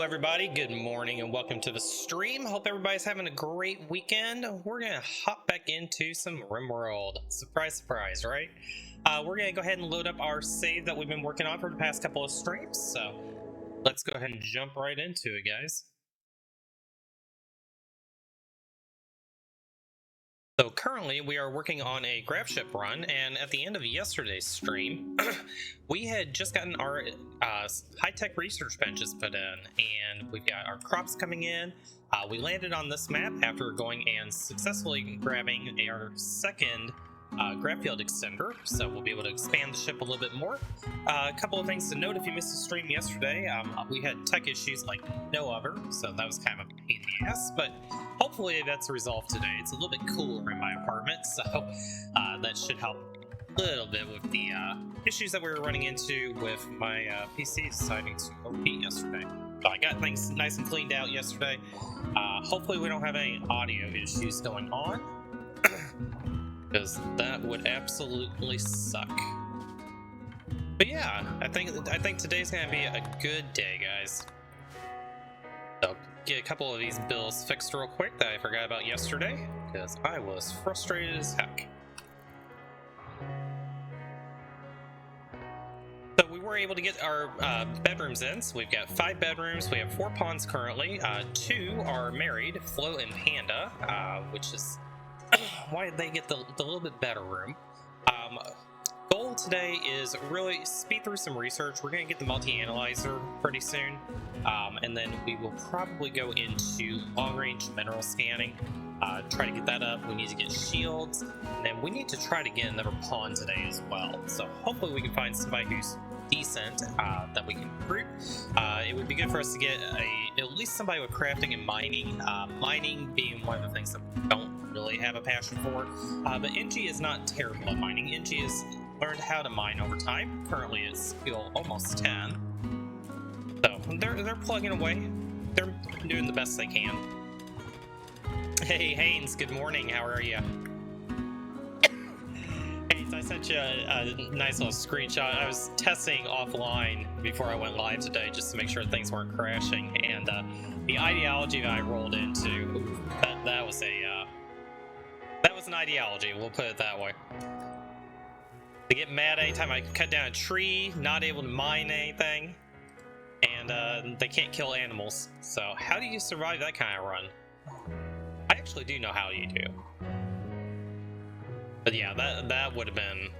everybody, good morning and welcome to the stream. Hope everybody's having a great weekend. We're gonna hop back into some RimWorld. Surprise, surprise, right? We're gonna go ahead and load up our save that we've been working on for the past couple of streams. So let's go ahead and jump right into it, guys. So currently we are working on a graph ship run, and at the end of yesterday's stream we had just gotten our high-tech research benches put in, and we've got our crops coming in. We landed on this map after going and successfully grabbing our second graph field extender, so we'll be able to expand the ship a little bit more. A couple of things to note: if you missed the stream yesterday, we had tech issues like no other, so that was kind of a pain in the ass, but hopefully that's resolved today. It's a little bit cooler in my apartment, so that should help a little bit with the issues that we were running into with my PC deciding to overheat yesterday. So I got things nice and cleaned out yesterday. Hopefully we don't have any audio issues going on, because that would absolutely suck. But yeah, I think today's gonna be a good day, guys. So get a couple of these bills fixed real quick that I forgot about yesterday, because I was frustrated as heck. So we were able to get our bedrooms in. So we've got 5 bedrooms. We have 4 pawns currently. 2 are married, Flo and Panda, which is why they get the little bit better room. Goal today is really speed through some research. We're going to get the multi-analyzer pretty soon, and then we will probably go into long-range mineral scanning, try to get that up. We need to get shields, and then we need to try to get another pawn today as well. So hopefully we can find somebody who's decent that we can recruit. It would be good for us to get at least somebody with crafting and mining, mining being one of the things that we don't really have a passion for, but NG is not terrible at mining. NG has learned how to mine over time. Currently it's skill almost 10, so they're plugging away. They're doing the best they can. Hey Haynes, good morning, how are you? Haynes, I sent you a nice little screenshot. I was testing offline before I went live today just to make sure things weren't crashing, and the ideology that I rolled into, that was an ideology, we'll put it that way. They get mad anytime I cut down a tree, not able to mine anything, and they can't kill animals. So how do you survive that kind of run? I actually do know how you do. But yeah, that would have been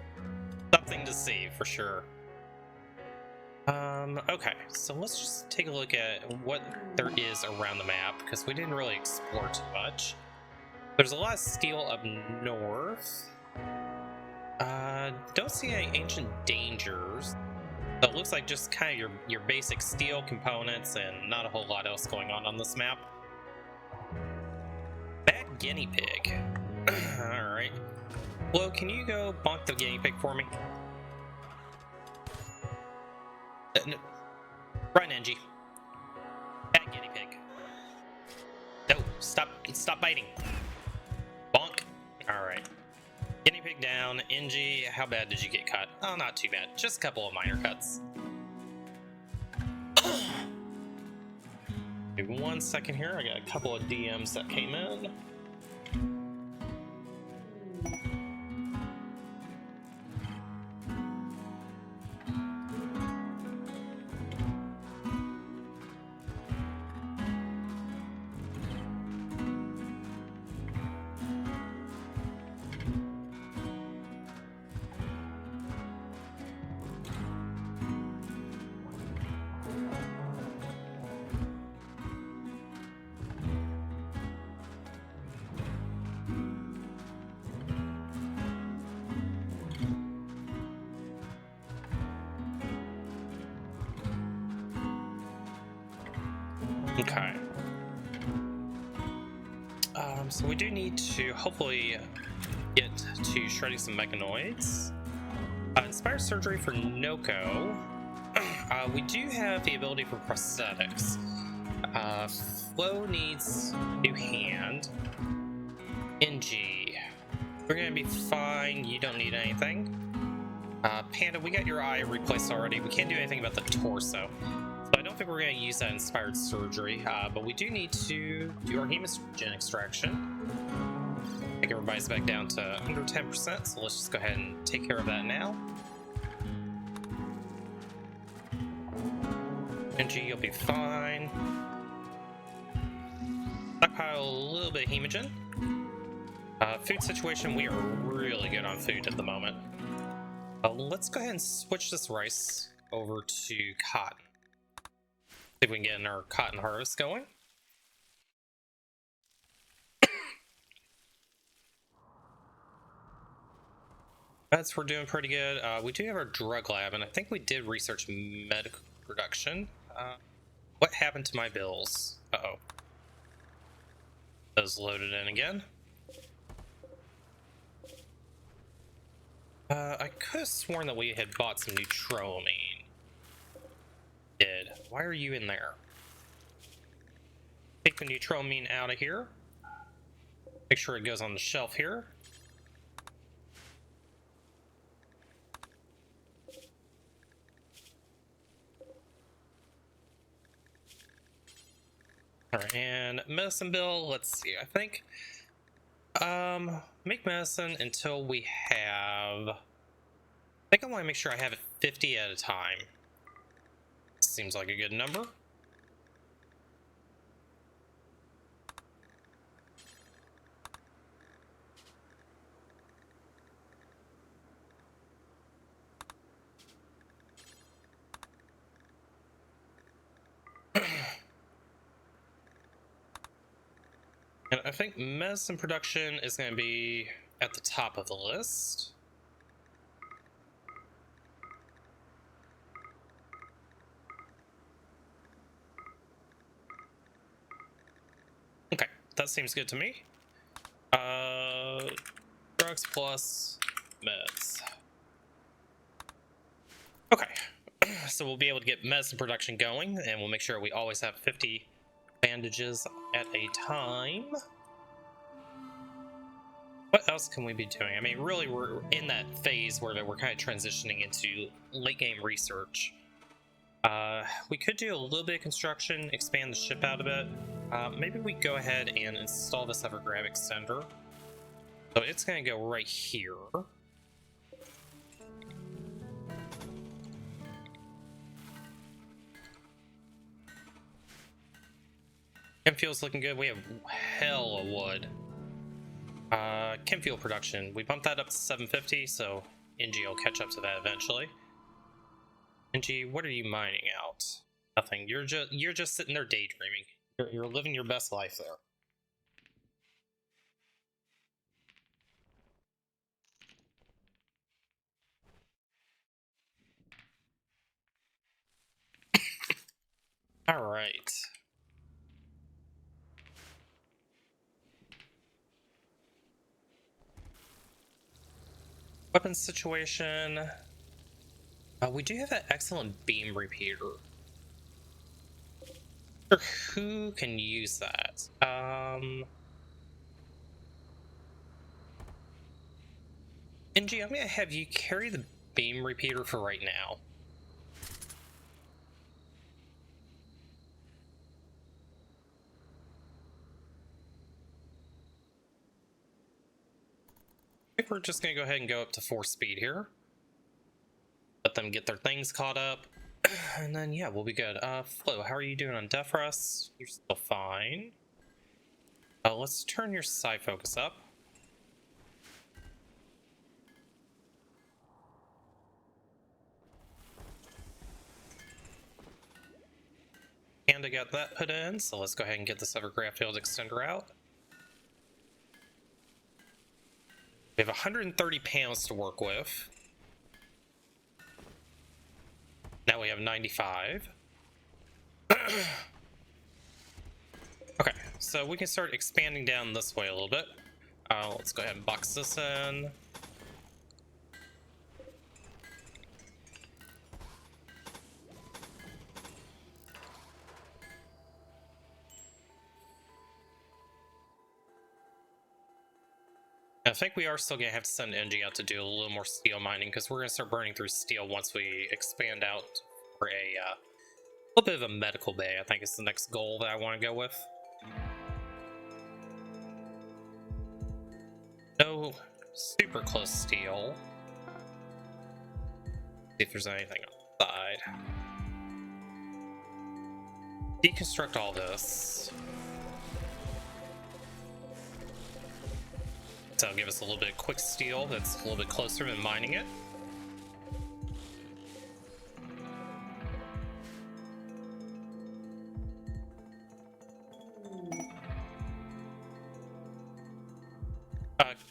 something to see for sure. Okay, so let's just take a look at what there is around the map, because we didn't really explore too much. There's a lot of steel up north. Don't see any ancient dangers. So it looks like just kind of your basic steel components and not a whole lot else going on this map. Bad guinea pig. Alright. Flo, can you go bonk the guinea pig for me? No. Run, NG. Bad guinea pig. No, stop biting. Bonk. Alright. Guinea pig down. NG, how bad did you get cut? Oh, not too bad. Just a couple of minor cuts. Give me 1 second here. I got a couple of DMs that came in. Okay. So we do need to hopefully get to shredding some mechanoids. Inspire surgery for Noko. We do have the ability for prosthetics. Flo needs new hand. NG, we're gonna be fine. You don't need anything. Panda, we got your eye replaced already. We can't do anything about the torso. So I don't don't think we're going to use that inspired surgery, but we do need to do our hemogen extraction. I think everybody's back down to under 10%, so let's just go ahead and take care of that now. Benji, you'll be fine. Stockpile a little bit of hemogen. Food situation, we are really good on food at the moment. Let's go ahead and switch this rice over to cotton. See if we can get our cotton harvest going. We're doing pretty good. We do have our drug lab, and I think we did research medical production. What happened to my bills? Uh-oh. Those loaded in again. I could have sworn that we had bought some neutroamine. Did. Why are you in there? Take the neutroamine out of here. Make sure it goes on the shelf here. Alright, and medicine bill, let's see, I think make medicine until we have, I think I want to make sure I have it 50 at a time. Seems like a good number. And I think medicine production is going to be at the top of the list. Okay, that seems good to me. Drugs plus meds. Okay, so we'll be able to get medicine production going, and we'll make sure we always have 50 bandages at a time. What else can we be doing? I mean, really, we're in that phase where we're kind of transitioning into late game research. We could do a little bit of construction, expand the ship out a bit. Maybe we go ahead and install this Evergrav extender. So it's going to go right here. Chem fuel's looking good. We have hell of wood. Chem fuel production. We bumped that up to 750, so NG will catch up to that eventually. NG, what are you mining out? Nothing. You're just sitting there daydreaming. You're living your best life there. All right. Weapon situation. We do have an excellent beam repeater. Who can use that? NG, I'm gonna have you carry the beam repeater for right now. I think we're just gonna go ahead and go up to 4 speed here. Let them get their things caught up. And then, yeah, we'll be good. Flo, how are you doing on Defrus? You're still fine. Let's turn your psi focus up. And I got that put in, so let's go ahead and get this Evergrav field extender out. We have 130 panels to work with. Now we have 95. Okay, so we can start expanding down this way a little bit. Let's go ahead and box this in. I think we are still going to have to send NG out to do a little more steel mining, because we're going to start burning through steel once we expand out for a little bit of a medical bay, I think, is the next goal that I want to go with. No super close steel. See if there's anything outside. Deconstruct all this. So it'll give us a little bit of quick steel that's a little bit closer than mining it.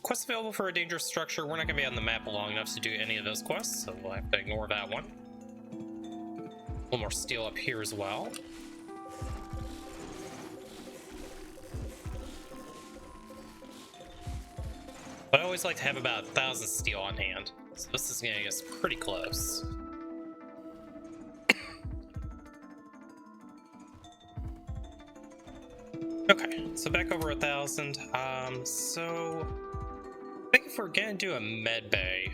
Quest available for a dangerous structure. We're not going to be on the map long enough to do any of those quests, so we'll have to ignore that one. A little more steel up here as well. But I always like to have about 1,000 steel on hand, so this is getting us pretty close. Okay, so back over 1,000. So I think if we're gonna do a med bay,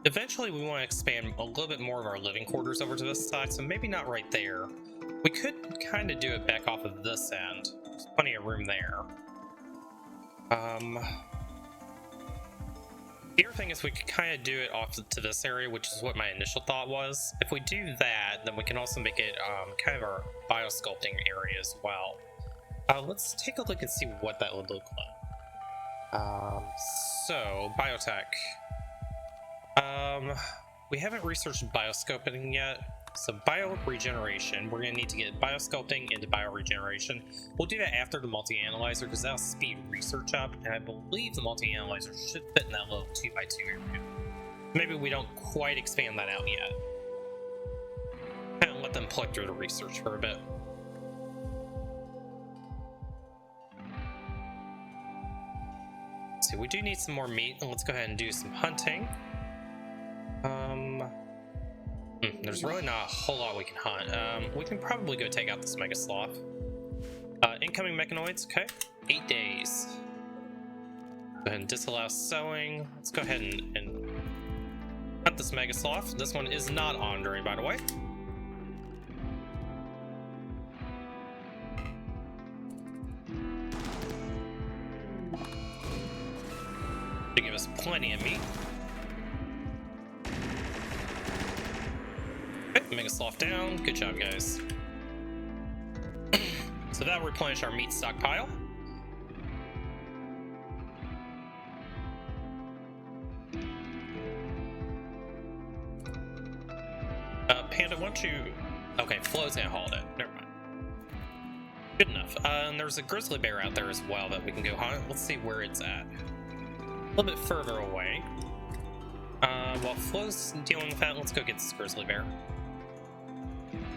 eventually we want to expand a little bit more of our living quarters over to this side, so maybe not right there. We could kind of do it back off of this end. There's plenty of room there. The other thing is we could kind of do it off to this area, which is what my initial thought was. If we do that, then we can also make it kind of our biosculpting area as well. Let's take a look and see what that would look like. So, biotech. We haven't researched biosculpting yet. So bioregeneration, we're going to need to get biosculpting into bioregeneration. We'll do that after the multi-analyzer because that'll speed research up, and I believe the multi-analyzer should fit in that little 2x2 area. Maybe we don't quite expand that out yet. Kind of let them plug through the research for a bit. So we do need some more meat, and let's go ahead and do some hunting. There's really not a whole lot we can hunt. We can probably go take out this Mega Sloth. Incoming mechanoids, okay. 8 days. Go ahead and disallow sowing. Let's go ahead and hunt this Mega Sloth. This one is not Andre, by the way. To give us plenty of meat. Okay, Mega Sloth down. Good job, guys. So that'll replenish our meat stockpile. Panda, why don't you... Okay, Flo's gonna hold it. Never mind. Good enough. And there's a grizzly bear out there as well that we can go hunt. Let's see where it's at. A little bit further away. While Flo's dealing with that, let's go get this grizzly bear.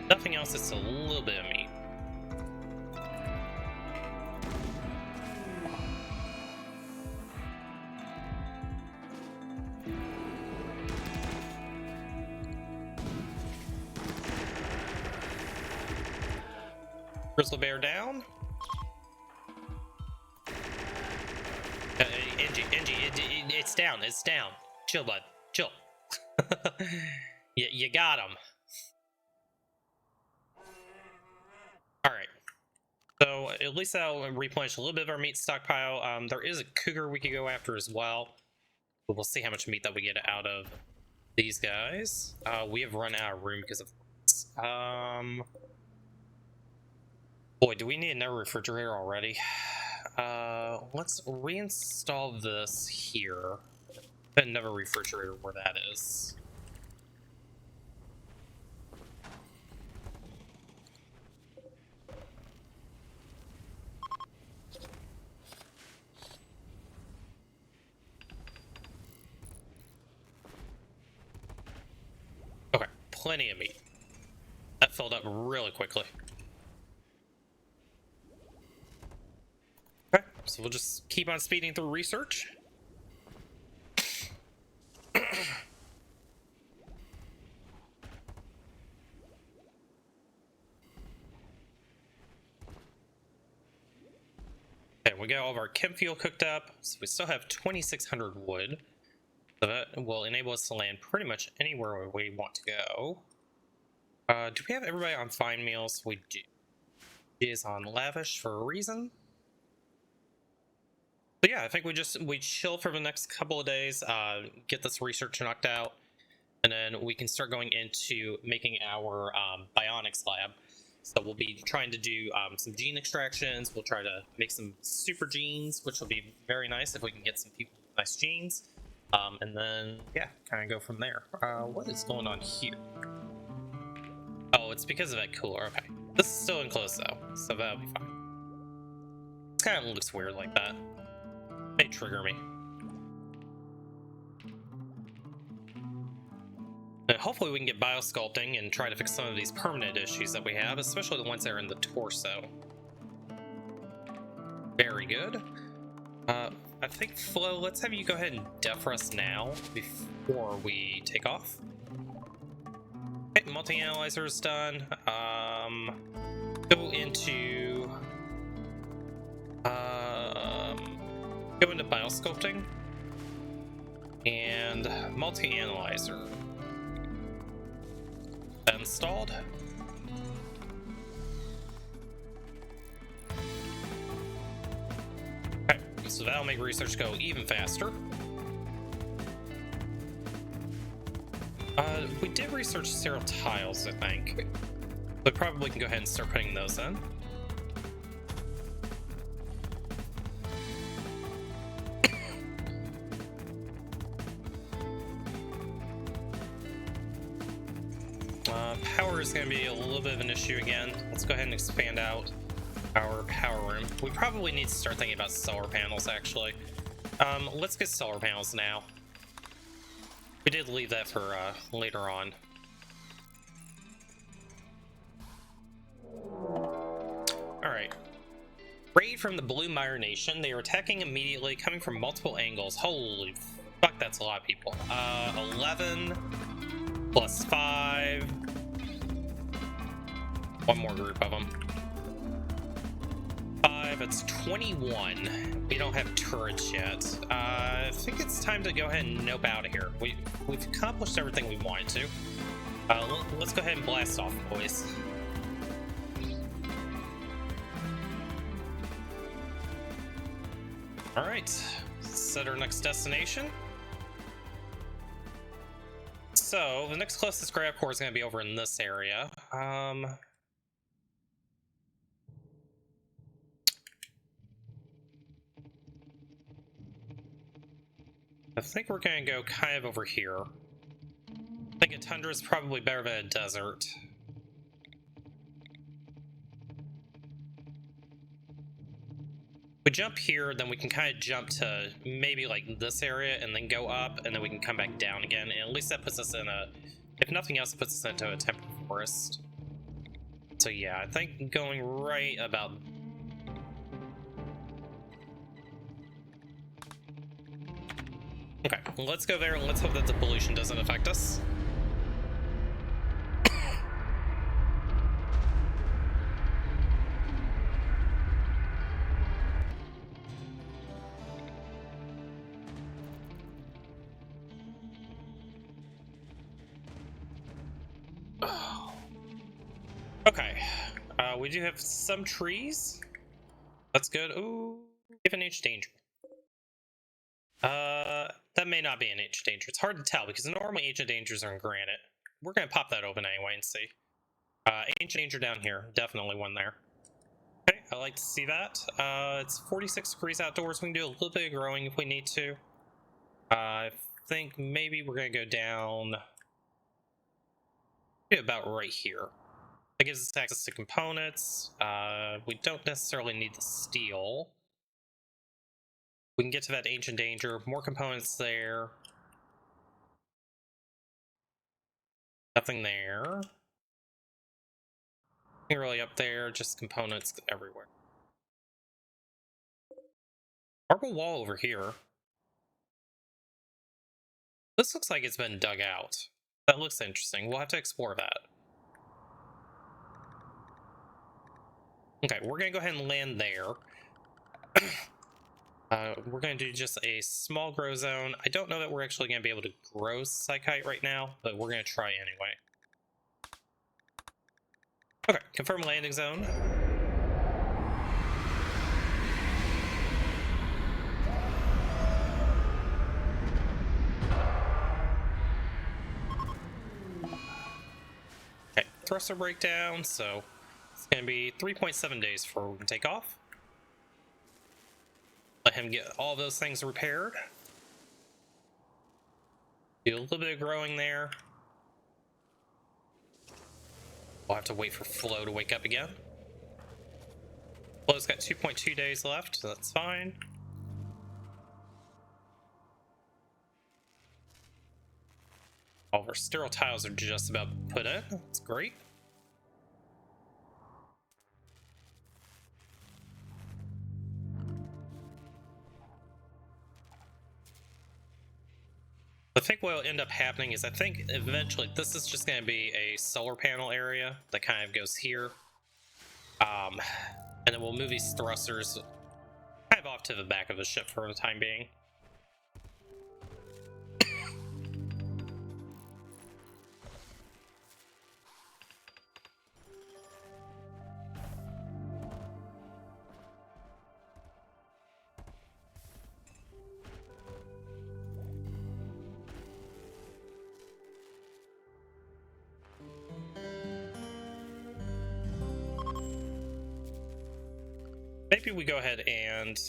Nothing else, it's a little bit of meat. Grizzly bear down. Engie, it's down, it's down. Chill, bud, chill. You got him. Alright. So, at least that'll replenish a little bit of our meat stockpile. There is a cougar we could go after as well. But we'll see how much meat that we get out of these guys. We have run out of room because of this. Boy, do we need another refrigerator already? Let's reinstall this here. Another refrigerator where that is. Okay, plenty of meat. That filled up really quickly. Okay, so we'll just keep on speeding through research. Okay, we got all of our chem fuel cooked up, so we still have 2,600 wood. So that will enable us to land pretty much anywhere we want to go. Do we have everybody on fine meals? We do. She is on lavish for a reason. But yeah, I think we chill for the next couple of days, get this research knocked out, and then we can start going into making our bionics lab. So we'll be trying to do some gene extractions. We'll try to make some super genes, which will be very nice if we can get some people with nice genes. And then, yeah, kind of go from there. What is going on here? Oh, it's because of that cooler. Okay. This is still enclosed, though, so that'll be fine. It kind of looks weird like that. May trigger me. And hopefully we can get biosculpting and try to fix some of these permanent issues that we have, especially the ones that are in the torso. Very good. I think, Flo, let's have you go ahead and defrost now before we take off. Okay, multi-analyzer is done. Go into biosculpting and multi-analyzer installed. Okay, so that'll make research go even faster. We did research sterile tiles, I think. We probably can go ahead and start putting those in. Power is going to be a little bit of an issue again. Let's go ahead and expand out our power room. We probably need to start thinking about solar panels, actually. Let's get solar panels now. We did leave that for later on. Alright. Raid from the Blue Mire Nation. They are attacking immediately, coming from multiple angles. Holy fuck, that's a lot of people. 11 plus 5. One more group of them. 5, it's 21. We don't have turrets yet. I think it's time to go ahead and nope out of here. We've accomplished everything we wanted to. Let's go ahead and blast off, boys. Alright, set our next destination. So, the next closest grab core is going to be over in this area. I think we're going to go kind of over here. I think a tundra is probably better than a desert. We jump here, then we can kind of jump to maybe like this area and then go up, and then we can come back down again. And at least that puts us in a, if nothing else, it puts us into a temperate forest. So yeah, I think going right about. Okay, let's go there and let's hope that the pollution doesn't affect us. Okay, we do have some trees. That's good. Ooh, give an H danger. That may not be an H danger. It's hard to tell because normally ancient dangers are in granite. We're gonna pop that open anyway and see. Ancient danger down here, definitely one there. Okay, I like to see that. It's 46 degrees outdoors. We can do a little bit of growing if we need to. I think maybe we're gonna go down about right here. That gives us access to components. We don't necessarily need the steel. We can get to that ancient danger. More components there. Nothing there. Nothing really up there, just components everywhere. Marble wall over here. This looks like it's been dug out. That looks interesting. We'll have to explore that. Okay, we're gonna go ahead and land there. We're going to do just a small grow zone. I don't know that we're actually going to be able to grow psychite right now, but we're going to try anyway. Okay, confirm landing zone. Okay, thruster breakdown, so it's gonna be 3.7 days before we can take off. Let him get all those things repaired. Do a little bit of growing there. We'll have to wait for Flo to wake up again. Flo's got 2.2 days left, so that's fine. All of our sterile tiles are just about put in. That's great. I think what will end up happening is I think eventually this is just going to be a solar panel area that kind of goes here. And then we'll move these thrusters kind of off to the back of the ship for the time being. Maybe we go ahead and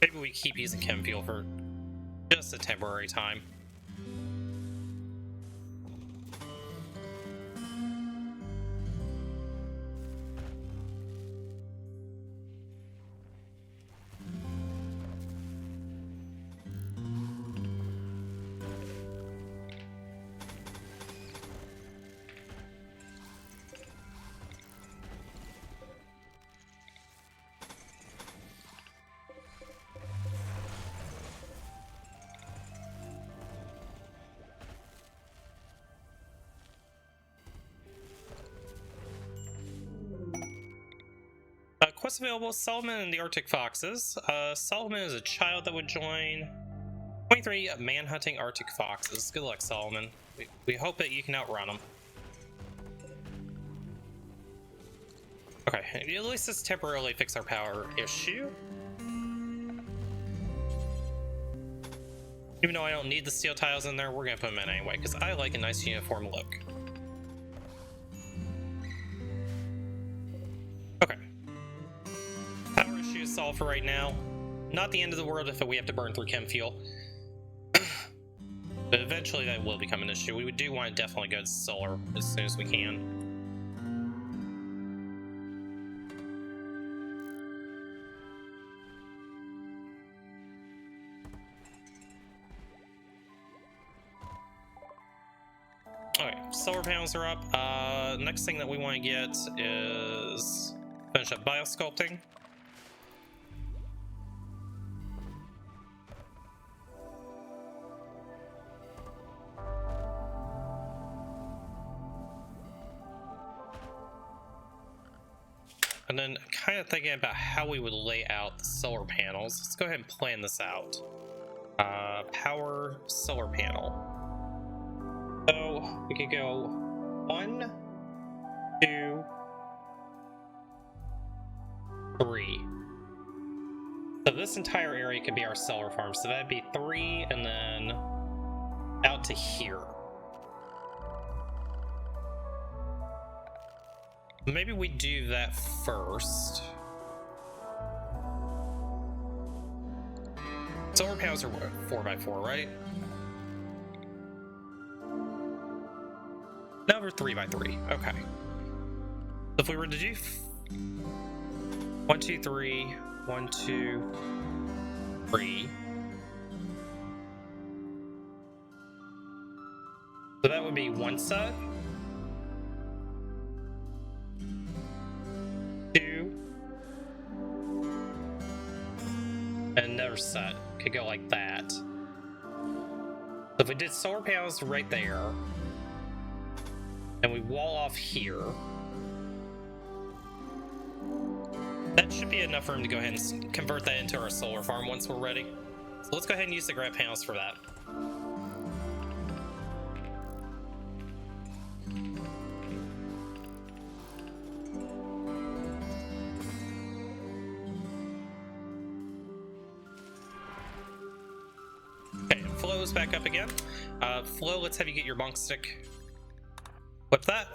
maybe we keep using chem fuel for just a temporary time. Quest available, Solomon and the Arctic Foxes. Solomon is a child that would join 23 manhunting Arctic Foxes. Good luck, Solomon. We hope that you can outrun them. Okay, at least this temporarily fix our power issue. Even though I don't need the steel tiles in there, we're gonna put them in anyway, because I like a nice uniform look. Okay. Power issue is solved for right now. Not the end of the world if we have to burn through chem fuel. But eventually that will become an issue. We do want to definitely go to solar as soon as we can. Okay, solar panels are up. Next thing that we want to get is finish up biosculpting. And then kind of thinking about how we would lay out the solar panels. Let's go ahead and plan this out. Power solar panel. So we could go 1, 2, 3. So this entire area could be our solar farm. So that'd be 3 and then out to here. Maybe we do that first. Solar panels are 4x4, right? No, we're 3x3. Okay. So if we were to do 1, 2, 3, 1, 2, 3. So that would be one set. 2. And another set could go like that. So if we did solar panels right there, and we wall off here, that should be enough room to go ahead and convert that into our solar farm once we're ready. So let's go ahead and use the grab panels for that. Flo's back up again. Flo, let's have you get your bonk stick. Whip that.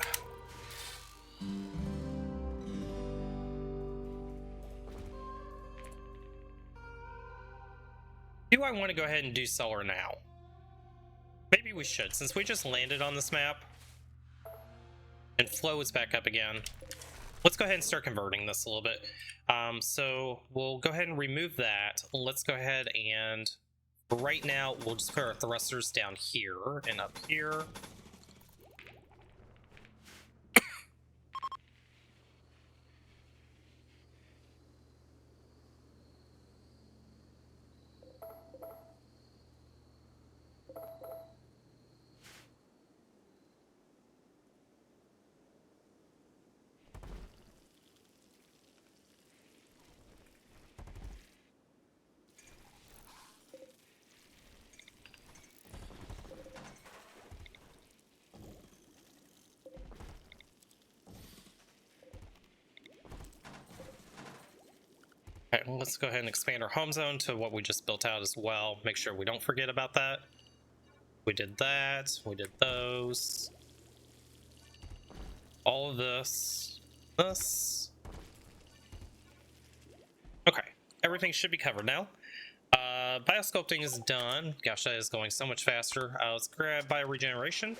Do I want to go ahead and do Solar now? Maybe we should, since we just landed on this map. And Flo is back up again. Let's go ahead and start converting this a little bit. So we'll go ahead and remove that. Let's go ahead and right now we'll just put our thrusters down here and up here. Okay, well, let's go ahead and expand our home zone to what we just built out as well. Make sure we don't forget about that. We did that. We did those. All of this. This. Okay, everything should be covered now. Biosculpting is done. Gosh, that is going so much faster. Let's grab bioregeneration.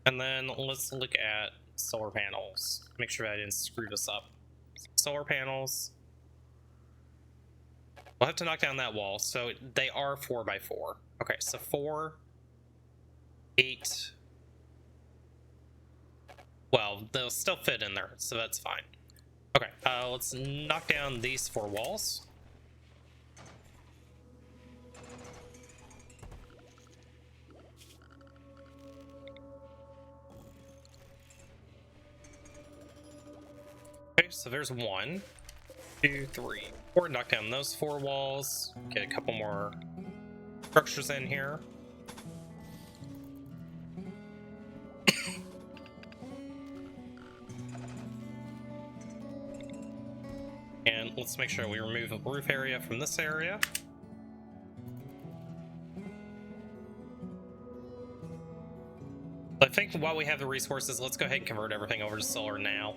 And then let's look at solar panels. Make sure I didn't screw this up. Solar panels. We'll have to knock down that wall. So they are 4x4. Okay, so 4, 8. Well, they'll still fit in there, so that's fine. Okay, let's knock down these 4 walls. Okay, so there's 1, 2, 3, 4. Knock down those 4 walls. Get a couple more structures in here. And let's make sure we remove the roof area from this area. I think while we have the resources, let's go ahead and convert everything over to solar now.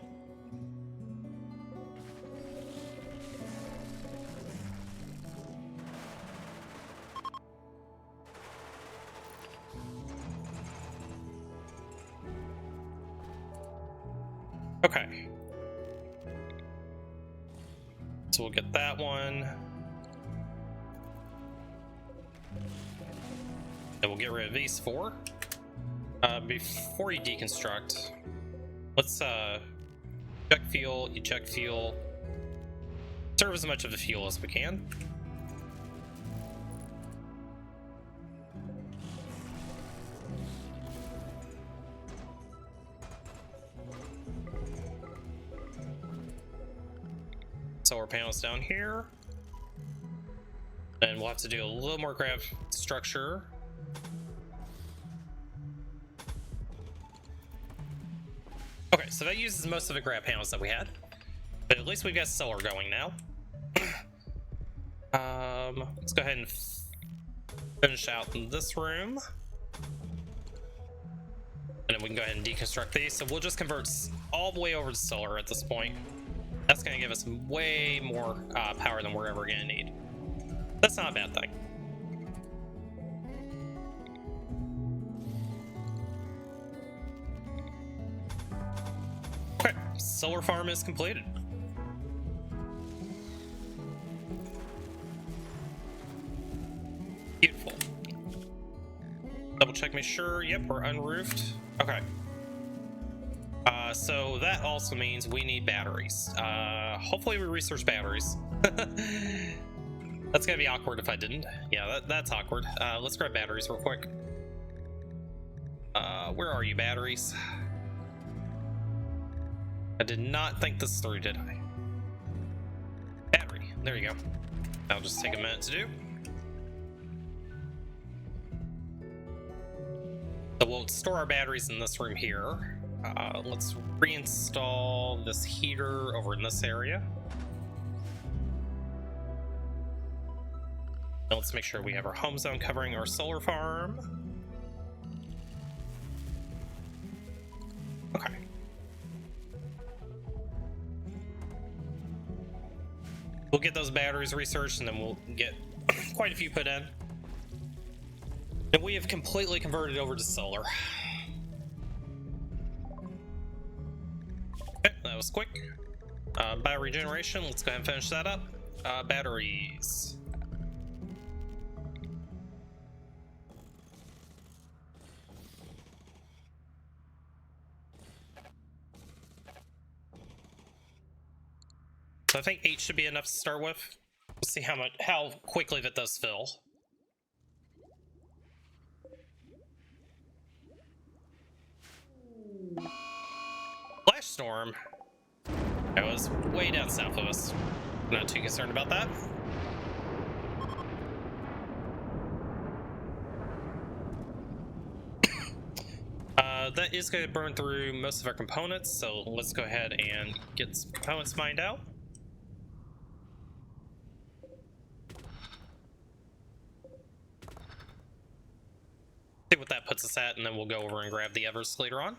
Okay. So we'll get that one. Then we'll get rid of these 4. Before you deconstruct, let's eject fuel, eject fuel. Serve as much of the fuel as we can. Solar panels down here. Then we'll have to do a little more grav structure. Okay, so that uses most of the grab panels that we had. But at least we've got solar going now. Let's go ahead and finish out in this room. And then we can go ahead and deconstruct these. So we'll just convert all the way over to solar at this point. That's going to give us way more power than we're ever going to need. That's not a bad thing. Okay, solar farm is completed. Beautiful. Double check, make sure. Yep, we're unroofed. Okay. So that also means we need batteries. Hopefully we research batteries. That's gonna be awkward if I didn't. Yeah, that's awkward. Let's grab batteries real quick. Where are you, batteries? I did not think this through, did I? Battery. There you go. That'll just take a minute to do. So we'll store our batteries in this room here. Let's reinstall this heater over in this area. And let's make sure we have our home zone covering our solar farm. Okay. We'll get those batteries researched, and then we'll get quite a few put in. And we have completely converted over to solar. Okay, that was quick. Battery generation, let's go ahead and finish that up. Batteries. So I think 8 should be enough to start with. We'll see how quickly that does fill. Flash storm. That was way down south of us. Not too concerned about that. That is going to burn through most of our components, so let's go ahead and get some components mined out. See what that puts us at, and then we'll go over and grab the others later on.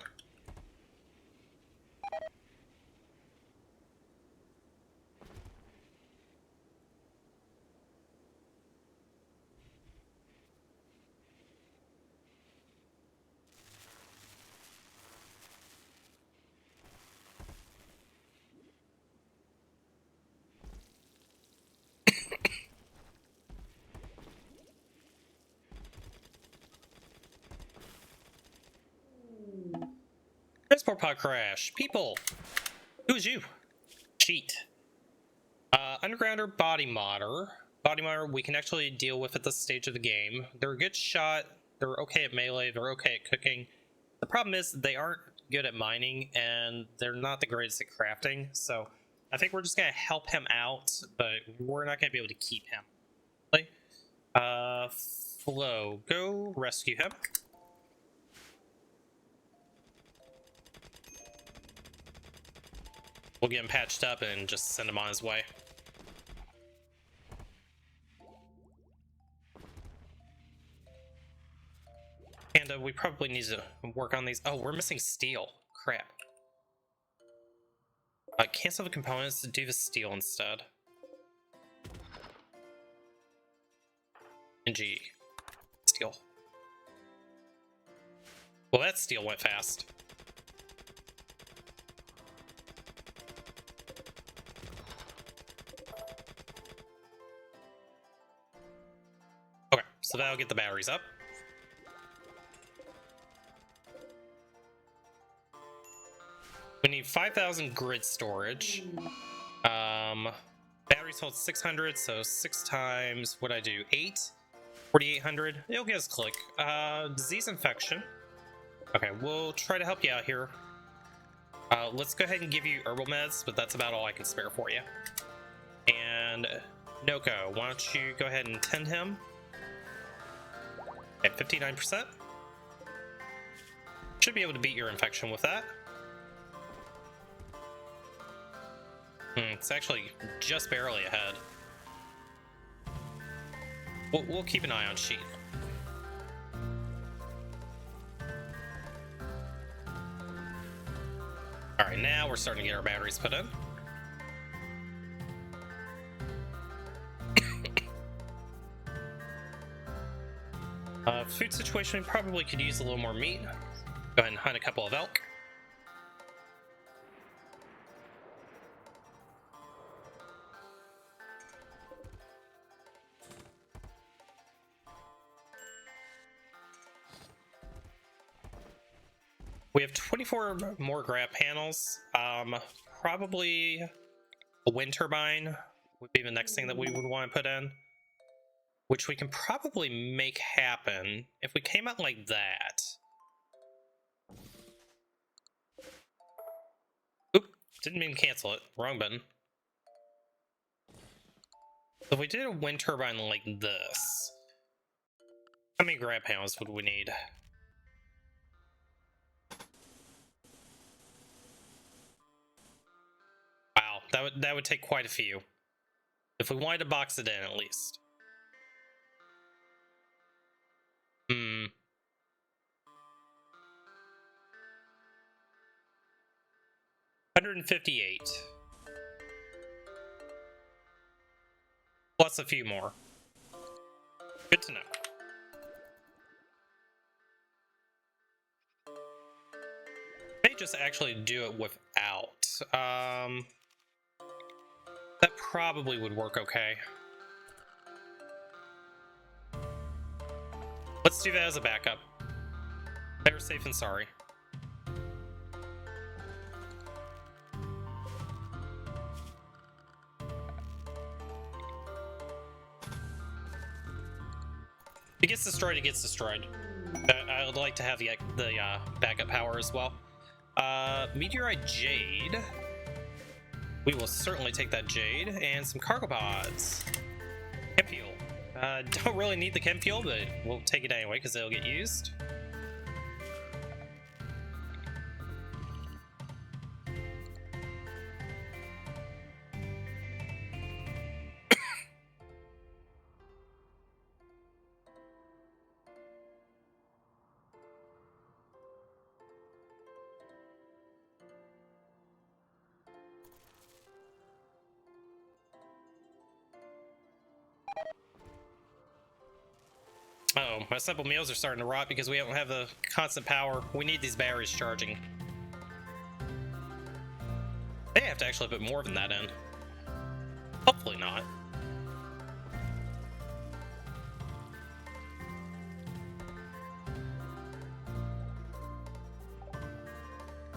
Transport pod crash. People. Who's you? Cheat. Undergrounder body modder. Body modder we can actually deal with at this stage of the game. They're a good shot. They're okay at melee. They're okay at cooking. The problem is they aren't good at mining, and they're not the greatest at crafting. So I think we're just gonna help him out, but we're not gonna be able to keep him. Flo, go rescue him. We'll get him patched up and just send him on his way. And we probably need to work on these. Oh, we're missing steel. Crap. Cancel the components to do the steel instead. NG. Steel. Well, that steel went fast. Okay, so that'll get the batteries up. We need 5,000 grid storage. Batteries hold 600, so 6 times, what'd I do, 8? 4,800. It'll get us click. Disease infection. Okay, we'll try to help you out here. Let's go ahead and give you herbal meds, but that's about all I can spare for you. And Noko, why don't you go ahead and tend him at 59%. Should be able to beat your infection with that. It's actually just barely ahead. We'll keep an eye on Sheet. Alright, now we're starting to get our batteries put in. Food situation, we probably could use a little more meat. Go ahead and hunt a couple of elk. We have 24 more grab panels. Probably a wind turbine would be the next thing that we would want to put in, which we can probably make happen if we came out like that. Oop, didn't mean to cancel it. Wrong button. So if we did a wind turbine like this, how many grab panels would we need? Wow, that would take quite a few. If we wanted to box it in, at least. Hmm. $158. Plus a few more. Good to know. May just actually do it without. That probably would work okay. Let's do that as a backup. Better safe than sorry. If it gets destroyed, it gets destroyed. I would like to have the backup power as well. Meteorite Jade. We will certainly take that Jade and some cargo pods. Chem fuel. Don't really need the chem fuel, but we'll take it anyway because it'll get used. Uh-oh, my simple meals are starting to rot because we don't have the constant power. We need these batteries charging. They have to actually put more than that in. Hopefully not.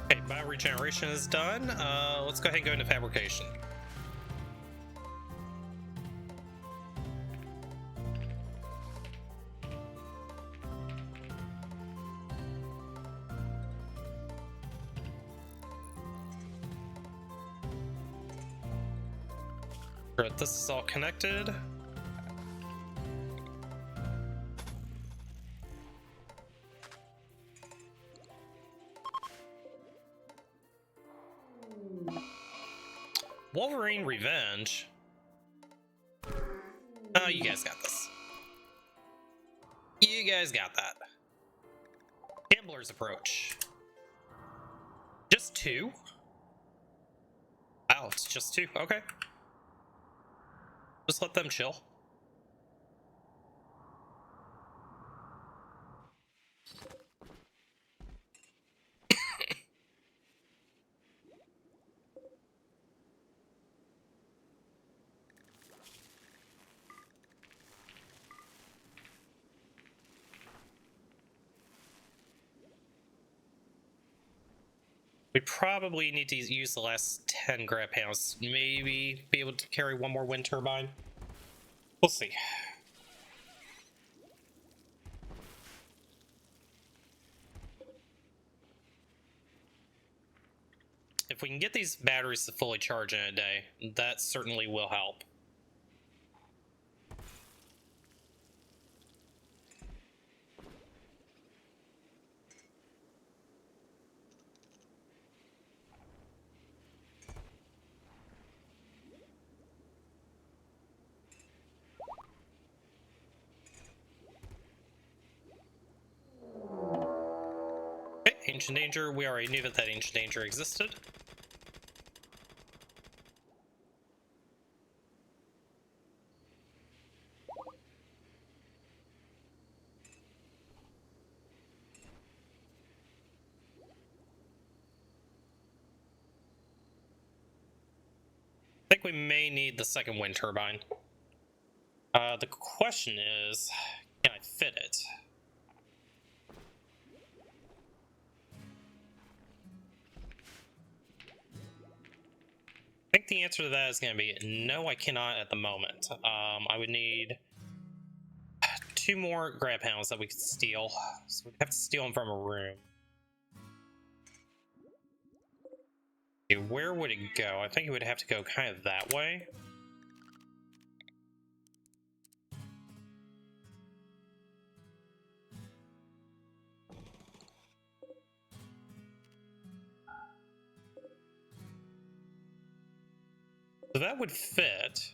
Okay, bioregeneration is done. Let's go ahead and go into fabrication. Sure, this is all connected. Wolverine Revenge. Oh, you guys got this. You guys got that. Gambler's Approach. Just 2? Wow, it's just 2. Okay. Just let them chill. We probably need to use the last 10 grab panels. Maybe be able to carry one more wind turbine. We'll see. If we can get these batteries to fully charge in a day, that certainly will help. Okay, Ancient Danger. We already knew that Ancient Danger existed. I think we may need the second wind turbine. The question is, can I fit it? I think the answer to that is going to be no, I cannot at the moment. I would need 2 more grab panels that we could steal. So we'd have to steal them from a room. Okay, where would it go? I think it would have to go kind of that way. So that would fit.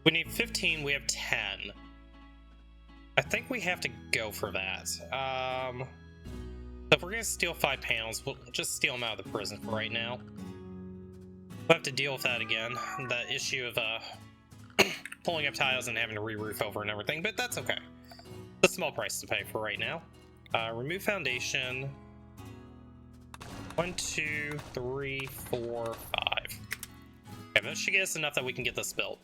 We need 15, we have 10. I think we have to go for that. So if we're gonna steal 5 panels, we'll just steal them out of the prison for right now. We'll have to deal with that again. The issue of pulling up tiles and having to re-roof over and everything, but that's okay. It's a small price to pay for right now. Remove foundation. 1, 2, 3, 4, 5. Okay, that should get us enough that we can get this built.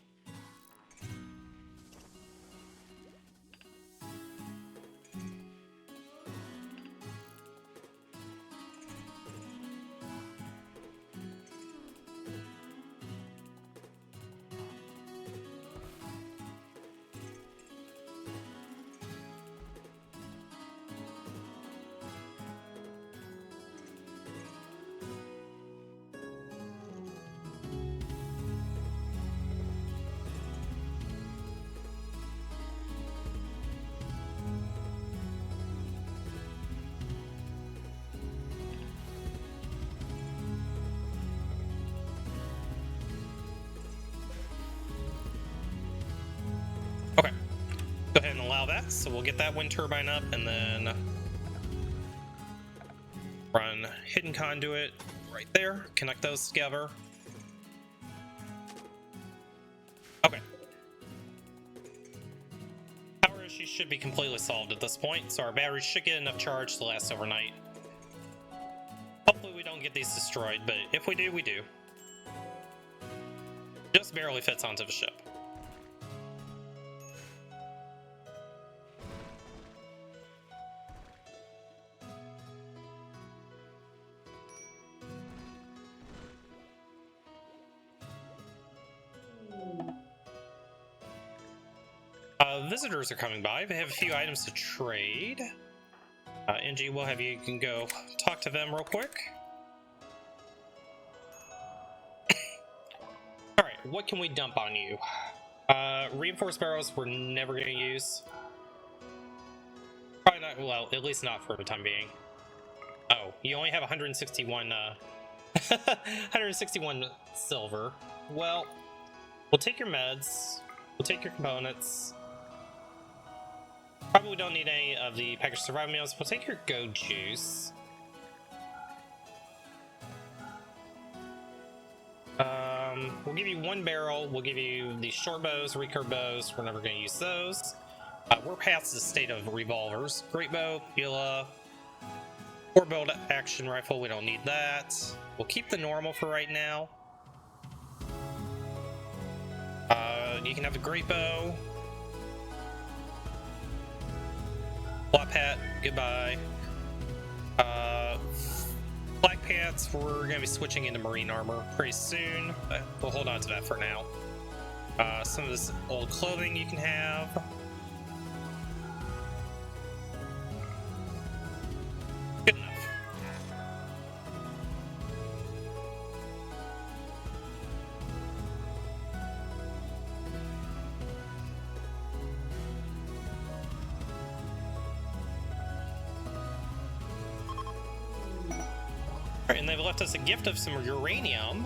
Okay, go ahead and allow that. So we'll get that wind turbine up and then run hidden conduit right there. Connect those together. Okay. Power issue should be completely solved at this point, so our batteries should get enough charge to last overnight. Hopefully we don't get these destroyed, but if we do, we do. Just barely fits onto the ship. Visitors are coming by. They have a few items to trade. NG, we'll have you can go talk to them real quick. Alright, what can we dump on you? Reinforced barrels we're never going to use. Probably not, well, at least not for the time being. Oh, you only have 161, 161 silver. Well, we'll take your meds. We'll take your components. Probably don't need any of the packaged survival meals. We'll take your go juice. We'll give you 1 barrel. We'll give you the short bows, recurve bows. We're never going to use those. We're past the state of revolvers. Great bow, Beulah. 4-bolt action rifle. We don't need that. We'll keep the normal for right now. You can have the great bow. Flop hat, goodbye. Black pants, we're going to be switching into marine armor pretty soon. But we'll hold on to that for now. Some of this old clothing you can have. Good enough. Alright, and they've left us a gift of some uranium.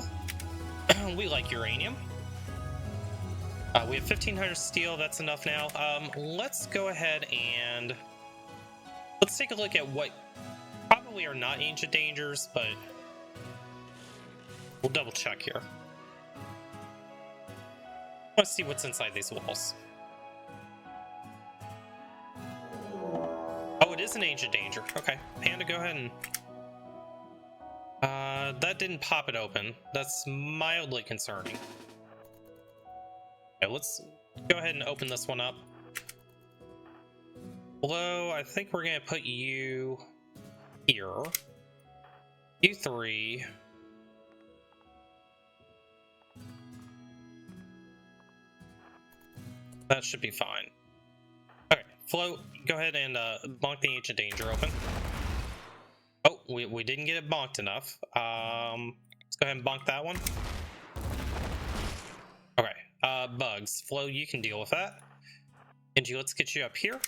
We like uranium. We have 1,500 steel, that's enough now. Let's go ahead and let's take a look at what probably are not ancient dangers, but we'll double check here. Let's see what's inside these walls. Oh, it is an ancient danger. Okay, Panda, go ahead and... that didn't pop it open. That's mildly concerning. Okay, let's go ahead and open this one up. Below, I think we're gonna put you here. You 3. That should be fine. Okay, Float, go ahead and bonk the ancient danger open. Oh, we didn't get it bonked enough. Let's go ahead and bonk that one. Okay, bugs. Flo, you can deal with that. Angie, let's get you up here.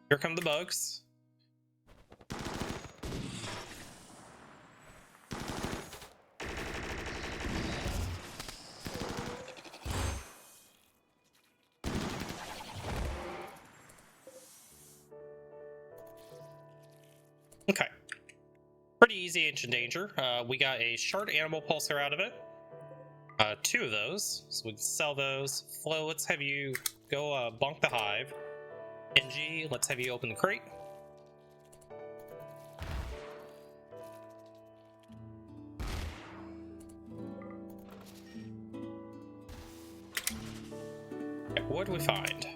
Here come the bugs. Okay. Pretty easy Ancient Danger. We got a shard animal pulsar out of it. 2 of those, so we can sell those. Flo, let's have you go bonk the hive. NG, let's have you open the crate. Okay, what do we find?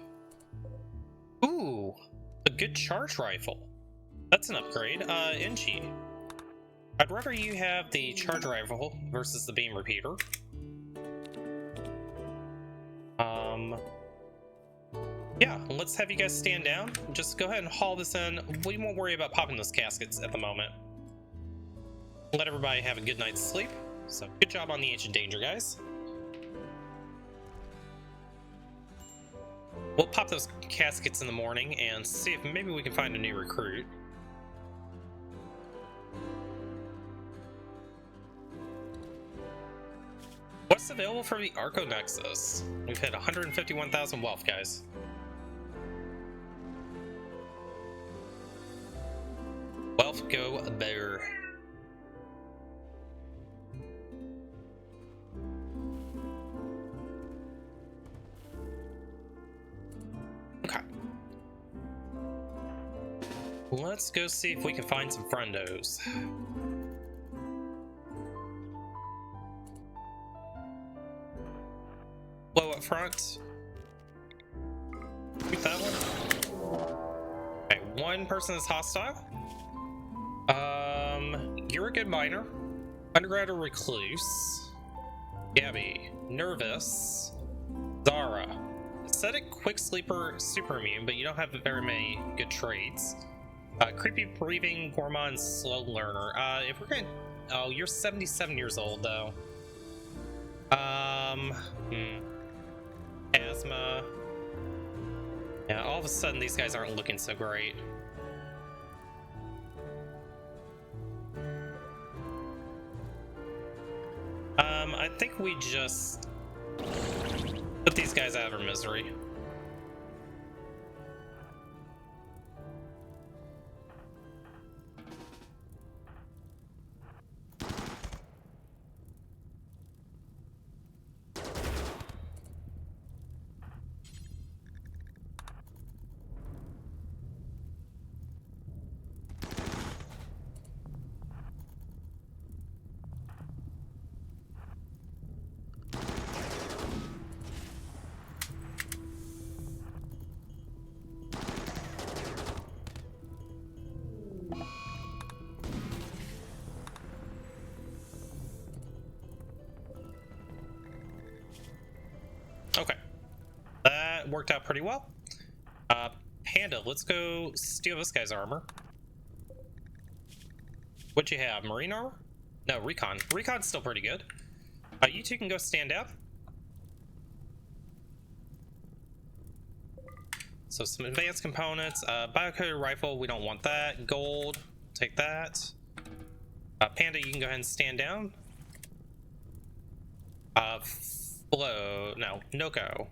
Ooh, a good charge rifle. That's an upgrade. NG, I'd rather you have the charge rifle versus the beam repeater. Yeah, let's have you guys stand down. Just go ahead and haul this in. We won't worry about popping those caskets at the moment. Let everybody have a good night's sleep. So, good job on the Ancient Danger, guys. We'll pop those caskets in the morning and see if maybe we can find a new recruit. What's available for the Arco Nexus? We've hit 151,000 wealth, guys. Wealth go there. Okay. Let's go see if we can find some friendos. Low up front. Shoot that one. Okay, one person is hostile. You're a good miner. Undergrad or recluse. Gabby, nervous. Zara, ascetic, quick sleeper, super immune, but you don't have very many good traits. Creepy breathing, gourmand, slow learner. If we're gonna, oh, you're 77 years old though. Asthma. Yeah, all of a sudden these guys aren't looking so great. I think we just put these guys out of their misery. Okay, that worked out pretty well. Panda, let's go steal this guy's armor. What'd you have? Marine armor? No, recon. Recon's still pretty good. You two can go stand up. So some advanced components. Biocoded rifle, we don't want that. Gold, take that. Panda, you can go ahead and stand down. Flo, no, Noko.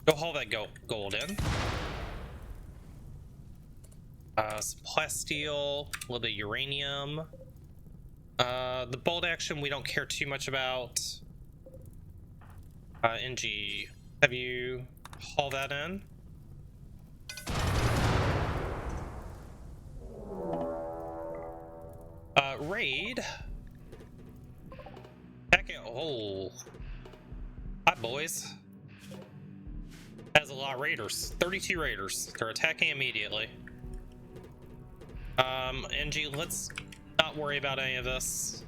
Go haul that gold in. Some plasteel, a little bit of uranium. The bolt action we don't care too much about. NG, have you haul that in? Raid. Heck yeah, oh. Hi, boys. Has a lot of raiders. 32 raiders. They're attacking immediately. NG, let's not worry about any of this.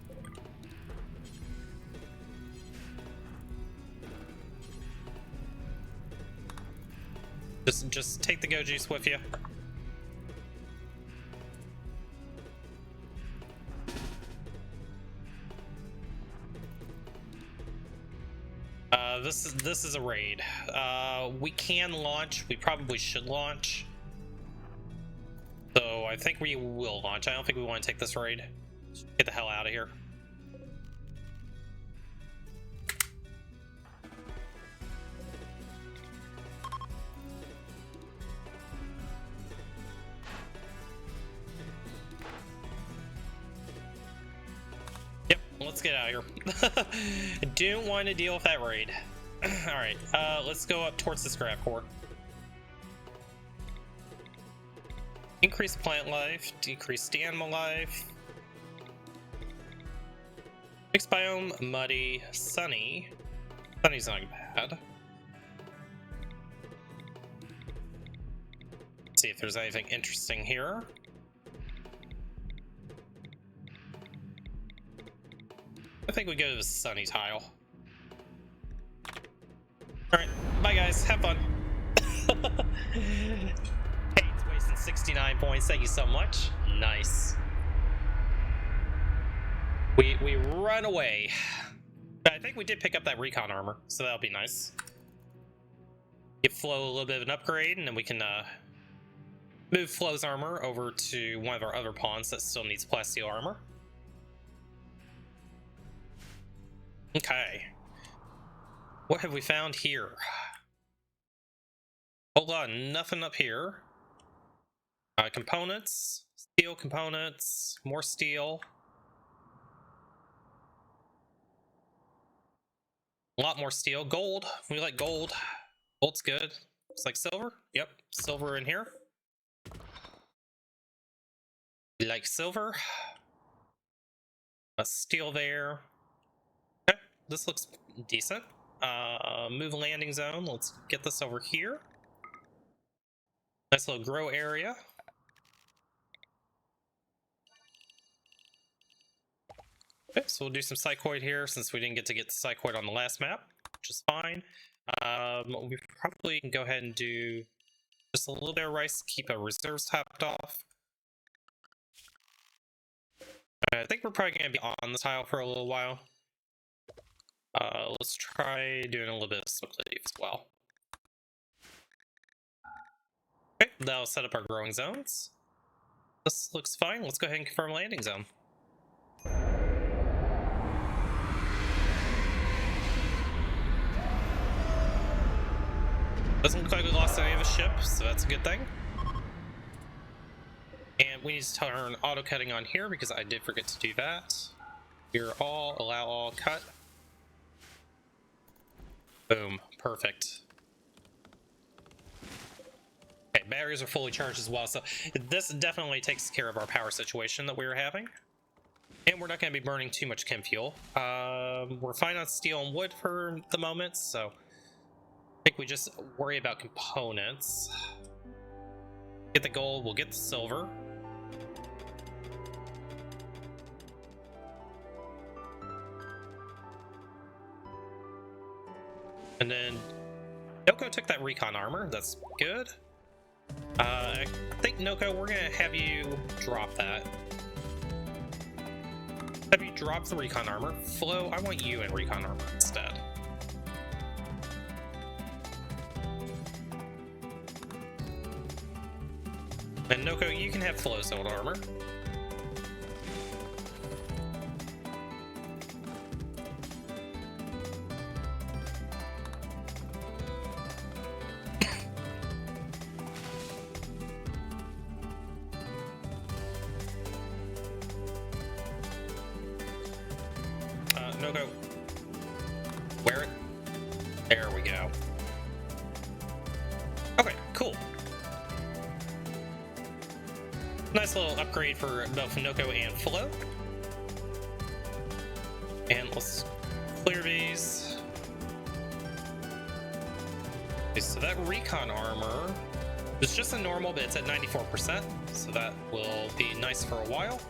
Just take the go juice with you. This is a raid. We can launch. We probably should launch. So I think we will launch. I don't think we want to take this raid. Get the hell out of here. let's get out of here. Don't want to deal with that raid. Alright, let's go up towards this grav core. Increase plant life, decrease the animal life. Mixed biome, muddy, sunny. Sunny's not bad. Let's see if there's anything interesting here. I think we go to the sunny tile. Alright, bye guys, have fun. Hey, it's wasting 69 points, thank you so much. Nice. We run away. But I think we did pick up that recon armor, so that'll be nice. Give Flo a little bit of an upgrade, and then we can move Flo's armor over to one of our other pawns that still needs plasteel armor. Okay. What have we found here? Hold on, nothing up here. Components, steel components, more steel. A lot more steel. Gold, we like gold. Gold's good. Looks like silver. Yep, silver in here. We like silver. A steel there. Okay, this looks decent. Move landing zone. Let's get this over here. Nice little grow area. Okay, so we'll do some psychoid here since we didn't get the psychoid on the last map, which is fine. We probably can go ahead and do just a little bit of rice to keep our reserves topped off. I think we're probably going to be on the tile for a little while. Let's try doing a little bit of smoke leaf as well. Okay, that'll set up our growing zones. This looks fine. Let's go ahead and confirm landing zone. Doesn't look like we lost any of the ship, so that's a good thing. And we need to turn auto cutting on here because I did forget to do that. Here, all, allow all, cut. Boom, perfect. Okay, batteries are fully charged as well, so this definitely takes care of our power situation that we were having. And we're not going to be burning too much chem fuel. We're fine on steel and wood for the moment, so I think we just worry about components. Get the gold, we'll get the silver. And then Noko took that recon armor, that's good. I think Noko, we're gonna have you drop that. Have you drop the recon armor? Flo, I want you in recon armor instead. And Noko, you can have Flo's old armor. Noko, wear it. There we go. Okay, cool. Nice little upgrade for both Noko and Flo. And let's clear these. Okay, so that recon armor is just a normal, but it's at 94%, so that will be nice for a while.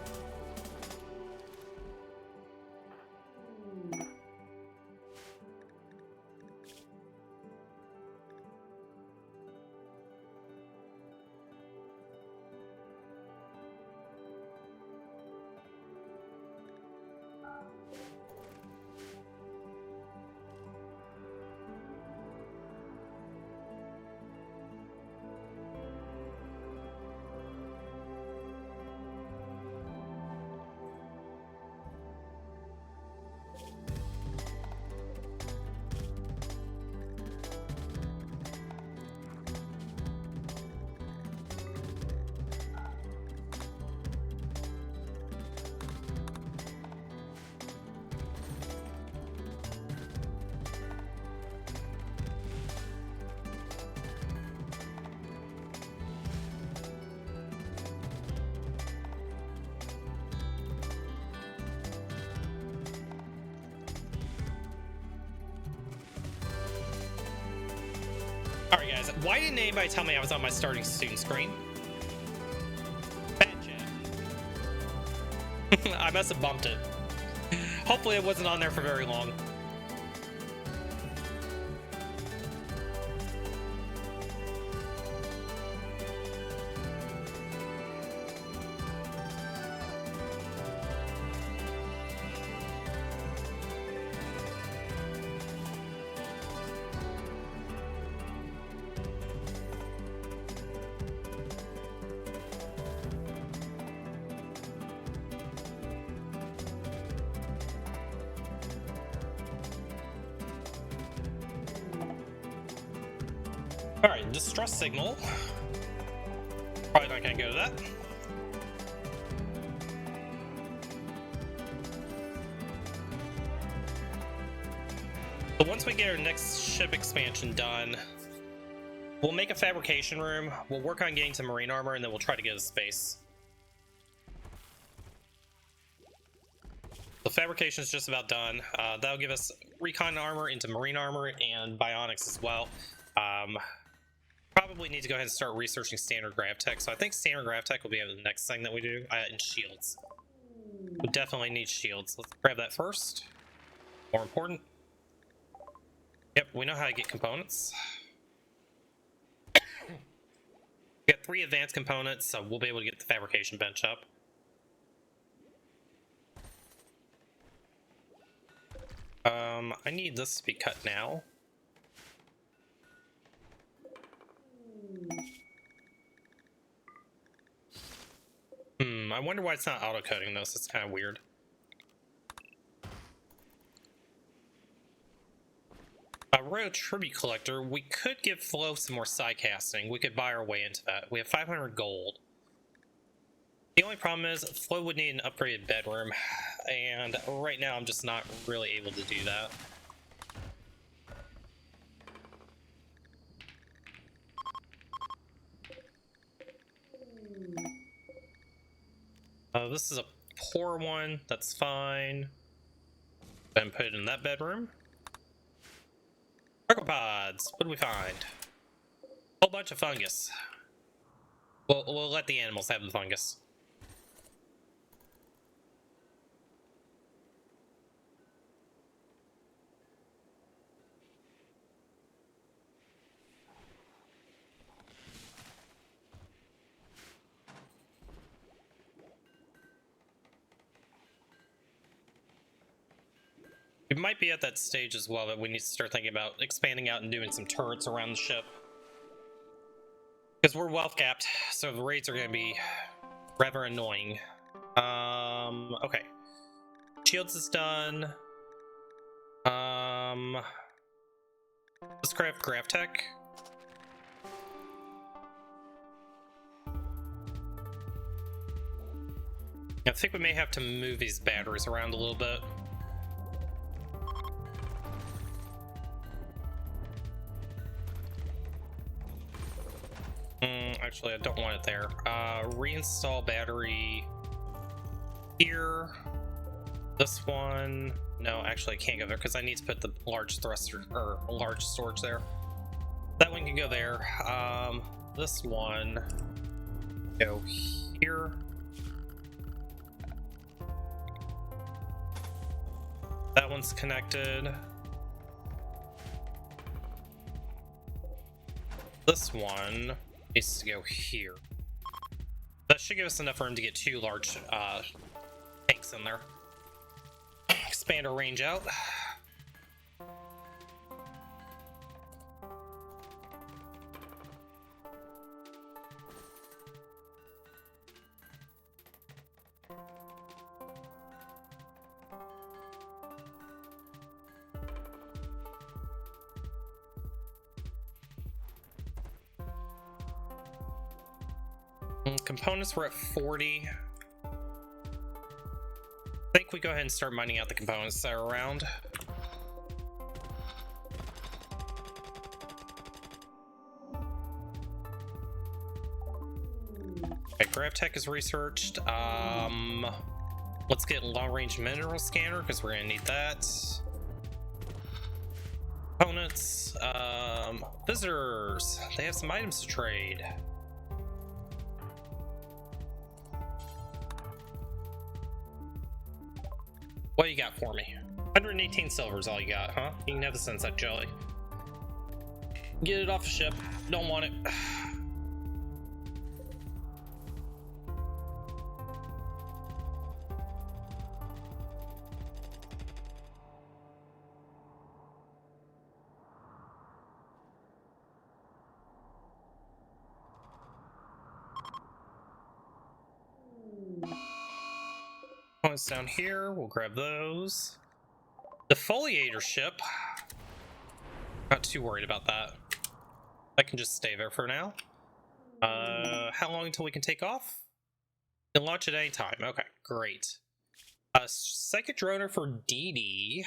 Alright guys, why didn't anybody tell me I was on my starting student screen? Bad chat. I must have bumped it. Hopefully it wasn't on there for very long. Alright, distress signal. Probably not gonna go to that. But once we get our next ship expansion done, we'll make a fabrication room, we'll work on getting to marine armor, and then we'll try to get to space. The fabrication is just about done. That'll give us recon armor into marine armor and bionics as well. Probably need to go ahead and start researching standard gravtech. So I think standard gravtech will be the next thing that we do. And shields. We definitely need shields. Let's grab that first. More important. Yep, we know how to get components. We got 3 advanced components, so we'll be able to get the fabrication bench up. I need this to be cut now. I wonder why it's not auto-coding this. It's kind of weird. A Royal Tribute Collector. We could give Flo some more side casting. We could buy our way into that. We have 500 gold. The only problem is Flo would need an upgraded bedroom, and right now I'm just not really able to do that. This is a poor one. That's fine. And put it in that bedroom. Arthropods. What do we find? A whole bunch of fungus. We'll let the animals have the fungus. We might be at that stage as well that we need to start thinking about expanding out and doing some turrets around the ship. Because we're wealth capped, so the raids are going to be rather annoying. Okay. Shields is done. Let's craft gravtech. I think we may have to move these batteries around a little bit. Actually, I don't want it there. Reinstall battery here. This one. No, actually, I can't go there because I need to put the large thruster or large storage there. That one can go there. This one go here. That one's connected. This one needs to go here. That should give us enough room to get 2 large tanks in there. Expand our range out. Components were at 40. I think we go ahead and start mining out the components that are around. Okay, gravtech is researched. Let's get long-range mineral scanner because we're gonna need that. Opponents, visitors, they have some items to trade. What do you got for me? 118 silver is all you got, huh? You can have the sunset jelly. Get it off the ship. Don't want it. Points down here. We'll grab those. Defoliator ship. Not too worried about that. I can just stay there for now. How long until we can take off? Can launch at any time. Okay, great. Psychic droner for DD.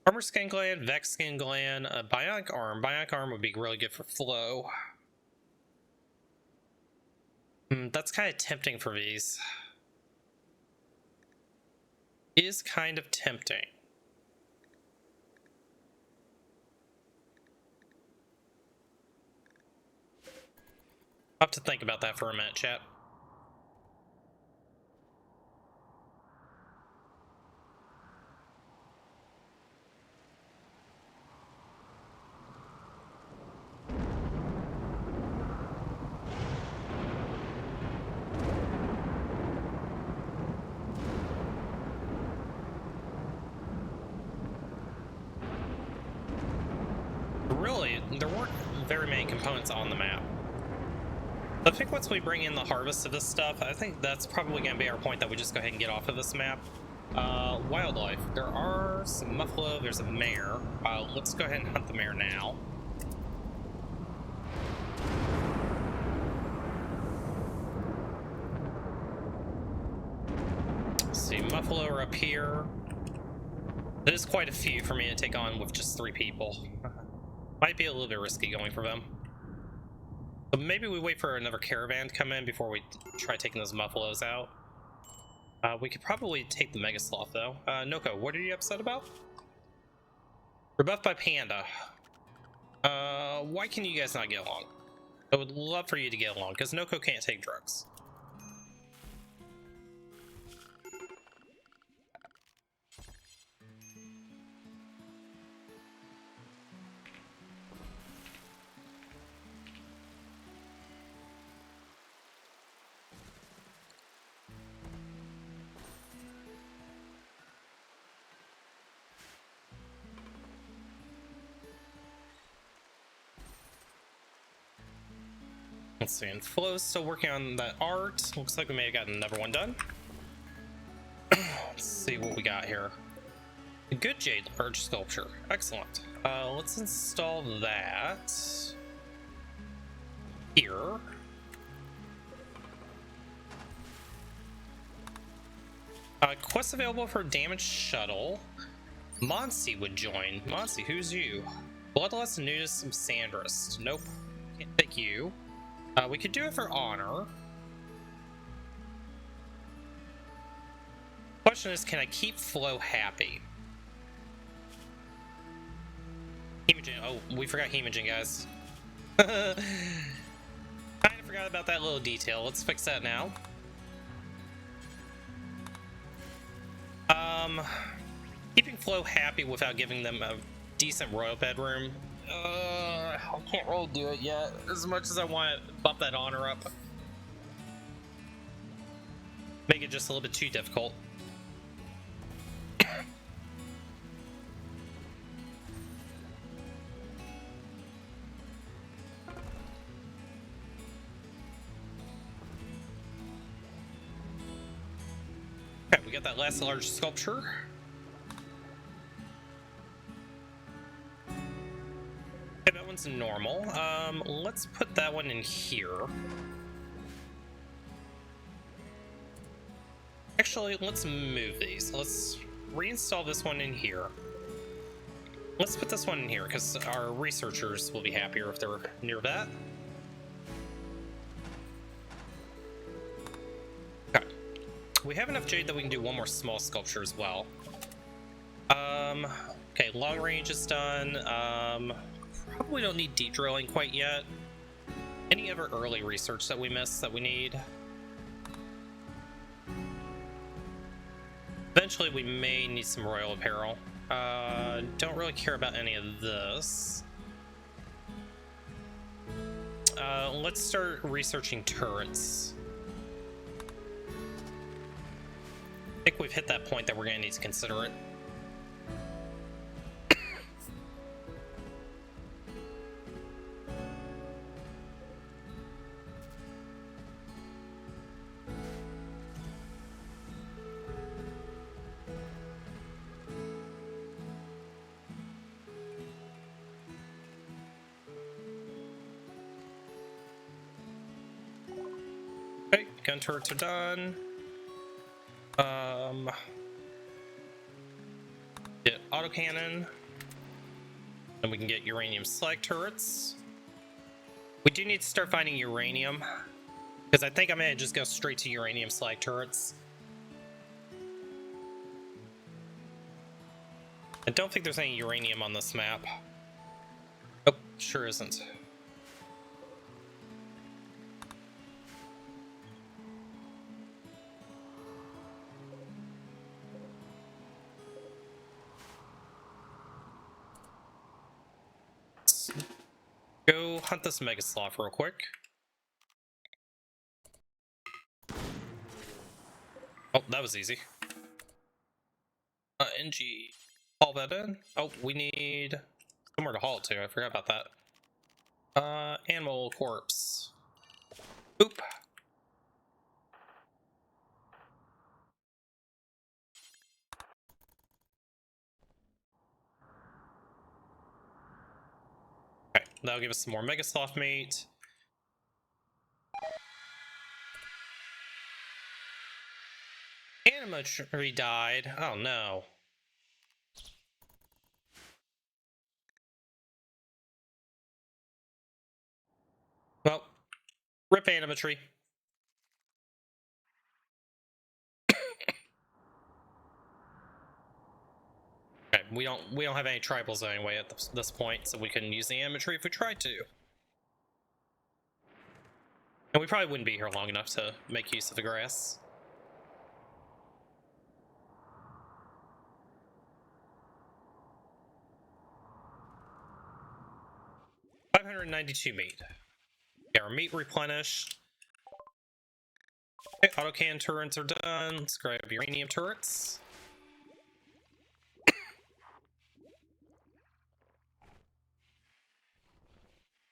Armor skin gland, Vex skin gland, bionic arm. Bionic arm would be really good for flow. That's kind of tempting for these. Is kind of tempting. I'll have to think about that for a minute, chat. Really, there weren't very many components on the map. I think once we bring in the harvest of this stuff, I think that's probably going to be our point that we just go ahead and get off of this map. Wildlife. There are some muffalo, there's a mare. Let's go ahead and hunt the mare now. Let's see, muffalo are up here. There's quite a few for me to take on with just 3 people. Might be a little bit risky going for them. But maybe we wait for another caravan to come in before we try taking those muffalos out. We could probably take the Mega Sloth though. Noko, what are you upset about? Rebuffed by Panda. Why can you guys not get along? I would love for you to get along, because Noko can't take drugs. Let's see, and Flo's still working on that art. Looks like we may have gotten another one done. Let's see what we got here. A good jade large sculpture. Excellent. Let's install that here. Quest available for damaged shuttle. Monsi would join. Monsi, who's you? Bloodlust Nudist and Sandrist. Nope. Can't take you. We could do it for honor. Question is, can I keep Flo happy? Hemogen. Oh, we forgot Hemogen, guys. Kinda forgot about that little detail. Let's fix that now. Keeping Flo happy without giving them a decent royal bedroom. I can't really do it yet, as much as I want to bump that honor up. Make it just a little bit too difficult. Okay, we got that last large sculpture. Okay, that one's normal. Let's put that one in here. Actually, let's move these. Let's reinstall this one in here. Let's put this one in here because our researchers will be happier if they're near that. Okay. we have enough jade that we can do one more small sculpture as well. Okay, long range is done. Probably don't need deep drilling quite yet. Any other early research that we missed that we need? Eventually we may need some royal apparel. Don't really care about any of this. Let's start researching turrets. I think we've hit that point that we're gonna need to consider it. Okay, gun turrets are done. Get autocannon. And we can get uranium slag turrets. We do need to start finding uranium, because I think I'm gonna just go straight to uranium slag turrets. I don't think there's any uranium on this map. Nope, sure isn't. Go hunt this Mega Sloth real quick. Oh, that was easy. NG. Haul that in. Oh, we need somewhere to haul it to. I forgot about that. Animal corpse. Oop. Okay, that'll give us some more Mega Sloth meat. Animatry died. Oh no. Well, rip Animatry. Okay, we don't have any tribals anyway at this point, so we couldn't use the Animatry if we tried to. And we probably wouldn't be here long enough to make use of the grass. $592 meat. Get our meat replenished. Okay, autocannon turrets are done. Let's grab uranium turrets.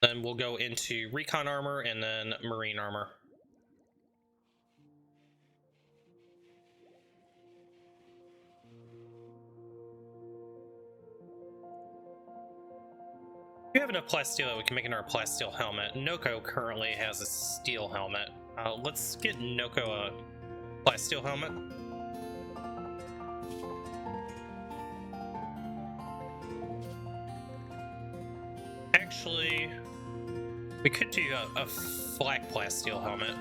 Then we'll go into recon armor and then marine armor. We have enough plasteel that we can make another plasteel helmet. Noko currently has a steel helmet. Let's get Noko a plasteel helmet. Actually, we could do a flak plasteel helmet.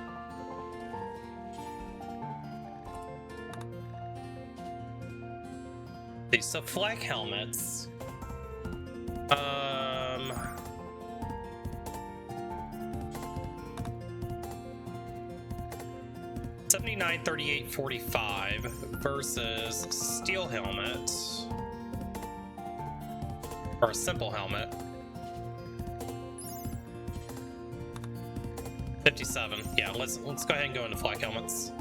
So flak helmets. 79, 38, 45 versus steel helmet, or a simple helmet. 57. Yeah, let's go ahead and go into flak helmets.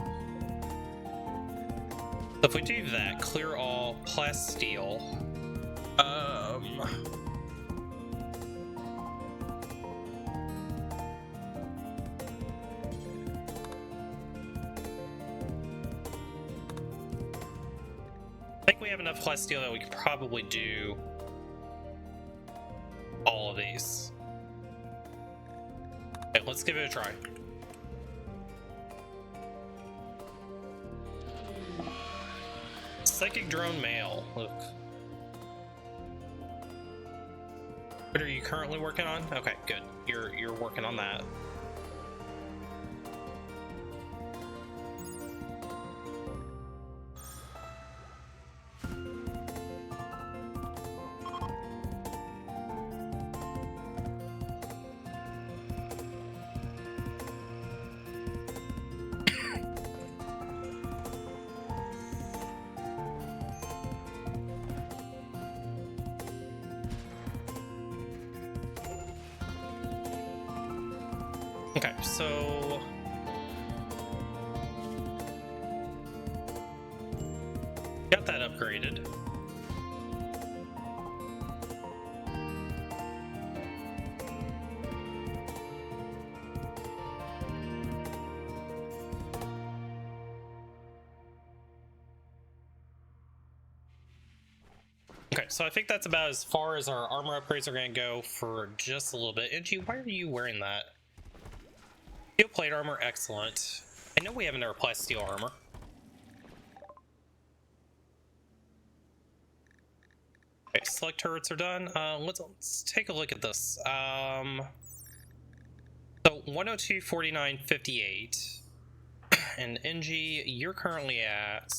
So if we do that, clear all plasteel. I think we have enough plasteel that we could probably do all of these. Okay, let's give it a try. Psychic drone male. Look. What are you currently working on? Okay, good. You're working on that. Okay, so got that upgraded. Okay, so I think that's about as far as our armor upgrades are going to go for just a little bit. Angie, why are you wearing that? Steel plate armor, excellent. I know we haven't replaced steel armor. Okay, select turrets are done. Let's take a look at this. So 102, 49, 58. And NG, you're currently at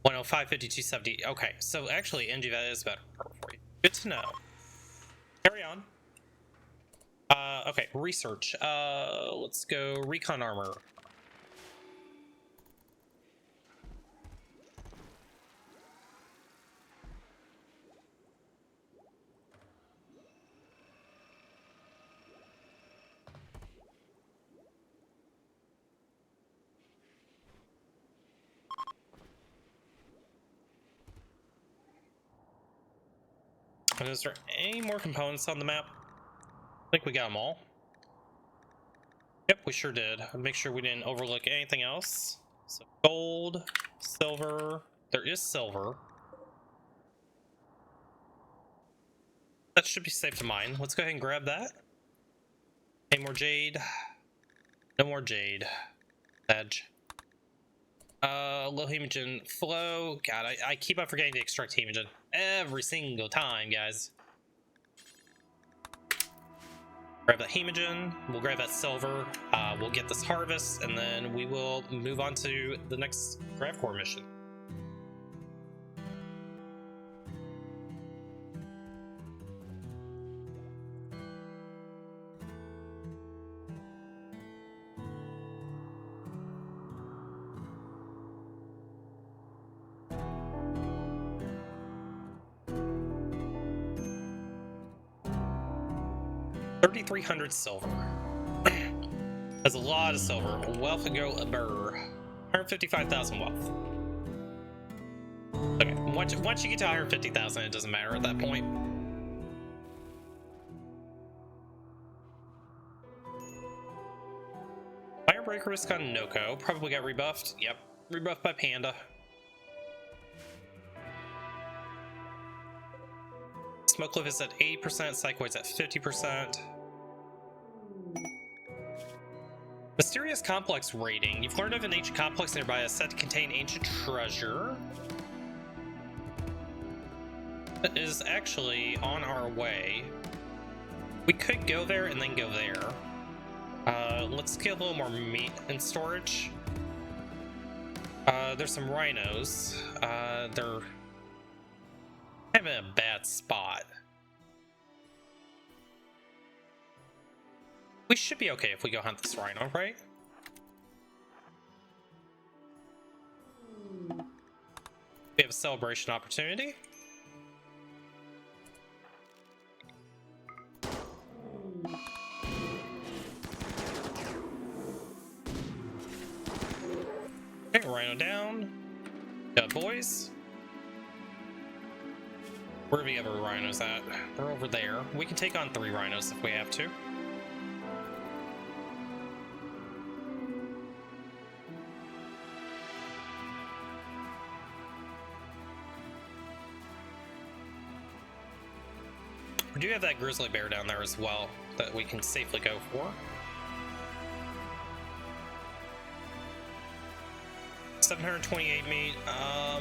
105, 52, 70. Okay, so actually, NG, that is better for you. Good to know. Carry on. Okay, research. Let's go recon armor. And is there any more components on the map? I think we got them all. Yep, we sure did. Make sure we didn't overlook anything else. So gold, silver. There is silver. That should be safe to mine. Let's go ahead and grab that. Any more jade? No more jade. Edge. Low hemogen flow. God, I keep on forgetting to extract hemogen every single time, guys. Grab that hemogen. We'll grab that silver. We'll get this harvest, and then we will move on to the next Gravcore mission. $3,300 silver. That's a lot of silver. Wealth can go a burr. 155,000 wealth. Okay, once you get to 150,000, it doesn't matter at that point. Firebreaker risk on Noko. Probably got rebuffed. Yep, rebuffed by Panda. Smoke Cliff is at 80%, Psychoid's at 50%. Mysterious Complex raiding. You've learned of an ancient complex nearby that's said to contain ancient treasure. That is actually on our way. We could go there and then go there. Let's get a little more meat in storage. There's some rhinos. They're kind of in a bad spot. We should be okay if we go hunt this rhino, right? We have a celebration opportunity. Okay, rhino down. Got boys. Where are the other rhinos at? They're over there. We can take on 3 rhinos if we have to. We do have that grizzly bear down there as well that we can safely go for. $728 meat. I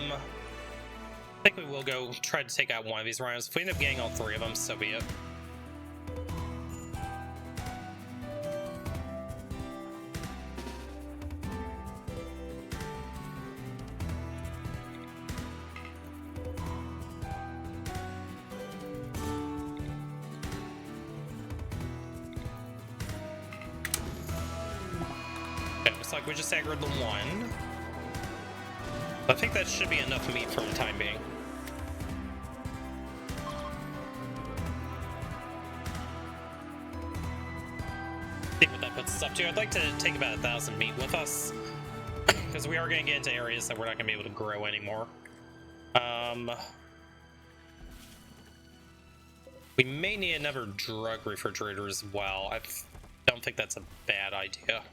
think we will go try to take out one of these rhinos. If we end up getting all 3 of them, so be it. Okay, looks like we just aggroed the one. I think that should be enough meat for the time being. See what that puts us up to. I'd like to take about 1,000 meat with us, because we are going to get into areas that we're not going to be able to grow anymore. We may need another drug refrigerator as well. I don't think that's a bad idea.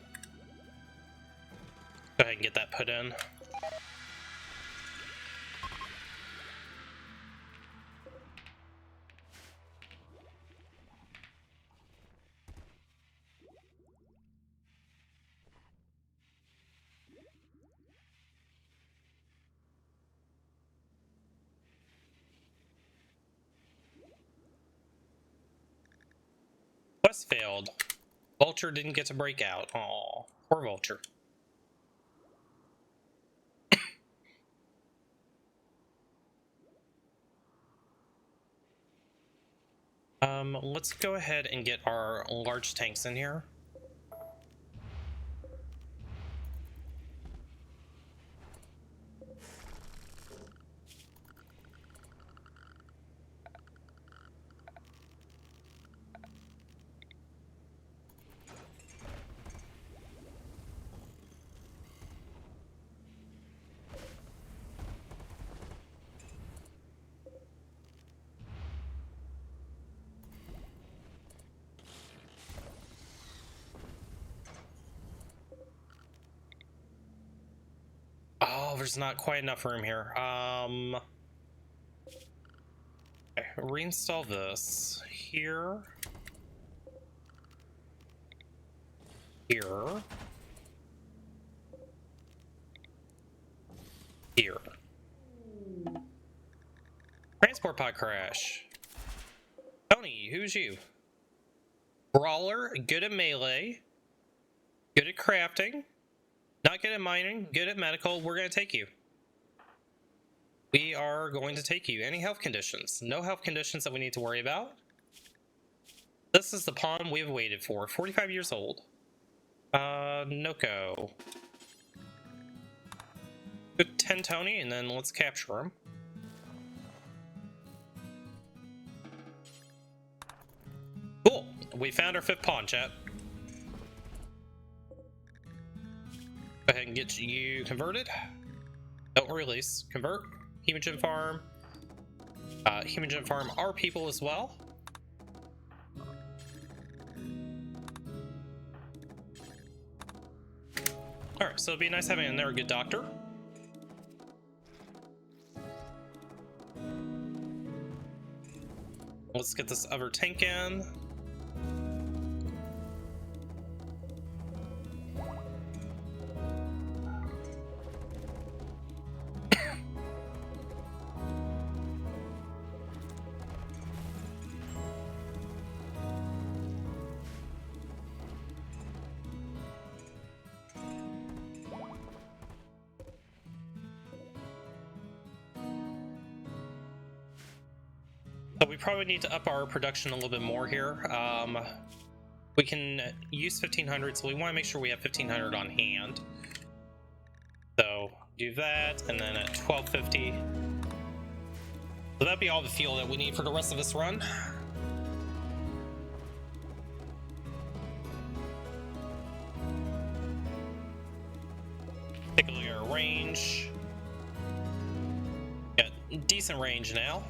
Go ahead and get that put in. Quest failed. Vulture didn't get to break out. Aw, poor Vulture. Let's go ahead and get our large tanks in here. Oh, there's not quite enough room here. Okay, reinstall this here. Here. Here. Transport pod crash. Tony, who's you? Brawler, good at melee, good at crafting, not good at mining, good at medical. We're going to take you. We are going to take you. Any health conditions? No health conditions that we need to worry about. This is the pawn we've waited for. 45 years old. Noko. Good 10 Tony, and then let's capture him. Cool. We found our 5th pawn, chat. Go ahead and get you converted. Don't release. Convert. Hemogen farm. Hemogen farm our people as well. Alright, so it'd be nice having another good doctor. Let's get this other tank in. So we probably need to up our production a little bit more here. We can use 1,500, so we want to make sure we have 1,500 on hand. So do that, and then at 1,250. So that'd be all the fuel that we need for the rest of this run. Take a look at our range. Got decent range now.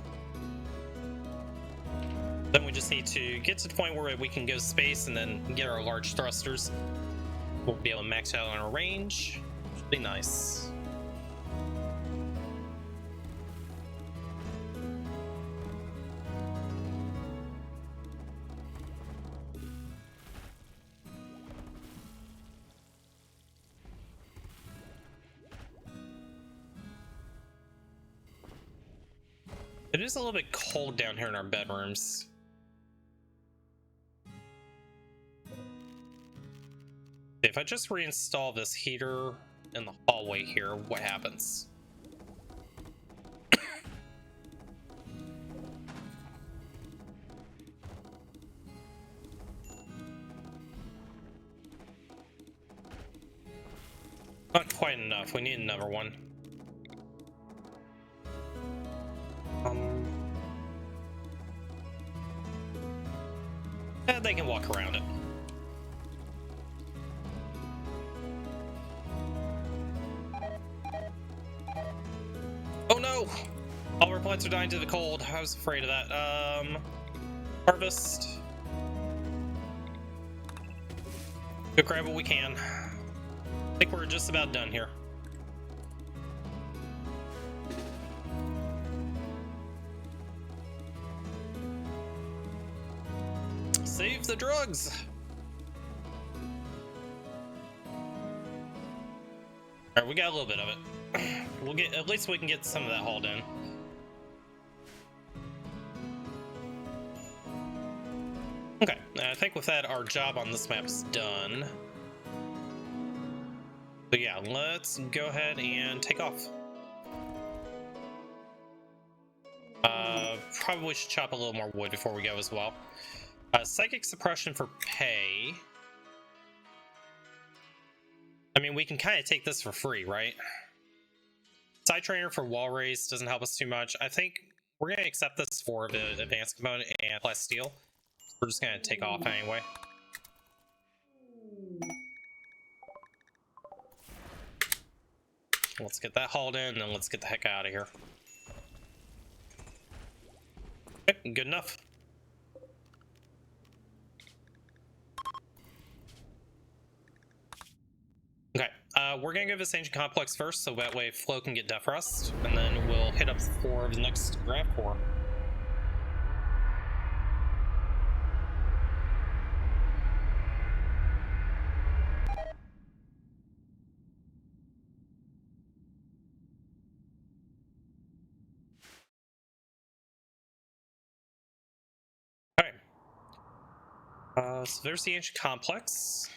Then we just need to get to the point where we can go space and then get our large thrusters. We'll be able to max out on our range. Should be nice. It is a little bit cold down here in our bedrooms. If I just reinstall this heater in the hallway here, what happens? Not quite enough. We need another one. They can walk around it. plants are dying to the cold. I was afraid of that. Harvest. Go grab what we can. I think we're just about done here. Save the drugs. All right, we got a little bit of it. We'll get, at least we can get some of that hauled in. Okay, I think with that, our job on this map is done. So yeah, let's go ahead and take off. Probably should chop a little more wood before we go as well. Psychic suppression for pay. I mean, we can kind of take this for free, right? Side trainer for wall raise doesn't help us too much. I think we're going to accept this for the advanced component and plus steel. We're just going to take off anyway. Let's get that hauled in, and then let's get the heck out of here. Okay, good enough. Okay, we're gonna go to this ancient complex first, so that way Flo can get death rest, and then we'll hit up for the next grav core. So there's the ancient complex.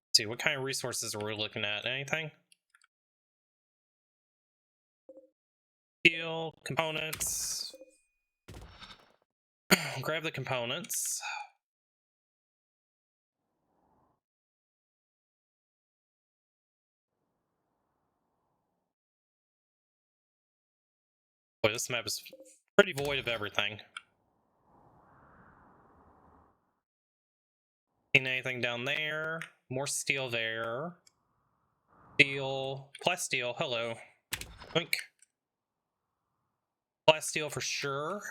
Let's see, what kind of resources are we looking at? Anything? Steel, components. Grab the components. Boy, this map is pretty void of everything. Seen anything down there? More steel there. Steel. Plasteel, hello. Blink. Plasteel for sure.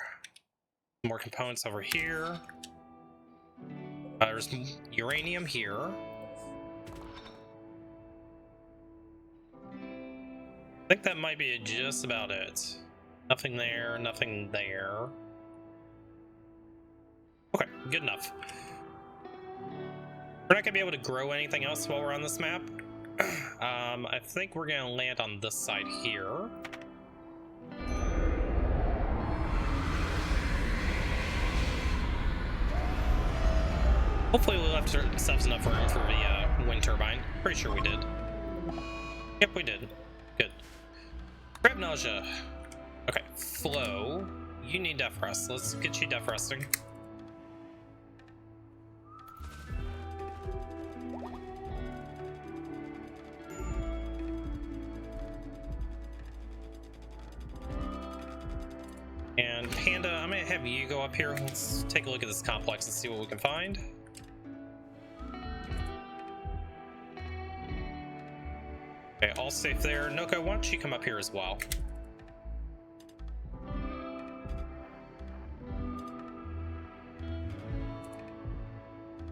More components over here. There's uranium here. I think that might be just about it. Nothing there, nothing there. Okay, good enough. We're not gonna be able to grow anything else while we're on this map. I think we're gonna land on this side here. Hopefully we left ourselves enough room for the wind turbine. Pretty sure we did. Yep, we did. Good. Grab nausea. Okay, Flo, you need death rest. Let's get you death resting. And Panda, I'm gonna have you go up here. Let's take a look at this complex and see what we can find. Okay, all safe there. Noko, why don't you come up here as well?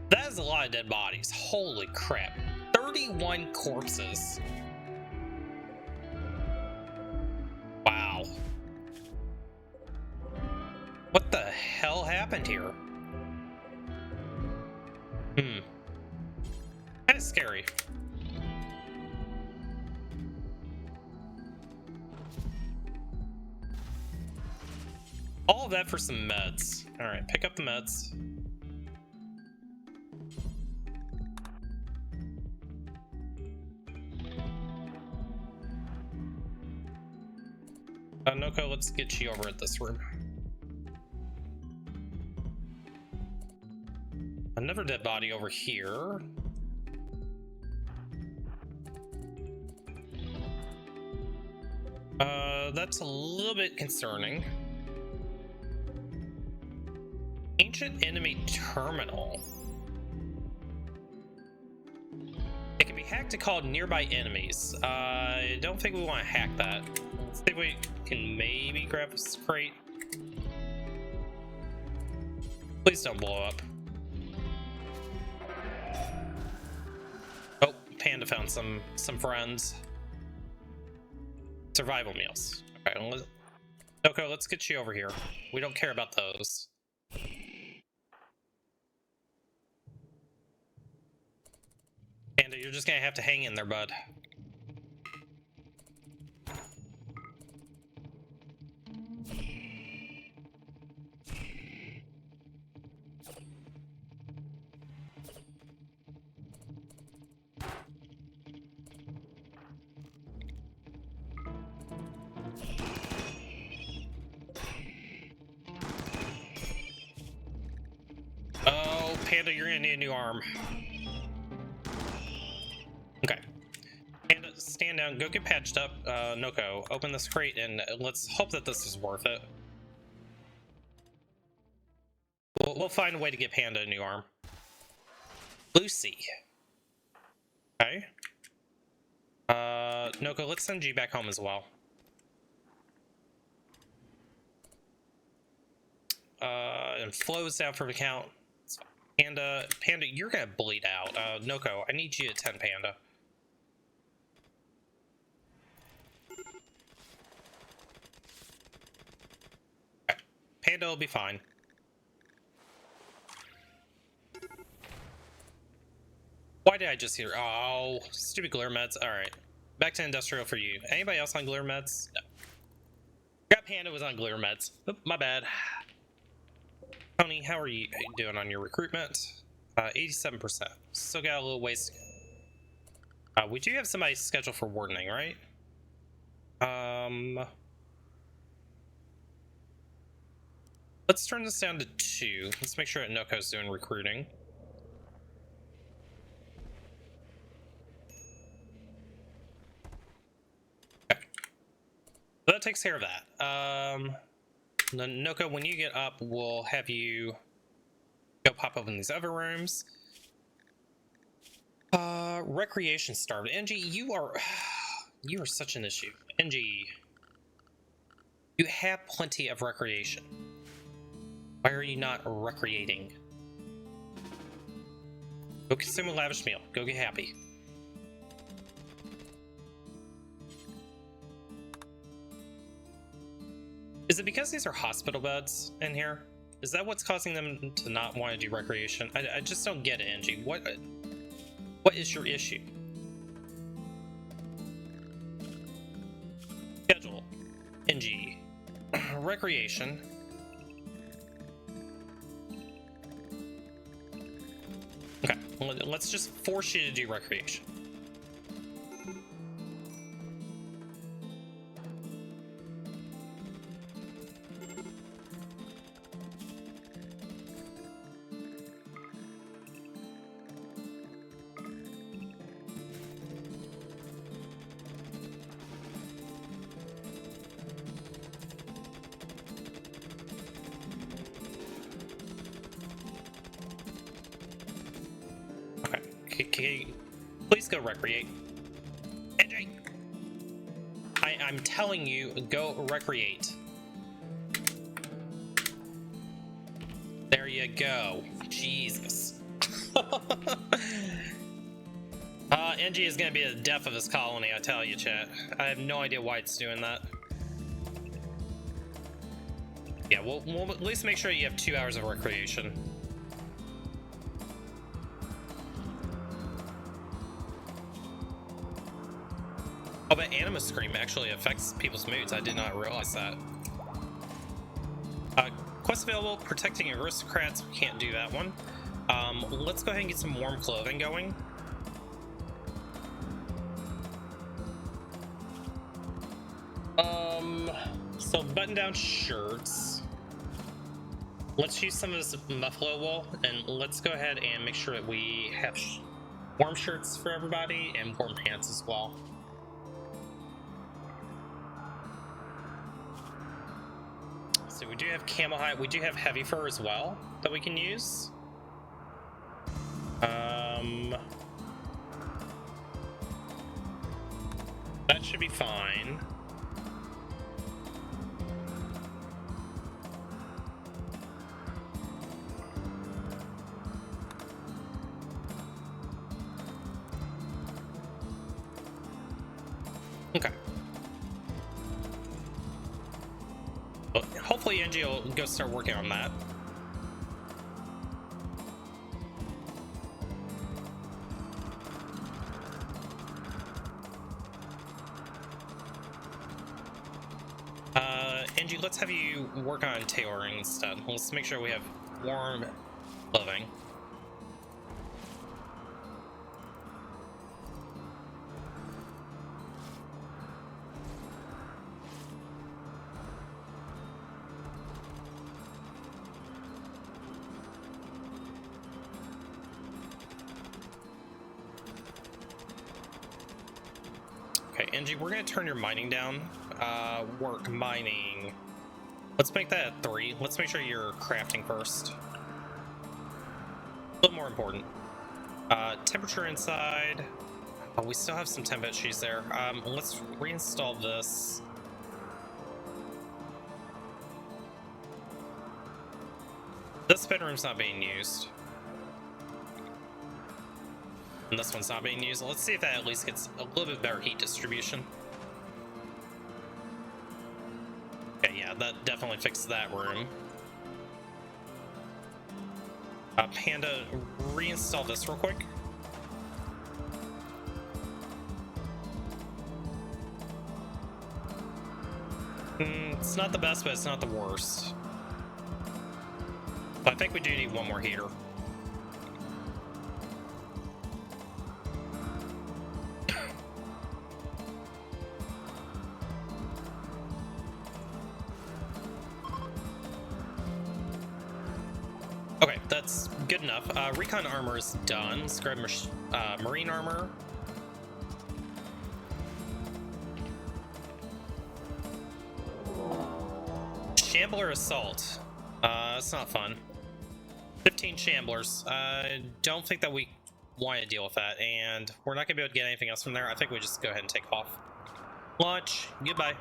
That is a lot of dead bodies. Holy crap. 31 corpses. Wow. What the hell happened here? Kind of scary. All of that for some meds. Alright, pick up the meds. Noko, let's get you over at this room. Another dead body over here. That's a little bit concerning. Ancient enemy terminal. It can be hacked to call nearby enemies. I don't think we want to hack that. Let's see if we can maybe grab this crate. Please don't blow up. Oh, Panda found some friends. Survival meals. Okay, Noko, let's get you over here. We don't care about those. Panda, you're just gonna have to hang in there, bud. Oh, Panda, you're gonna need a new arm. Okay. Panda, stand down, go get patched up. Noko, open this crate and let's hope that this is worth it. We'll find a way to get Panda a new arm. Lucy. Okay. Noko, let's send you back home as well. And Flo's down for the count. Panda, you're gonna bleed out. Noko, I need you to 10 Panda. Okay. Panda will be fine. Why did I just hear? Oh, stupid glare meds. Alright. Back to industrial for you. Anybody else on glare meds? No. Got Panda was on glare meds. Oh, my bad. Tony, how are you doing on your recruitment? 87%. Still got a little ways to go. We do have somebody scheduled for wardening, right? Let's turn this down to 2. Let's make sure that Noko's doing recruiting. Okay. So that takes care of that. Noko, when you get up, we'll have you go pop open these other rooms. Recreation starved. NG, you are such an issue. NG, you have plenty of recreation. Why are you not recreating? Go consume a lavish meal. Go get happy. Is it because these are hospital beds in here? Is that what's causing them to not want to do recreation? I just don't get it, Angie. What is your issue? Schedule. NG. Recreation. Okay, let's just force you to do recreation. Please go recreate. NJ! I'm telling you, go recreate. There you go. Jesus. NG is gonna be the death of this colony, I tell you, chat. I have no idea why it's doing that. Yeah, we'll at least make sure you have 2 hours of recreation. Oh, but Anima Scream actually affects people's moods. I did not realize that. Quest available, protecting aristocrats. We can't do that one. Let's go ahead and get some warm clothing going. So button-down shirts. Let's use some of this buffalo wool, and let's go ahead and make sure that we have warm shirts for everybody and warm pants as well. So we do have camel hide. We do have heavy fur as well that we can use. That should be fine. Okay. Well, hopefully Angie will go start working on that. Angie, let's have you work on tailoring instead. Let's make sure we have warm clothing. Okay, Angie, we're gonna turn your mining down. Work mining. Let's make that at 3. Let's make sure you're crafting first. A little more important. Temperature inside. Oh, we still have some temp issues there. Let's reinstall this. This bedroom's not being used. And this one's not being used. Let's see if that at least gets a little bit better heat distribution. Okay, yeah, that definitely fixed that room. Panda, reinstall this real quick. It's not the best, but it's not the worst. But I think we do need one more heater. Okay, that's good enough. Recon armor is done. Let's grab marine armor. Shambler assault. That's not fun. 15 shamblers. I don't think that we want to deal with that, and we're not gonna be able to get anything else from there. I think we just go ahead and take off. Launch. Goodbye.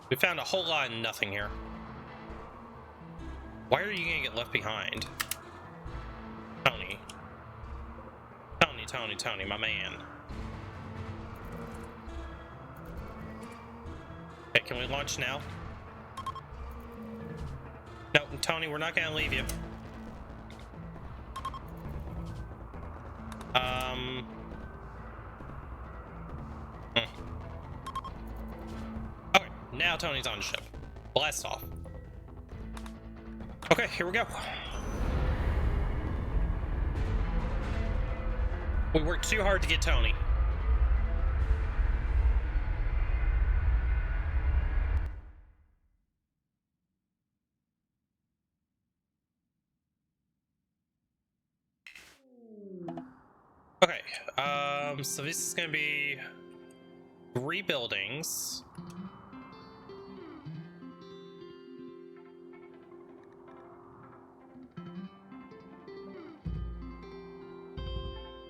We found a whole lot of nothing here. Why are you gonna get left behind? Tony. Tony, my man. Okay, can we launch now? No, Tony, we're not gonna leave you. Okay, now Tony's on the ship. Blast off. Okay, here we go. We worked too hard to get Tony. Okay, so this is gonna be 3 buildings.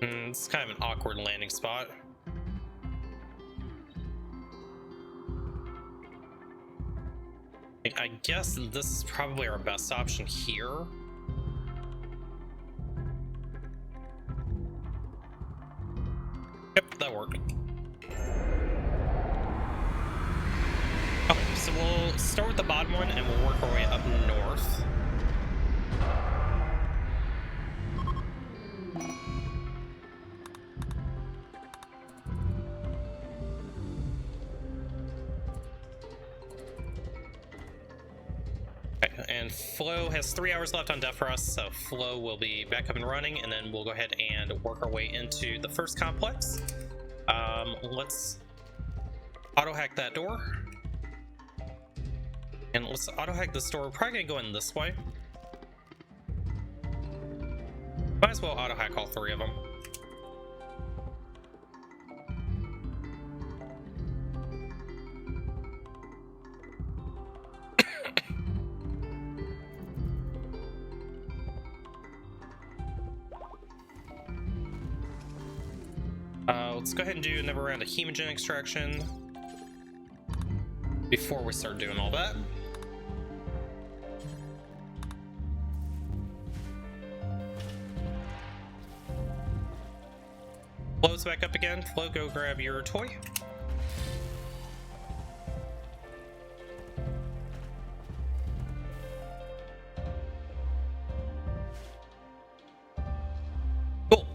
It's kind of an awkward landing spot. I guess this is probably our best option here. Yep, that worked. Okay, so we'll start with the bottom one and we'll work our way up north. And Flo has 3 hours left on Defrost, so Flo will be back up and running, and then we'll go ahead and work our way into the first complex. Let's auto hack that door, and let's auto hack this door. We're probably gonna go in this way. Might as well auto hack all 3 of them. Let's go ahead and do another round of hemogen extraction before we start doing all that. Flo's back up again. Flo, go grab your toy. Cool.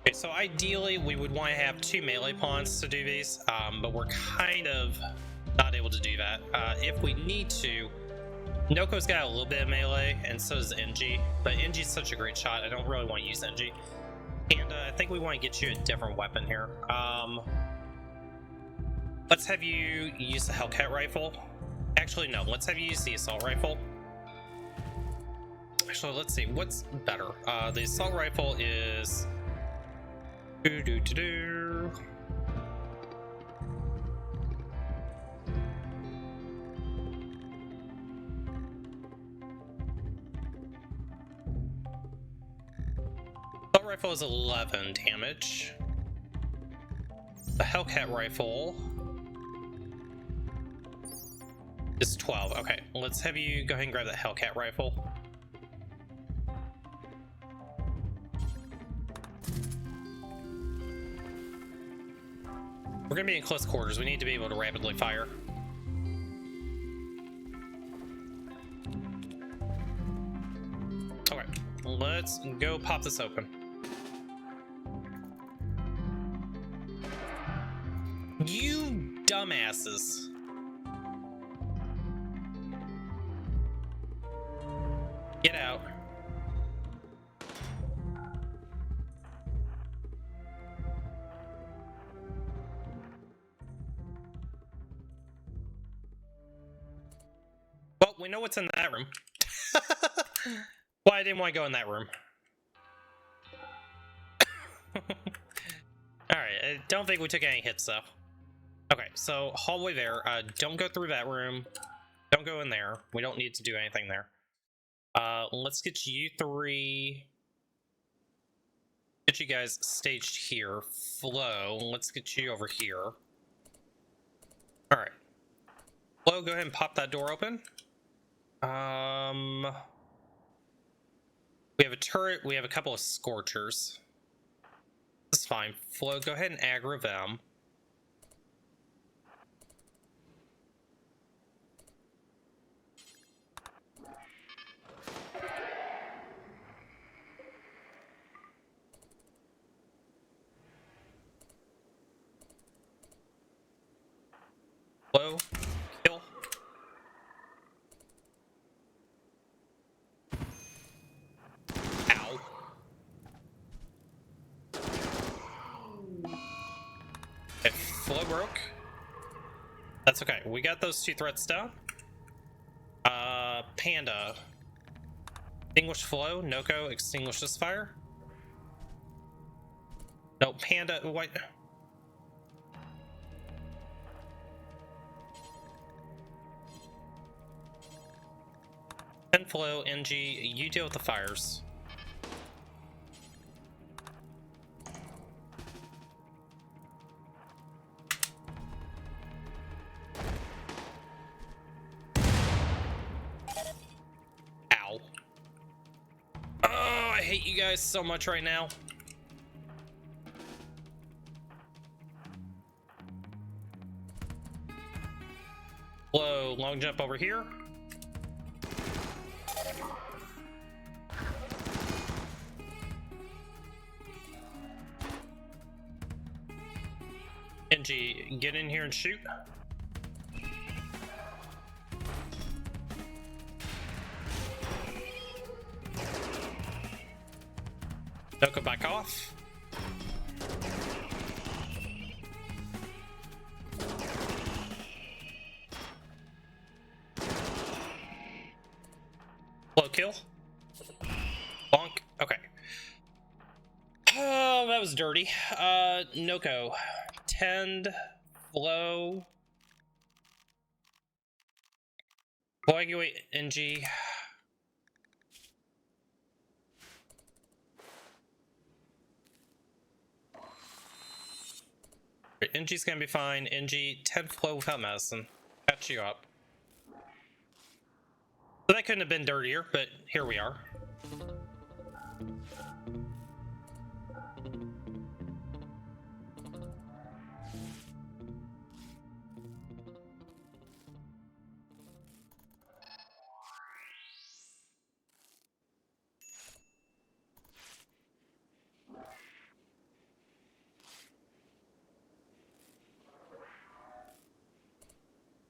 Okay, so ideally we would want to have 2 melee pawns to do these, but we're kind of not able to do that. If we need to, Noko's got a little bit of melee, and so does NG, but NG's such a great shot, I don't really want to use NG. And I think we want to get you a different weapon here. Let's have you use the Hellcat rifle. Actually, no, let's have you use the assault rifle. Actually, let's see, what's better? The assault rifle is... Do-do-do-do. Assault rifle is 11 damage. The Hellcat rifle is 12. Okay, let's have you go ahead and grab the Hellcat rifle. We're gonna be in close quarters. We need to be able to rapidly fire. Okay, let's go pop this open. You dumbasses. Get out. Well, we know what's in that room. Well, I didn't want to go in that room. Alright, I don't think we took any hits though. Okay, so hallway there. Don't go through that room. Don't go in there. We don't need to do anything there. Let's get you three. Get you guys staged here. Flo, let's get you over here. Alright. Flo, go ahead and pop that door open. We have a turret, we have a couple of scorchers. That's fine. Flo, go ahead and aggro them. Flo, kill. Ow. Okay, Flo broke. That's okay. We got those 2 threats down. Panda. Extinguish Flo. Noko, extinguish this fire. No, Panda, what? And Flo, NG, you deal with the fires. Ow. Oh, I hate you guys so much right now. Flo, long jump over here. NG, get in here and shoot. Noko, back off. Low kill. Bonk. Okay. Oh, that was dirty. Noko. Tend. Flow. Coagulate NG. NG's gonna be fine. NG, 10 flow without medicine. Patch you up. So that couldn't have been dirtier, but here we are.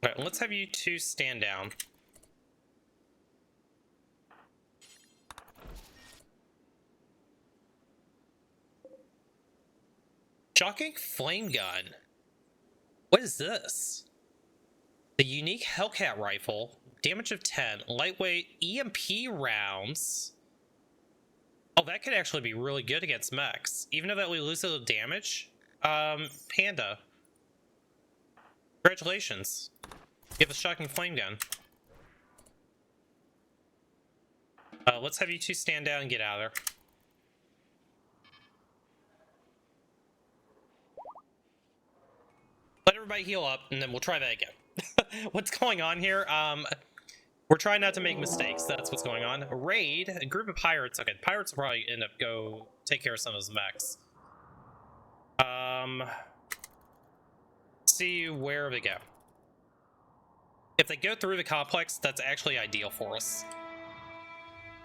Okay, let's have you two stand down. Shocking flame gun. What is this? The unique Hellcat rifle, damage of 10, lightweight EMP rounds. Oh, that could actually be really good against mechs, even though that we lose a little damage. Panda, congratulations. You have a shocking flame gun. Let's have you two stand down and get out of there. Let everybody heal up, and then we'll try that again. What's going on here? We're trying not to make mistakes. That's what's going on. A raid, a group of pirates. Okay, pirates will probably end up go take care of some of those mechs. See where they go. If they go through the complex, that's actually ideal for us,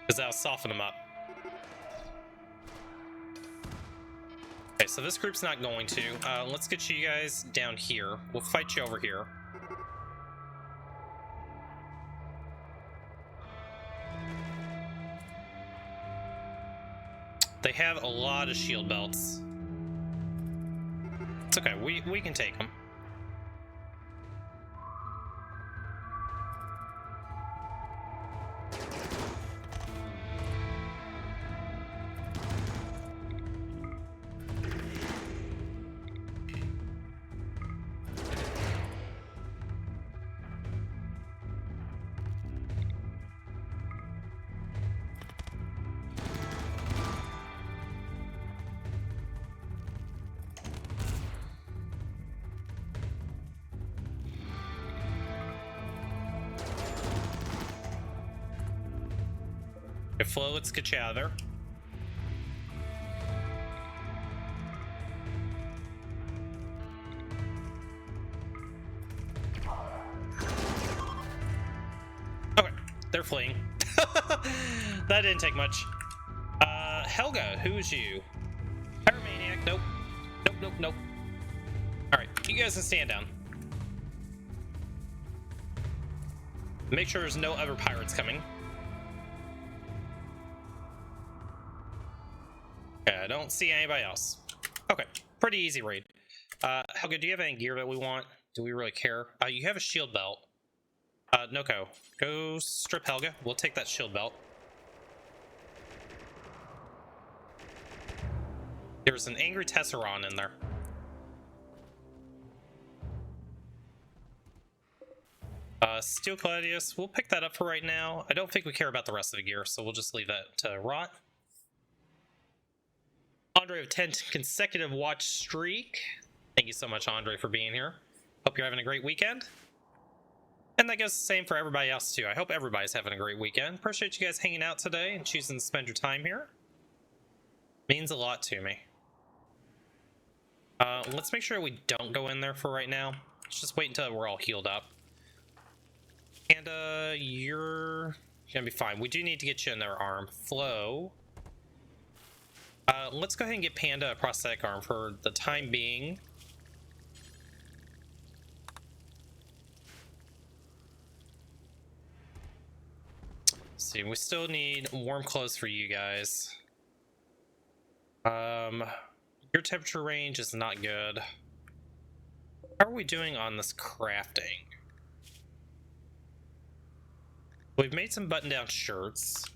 because that'll soften them up. Okay, so this group's not going to. Let's get you guys down here. We'll fight you over here. They have a lot of shield belts. It's okay, we can take them. Okay, Flo, let's get you out of there. Okay, they're fleeing. That didn't take much. Helga, who's you? Pyromaniac, nope. Nope, nope, nope. Alright, you guys can stand down. Make sure there's no other pirates coming. I don't see anybody else. Okay, pretty easy raid. Helga, do you have any gear that we want? Do we really care? You have a shield belt. Noko, go strip Helga. We'll take that shield belt. There's an angry Tesseron in there. Steel Gladius, we'll pick that up for right now. I don't think we care about the rest of the gear, so we'll just leave that to rot. Andre of 10 consecutive watch streak. Thank you so much, Andre, for being here. Hope you're having a great weekend. And that goes the same for everybody else too. I hope everybody's having a great weekend. Appreciate you guys hanging out today and choosing to spend your time here. Means a lot to me. Let's make sure we don't go in there for right now. Let's just wait until we're all healed up. And you're gonna be fine. We do need to get you in their arm. Flo. Let's go ahead and get Panda a prosthetic arm for the time being. Let's see, we still need warm clothes for you guys. Your temperature range is not good. How are we doing on this crafting? We've made some button-down shirts.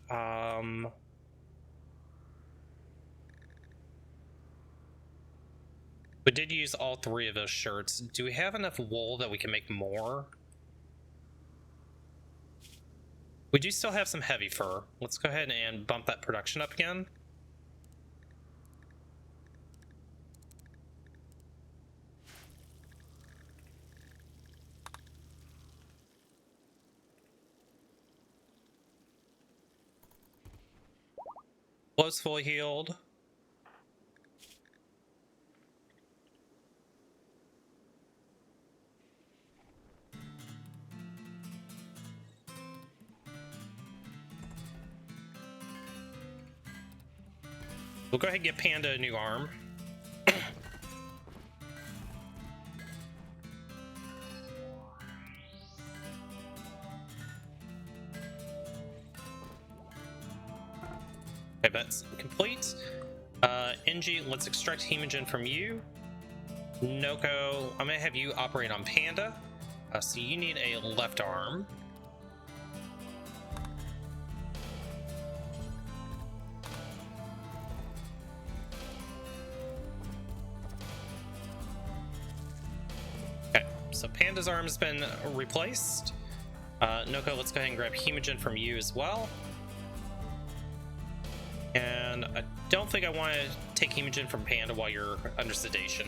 We did use all 3 of those shirts. Do we have enough wool that we can make more? We do still have some heavy fur. Let's go ahead and bump that production up again. Flo's fully healed. We'll go ahead and get Panda a new arm. Okay, that's complete. NG, let's extract Hemogen from you. Noko, I'm gonna have you operate on Panda. So you need a left arm. Okay, so Panda's arm has been replaced. Noko, let's go ahead and grab Hemogen from you as well. And I don't think I want to take Hemogen from Panda while you're under sedation.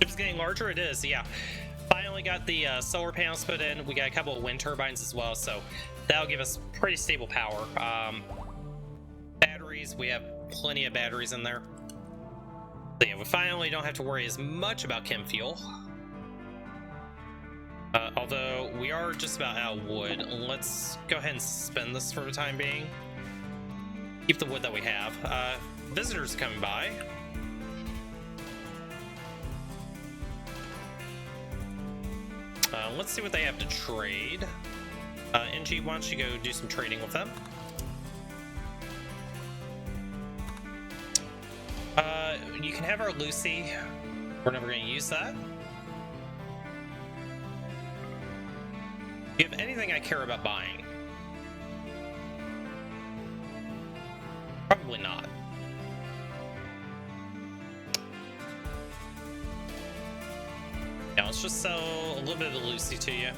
Ship's getting larger, it is, yeah. Finally got the solar panels put in. We got a couple of wind turbines as well, so that'll give us pretty stable power. Batteries, we have plenty of batteries in there. So yeah, we finally don't have to worry as much about chem fuel. Although we are just about out of wood. Let's go ahead and suspend this for the time being. Keep the wood that we have. Visitors coming by. Let's see what they have to trade. NG, why don't you go do some trading with them? You can have our Lucy. We're never going to use that. Do you have anything I care about buying? Probably not. Yeah, let's just sell a little bit of the Lucy to you.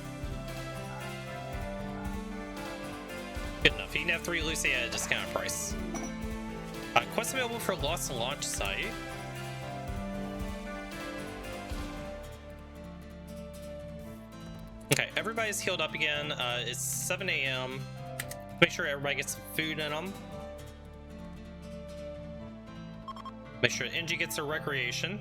Good enough. You can have 3 Lucy at a discounted price. Quest available for Lost Launch Site. Okay, everybody's healed up again. It's 7 a.m. Make sure everybody gets some food in them. Make sure NG gets her recreation.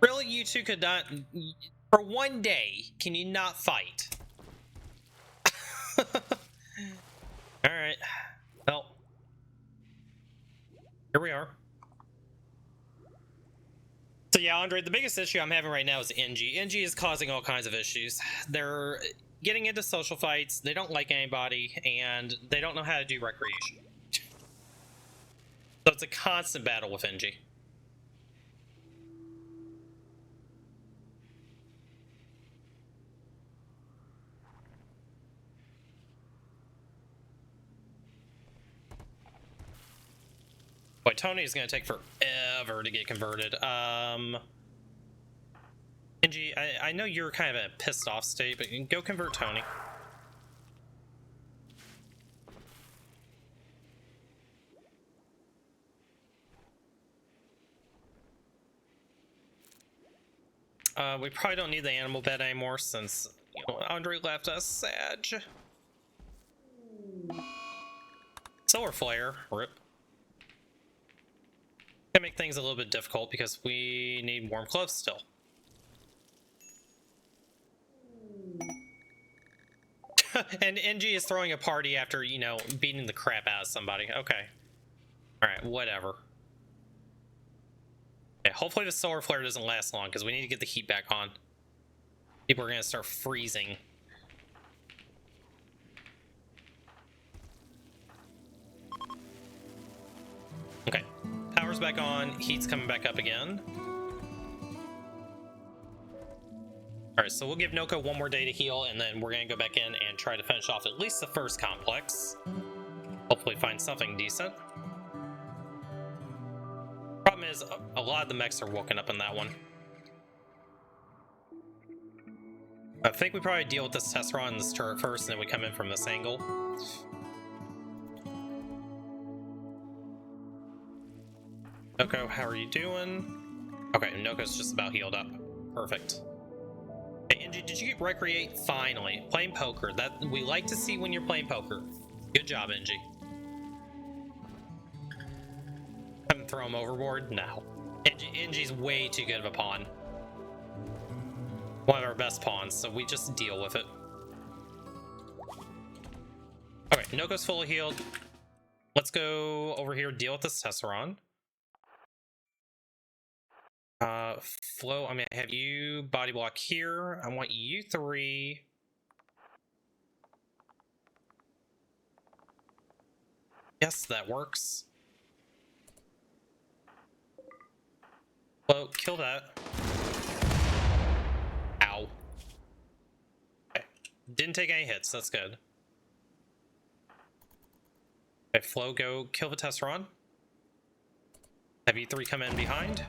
Really, you two could not, for one day, can you not fight? Alright. Well, here we are. So yeah, Andre, the biggest issue I'm having right now is NG. NG is causing all kinds of issues. They're getting into social fights, they don't like anybody, and they don't know how to do recreation. So it's a constant battle with NG. Boy, Tony is going to take forever to get converted. NG, I know you're kind of in a pissed off state, but you can go convert Tony. We probably don't need the animal bed anymore since, you know, Andre left us. Sad. Solar flare, rip. Gonna make things a little bit difficult because we need warm clothes still. And NG is throwing a party after, you know, beating the crap out of somebody. Okay. Alright, whatever. Okay, hopefully the solar flare doesn't last long because we need to get the heat back on. People are gonna start freezing. Okay. Power's back on, heat's coming back up again. Alright, so we'll give Noko one more day to heal, and then we're gonna go back in and try to finish off at least the first complex. Hopefully find something decent. Problem is, a lot of the mechs are woken up in that one. I think we probably deal with this Tesseract and this turret first, and then we come in from this angle. Noko, how are you doing? Okay, Noko's just about healed up. Perfect. Hey, Angie, did you get Recreate? Finally. Playing poker. That we like to see when you're playing poker. Good job, Angie. Haven't throw him overboard? No. Angie's way too good of a pawn. One of our best pawns, so we just deal with it. Okay, Noko's fully healed. Let's go over here, deal with this Tesseract. Flo, I'm gonna have you body block here. I want you three. Yes, that works. Flo, kill that. Ow. Okay. Didn't take any hits, that's good. Okay, Flo, go kill the Tesseract. Have you three come in behind.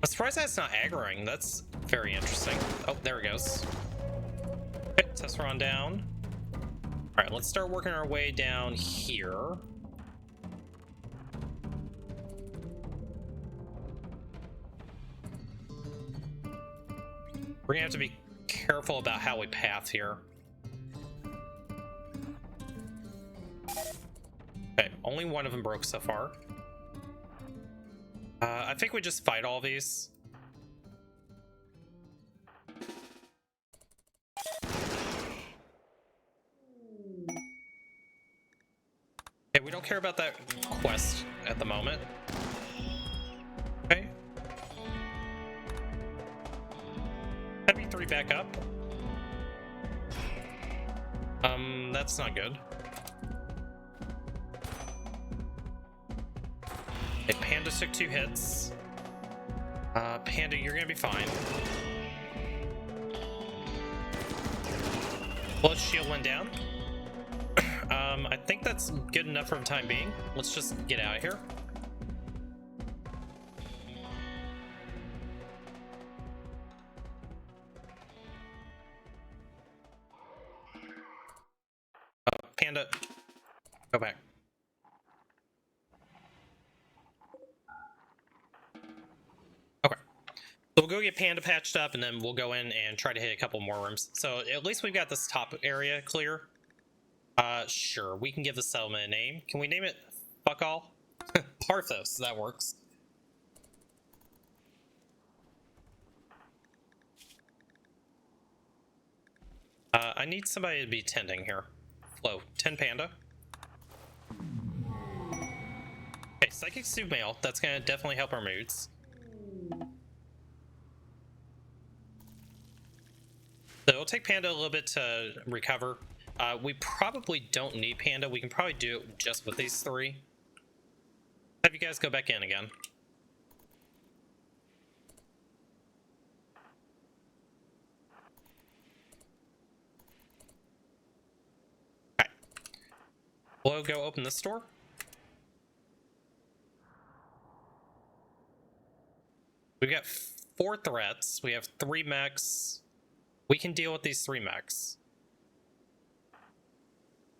I'm surprised that's not aggroing. That's very interesting. Oh, there it goes. Okay, Tesseract down. All right, let's start working our way down here. We're gonna have to be careful about how we path here. Okay, only one of them broke so far. I think we just fight all these. Okay, we don't care about that quest at the moment. Okay. Heavy 3 back up. That's not good. Okay, Panda took 2 hits. Panda, you're gonna be fine. Blood shield went down. I think that's good enough for the time being. Let's just get out of here. Panda, go back. Okay. So we'll go get Panda patched up, and then we'll go in and try to hit a couple more rooms. So at least we've got this top area clear. Sure, we can give the settlement a name. Can we name it fuck all? Parthos, that works. I need somebody to be tending here. Flo, tend Panda. Okay, Psychic Submail, that's gonna definitely help our moods. So it'll take Panda a little bit to recover. We probably don't need Panda. We can probably do it just with these 3. Have you guys go back in again. Okay. We'll go open this door. We've got 4 threats. We have 3 mechs. We can deal with these 3 mechs.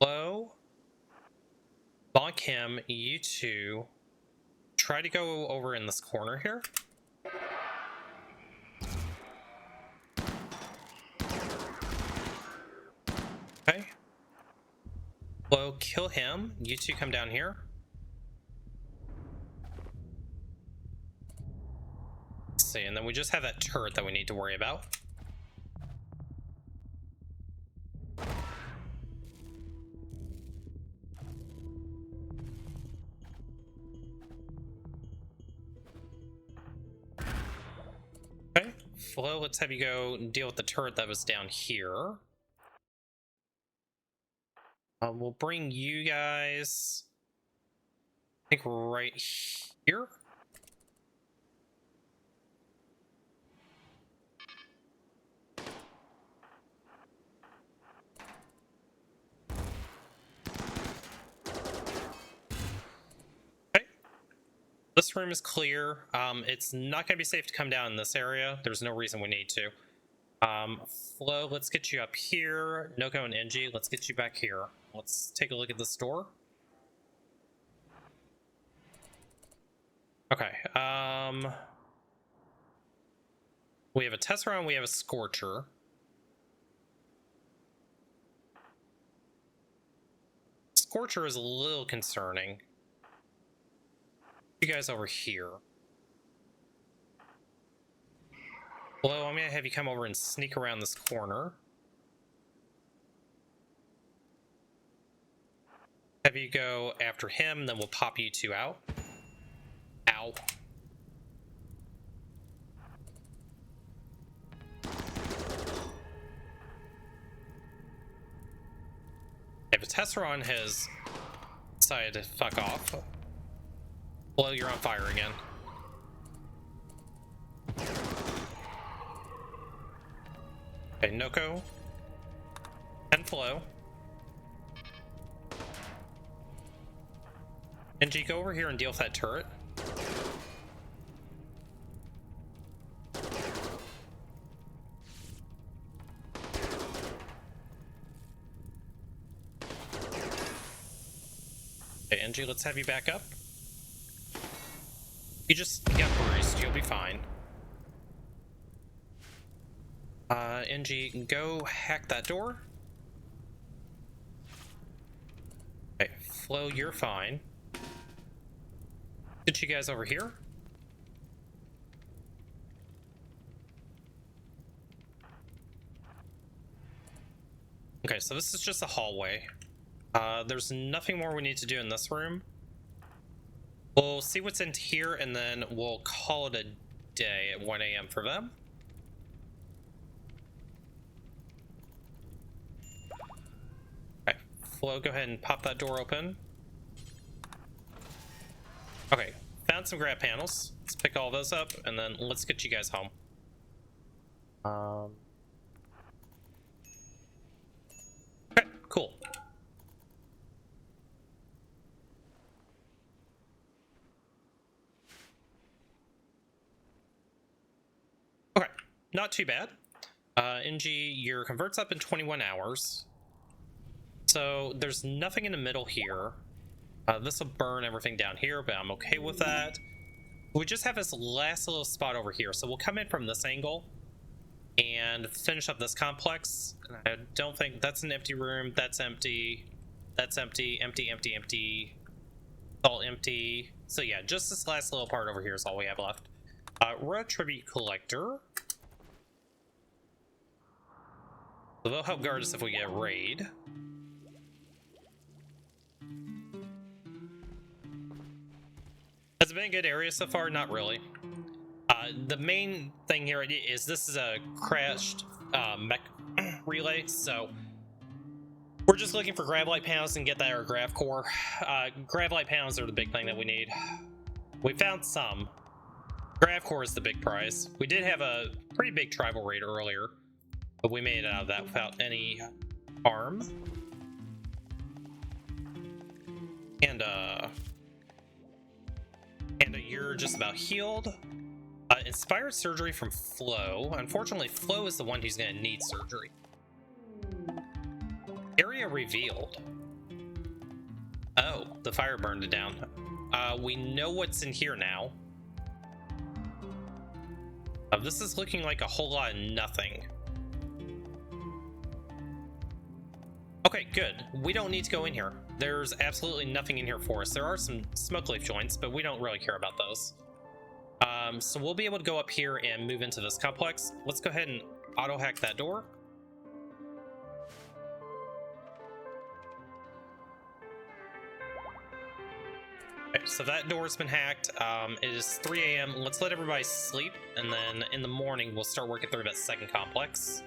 Flo, bonk him, you 2. Try to go over in this corner here. Okay. Flo, kill him. You 2 come down here. Let's see, and then we just have that turret that we need to worry about. Flo, let's have you go deal with the turret that was down here. We'll bring you guys, I think, right here. This room is clear. It's not going to be safe to come down in this area. There's no reason we need to. Flo, let's get you up here. Noko and Engie, let's get you back here. Let's take a look at this door. Okay, we have a Tesseron, we have a Scorcher. Scorcher is a little concerning. You guys over here. Hello, I'm gonna have you come over and sneak around this corner. Have you go after him, then we'll pop you two out. Ow. If a Tesseron has decided to fuck off, well, you're on fire again. Okay, Noko and Flo. Engie, go over here and deal with that turret. Okay, Engie, let's have you back up. You just got bruised, you'll be fine. Engie, go hack that door. Okay, Flo, you're fine. Get you guys over here. Okay, so this is just a hallway. There's nothing more we need to do in this room. We'll see what's in here and then we'll call it a day at 1 AM for them. Okay, Flo, go ahead and pop that door open. Okay, found some grab panels. Let's pick all those up and then let's get you guys home. Okay, cool. Okay, not too bad. Engie, your convert's up in 21 hours. So there's nothing in the middle here. This will burn everything down here, but I'm okay with that. We just have this last little spot over here, so we'll come in from this angle and finish up this complex. I don't think that's an empty room. That's empty. That's empty. Empty, empty, empty. All empty. So yeah, just this last little part over here is all we have left. Retribute collector. So they'll help guard us if we get a raid. Has it been a good area so far? Not really. The main thing here is this is a crashed mech relay, so we're just looking for grav light panels and get that our grav core. Grav light panels are the big thing that we need. We found some. Grav core is the big prize. We did have a pretty big tribal raid earlier, but we made it out of that without any harm. And you're just about healed. Inspired surgery from Flo. Unfortunately, Flo is the one who's going to need surgery. Area revealed. Oh, the fire burned it down. We know what's in here now. This is looking like a whole lot of nothing. Okay, good. We don't need to go in here. There's absolutely nothing in here for us. There are some smoke leaf joints, but we don't really care about those. So we'll be able to go up here and move into this complex. Let's go ahead and auto hack that door. Okay, so that door's been hacked. It is 3 AM. Let's let everybody sleep, and then in the morning we'll start working through that second complex.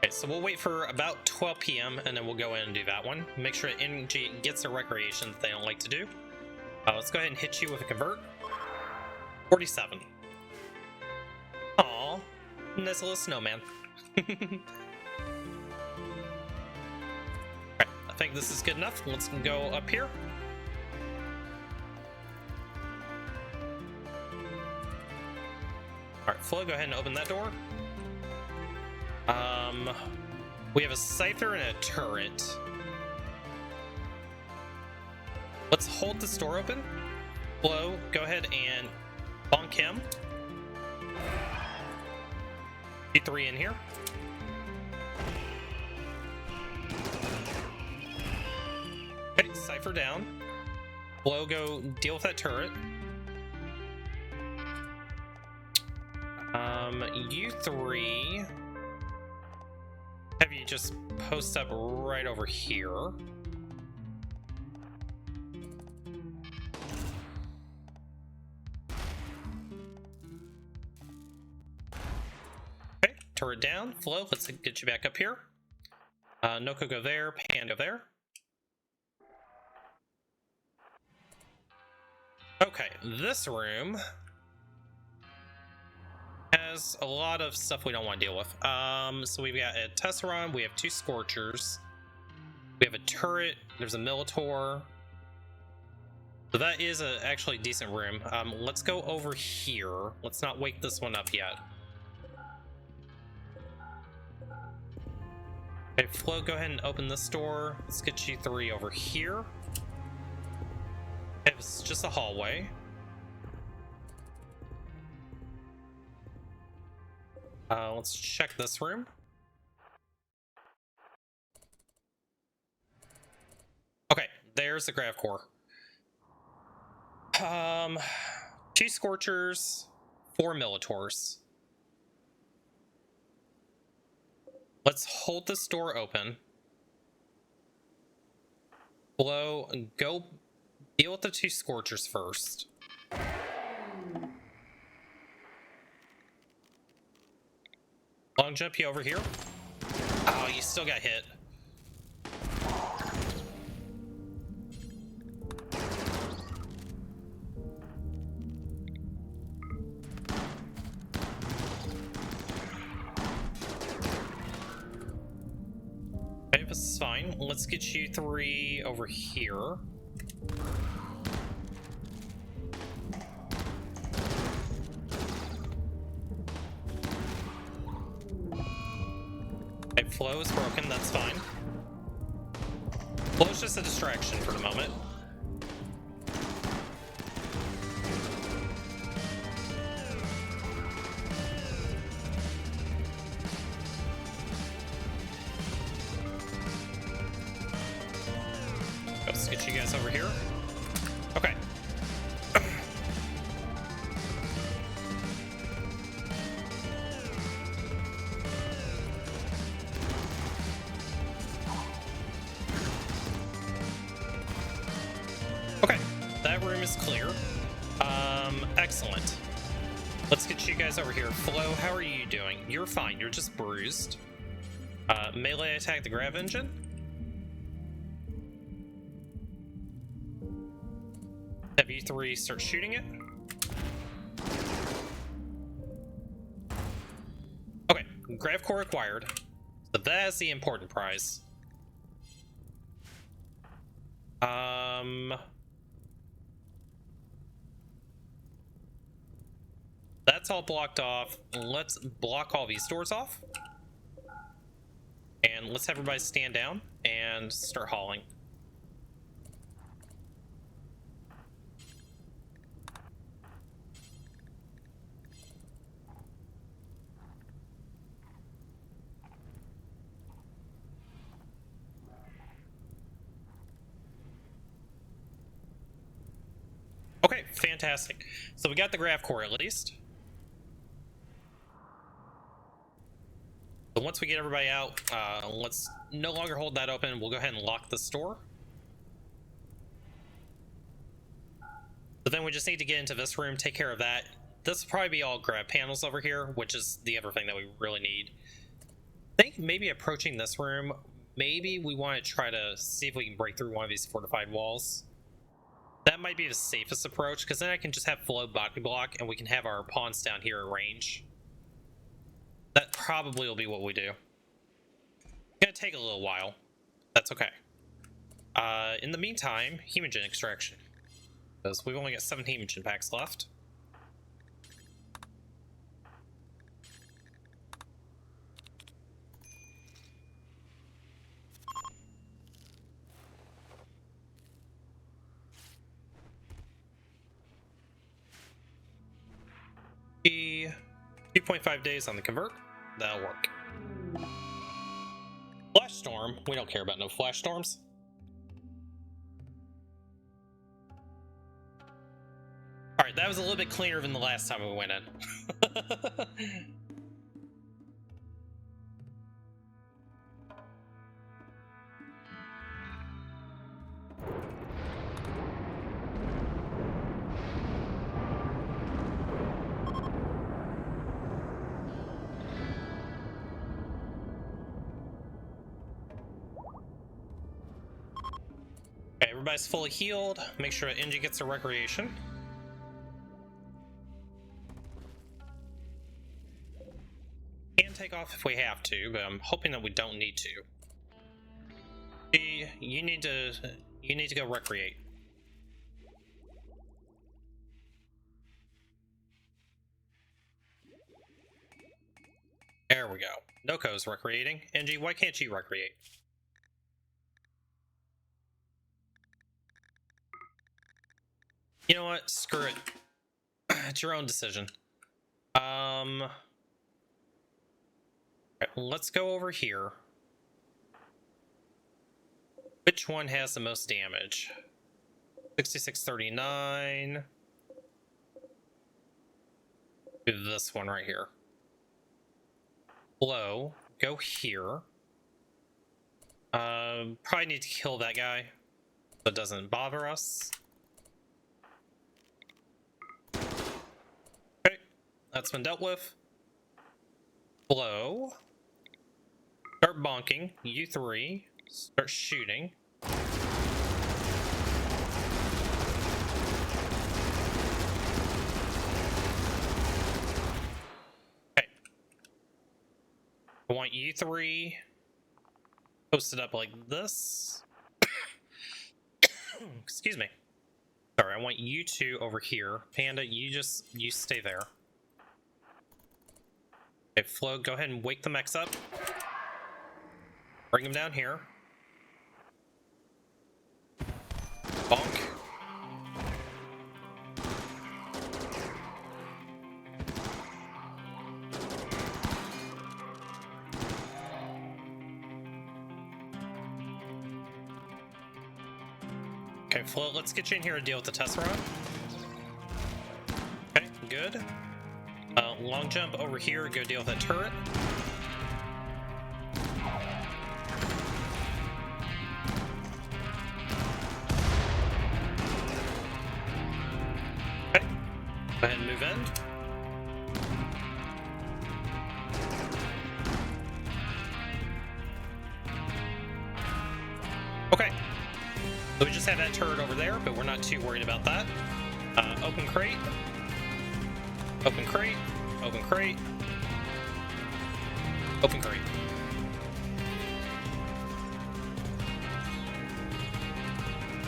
So we'll wait for about 12 PM and then we'll go in and do that one. Make sure Engie gets a recreation that they don't like to do. Let's go ahead and hit you with a convert. 47. Aw, nice little snowman. think this is good enough. Let's go up here. All right, Flo, go ahead and open that door. We have a Scyther and a turret. Let's hold this door open. Flo, go ahead and bonk him. G3 in here. Okay, Cypher down. Flo, go deal with that turret. You three, have you just post up right over here. Okay, turret down. Flo, let's get you back up here. Noko, go there. Pan, go there. Okay, this room has a lot of stuff we don't want to deal with. So we've got a Tesseron, we have 2 Scorchers, we have a turret, there's a Militor. So that is a actually decent room. Let's go over here. Let's not wake this one up yet. Okay, Flo, go ahead and open this door. Let's get you 3 over here. It's just a hallway. Let's check this room. Okay, there's the Grav Core. 2 Scorchers, 4 Militors. Let's hold this door open. Flo, go deal with the 2 Scorchers first. Long jump you over here. Oh, you still got hit. Okay, this is fine. Let's get you 3 over here. Flo is broken, that's fine. Flo's just a distraction for the moment. Let's get you guys over here. Okay. Clear. Excellent. Let's get you guys over here. Flo, how are you doing? You're fine. You're just bruised. Melee attack the Grav Engine. Have you 3 start shooting it. Okay, Grav Core acquired. So that's the important prize. That's all blocked off. Let's block all these doors off. And let's have everybody stand down and start hauling. Okay, fantastic. So we got the Grav Core at least. But once we get everybody out, let's no longer hold that open. We'll go ahead and lock the store. But then we just need to get into this room, take care of that. This will probably be all Grav panels over here, which is the other thing that we really need. I think maybe approaching this room, maybe we want to try to see if we can break through one of these fortified walls. That might be the safest approach, because then I can just have Flo body block and we can have our pawns down here at range. That probably will be what we do. It's gonna take a little while. That's okay. In the meantime, hemogen extraction. Because we've only got 7 hemogen packs left. The 2.5 days on the convert. That'll work. Flash storm. We don't care about no flash storms. Alright, that was a little bit cleaner than the last time we went in. Okay, everybody's fully healed. Make sure Engie gets her recreation. Can take off if we have to, but I'm hoping that we don't need to. You need to go recreate. There we go. Noko's recreating. Engie, why can't you recreate? You know what? Screw it. It's your own decision. Let's go over here. Which one has the most damage? 6639. Do this one right here. Blow. Go here. Probably need to kill that guy so it doesn't bother us. Okay, that's been dealt with. Blow. Start bonking. U3. Start shooting. Okay. I want U3 posted up like this. Excuse me. Sorry, I want you two over here. Panda, you stay there. Okay, Flo, go ahead and wake the mechs up. Bring them down here. Bonk. Okay, Flo, let's get you in here to deal with the Tesseract. Okay, good. Long jump over here, go deal with that turret. Okay, go ahead and move in. Okay, so we just have that turret over there, but we're not too worried about that. Open crate. Open crate. Open crate. Open crate.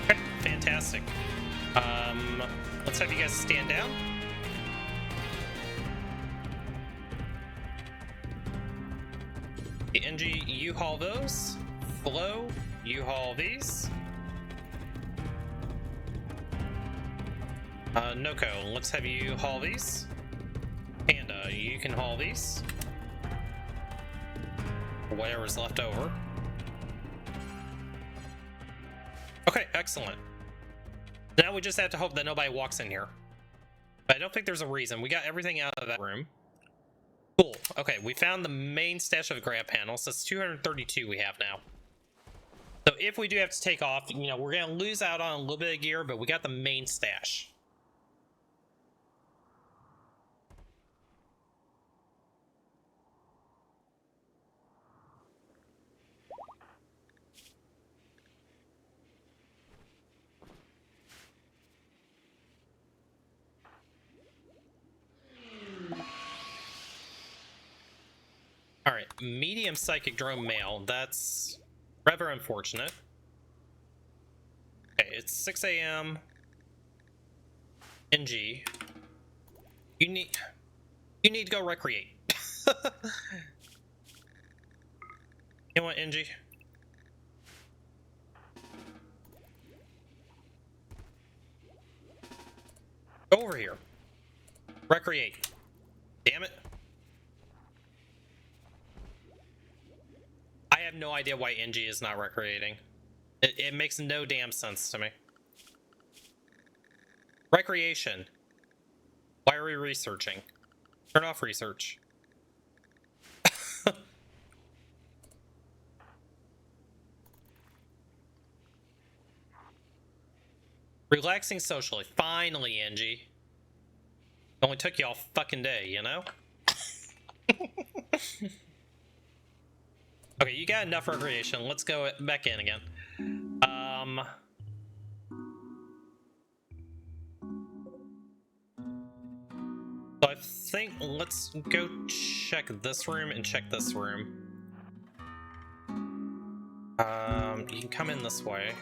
Okay, fantastic. Let's have you guys stand down. The Engie, you haul those. Flo, you haul these. Noko, let's have you haul these. Panda, you can haul these. Whatever's left over. Okay, excellent. Now we just have to hope that nobody walks in here. But I don't think there's a reason. We got everything out of that room. Cool. Okay, we found the main stash of grab panels. That's 232 we have now. So if we do have to take off, you know, we're going to lose out on a little bit of gear, but we got the main stash. Alright, medium psychic drone male. That's rather unfortunate. it's 6 a.m. NG. You need to go recreate. You know what, NG? Go over here. Recreate. Damn it. I have no idea why NG is not recreating. It makes no damn sense to me. Recreation. Why are we researching? Turn off research. Relaxing socially. Finally, NG. It only took you all fucking day, you know? Okay, you got enough recreation. Let's go back in again. So I think let's go check this room and check this room. You can come in this way.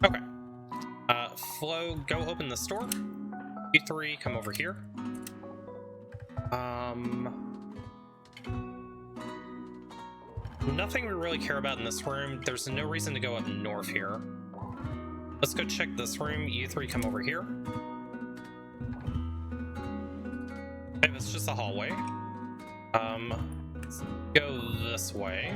Okay. Flo, go open the store. You three, come over here. Nothing we really care about in this room. There's no reason to go up north here. Let's go check this room. You three come over here. Okay, it's just a hallway. Let's go this way.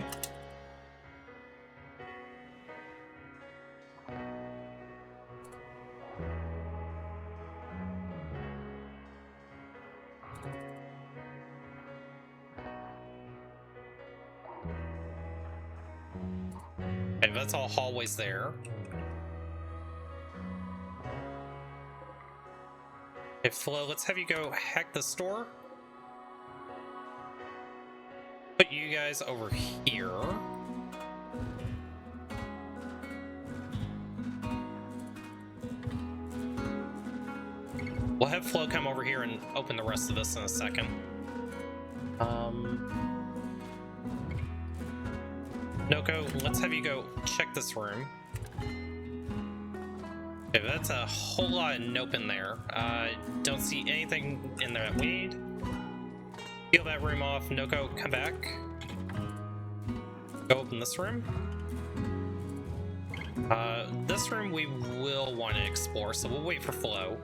Okay, that's all hallways there. Okay, Flo, let's have you go hack the store. Put you guys over here. We'll have Flo come over here and open the rest of this in a second. Noko, let's have you go check this room. Okay, that's a whole lot of nope in there. Don't see anything in there that we need. Peel that room off. Noko, come back. Go open this room. This room we will want to explore, so we'll wait for Flo.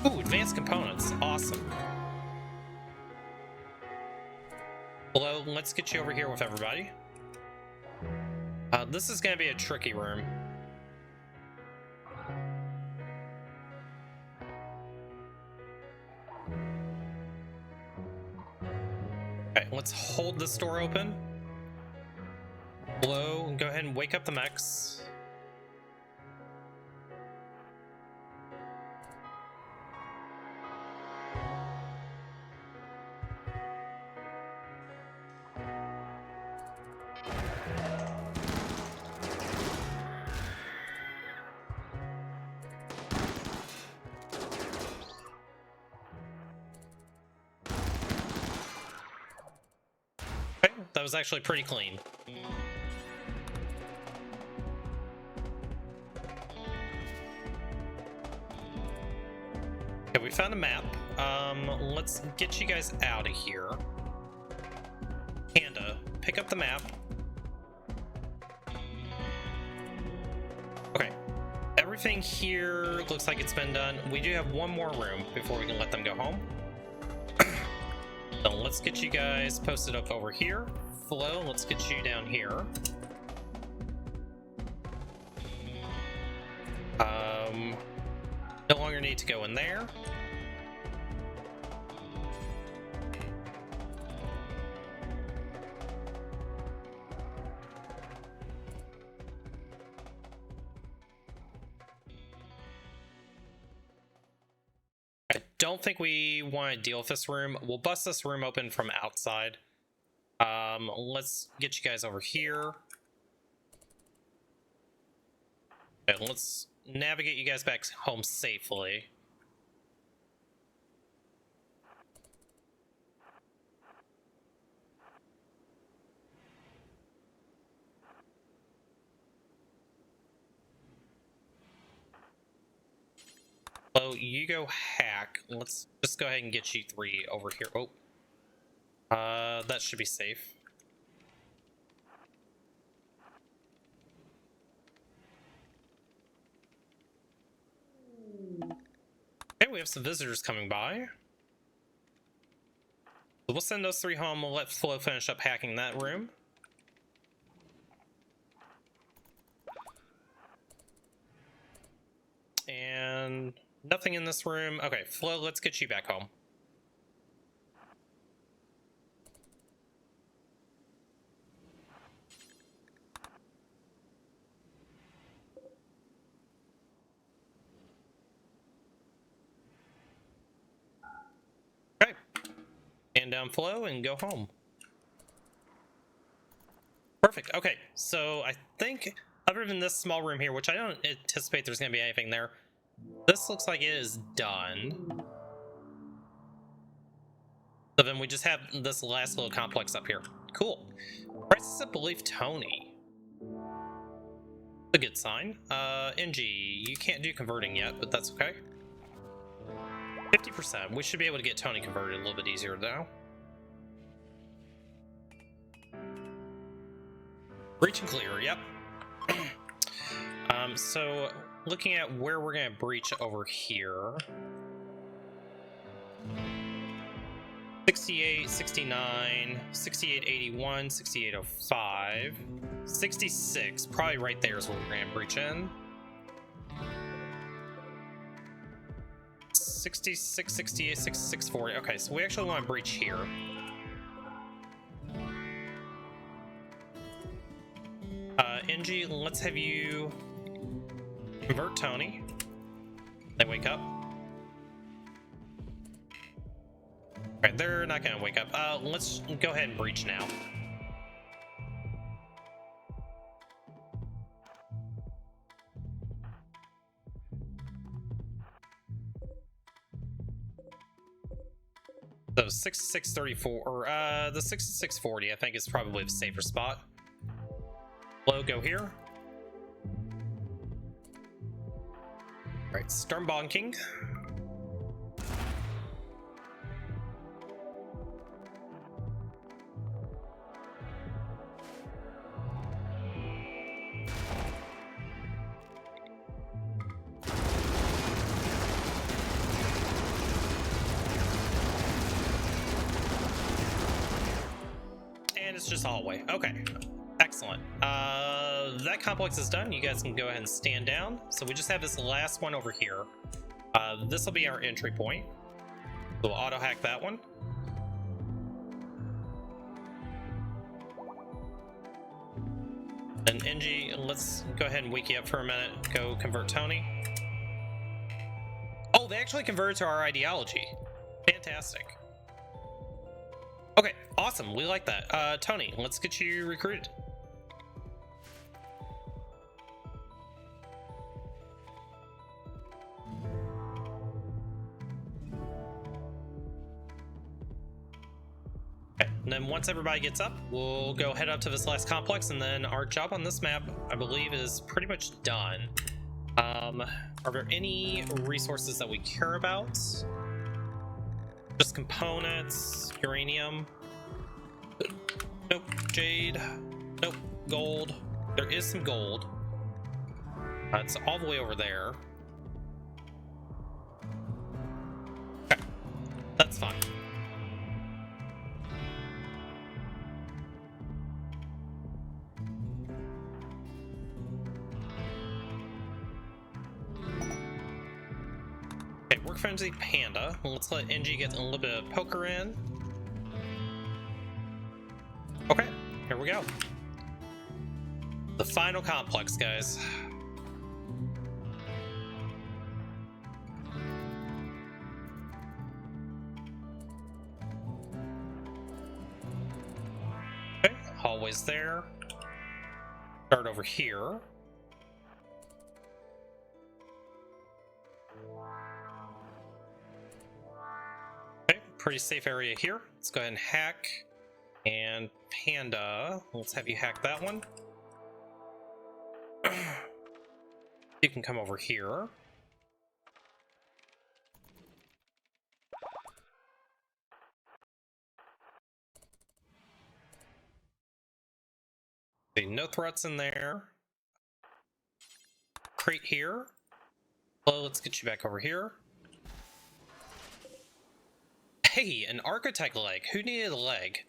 Ooh, advanced components. Awesome. Hello, let's get you over here with everybody. This is going to be a tricky room. Okay, let's hold this door open. Hello, go ahead and wake up the mechs. That was actually pretty clean. Okay, we found a map. Let's get you guys out of here. Panda, pick up the map. Okay. Everything here looks like it's been done. We do have one more room before we can let them go home. So let's get you guys posted up over here. Flo, let's get you down here. No longer need to go in there. I don't think we want to deal with this room. We'll bust this room open from outside. Let's get you guys over here. Okay, let's navigate you guys back home safely. So you go hack. Let's just go ahead and get you 3 over here. Oh, that should be safe. Okay, we have some visitors coming by. So we'll send those 3 home. We'll let Flo finish up hacking that room. And nothing in this room. Okay, Flo, let's get you back home. Okay. And down Flo and go home. Perfect. Okay, so I think other than this small room here, which I don't anticipate there's going to be anything there, this looks like it is done. So then we just have this last little complex up here. Cool. Crisis of Belief Tony. A good sign. NG, you can't do converting yet, but that's okay. 50%. We should be able to get Tony converted a little bit easier now. Breach and clear, yep. So looking at where we're gonna breach over here. 68, 69, 68, 81, 68, 05, 66, probably right there is where we're gonna breach in. 66, 68, 66, 40. Okay, so we actually want to breach here. NG, let's have you convert Tony. They wake up. Okay, they're not gonna wake up. Let's go ahead and breach now. So 6634, or the 6640, I think is probably the safer spot. Flo, go here. Right, Stormborn King. And it's just a hallway. Okay. Excellent. That complex is done. You guys can go ahead and stand down. So we just have this last one over here. This will be our entry point. So we'll auto hack that one. And NG, let's go ahead and wake you up for a minute. Go convert Tony. Oh, they actually converted to our ideology. Fantastic. Okay, awesome. We like that. Tony, let's get you recruited. And then once everybody gets up, we'll go head up to this last complex, and then our job on this map, I believe, is pretty much done. Are there any resources that we care about? Just components, uranium. Nope, jade. Nope, gold. There is some gold. It's all the way over there. Okay, that's fine. Work Frenzy Panda. Let's let NG get a little bit of poker in. Okay, here we go. The final complex, guys. Okay, hallway's there. Start over here. pretty safe area here. Let's go ahead and hack. And Panda, let's have you hack that one. You can come over here. Okay, no threats in there. Crate here. Well, let's get you back over here. Hey, an architect leg. Who needed a leg?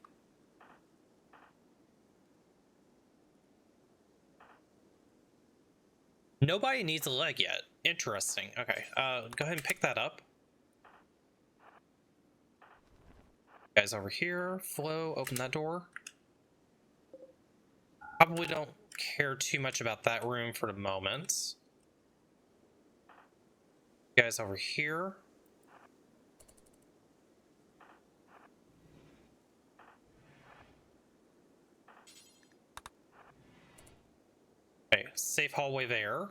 Nobody needs a leg yet. Interesting. Okay, go ahead and pick that up. Guys over here. Flo, open that door. Probably don't care too much about that room for the moment. Guys over here. Okay, safe hallway there.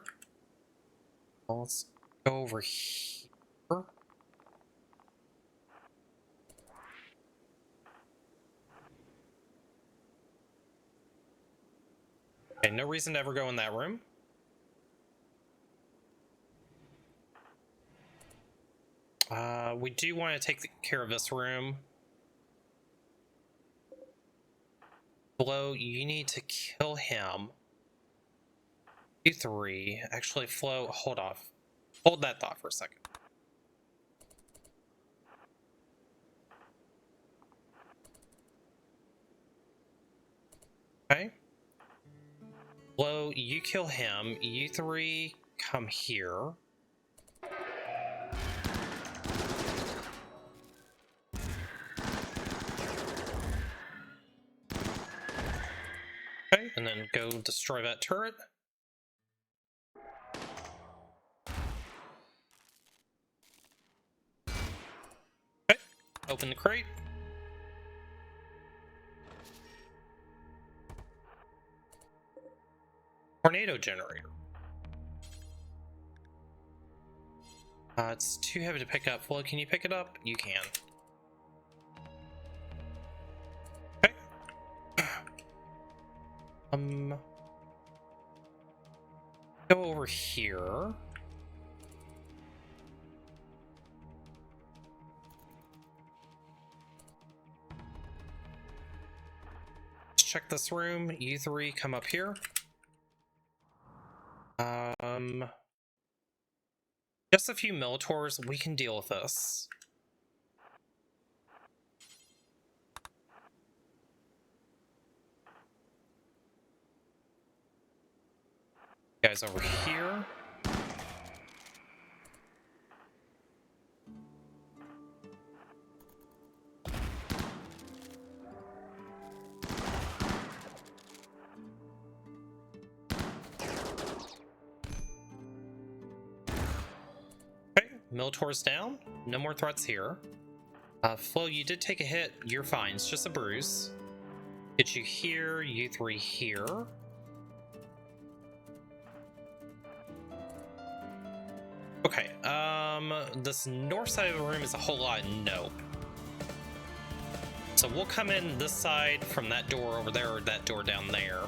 Well, let's go over here. Okay, no reason to ever go in that room. We do want to take care of this room. Flo, you need to kill him. You three. Actually, Flo, hold off. Hold that thought for a second. Okay. Flo, you kill him. You three come here. Okay, and then go destroy that turret. Okay, open the crate. Tornado generator. It's too heavy to pick up. Flo, can you pick it up? You can. Okay. Go over here. Let's check this room. You three come up here. Just a few Militors, we can deal with this. Guys over here. Miltor's down. No more threats here. Flo, you did take a hit. You're fine. It's just a bruise. Get you here. You three here. Okay. This north side of the room is a whole lot of nope. So we'll come in this side from that door over there or that door down there.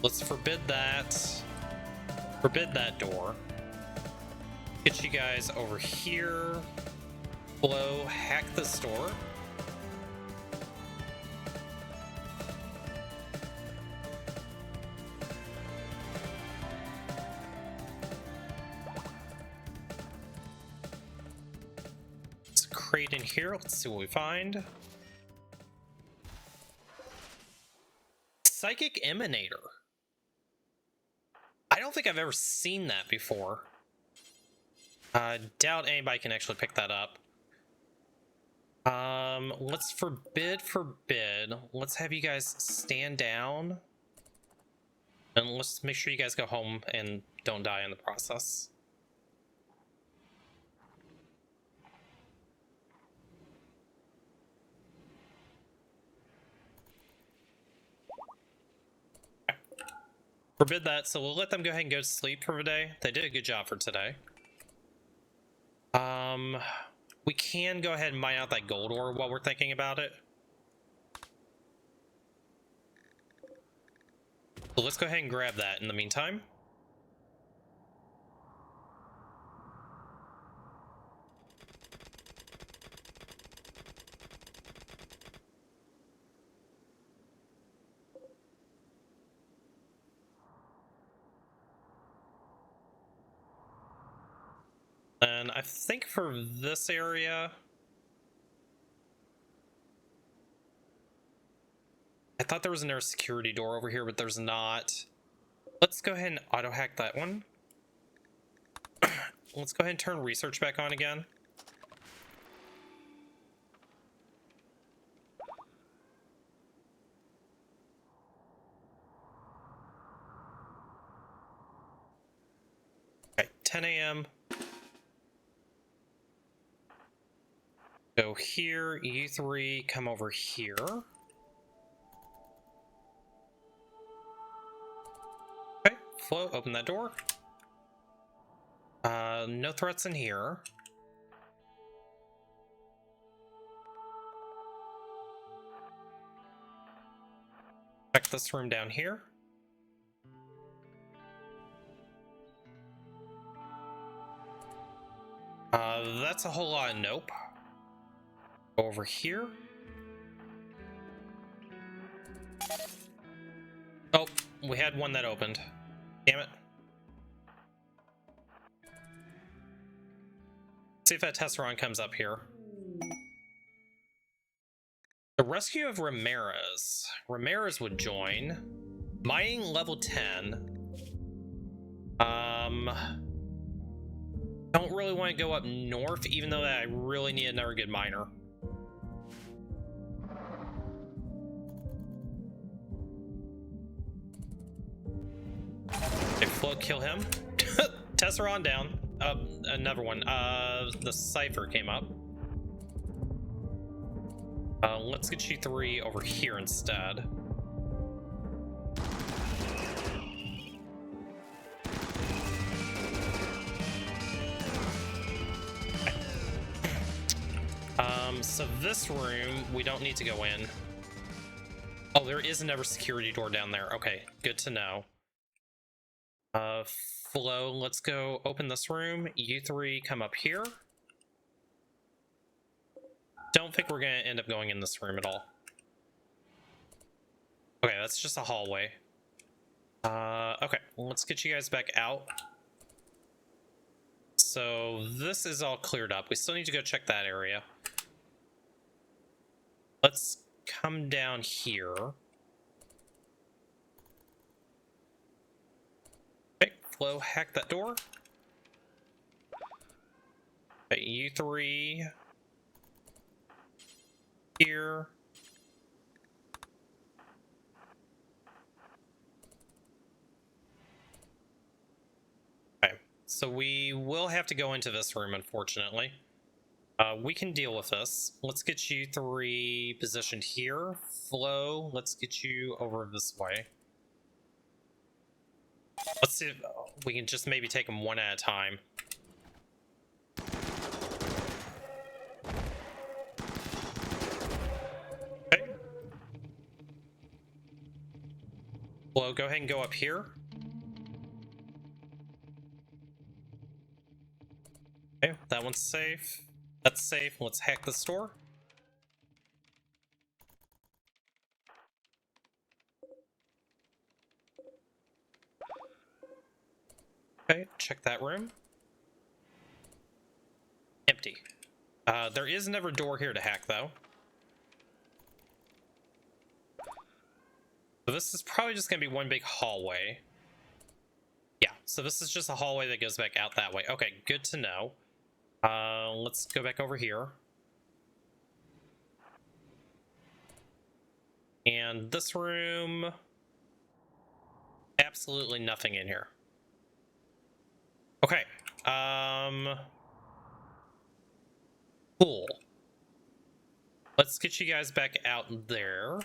Let's forbid that. Forbid that door. Get you guys over here. Flo, hack the store. Let's crate in here. Let's see what we find. Psychic Emanator. I don't think I've ever seen that before. Doubt anybody can actually pick that up. Let's forbid. Let's have you guys stand down. And let's make sure you guys go home and don't die in the process. Forbid that, so we'll let them go ahead and go to sleep for the day. They did a good job for today. we can go ahead and mine out that gold ore while we're thinking about it. So let's go ahead and grab that in the meantime. And I think for this area, I thought there was another security door over here, but there's not. Let's go ahead and auto hack that one. Let's go ahead and turn research back on again. Okay, 10 a.m. Go here, you three, come over here. Okay, Flo, open that door. No threats in here. Check this room down here. That's a whole lot of nope. Go over here. Oh, we had one that opened. Damn it. See if that Tesseron comes up here. The rescue of Ramirez. Ramirez would join. Mining level 10. Don't really want to go up north, even though I really need another good miner. Okay, Flo, kill him. Tesseron down. Another one. The Cypher came up. Let's get you three over here instead. So this room, we don't need to go in. Oh, there is another security door down there. Okay, good to know. Flo, let's go open this room. You three come up here. Don't think we're gonna end up going in this room at all. Okay, that's just a hallway. Okay, let's get you guys back out. So this is all cleared up. We still need to go check that area. Let's come down here. Okay, Flo, hack that door. Okay, you three here. Okay, so we will have to go into this room, unfortunately. We can deal with this. Let's get you three positioned here. Flo, let's get you over this way. Let's see if we can just maybe take them one at a time. Okay. Flo, go ahead and go up here. Okay, that one's safe. That's safe. Let's hack the store. Okay, check that room. Empty. There is another door here to hack, though. So this is probably just going to be one big hallway. Yeah, so this is just a hallway that goes back out that way. Okay, good to know. Let's go back over here. And this room... absolutely nothing in here. Okay. Cool. Let's get you guys back out there.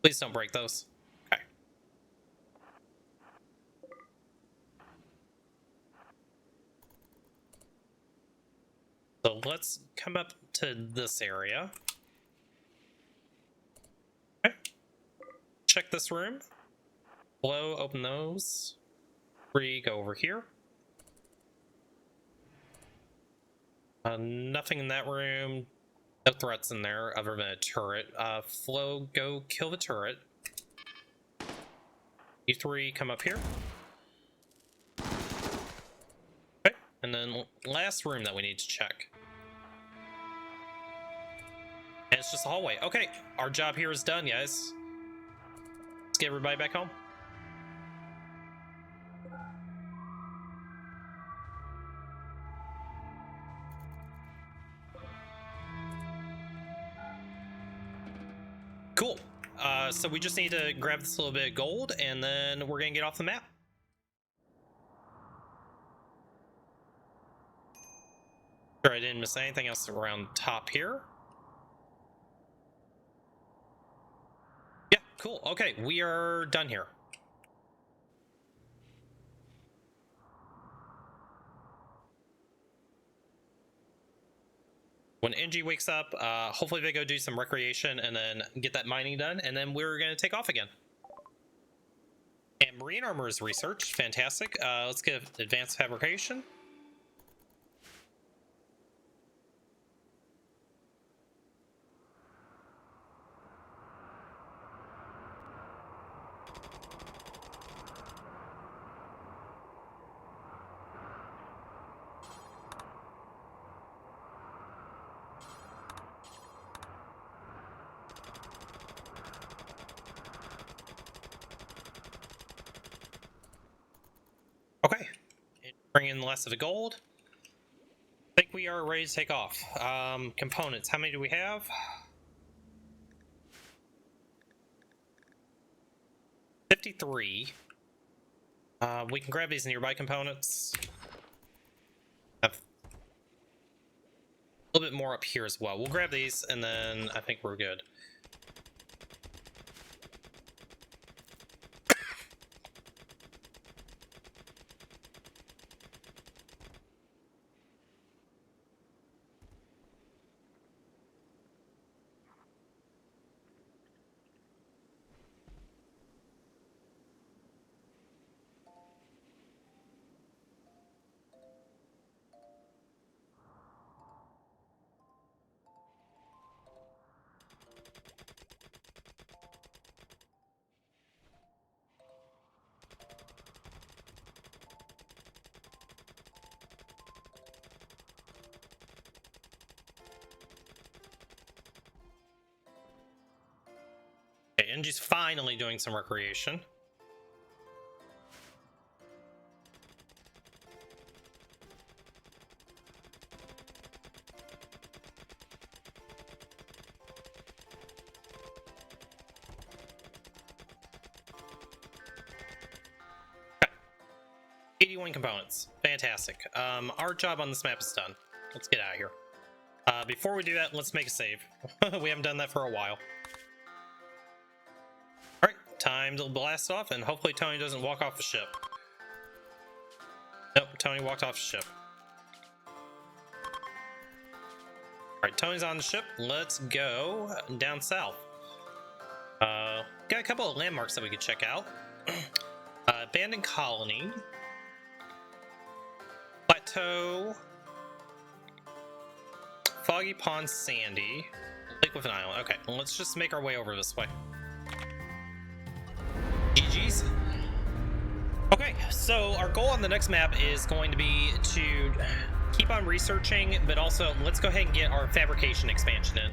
Please don't break those. Okay. So let's come up to this area. Okay. Check this room. Blow, open those. 3, go over here. Nothing in that room. No threats in there other than a turret. Flow, go kill the turret. You 3 come up here. Okay, and then last room that we need to check. And it's just a hallway. Okay, our job here is done, guys. Let's get everybody back home. Cool. So we just need to grab this little bit of gold, and then we're gonna get off the map. Sure, I didn't miss anything else around top here. Yeah, cool. Okay, we are done here. When NG wakes up, hopefully they go do some recreation and then get that mining done, and then we're going to take off again. And marine armor is researched. Fantastic. Let's get advanced fabrication. Okay, bring in the rest of the gold. I think we are ready to take off. Components, how many do we have? 53. We can grab these nearby components. Have a little bit more up here as well. We'll grab these and then I think we're good. Okay, Angie's finally doing some recreation. Okay. 81 components. Fantastic. Our job on this map is done. Let's get out of here. Before we do that, let's make a save. We haven't done that for a while. Alright, time to blast off, and hopefully Tony doesn't walk off the ship. Nope, Tony walked off the ship. Alright, Tony's on the ship. Let's go down south. Got a couple of landmarks that we could check out. Abandoned Colony. Plateau. Foggy Pond Sandy. Lake with an island. Okay, well, let's just make our way over this way. GG's. Okay, so our goal on the next map is going to be to keep on researching, but also let's go ahead and get our fabrication expansion in.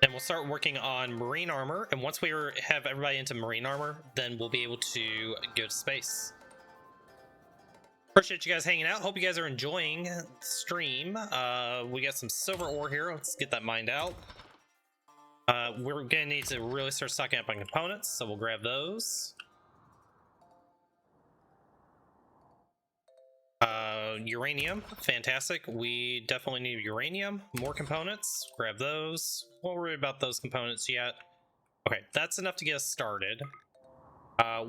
And we'll start working on marine armor, and once we have everybody into marine armor, then we'll be able to go to space. Appreciate you guys hanging out. Hope you guys are enjoying the stream. We got some silver ore here. Let's get that mined out. We're gonna need to really start stocking up on components, so we'll grab those. Uranium, fantastic. We definitely need uranium. More components, grab those. Won't worry about those components yet. Okay, that's enough to get us started.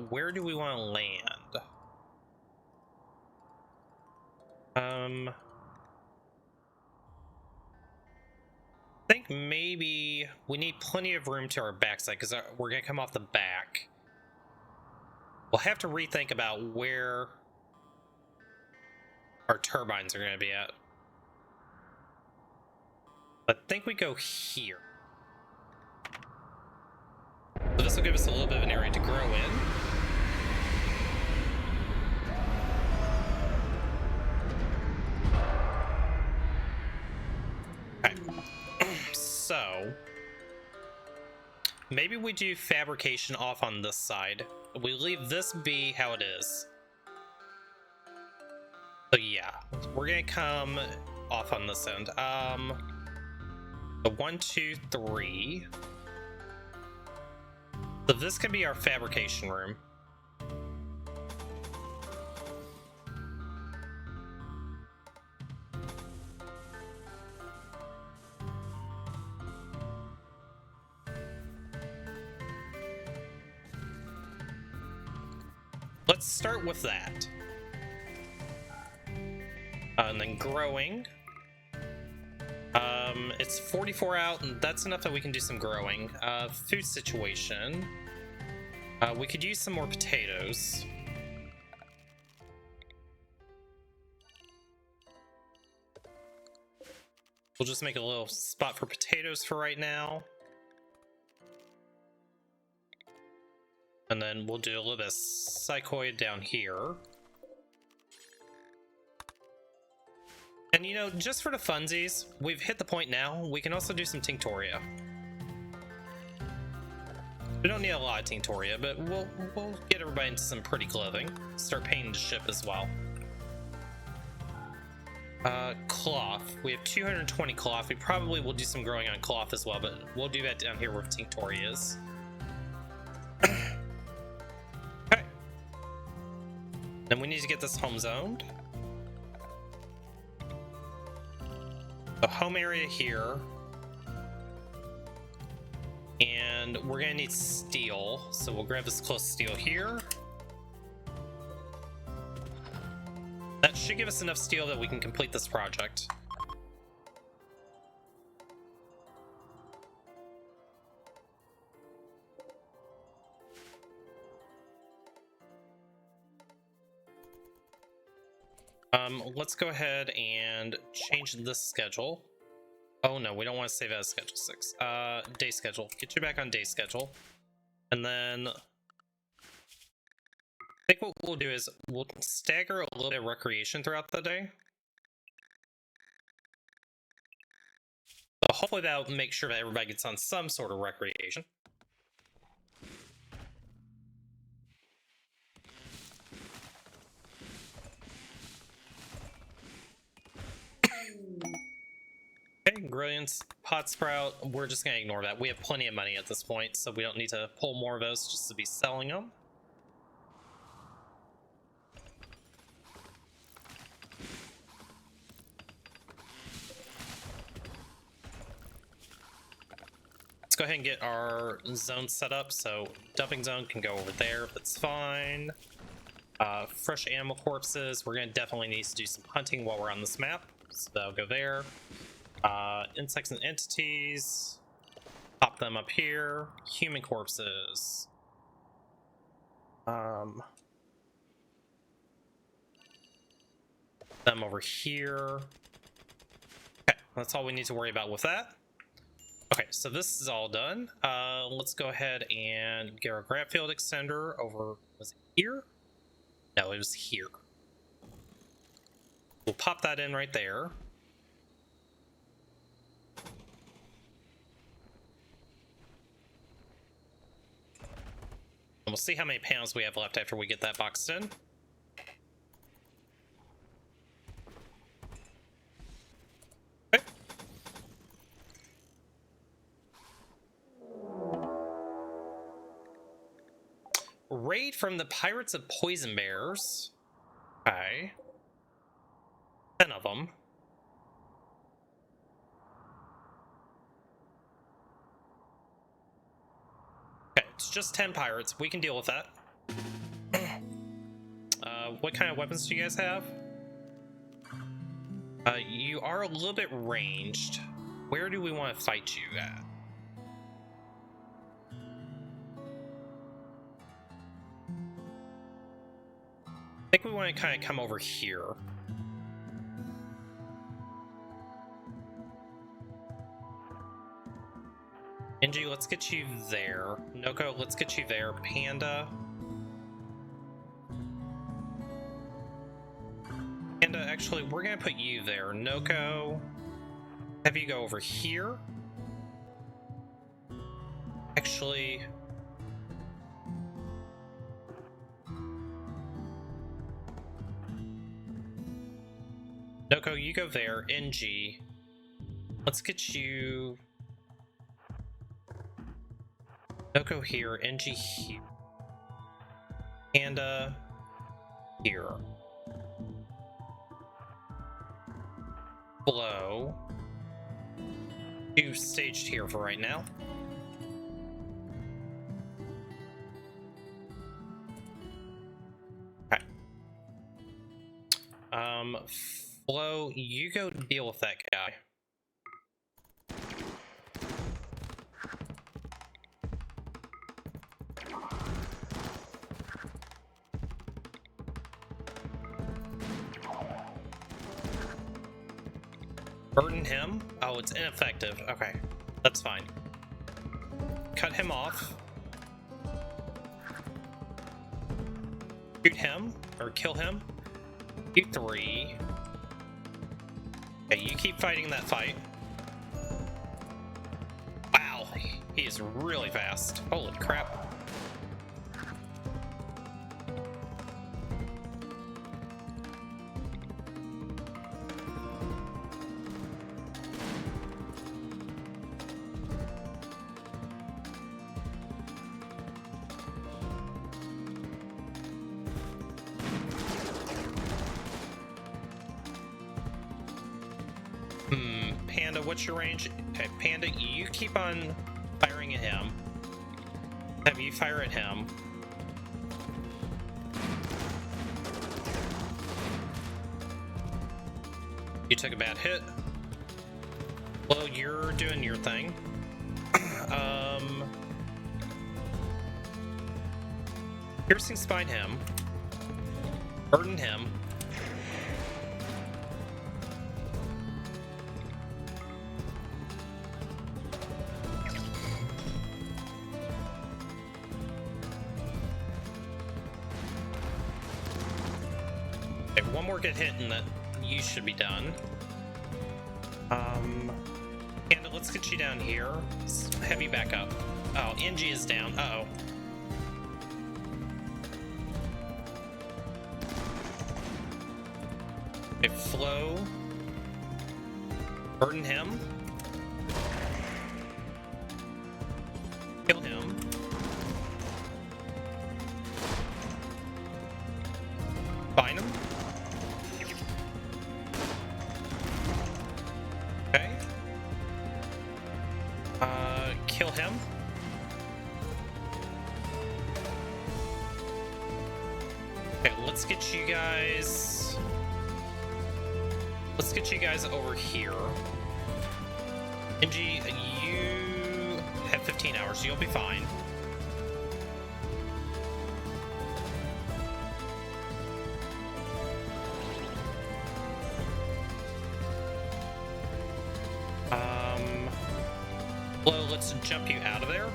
Where do we want to land? I think maybe we need plenty of room to our backside because we're gonna come off the back. We'll have to rethink about where our turbines are gonna be at. I think we go here. So this will give us a little bit of an area to grow in. So maybe we do fabrication off on this side. We leave this be how it is. So yeah, we're gonna come off on this end. The 1, 2, 3. So this can be our fabrication room. Let's start with that. And then growing. It's 44 out, and that's enough that we can do some growing. Food situation. We could use some more potatoes. We'll just make a little spot for potatoes for right now. And then we'll do a little bit of psychoid down here. And you know, just for the funsies, we've hit the point now, we can also do some Tinctoria. We don't need a lot of Tinctoria, but we'll get everybody into some pretty clothing. Start painting the ship as well. Cloth. We have 220 cloth. We probably will do some growing on cloth as well, but we'll do that down here where Tinctoria is. Okay. Then we need to get this home zoned. The home area here. And we're gonna need steel, so we'll grab this close steel here. That should give us enough steel that we can complete this project. Let's go ahead and change this schedule. Oh no, we don't want to save as schedule 6. Day schedule. Get you back on day schedule. And then I think what we'll do is we'll stagger a little bit of recreation throughout the day. So hopefully that'll make sure that everybody gets on some sort of recreation. Okay, brilliance, pot sprout, we're just gonna ignore that. We have plenty of money at this point, so we don't need to pull more of those just to be selling them. Let's go ahead and get our zone set up, so dumping zone can go over there, that's fine. Fresh animal corpses, we're gonna definitely need to do some hunting while we're on this map, so that'll go there. Insects and entities, pop them up here. Human corpses, them over here. Okay, that's all we need to worry about with that. Okay, so this is all done. Let's go ahead and get our grab field extender over. Was it here? No, it was here. We'll pop that in right there. And we'll see how many panels we have left after we get that boxed in. Okay. Raid from the Pirates of Poison Bears. Okay. 10 of them. It's just 10 pirates. We can deal with that. What kind of weapons do you guys have? You are a little bit ranged. Where do we want to fight you at? I think we want to kind of come over here. Inji, let's get you there. Noko, let's get you there. Panda. Panda, actually, we're gonna put you there. Noko, have you go over here. Actually, Noko, you go there. NG, let's get you. Noko here, NG here, Panda here. Flow, you staged here for right now. Okay. Flow, you go deal with that guy. Burden him? Oh, it's ineffective. Okay, that's fine. Cut him off. Shoot him, or kill him. You 3. Okay, you keep fighting that fight. Wow, he is really fast. Holy crap. Panda, what's your range? Okay, Panda, you keep on firing at him. Have you fire at him. You took a bad hit. Well, you're doing your thing. Piercing spine him. Burden him. Okay, one more good hit and that you should be done. And let's get you down here. Have you back up. Oh, NG is down. Uh-oh. Okay, Flow. Burden him. Kill him. Find him. Okay. Kill him. Okay, let's get you guys. Let's get you guys over here. NG, you have 15 hours. You'll be fine. Well, let's jump you out of there.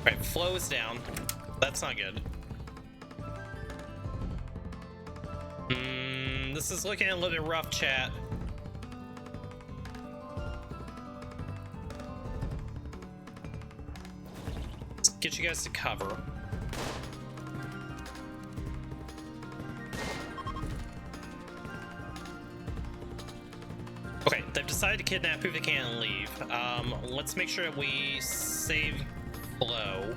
Right, Flow is down. That's not good. This is looking a little bit rough, chat. Let's get you guys to cover. Okay, they've decided to kidnap who they can and leave. Let's make sure that we save Flow.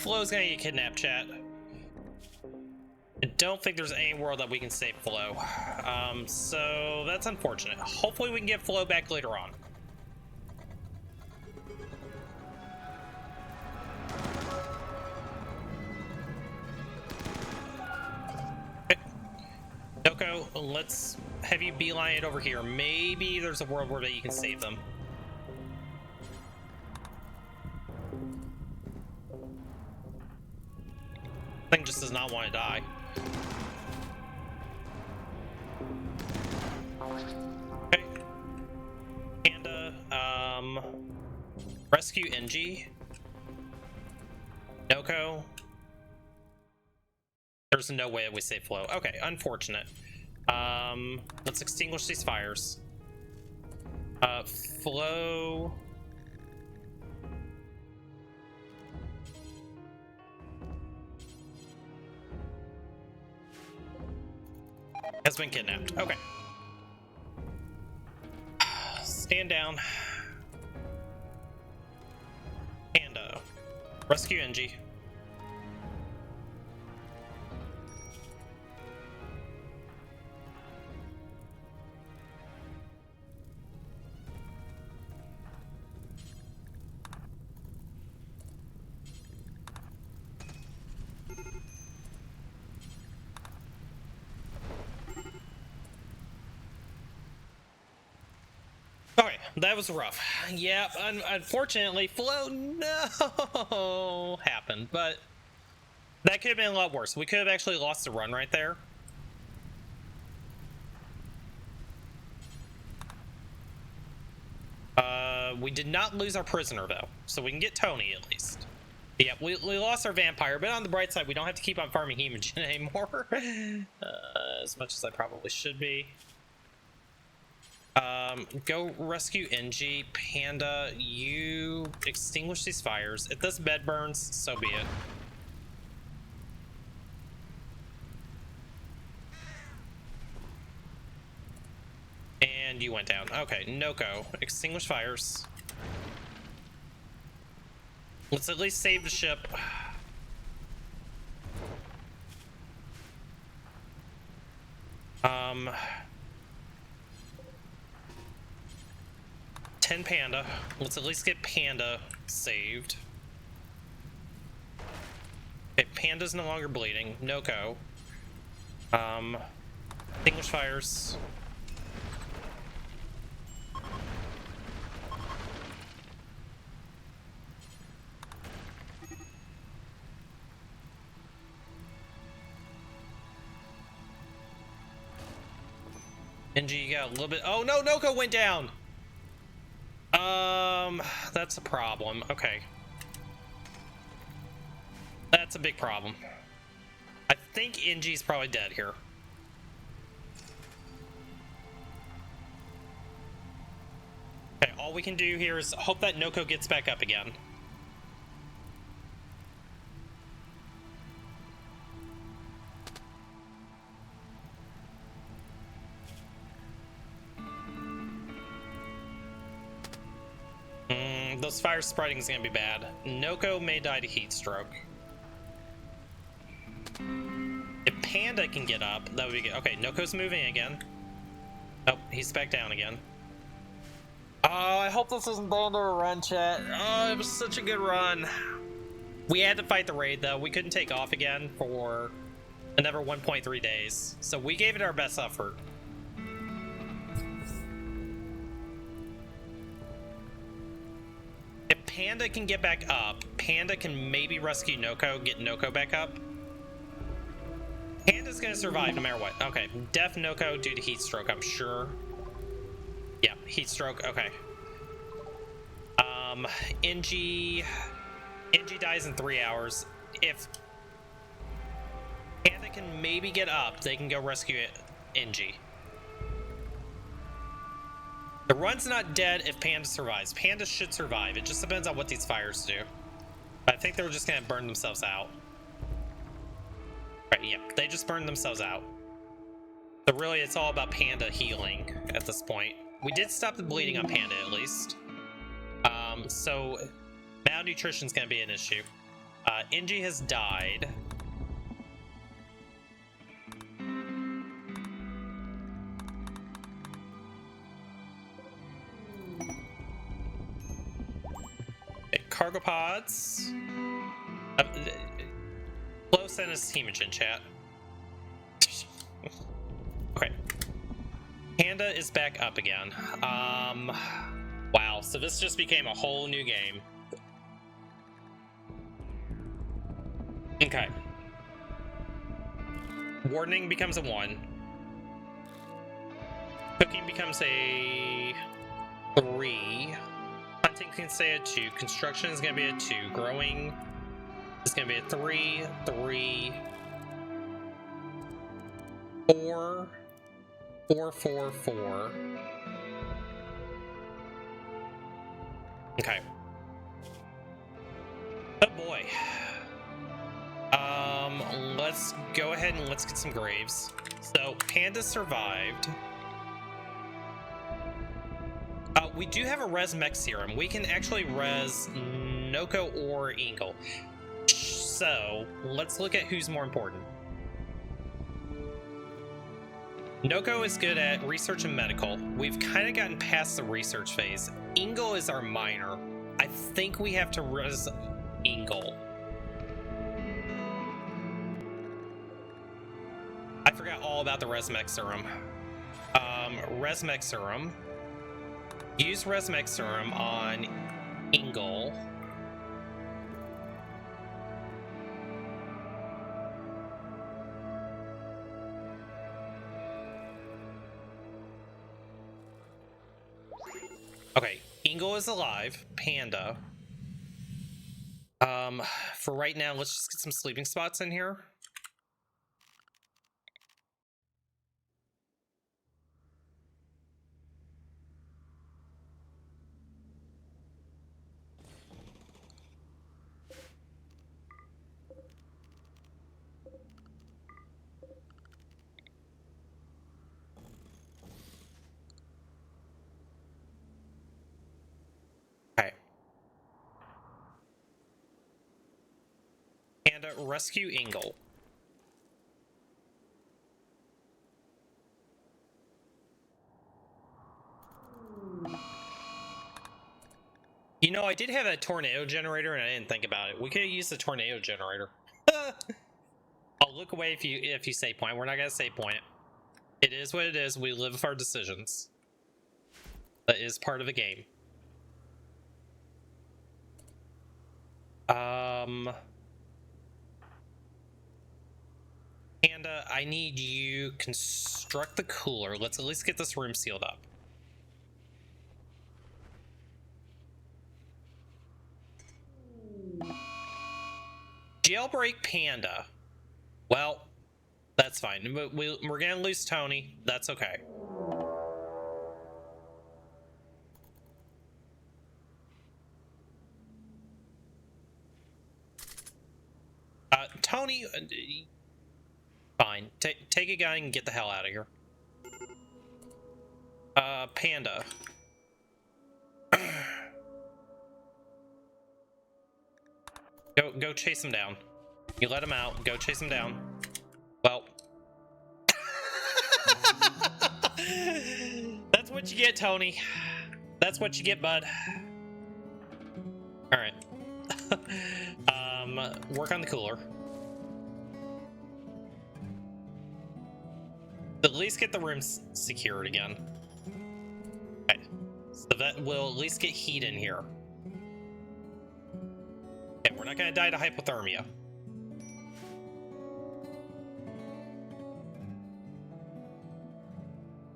Flo's gonna get kidnapped, chat. I don't think there's any world that we can save Flo. So that's unfortunate. Hopefully we can get Flo back later on. Okay. Noko, let's have you beeline it over here. Maybe there's a world where you can save them. Thing just does not want to die. Okay. Panda, rescue NG. Noko. There's no way we save Flo. Okay, unfortunate. Let's extinguish these fires. Flo. Has been kidnapped. Okay. Stand down. And rescue NG. Okay, that was rough. Yeah, unfortunately, Flo no happened, but that could have been a lot worse. We could have actually lost the run right there. We did not lose our prisoner though, so we can get Tony at least. Yeah, we lost our vampire, but on the bright side, we don't have to keep on farming Hemogen anymore. As much as I probably should be. Go rescue NG. Panda, you extinguish these fires. If this bed burns, so be it. And you went down. Okay, Noko, extinguish fires. Let's at least save the ship. 10 Panda. Let's at least get Panda saved. Okay, Panda's no longer bleeding. Noko. Extinguish fires. NG, you got a little bit. Oh no, Noko went down. That's a problem. Okay. That's a big problem. I think NG's probably dead here. Okay, all we can do here is hope that Noko gets back up again. Those fire spreading is gonna be bad. Noko may die to heat stroke. If Panda can get up, that would be good. Okay, Noko's moving again. Oh, he's back down again. Oh, I hope this isn't the end of a run, chat. Oh, it was such a good run. We had to fight the raid, though. We couldn't take off again for another 1.3 days. So we gave it our best effort. If Panda can get back up, Panda can maybe rescue Noko, get Noko back up. Panda's gonna survive no matter what. Okay, death Noko due to heat stroke, I'm sure. Yeah, heat stroke, okay. NG dies in 3 hours. If Panda can maybe get up, they can go rescue NG. The run's not dead if Panda survives. Panda should survive. It just depends on what these fires do. I think they're just gonna burn themselves out. Right, yep, they just burned themselves out. So really, it's all about Panda healing at this point. We did stop the bleeding on Panda at least. So malnutrition's gonna be an issue. Inji has died. Okay, cargo pods. Flo sent his teamage in chat. Okay. Panda is back up again. Wow, so this just became a whole new game. Okay. Wardening becomes a 1. Cooking becomes a 3. Hunting can stay at 2. Construction is going to be a 2. Growing is going to be a 3, 3, 4, 4, 4, 4. Okay. Oh boy. Let's go ahead and let's get some graves. So Panda survived. We do have a res mech serum. We can actually res Noko or Ingle. So let's look at who's more important. Noko is good at research and medical. We've kind of gotten past the research phase. Ingle is our minor. I think we have to res Ingle. I forgot all about the Resmec serum. Resmec serum. Use Resmec serum on Ingle. Okay, Ingle is alive. Panda. For right now, let's just get some sleeping spots in here. Okay. Panda, rescue Ingle. You know, I did have a tornado generator and I didn't think about it. We could have used the tornado generator. I'll look away if you save point. We're not gonna save point it. It is what it is. We live with our decisions. That is part of the game. Panda, I need you construct the cooler. Let's at least get this room sealed up. Jailbreak Panda. Well, that's fine. We're gonna lose Tony. That's okay. Tony, fine. Take a gun and get the hell out of here. Panda. Go chase him down. You let him out. Go chase him down. Well. That's what you get, Tony. That's what you get, bud. Alright. Work on the cooler. At least get the room secured again. Okay. So that will at least get heat in here. Okay, we're not gonna die to hypothermia.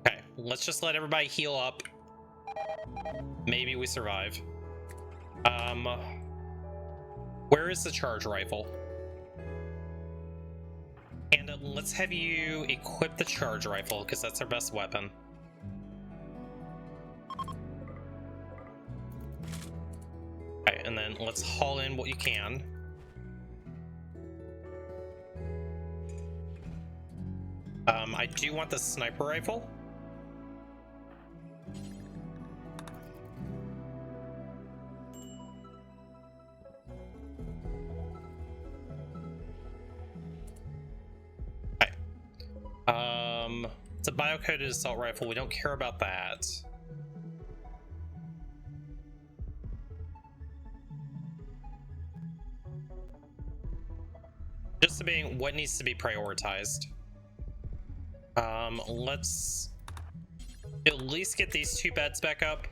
Okay, let's just let everybody heal up. Maybe we survive. Where is the charge rifle? And let's have you equip the charge rifle, because that's our best weapon. Okay, and then let's haul in what you can. I do want the sniper rifle. It's a bio-coded assault rifle. We don't care about that. Just being what needs to be prioritized. Let's at least get these 2 beds back up.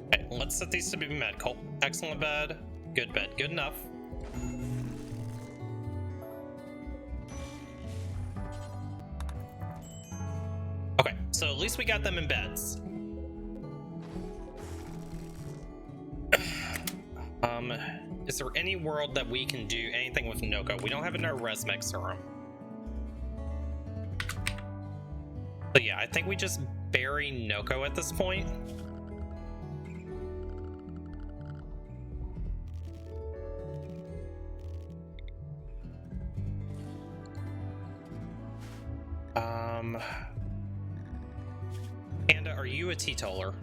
Okay, let's set these to be medical. Excellent bed, good enough. Okay, so at least we got them in beds. Is there any world that we can do anything with Noko? We don't have enough Resmec serum. But yeah, I think we just bury Noko at this point. Panda, are you a teetotaler?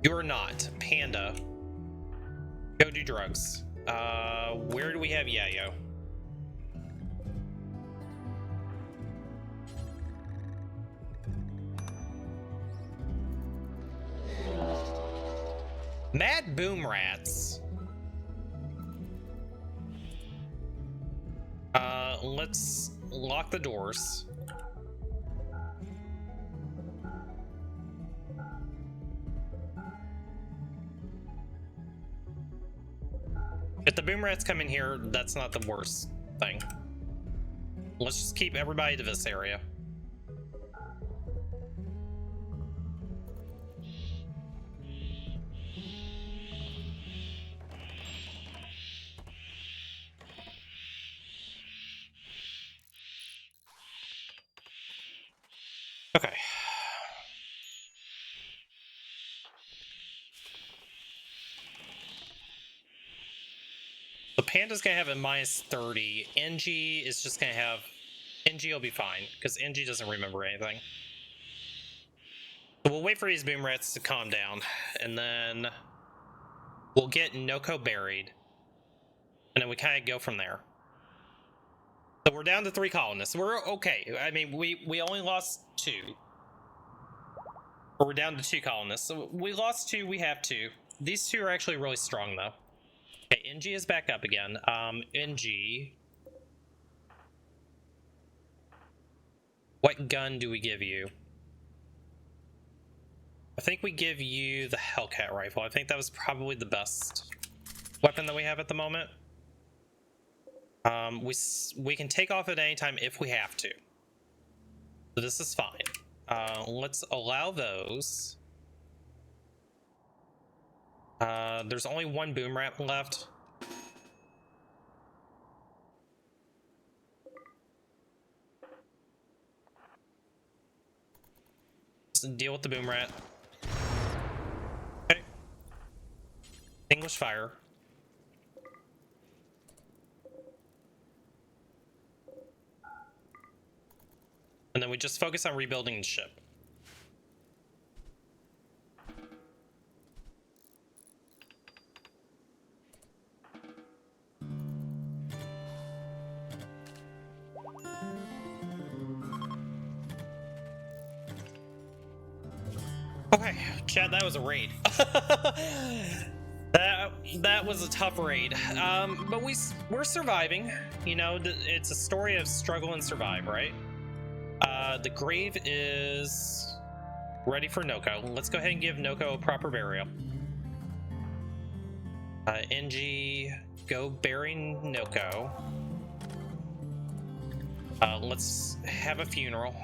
You're not. Panda, go do drugs. Where do we have Yayo? Mad Boom Rats. Let's lock the doors. If the boom rats come in here, that's not the worst thing. Let's just keep everybody to this area. Okay. The Panda's gonna have a -30. NG is just gonna have... NG will be fine, because NG doesn't remember anything. So we'll wait for these boom rats to calm down, and then we'll get Noko buried, and then we kind of go from there. So we're down to 3 colonists. We're okay. I mean, we only lost 2. Or we're down to 2 colonists. So we lost 2, we have 2. These 2 are actually really strong, though. Okay, NG is back up again. NG. What gun do we give you? I think we give you the Hellcat rifle. I think that was probably the best weapon that we have at the moment. We can take off at any time if we have to. So this is fine. Let's allow those. There's only 1 boom rat left. Let's deal with the boom rat. Okay. Extinguish fire. And then we just focus on rebuilding the ship. Okay, Chad, that was a raid. That was a tough raid. But we're surviving. You know, it's a story of struggle and survive, right? The grave is ready for Noko. Let's go ahead and give Noko a proper burial. NG, go bury Noko. Let's have a funeral.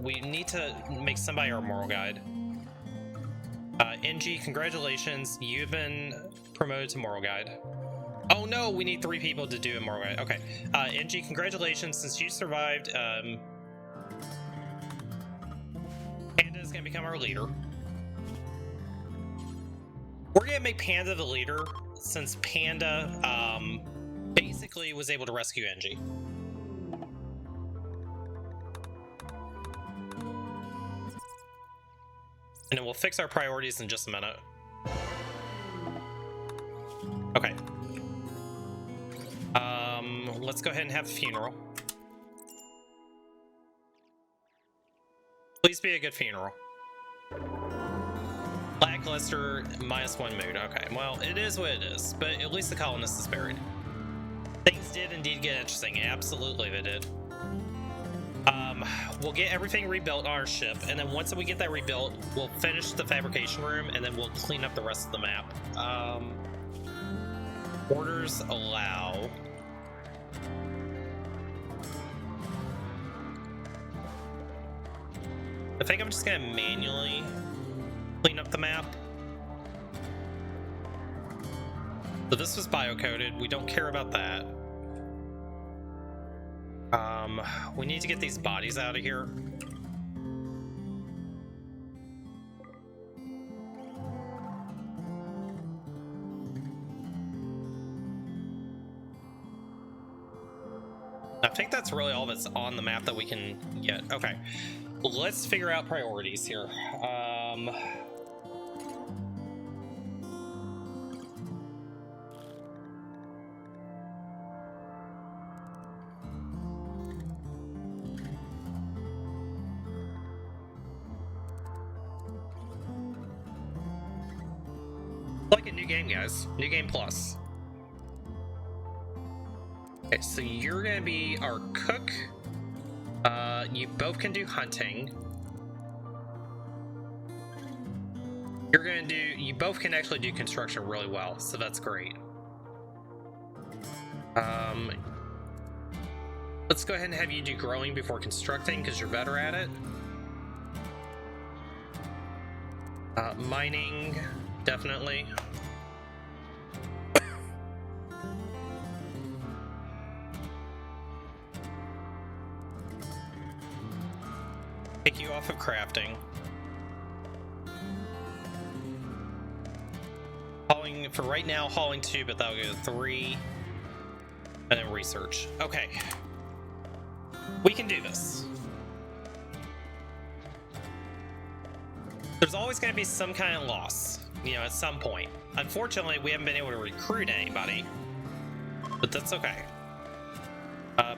We need to make somebody our moral guide. NG, congratulations. You've been promoted to moral guide. Oh no, we need 3 people to do a moral guide. Okay. NG, congratulations. Since you survived, Panda is going to become our leader. We're going to make Panda the leader since Panda basically was able to rescue NG. And then we'll fix our priorities in just a minute. Okay. Let's go ahead and have the funeral. Please be a good funeral. Lackluster, -1 mood. Okay, well, it is what it is, but at least the colonist is buried. Things did indeed get interesting. Absolutely, they did. We'll get everything rebuilt on our ship, and then once we get that rebuilt, we'll finish the fabrication room, and then we'll clean up the rest of the map. Orders allow. I think I'm just gonna manually clean up the map. So this was biocoded. We don't care about that. We need to get these bodies out of here. I think that's really all that's on the map that we can get. Okay, let's figure out priorities here. Like a new game, guys. New game plus. Okay, so you're gonna be our cook. You both can do hunting. You both can actually do construction really well, so that's great. Let's go ahead and have you do growing before constructing because you're better at it. Mining, definitely. Take you off of crafting. Hauling, for right now, hauling 2, but that'll go to 3. And then research. Okay. We can do this. There's always going to be some kind of loss, you know, at some point. Unfortunately, we haven't been able to recruit anybody, but that's okay.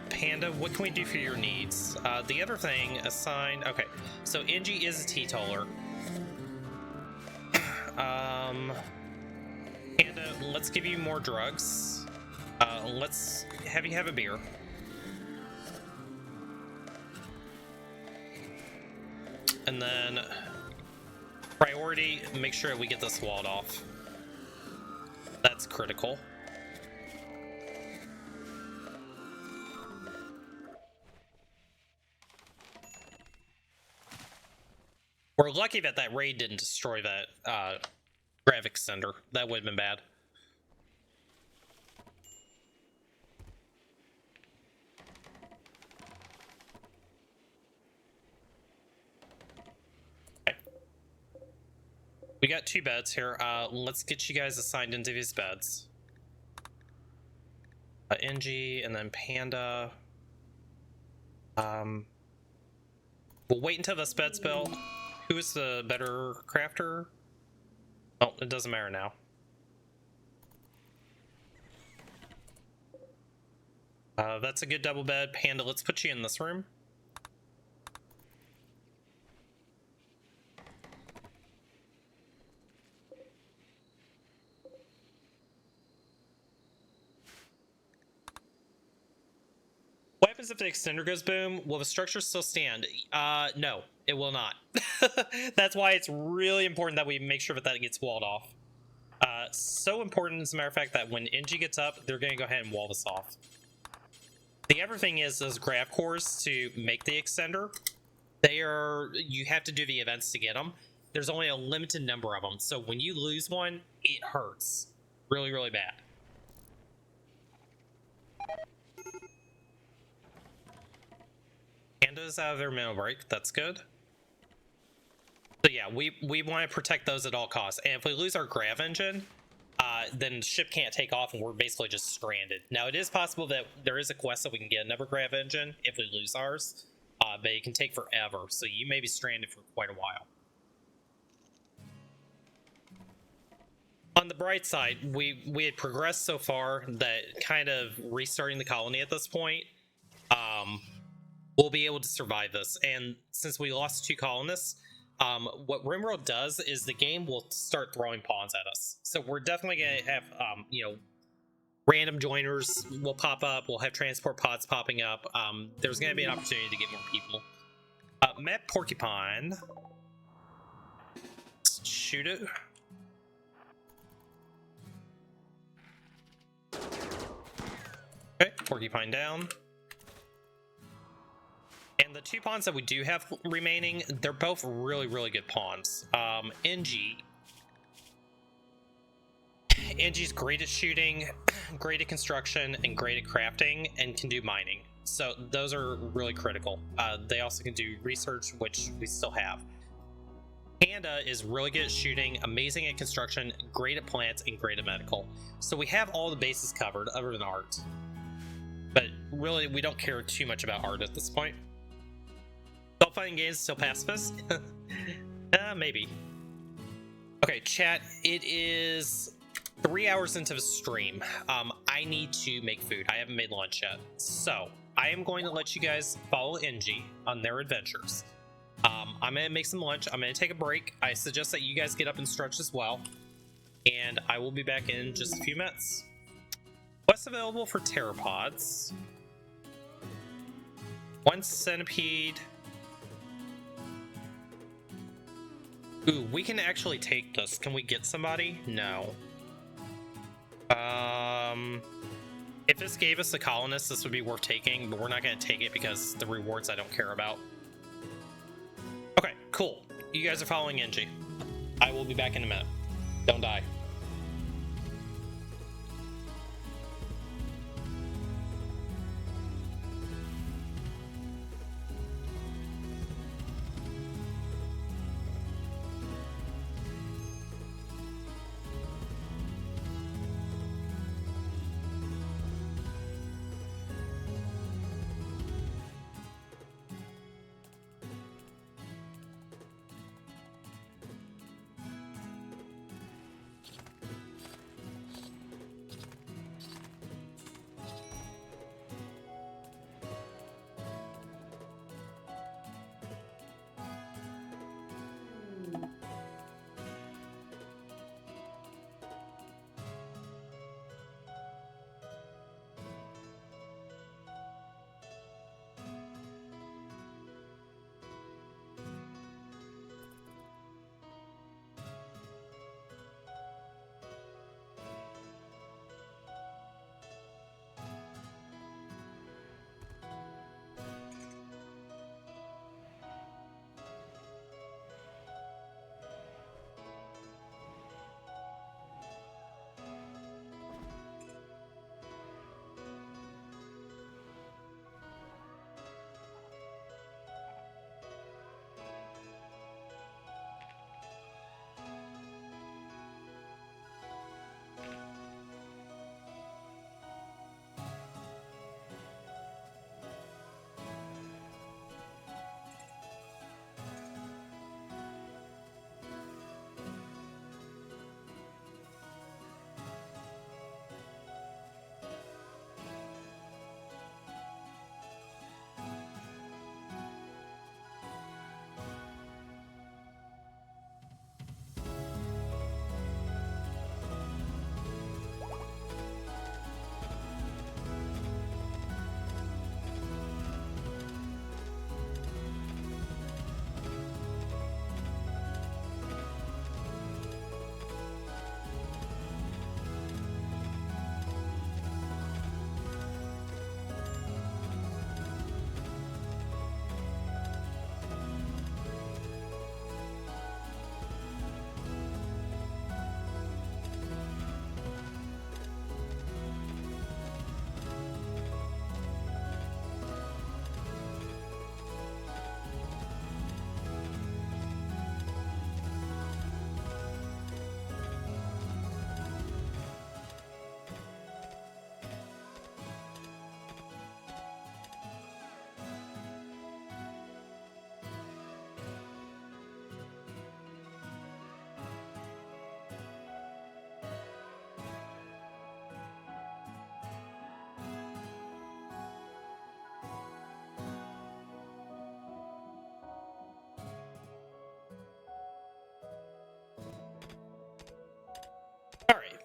Panda, what can we do for your needs? The other thing, assign. Okay, so NG is a teetotaler. Panda, let's give you more drugs. Let's have you have a beer. And then priority, make sure we get this walled off. That's critical. We're lucky that that raid didn't destroy that grav extender. That would have been bad. Okay. We got 2 beds here. Let's get you guys assigned into these beds. NG and then Panda. We'll wait until this bed's built. Who is the better crafter? Oh, it doesn't matter now. That's a good double bed. Panda, let's put you in this room. What happens if the extender goes boom? Will the structure still stand? No, it will not. That's why it's really important that we make sure that that gets walled off. So important, as a matter of fact, that when NG gets up, they're going to go ahead and wall this off. The other thing is those grav cores to make the extender. You have to do the events to get them. There's only a limited number of them, so when you lose one, it hurts really, really bad. Panda's out of their middle break. That's good. So yeah, we want to protect those at all costs. And if we lose our grav engine, then the ship can't take off and we're basically just stranded. Now, it is possible that there is a quest that we can get another grav engine if we lose ours, but it can take forever. So you may be stranded for quite a while. On the bright side, we had progressed so far that kind of restarting the colony at this point, we'll be able to survive this. And since we lost 2 colonists, what RimWorld does is the game will start throwing pawns at us. So we're definitely gonna have random joiners will pop up. We'll have transport pods popping up. There's gonna be an opportunity to get more people. Map Porcupine. Let's shoot it. Okay, Porcupine down. And the 2 pawns that we do have remaining, they're both really, really good pawns. NG's great at shooting, great at construction, and great at crafting, and can do mining. So those are really critical. They also can do research, which we still have. Panda is really good at shooting, amazing at construction, great at plants, and great at medical. So we have all the bases covered other than art. But really, we don't care too much about art at this point. Self-fighting games still pacifist? Maybe. Okay, chat, it is 3 hours into the stream. I need to make food. I haven't made lunch yet. So, I am going to let you guys follow NG on their adventures. I'm going to make some lunch. I'm going to take a break. I suggest that you guys get up and stretch as well. And I will be back in just a few minutes. What's available for pteropods? 1 centipede. Ooh, we can actually take this. Can we get somebody? No. If this gave us a colonist, this would be worth taking, but we're not going to take it because the rewards I don't care about. Okay, cool. You guys are following NG. I will be back in a minute. Don't die.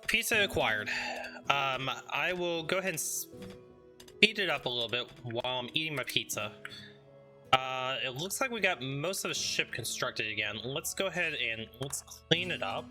Pizza acquired. I will go ahead and speed it up a little bit while I'm eating my pizza. It looks like we got most of the ship constructed again. Let's go ahead and let's clean it up.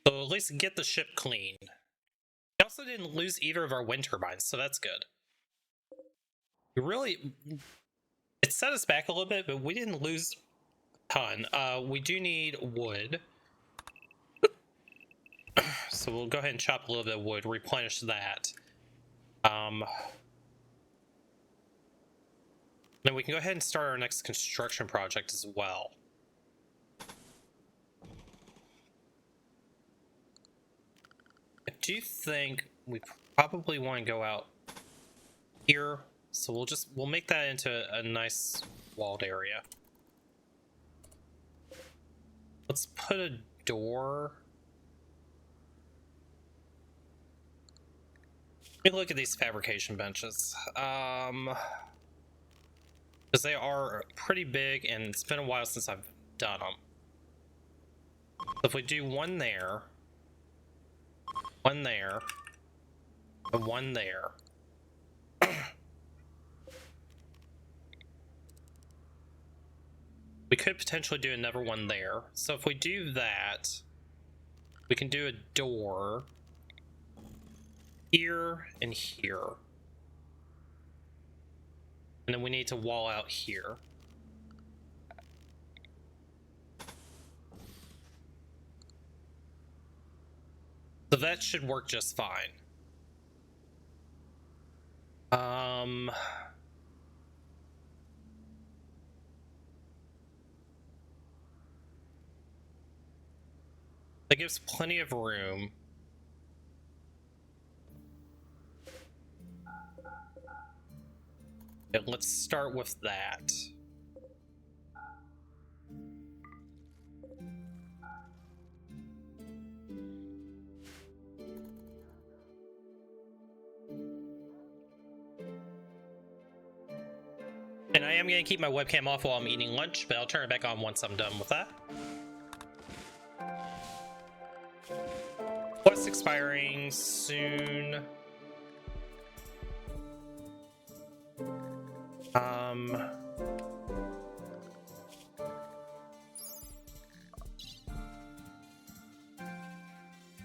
So at least get the ship clean. We also didn't lose either of our wind turbines, so that's good. It set us back a little bit, but we didn't lose a ton. We do need wood. So we'll go ahead and chop a little bit of wood, replenish that. Then we can go ahead and start our next construction project as well. I do think we probably want to go out here, so we'll make that into a nice walled area. Let's put a door. Let me look at these fabrication benches. Because they are pretty big, and it's been a while since I've done them. So if we do one there, one there, and one there. We could potentially do another one there. So if we do that, we can do a door here and here. And then we need to wall out here. So that should work just fine. That gives plenty of room. Okay, let's start with that. And I am going to keep my webcam off while I'm eating lunch, but I'll turn it back on once I'm done with that. Quest expiring soon.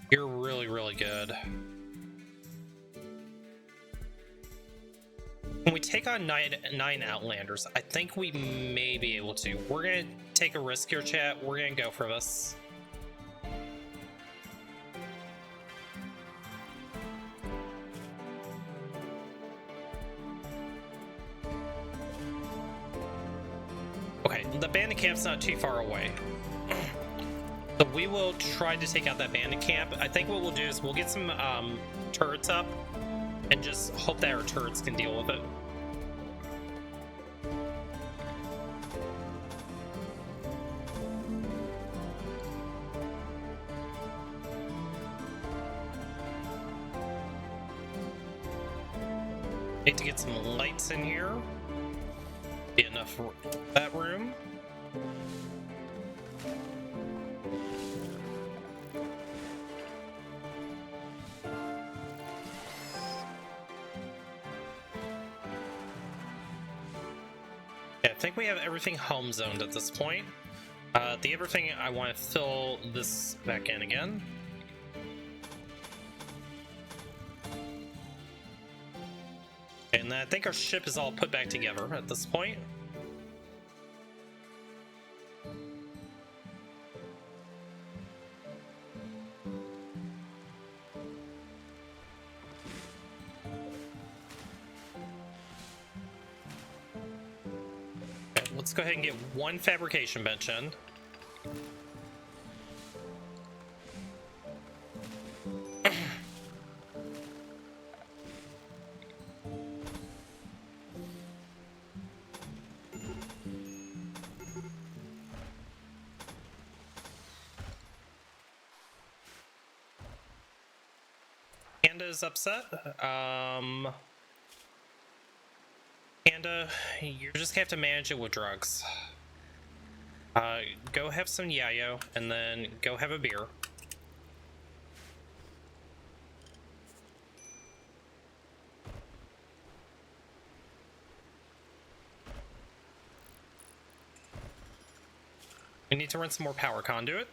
You're really, really good. When we take on nine Outlanders, I think we may be able to. We're gonna take a risk here, chat. We're gonna go for this. Okay, the bandit camp's not too far away. So we will try to take out that bandit camp. I think what we'll do is we'll get some turrets up and just hope that our turrets can deal with it. Need to get some lights in here. Be enough for that room. Yeah, I think we have everything home zoned at this point. The other thing, I want to fill this back in again. And I think our ship is all put back together at this point. Okay, let's go ahead and get one fabrication bench in. is upset. Panda, you're just gonna have to manage it with drugs. Go have some yayo, and then go have a beer. We need to run some more power conduit.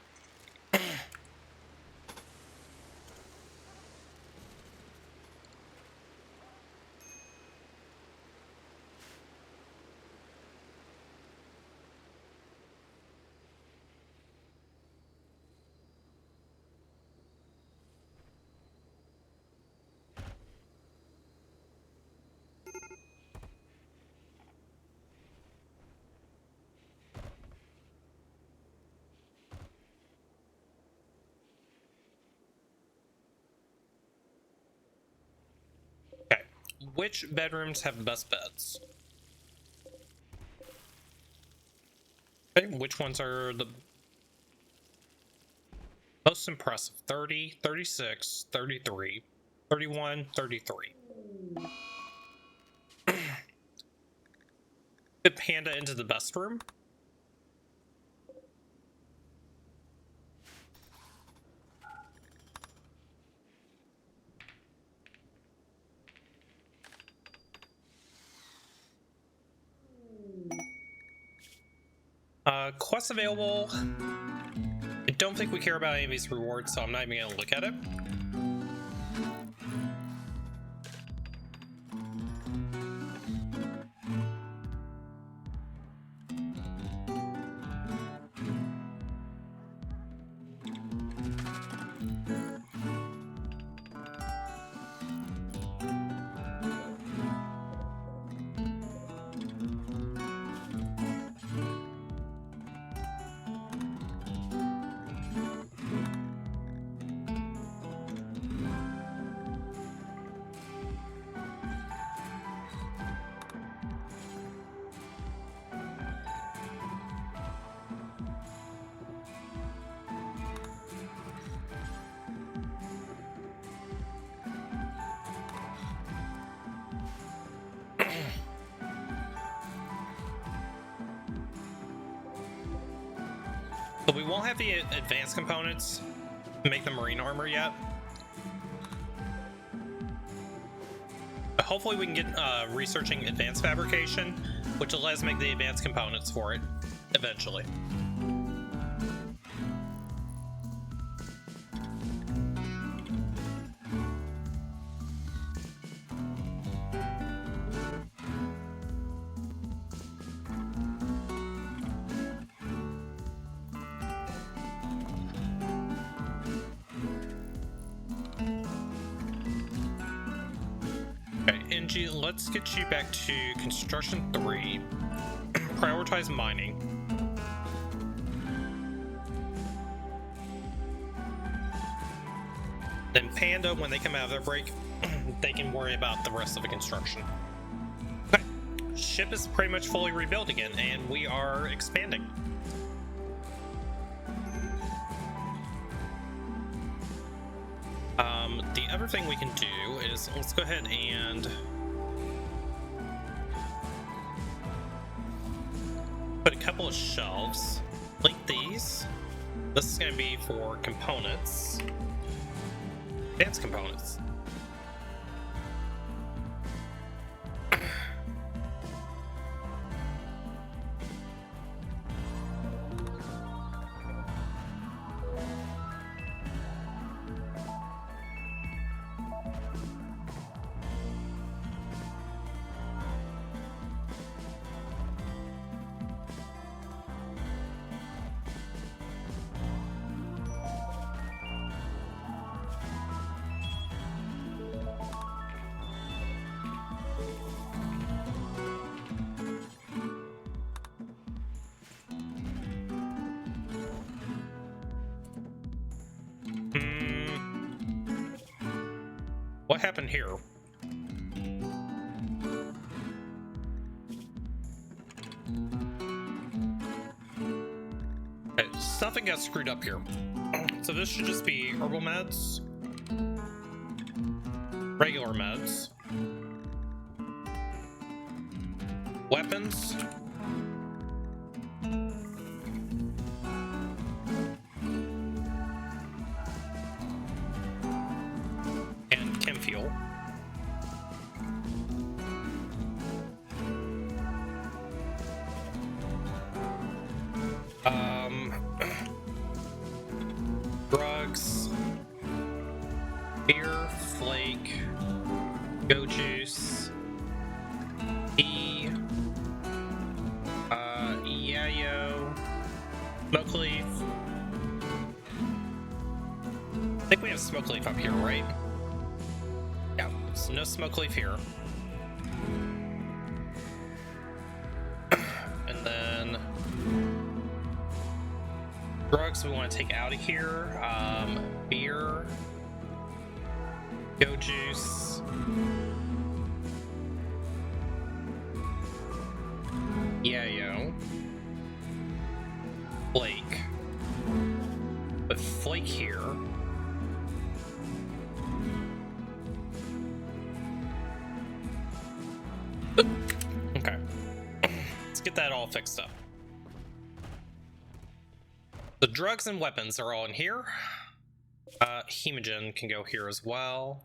Okay, which bedrooms have the best beds? Okay, which ones are the most impressive? 30, 36, 33, 31, 33. Put Panda into the best room. Quests available. I don't think we care about any of these rewards, so I'm not even gonna look at it. So we won't have the advanced components to make the marine armor yet. But hopefully we can get researching advanced fabrication, which will let us make the advanced components for it eventually. Let's get you back to construction 3. Prioritize mining. Then Panda, when they come out of their break, they can worry about the rest of the construction. Okay. Ship is pretty much fully rebuilt again, and we are expanding. The other thing we can do is, let's go ahead and put a couple of shelves like these. This is going to be for components, advanced components. What happened here? Okay, something got screwed up here. So this should just be herbal meds. regular meds, weapons, and chem fuel. Drugs, beer, flake, go juice, yayo, smoke leaf. I think we have smoke leaf up here, right? Yeah, so no smoke leaf here. And then drugs we want to take out of here. Beer, go juice, yayo, flake. But flake here. Okay. Let's get that all fixed up. The drugs and weapons are all in here. Hemogen can go here as well.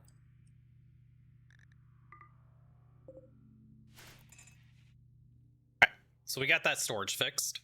Okay, so we got that storage fixed.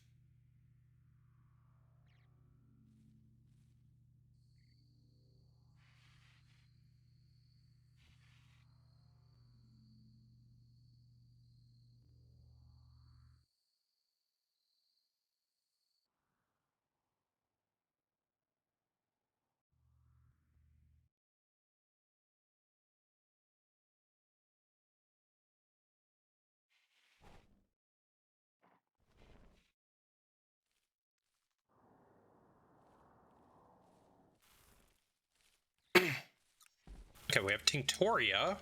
Okay, we have Tinctoria.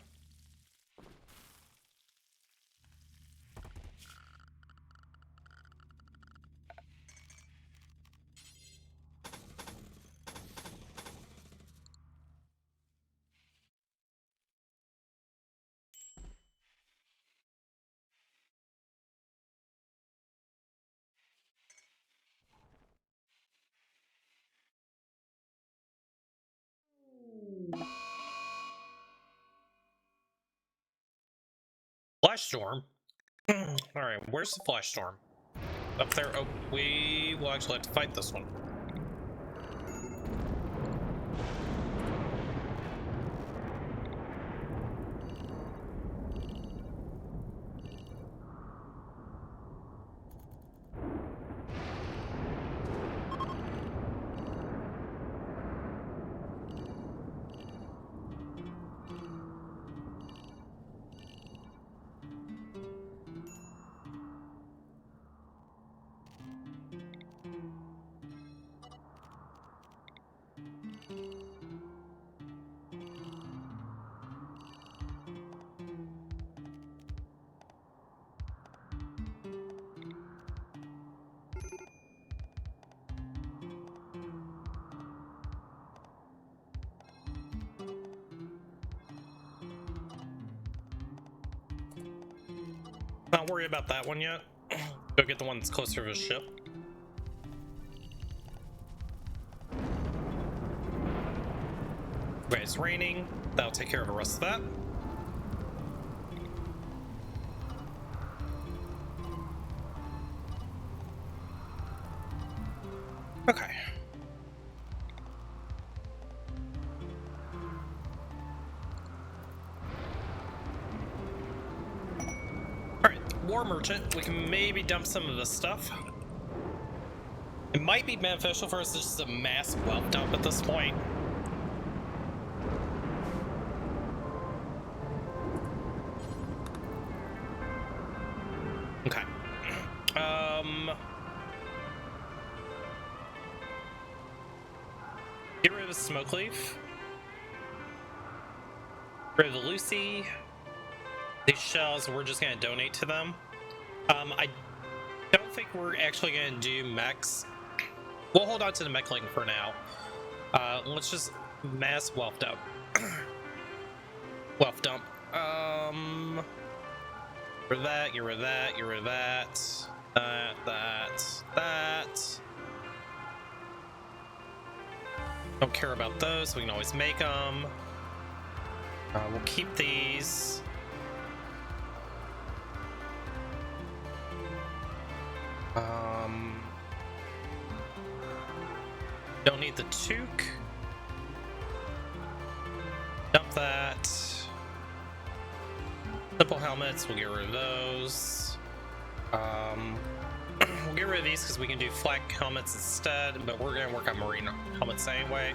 Flash Storm. Alright, where's the Flash Storm? Up there. Oh, we will actually have to fight this one. Not worry about that one yet. Go get the one that's closer to the ship. Okay, it's raining. That'll take care of the rest of that. Okay. War Merchant, we can maybe dump some of this stuff. It might be beneficial for us to just a mass wealth dump at this point. Okay. Get rid of the smoke leaf. Get rid of the Lucy. These shells, we're just going to donate to them. I don't think we're actually going to do mechs. We'll hold on to the mech link for now. Let's just mass wealth up. Wealth dump. For that, get rid of that, get rid of that. That. Don't care about those, we can always make them. We'll keep these. Don't need the toque. Dump that. Simple helmets, we'll get rid of those. We'll get rid of these because we can do flak helmets instead, but we're gonna work on marine helmets anyway.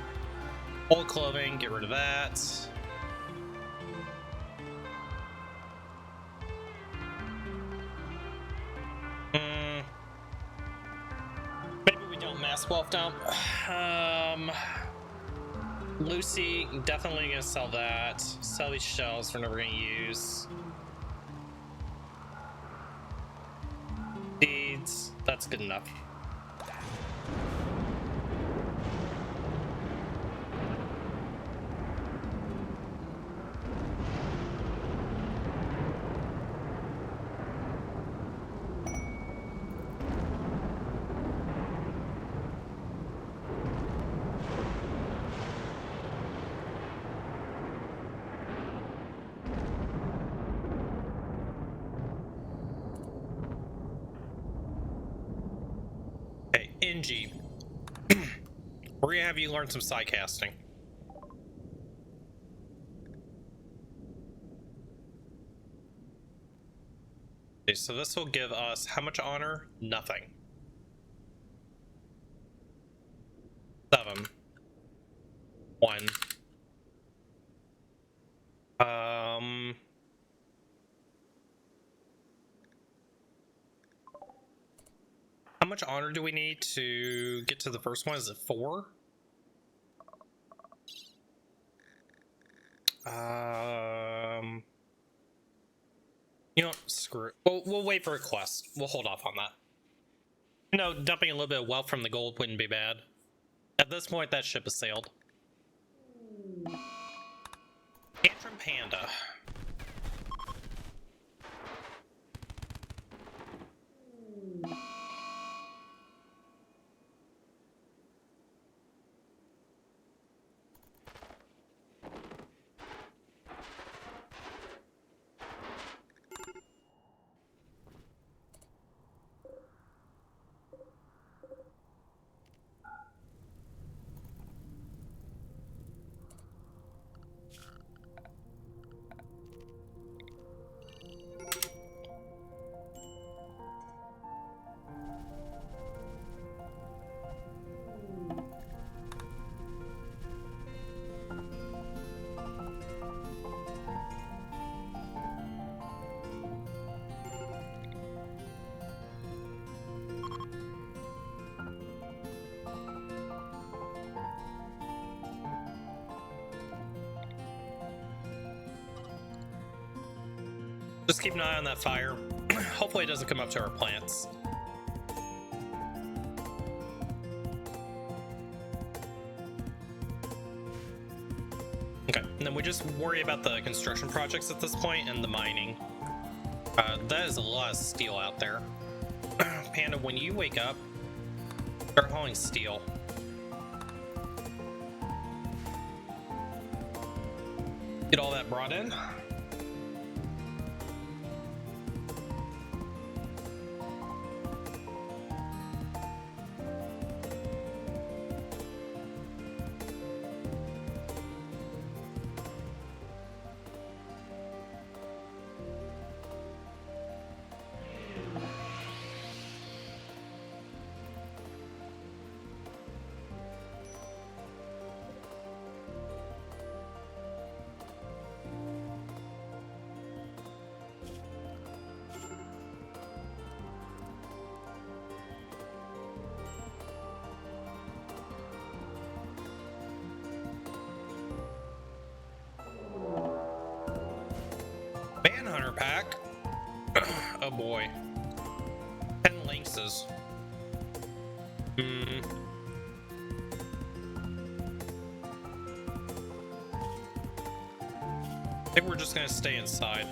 Old clothing, get rid of that. Maybe we don't mass wealth dump. Lucy, definitely gonna sell that. Sell these shells we're never gonna use. Deeds, that's good enough. Inji, we're gonna have you learn some psi casting. Okay, so this will give us how much honor? Nothing. 7. 1. How much honor do we need to get to the first one? Is it 4? You know what? Screw it. We'll wait for a quest. We'll hold off on that. You know, dumping a little bit of wealth from the gold wouldn't be bad. At this point, that ship has sailed. Tantrum Panda. Just keep an eye on that fire. Hopefully it doesn't come up to our plants. Okay, and then we just worry about the construction projects at this point and the mining. That is a lot of steel out there. Panda, when you wake up, start hauling steel. Get all that brought in. Manhunter pack. Oh boy. 10 lynxes. think we're just gonna stay inside.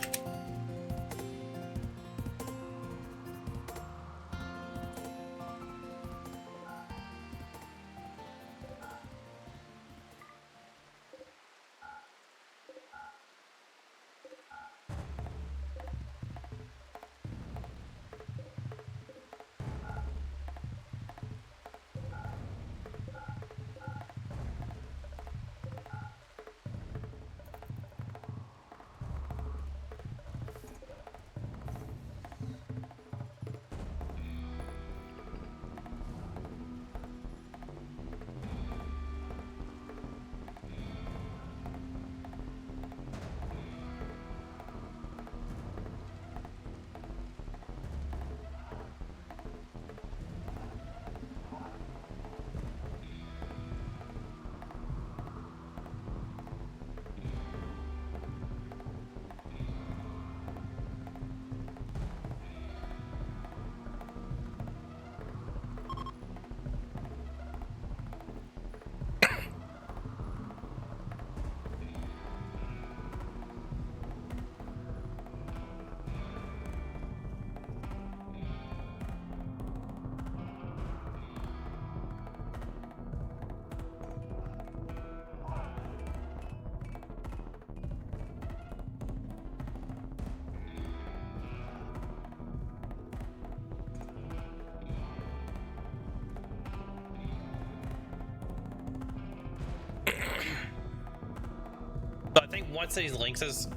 So I think once these lynxes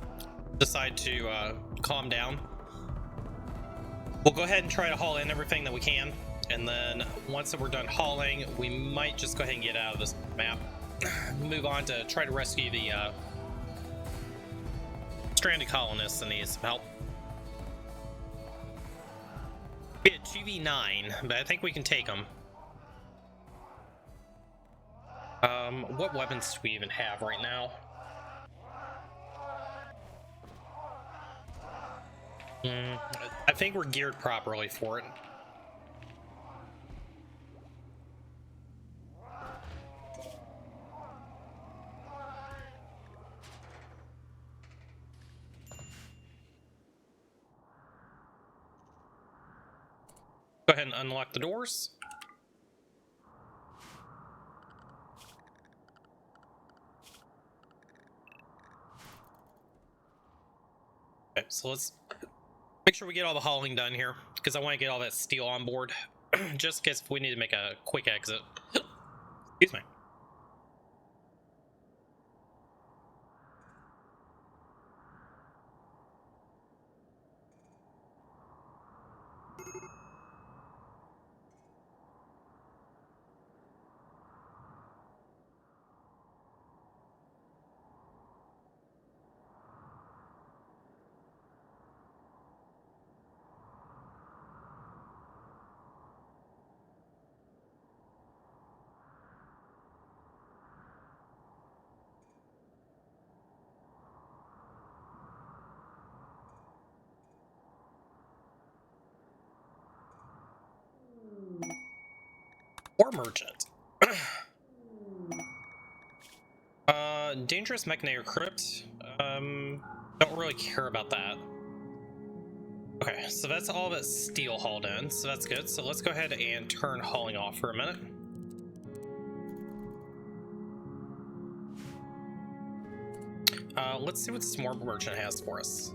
decide to calm down, we'll go ahead and try to haul in everything that we can, and then once we're done hauling, we might just go ahead and get out of this map, move on to try to rescue the stranded colonists that need some help. We had 2v9, but I think we can take them. What weapons do we even have right now? I think we're geared properly for it. Go ahead and unlock the doors. Okay, so let's make sure we get all the hauling done here, because I want to get all that steel on board, just in case if we need to make a quick exit. Excuse me. War merchant. Dangerous mechanic crypt. Don't really care about that. Okay, so that's all that steel hauled in, so that's good. So let's go ahead and turn hauling off for a minute. Let's see what this war merchant has for us.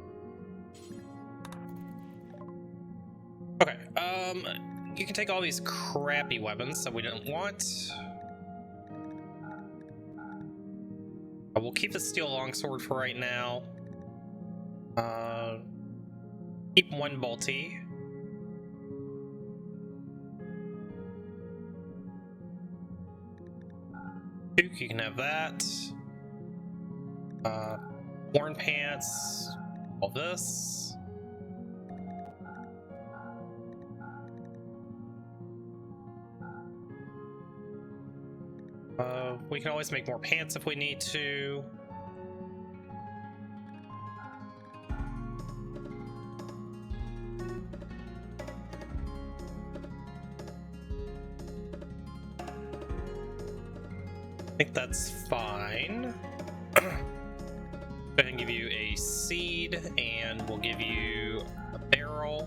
Okay, you can take all these crappy weapons that we didn't want. We'll keep the steel longsword for right now. Keep one bolty. Duke, you can have that. Worn pants. All this. We can always make more pants if we need to. I think that's fine. Go Go ahead and give you a seed, and we'll give you a barrel.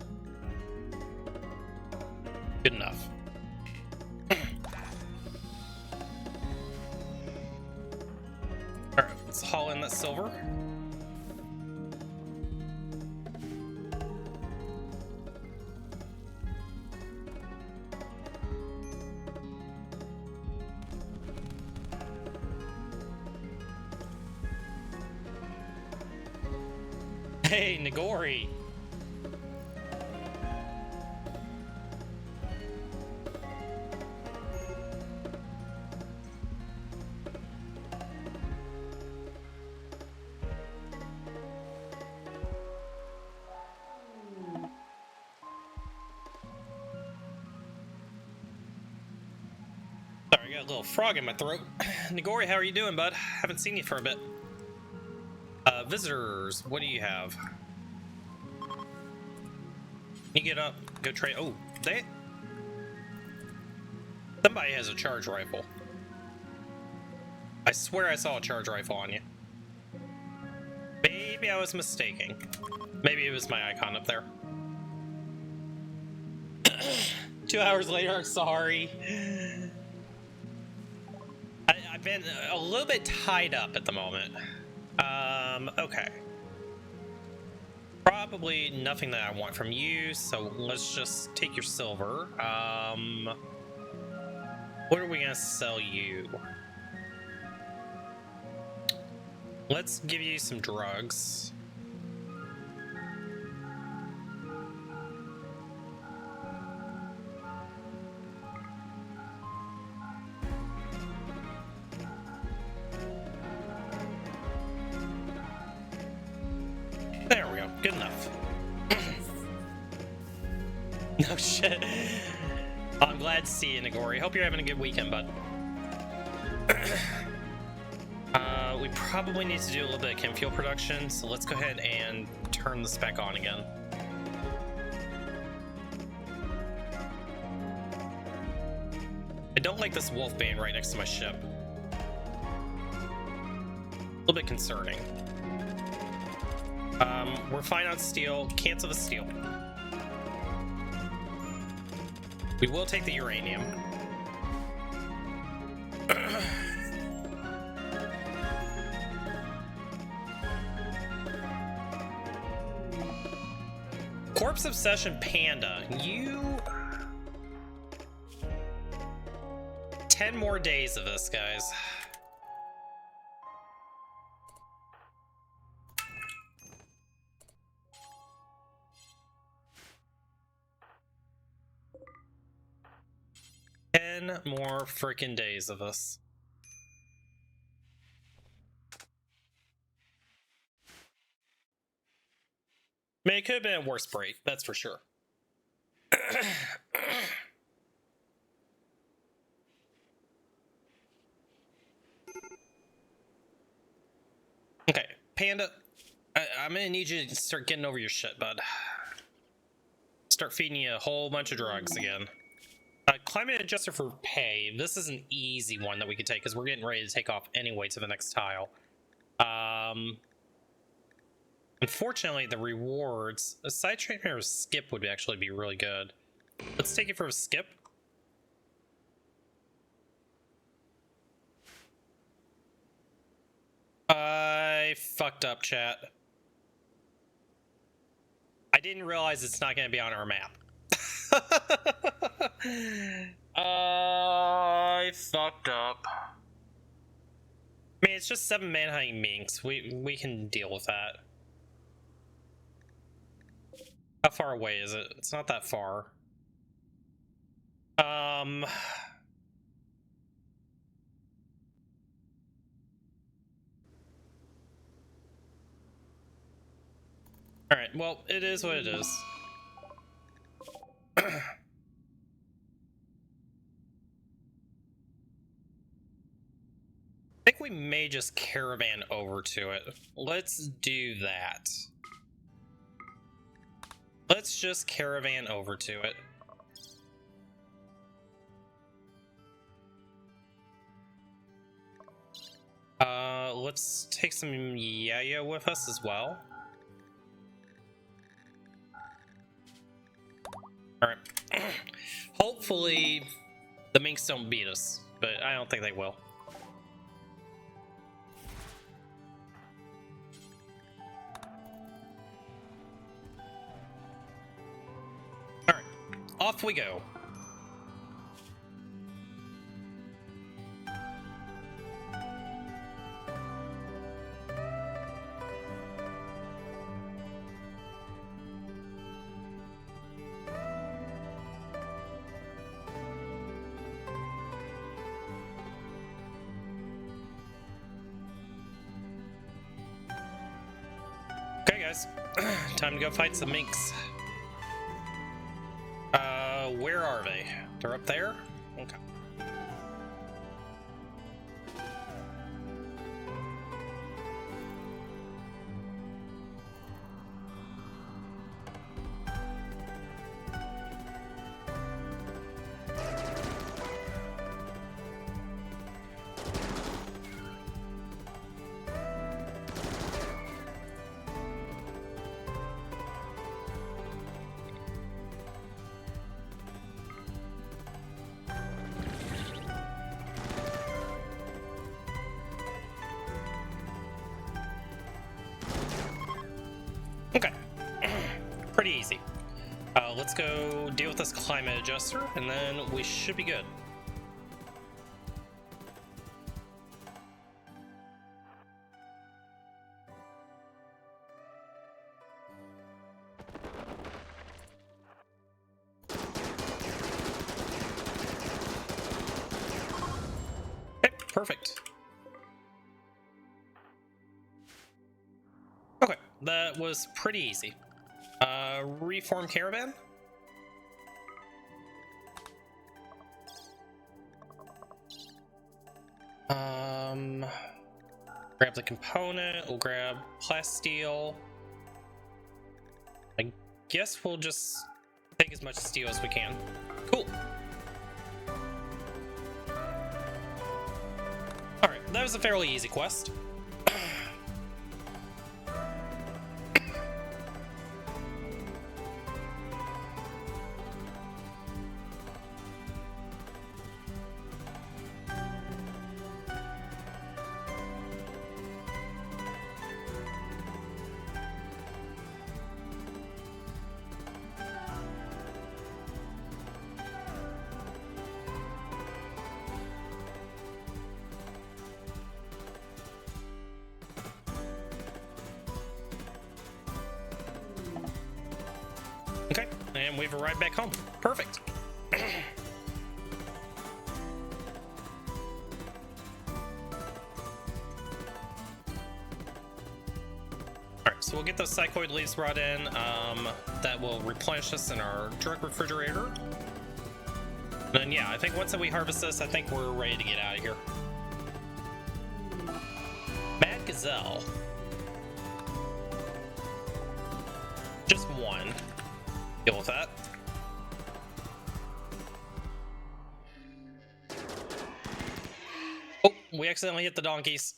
Good enough. Alright, let's haul in that silver. Hey, Nagori! Sorry, I got a little frog in my throat. Nagori, how are you doing, bud? Haven't seen you for a bit. Visitors, what do you have? You get up, go trade. Oh, somebody has a charge rifle. I swear I saw a charge rifle on you. Maybe I was mistaken. Maybe it was my icon up there. 2 hours later, sorry. I've been a little bit tied up at the moment. Okay. Probably nothing that I want from you, so let's just take your silver. What are we gonna sell you? Let's give you some drugs. There we go. Good enough. No shit. I'm glad to see you, Nagori. Hope you're having a good weekend, bud. We probably need to do a little bit of chem fuel production, so let's go ahead and turn this back on again. I don't like this wolf band right next to my ship. A little bit concerning. We're fine on steel. Cancel the steel. We will take the uranium. Corpse Obsession Panda, you... 10 more days of this, guys. More freaking days of this. I mean, it could have been a worse break, that's for sure. Okay, Panda, I'm gonna need you to start getting over your shit, bud. Start feeding you a whole bunch of drugs again. Climate adjuster for pay. This is an easy one that we could take because we're getting ready to take off anyway to the next tile. Unfortunately, the rewards, a side train or a skip would actually be really good. Let's take it for a skip. I fucked up, chat. I didn't realize it's not going to be on our map. I fucked up. I mean, it's just 7 manhunting minks. We can deal with that. How far away is it? It's not that far. Alright, well, it is what it is. I think we may just caravan over to it. Let's do that. Let's just caravan over to it. Let's take some Yaya with us as well. Alright. Hopefully the minks don't beat us, but I don't think they will. Alright, off we go. Okay, guys, time to go fight some minks. Where are they? They're up there? Okay. Okay, pretty easy. Let's go deal with this climate adjuster, and then we should be good. Okay, perfect. Okay, that was pretty easy. Reform caravan. Grab the component. We'll grab plasteel. I guess we'll just take as much steel as we can. Cool. All right, that was a fairly easy quest. Okay, and we've arrived back home. Perfect. Alright, so we'll get those psychoid leaves brought in. That will replenish us in our drug refrigerator. And then, yeah, I think once we harvest this, I think we're ready to get out of here. Mad Gazelle. Just one. Deal with that. Oh, we accidentally hit the donkeys.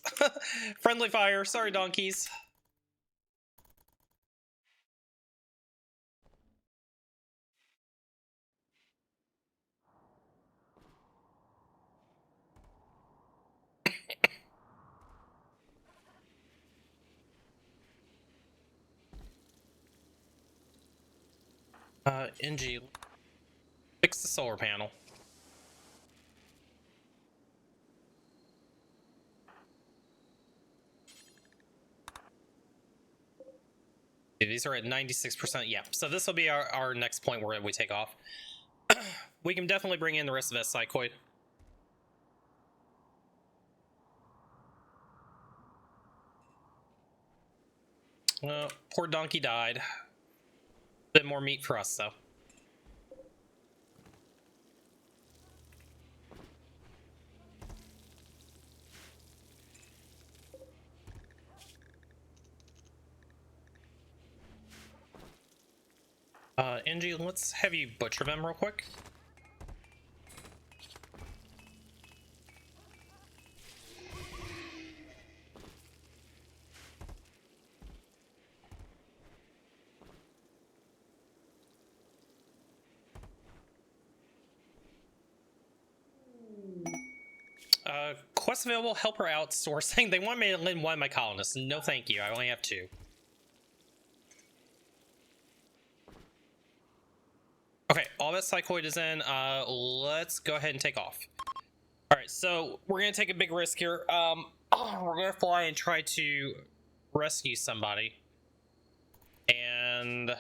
Friendly fire. Sorry, donkeys. NG, fix the solar panel. These are at 96%. Yeah, so this will be our next point where we take off. We can definitely bring in the rest of that psychoid. Poor donkey died. Bit more meat for us, though. NG, let's have you butcher them real quick. Quest available, helper outsourcing. They want me to lend one of my colonists. No thank you, I only have 2. Okay, all that cycloid is in. Let's go ahead and take off. Alright, so we're gonna take a big risk here. We're gonna fly and try to rescue somebody. And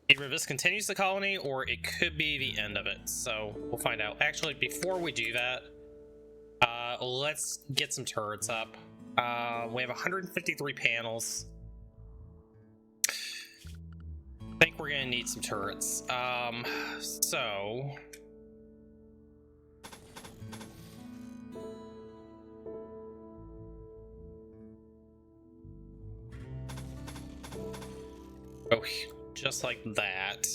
either this continues the colony or it could be the end of it. So we'll find out. Actually, before we do that, let's get some turrets up. We have 153 panels. I think we're gonna need some turrets. So oh, just like that.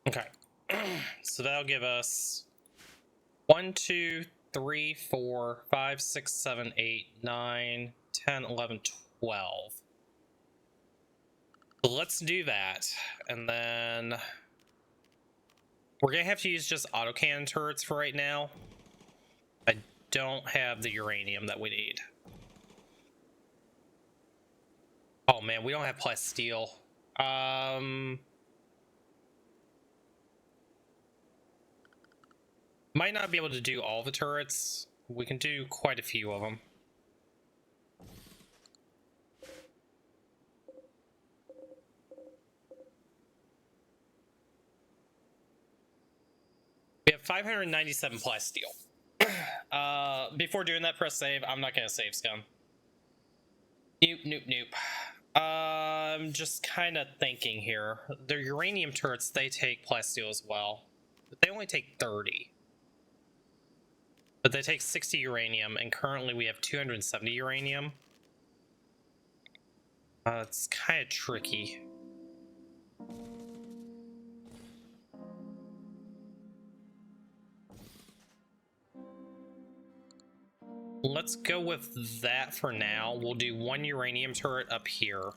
Okay, so that'll give us 1, 2, 3, 4, 5, 6, 7, 8, 9, 10, 11, 12. So let's do that, and then we're gonna have to use just autocannon turrets for right now. I don't have the uranium that we need. Oh man, we don't have plasteel. Might not be able to do all the turrets. We can do quite a few of them. We have 597 plasteel. Before doing that, press save. I'm not gonna save scum. Nope. I'm just kind of thinking here. The uranium turrets, they take plasteel as well, but they only take 30. But they take 60 uranium, and currently we have 270 uranium. It's kind of tricky. Let's go with that for now. We'll do 1 uranium turret up here.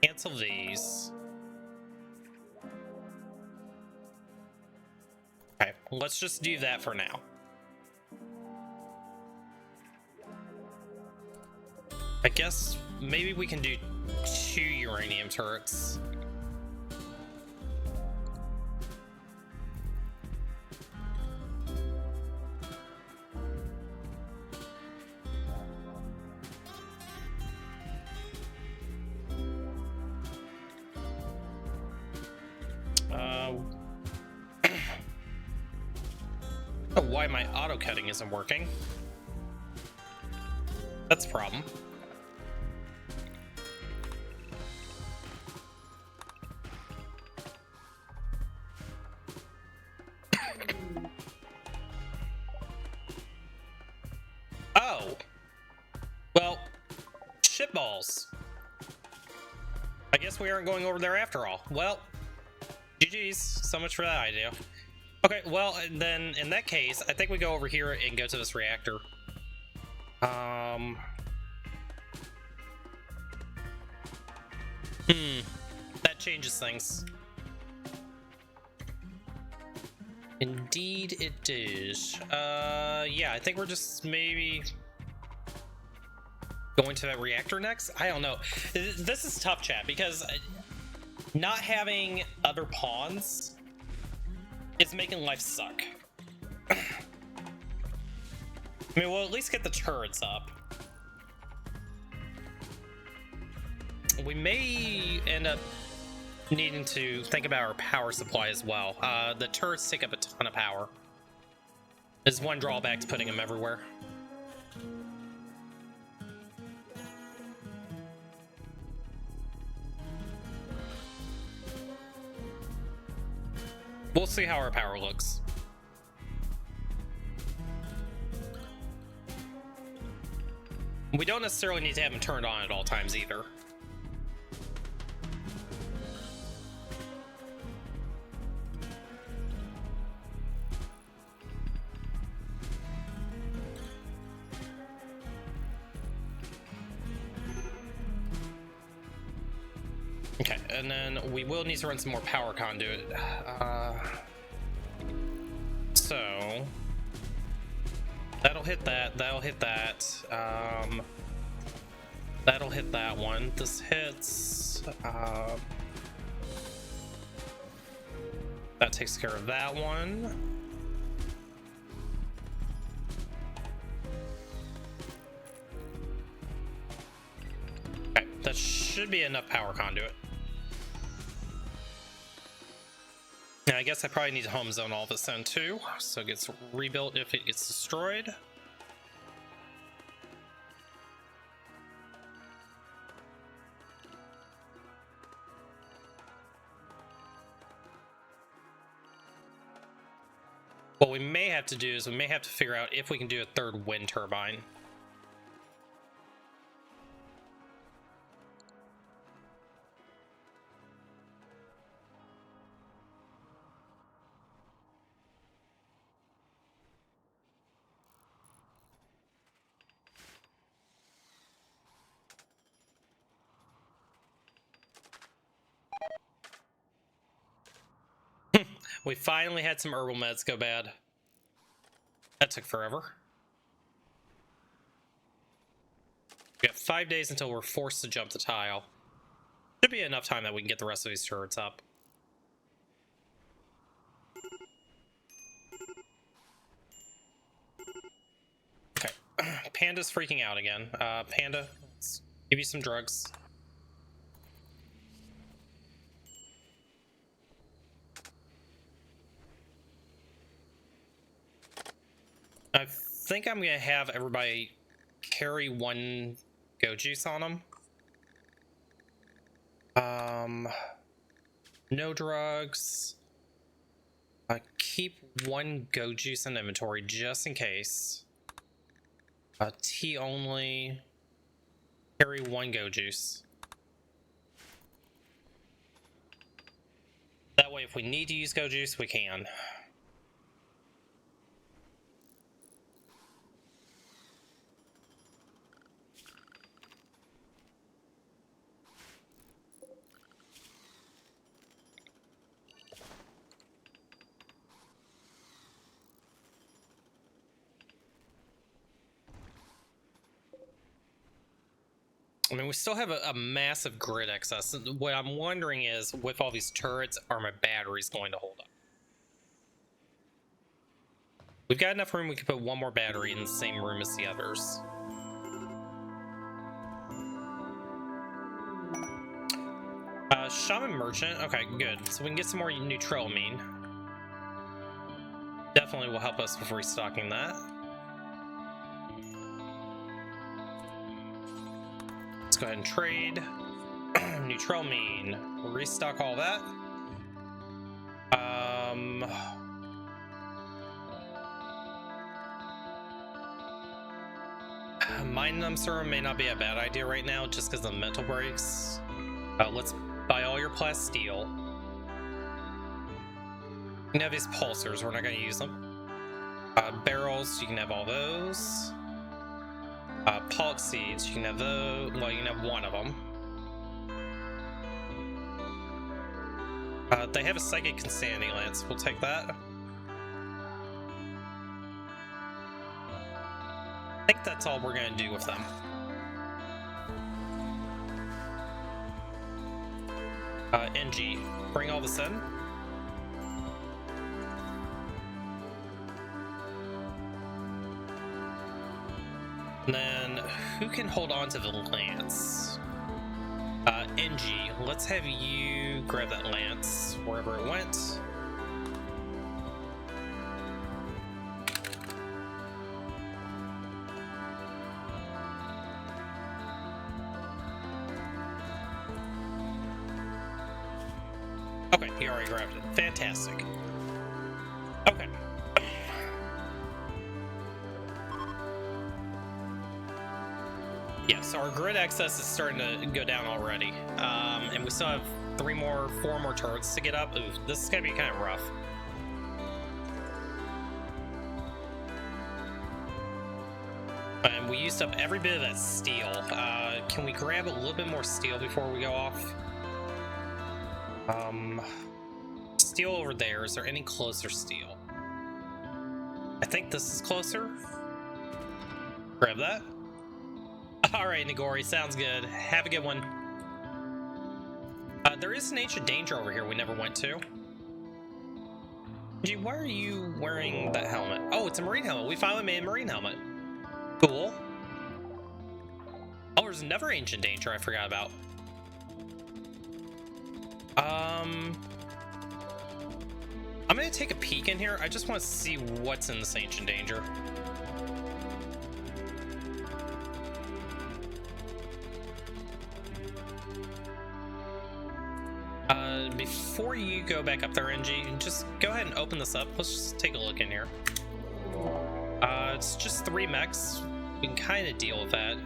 Cancel these. Okay, let's just do that for now. I guess maybe we can do 2 uranium turrets. I don't know why my auto cutting isn't working. That's a problem. Oh. Well, shitballs. I guess we aren't going over there after all. Well, GG's. So much for that idea. Okay, well, then in that case, I think we go over here and go to this reactor. That changes things. Indeed it does. Yeah, I think we're just maybe going to that reactor next? I don't know. This is tough, chat, because not having other pawns is making life suck. I mean, we'll at least get the turrets up. We may end up needing to think about our power supply as well. The turrets take up a ton of power. There's one drawback to putting them everywhere. We'll see how our power looks. We don't necessarily need to have them turned on at all times either. Okay, and then we will need to run some more power conduit. So that'll hit that. That'll hit that. That'll hit that one. This hits. That takes care of that one. Okay, that should be enough power conduit. Now, I guess I probably need to home zone all this in too, so it gets rebuilt if it gets destroyed. What we may have to do is we may have to figure out if we can do a third wind turbine. We finally had some herbal meds go bad. That took forever. We have 5 days until we're forced to jump the tile. Should be enough time that we can get the rest of these turrets up. Okay, Panda's freaking out again. Panda, let's give you some drugs. I think I'm gonna have everybody carry one go juice on them. No drugs. Keep one go juice in inventory just in case. Tea only. Carry one go juice. That way, if we need to use go juice, we can. I mean, we still have a massive grid excess. What I'm wondering is, with all these turrets, are my batteries going to hold up? We've got enough room, we could put one more battery in the same room as the others. Shaman Merchant, okay, good. So we can get some more Neutralmine. Definitely will help us with restocking that. Let's go ahead and trade. Neutralmine. Restock all that. Mine Numb Serum may not be a bad idea right now just because of the mental breaks. Let's buy all your plasteel. You can have these pulsers, we're not going to use them. Barrels, you can have all those. Pollock seeds, you can have those. Well, you can have one of them. They have a Psychic Insanity Lance, we'll take that. I think that's all we're going to do with them. NG, bring all this in. And then, who can hold on to the lance? NG, let's have you grab that lance wherever it went. Okay, he already grabbed it. Fantastic. Okay. Yeah, so our grid access is starting to go down already. And we still have 4 more turrets to get up. Ooh, this is gonna be kind of rough. And we used up every bit of that steel. Can we grab a little bit more steel before we go off? Steel over there. Is there any closer steel? I think this is closer. Grab that. Alright, Nagori, sounds good. Have a good one. There is an ancient danger over here we never went to. Gee, why are you wearing that helmet? Oh, it's a marine helmet. We finally made a marine helmet. Cool. Oh, there's another ancient danger I forgot about. I'm gonna take a peek in here. I just want to see what's in this ancient danger. Before you go back up there, NG, just go ahead and open this up. Let's just take a look in here. It's just 3 mechs. We can kind of deal with that.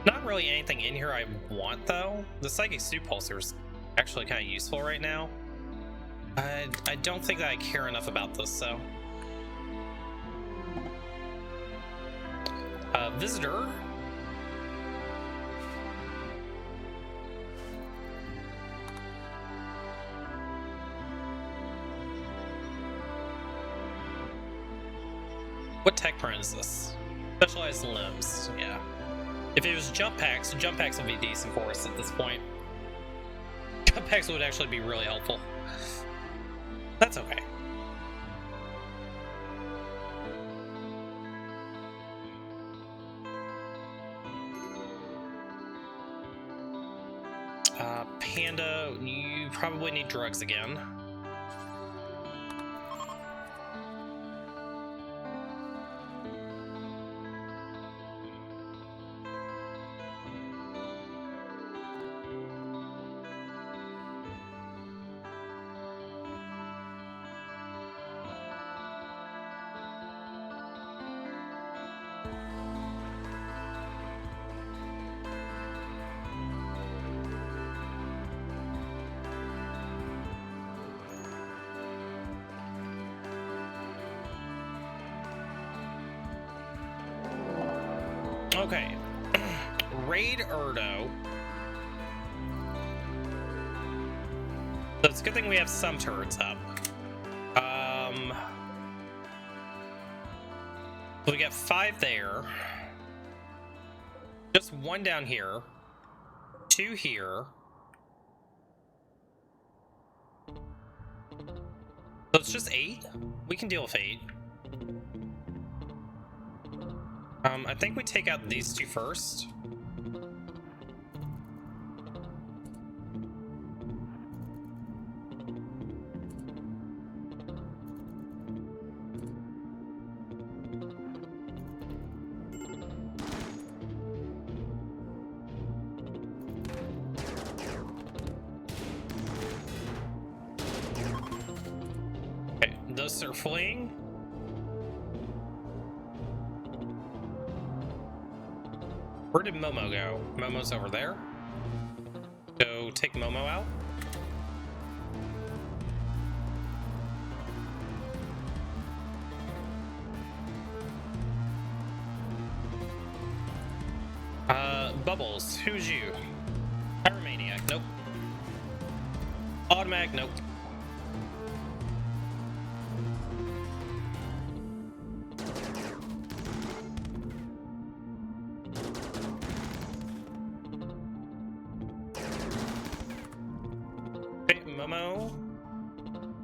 Not really anything in here I want, though. The Psychic Suit Pulsar is actually kind of useful right now. I don't think that I care enough about this, so. Visitor. What tech print is this? Specialized limbs, yeah. If it was jump packs would be decent for us at this point. Jump packs would actually be really helpful. That's okay. Panda, you probably need drugs again. Okay. Raid Erdo. So it's a good thing we have some turrets up. So we got 5 there. Just 1 down here. 2 here. So it's just 8. We can deal with 8. I think we take out these 2 first. Okay, those are fleeing. Where did Momo go? Momo's over there. Go take Momo out. Bubbles, who's you? Pyromaniac, nope. Automatic, nope. Momo,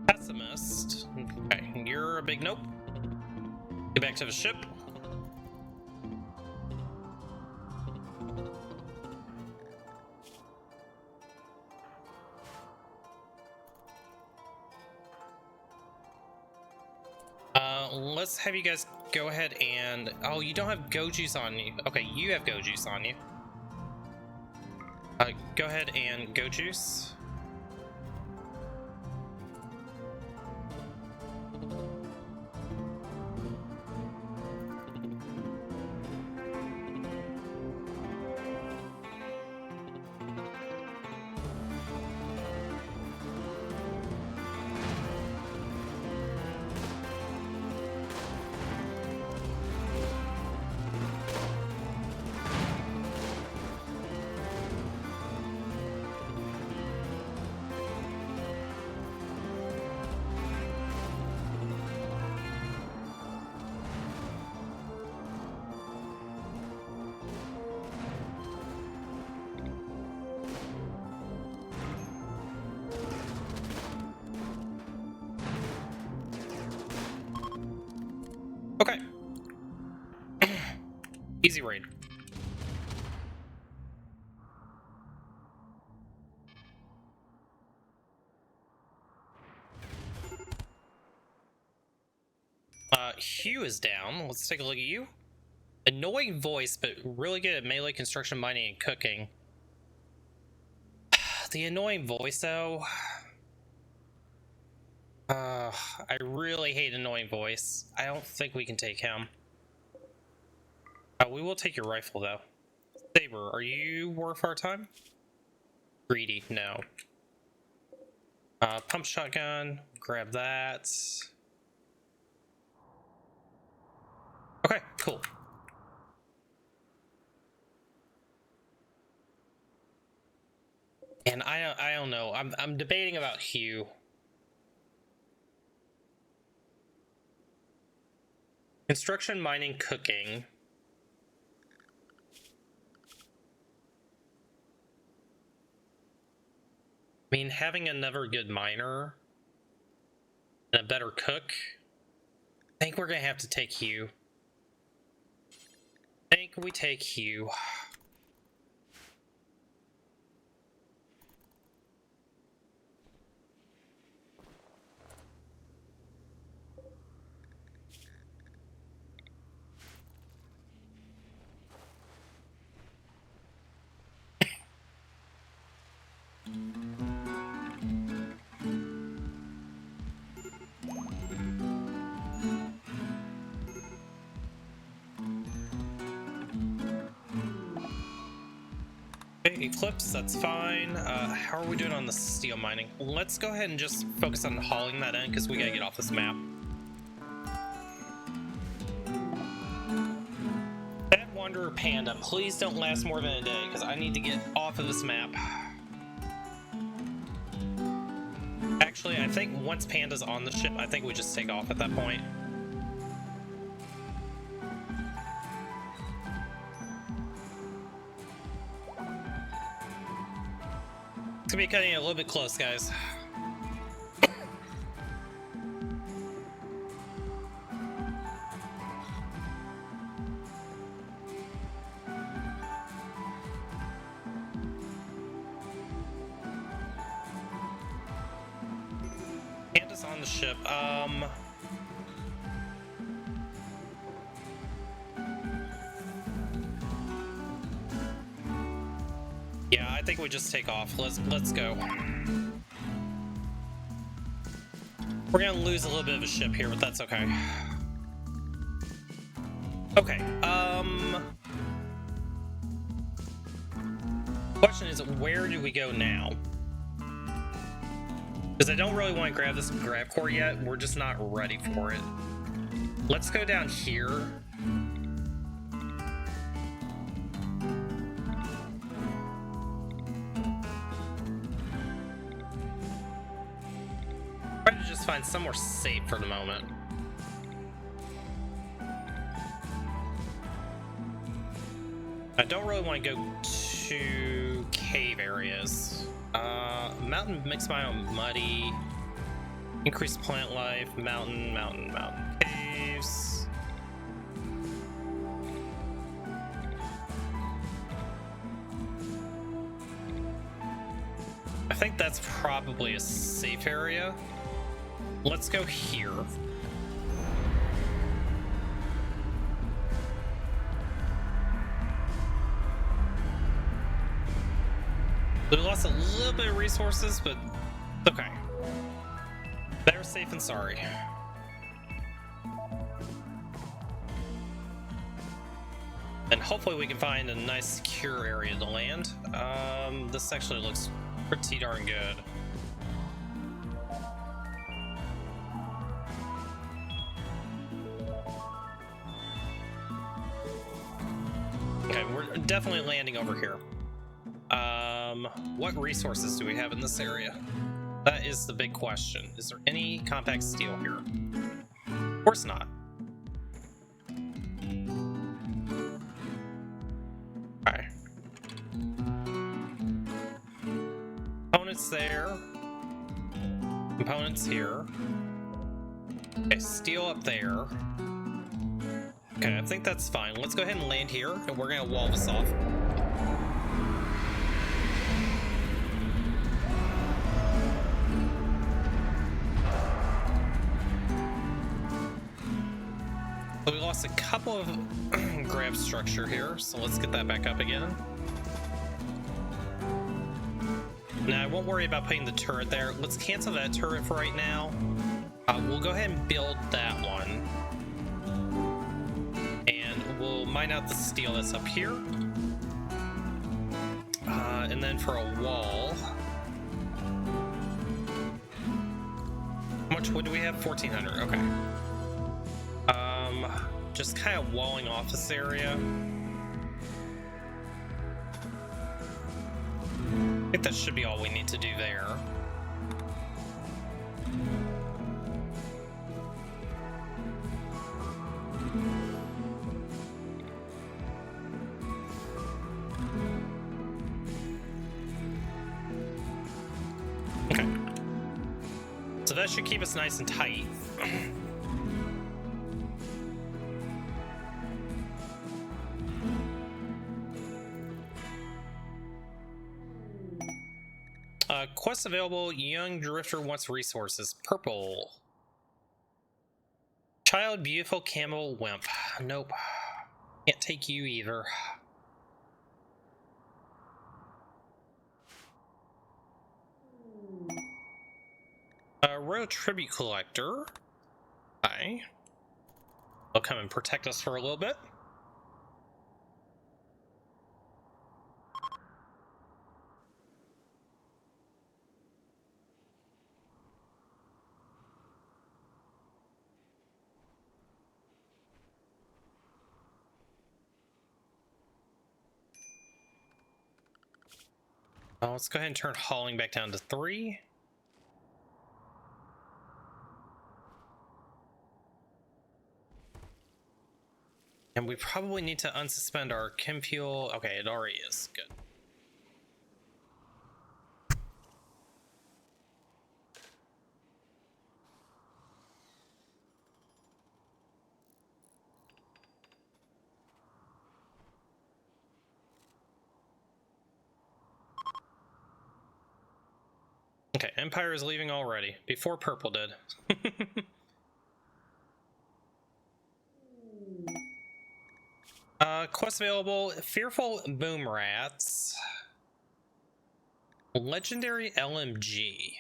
Pessimist. Okay, you're a big nope. Get back to the ship. let's have you guys go ahead and... Oh, you don't have go juice on you. Okay, you have go juice on you. Go ahead and go juice. Okay. Easy raid. Hugh is down. Let's take a look at you. Annoying voice, but really good at melee, construction, mining, and cooking. The annoying voice, though. I really hate annoying voice. I don't think we can take him. We will take your rifle, though. Saber, are you worth our time? Greedy, no. Pump shotgun, grab that. Okay, cool. And I don't know. I'm debating about Hugh. Construction, mining, cooking. I mean, having another good miner and a better cook. I think we're gonna have to take Hugh. I think we take Hugh. Eclipse, that's fine. How are we doing on the steel mining? Let's go ahead and just focus on hauling that in because we gotta get off this map. That Wanderer Panda, please don't last more than a day because I need to get off of this map. Actually, I think once Panda's on the ship, I think we just take off at that point. It's gonna be cutting it a little bit close, guys. Panda's on the ship. Yeah, I think we just take off. Let's go. We're gonna lose a little bit of a ship here, but that's okay. Okay, question is, where do we go now? Because I don't really want to grab this grab core yet. We're just not ready for it. Let's go down here. Try to just find somewhere safe for the moment. I don't really want to go to cave areas. Mountain mixed biome muddy. Increased plant life. Mountain. Caves. I think that's probably a safe area. Let's go here. We lost a little bit of resources, but okay. Better safe than sorry. And hopefully we can find a nice secure area to land. This actually looks pretty darn good. Okay, we're definitely landing over here. What resources do we have in this area? That is the big question. Is there any compact steel here? Of course not. Okay. Components there. Components here. Okay, steel up there. Okay, I think that's fine. Let's go ahead and land here, and we're gonna wall this off. So we lost a couple of grab structure here, so let's get that back up again. Now, I won't worry about putting the turret there. Let's cancel that turret for right now. We'll go ahead and build that one. And we'll mine out the steel that's up here. And then for a wall... How much wood do we have? 1,400, okay. Just kind of walling off this area. I think that should be all we need to do there. Okay. So that should keep us nice and tight. Quest available. Young drifter wants resources. Purple. Child, beautiful camel wimp. Nope. Can't take you either. Royal tribute collector. Hi. They'll come and protect us for a little bit. Let's go ahead and turn hauling back down to 3. And we probably need to unsuspend our chem fuel. Okay, it already is. Good. Okay, Empire is leaving already, before Purple did. Quest available, Fearful Boom Rats. Legendary LMG.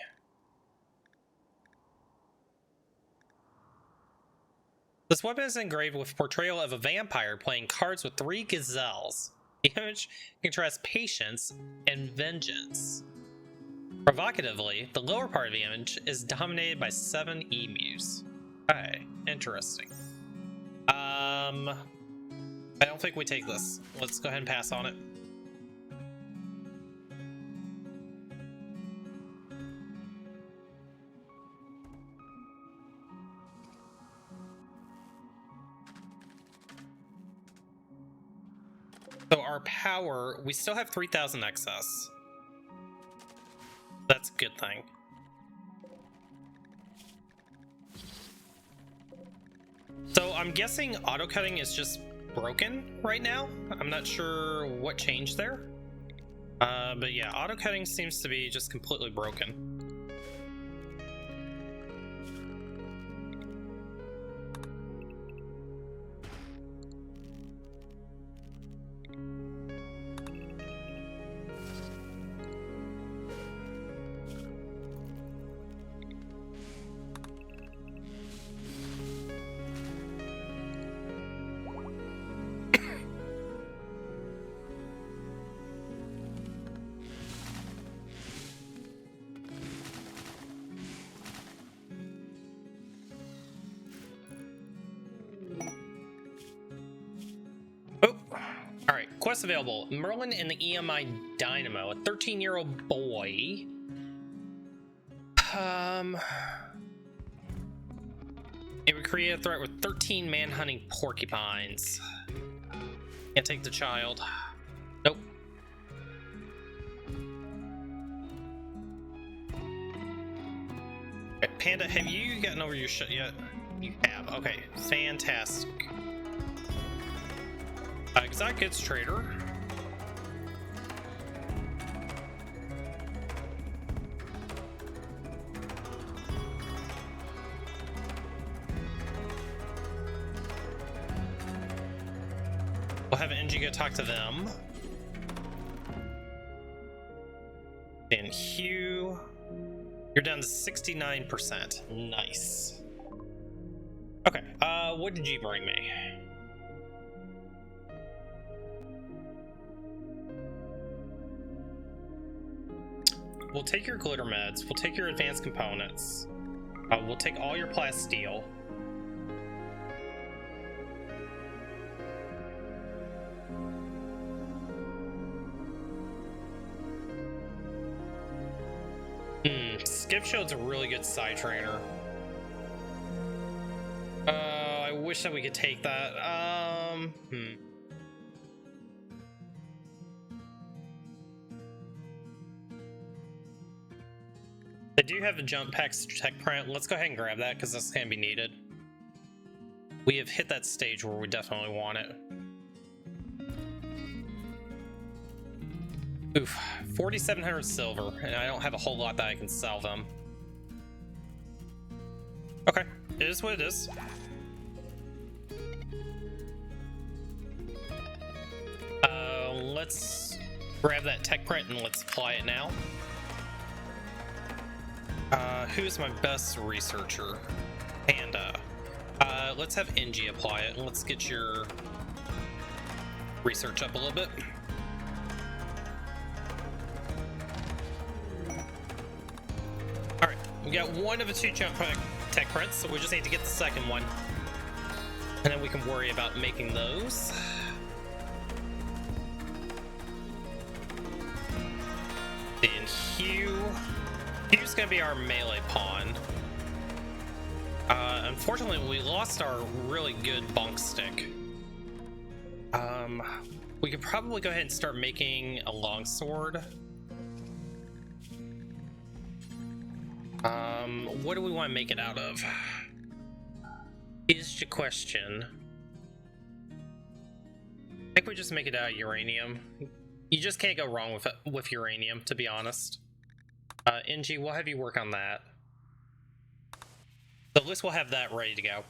This weapon is engraved with portrayal of a vampire playing cards with 3 gazelles. The image contrasts patience and vengeance. Provocatively, the lower part of the image is dominated by 7 emus. Okay, interesting. I don't think we take this. Let's go ahead and pass on it. So our power, we still have 3,000 excess. That's a good thing. So I'm guessing auto cutting is just broken right now. I'm not sure what changed there. But yeah, auto cutting seems to be just completely broken. quest available. Merlin and the EMI Dynamo, a 13-year-old boy. It would create a threat with 13 man-hunting porcupines. Can't take the child. Nope. Right, Panda, have you gotten over your shit yet? You have. Okay, fantastic. Exotic Goods Trader. We'll have NG go talk to them. And Hugh, you're down to 69%. Nice. Okay, what did you bring me? We'll take your glitter meds, we'll take your advanced components, we'll take all your plasteel. Skip Shield's a really good side trainer. I wish that we could take that. They do have a jump pack tech print. Let's go ahead and grab that because that's going to be needed. We have hit that stage where we definitely want it. Oof, 4,700 silver, and I don't have a whole lot that I can sell them. Okay, it is what it is. Let's grab that tech print and let's apply it now. Who's my best researcher? Panda. Let's have NG apply it, and let's get your research up a little bit. Alright, we got one of the two jump tech prints, so we just need to get the second one. And then we can worry about making those. Then Hugh's gonna be our melee pawn. Unfortunately, we lost our really good bonk stick. We could probably go ahead and start making a longsword. What do we want to make it out of? Is the question. I think we just make it out of uranium. You just can't go wrong with uranium, to be honest. NG, we'll have you work on that. So at least we'll have that ready to go.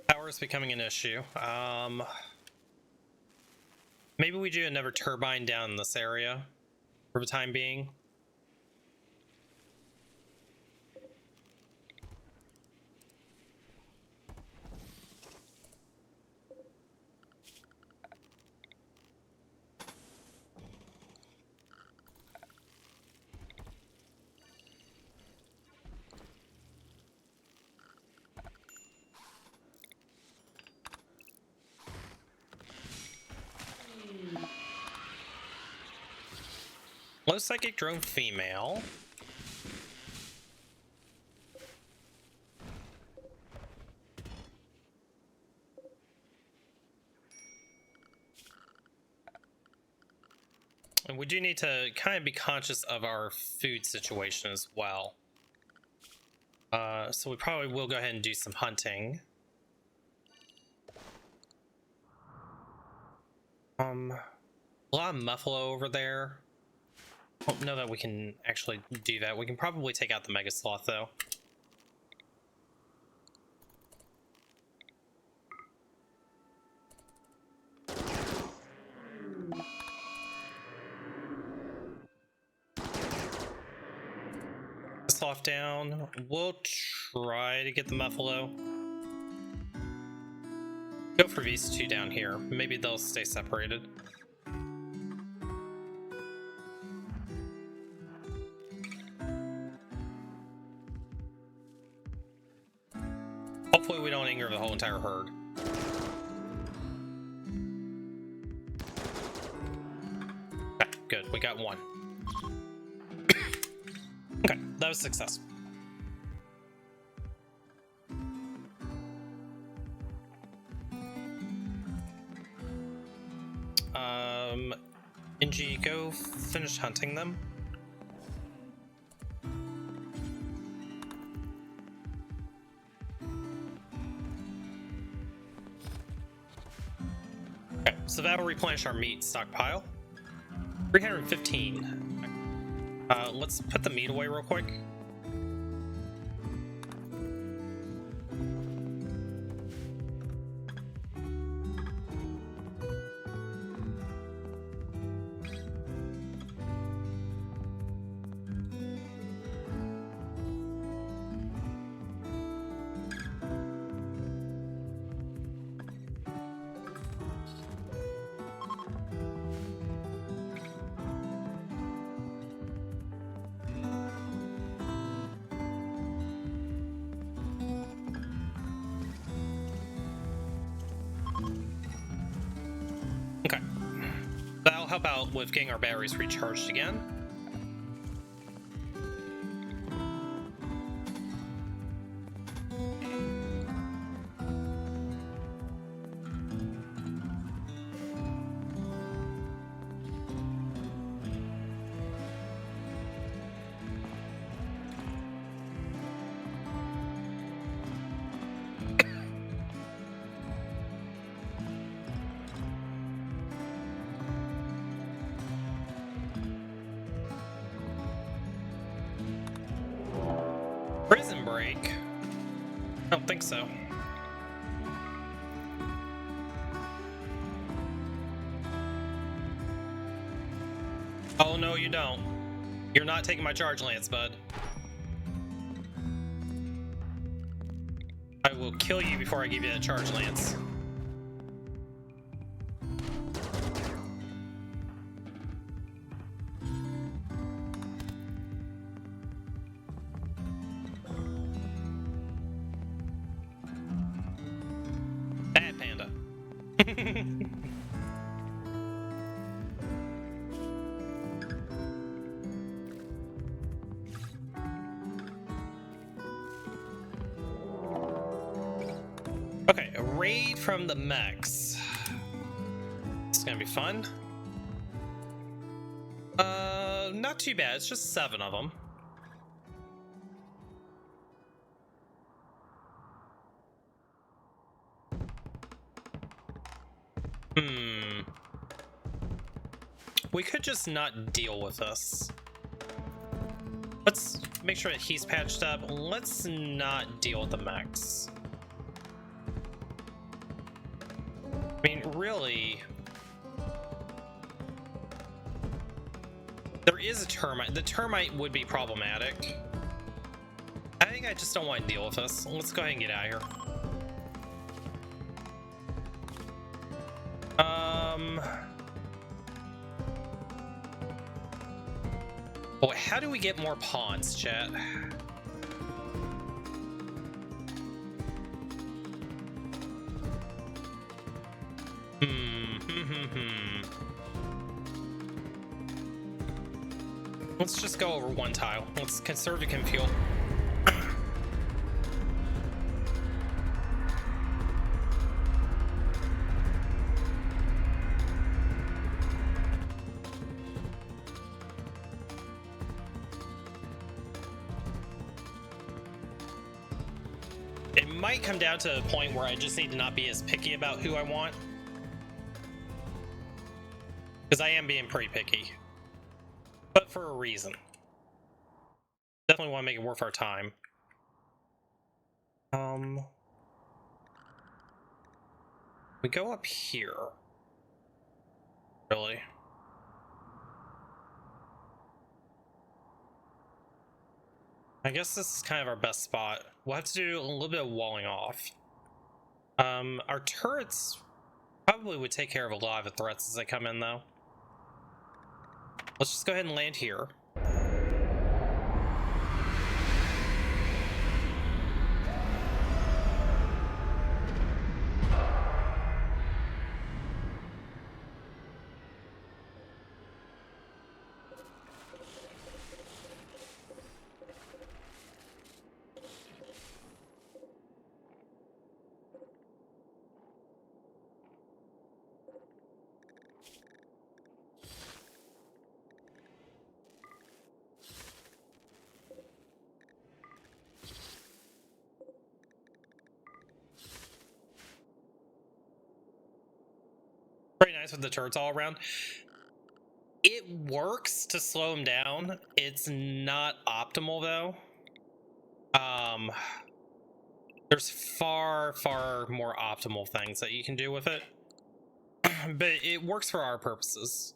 Power is becoming an issue. Maybe we do another turbine down in this area for the time being. Low psychic drone female. And we do need to kind of be conscious of our food situation as well. So we probably will go ahead and do some hunting. A lot of muffalo over there. Don't know that we can actually do that. We can probably take out the Mega Sloth though. Sloth down. We'll try to get the muffalo. Go for these two down here. Maybe they'll stay separated. Hopefully we don't anger the whole entire herd. Okay, good. We got one. Okay, that was successful. Inji, go finish hunting them. Okay, so that'll replenish our meat stockpile. 315. Let's put the meat away real quick. Okay. That'll help out with getting our batteries recharged again. Prison break? I don't think so. Oh no, you don't. You're not taking my charge lance, bud. I will kill you before I give you that charge lance. Bad panda. Okay, a raid from the mechs. It's gonna be fun. Not too bad. It's just 7 of them. We could just not deal with this. Let's make sure that he's patched up. Let's not deal with the mechs. I mean, really, there is a termite. The termite would be problematic. I think I just don't want to deal with this. Let's go ahead and get out of here. Oh, how do we get more pawns, chat? Let's just go over 1 tile. Let's conserve the fuel. It might come down to a point where I just need to not be as picky about who I want. Because I am being pretty picky. But for a reason. Definitely want to make it worth our time. We go up here. Really? I guess this is kind of our best spot. We'll have to do a little bit of walling off. Our turrets probably would take care of a lot of the threats as they come in, though. Let's just go ahead and land here. Pretty nice with the turrets all around. It works to slow them down. It's not optimal though. There's far more optimal things that you can do with it, but it works for our purposes.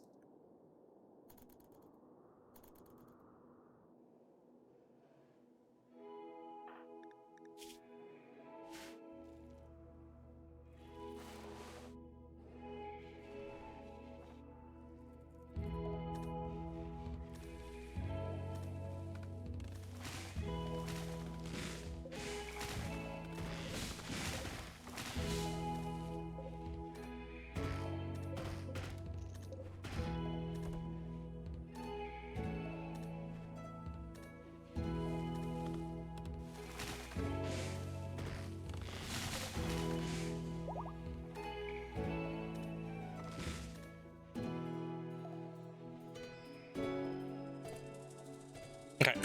Okay,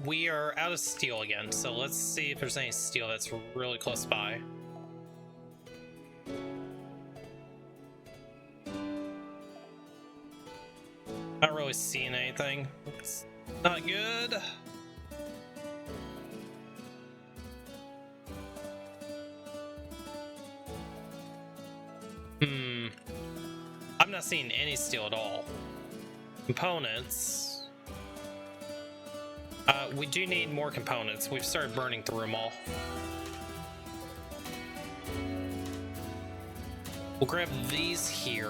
we are out of steel again, so let's see if there's any steel that's really close by. Not really seeing anything. It's not good. I'm not seeing any steel at all. Components. We do need more components. We've started burning through them all. We'll grab these here.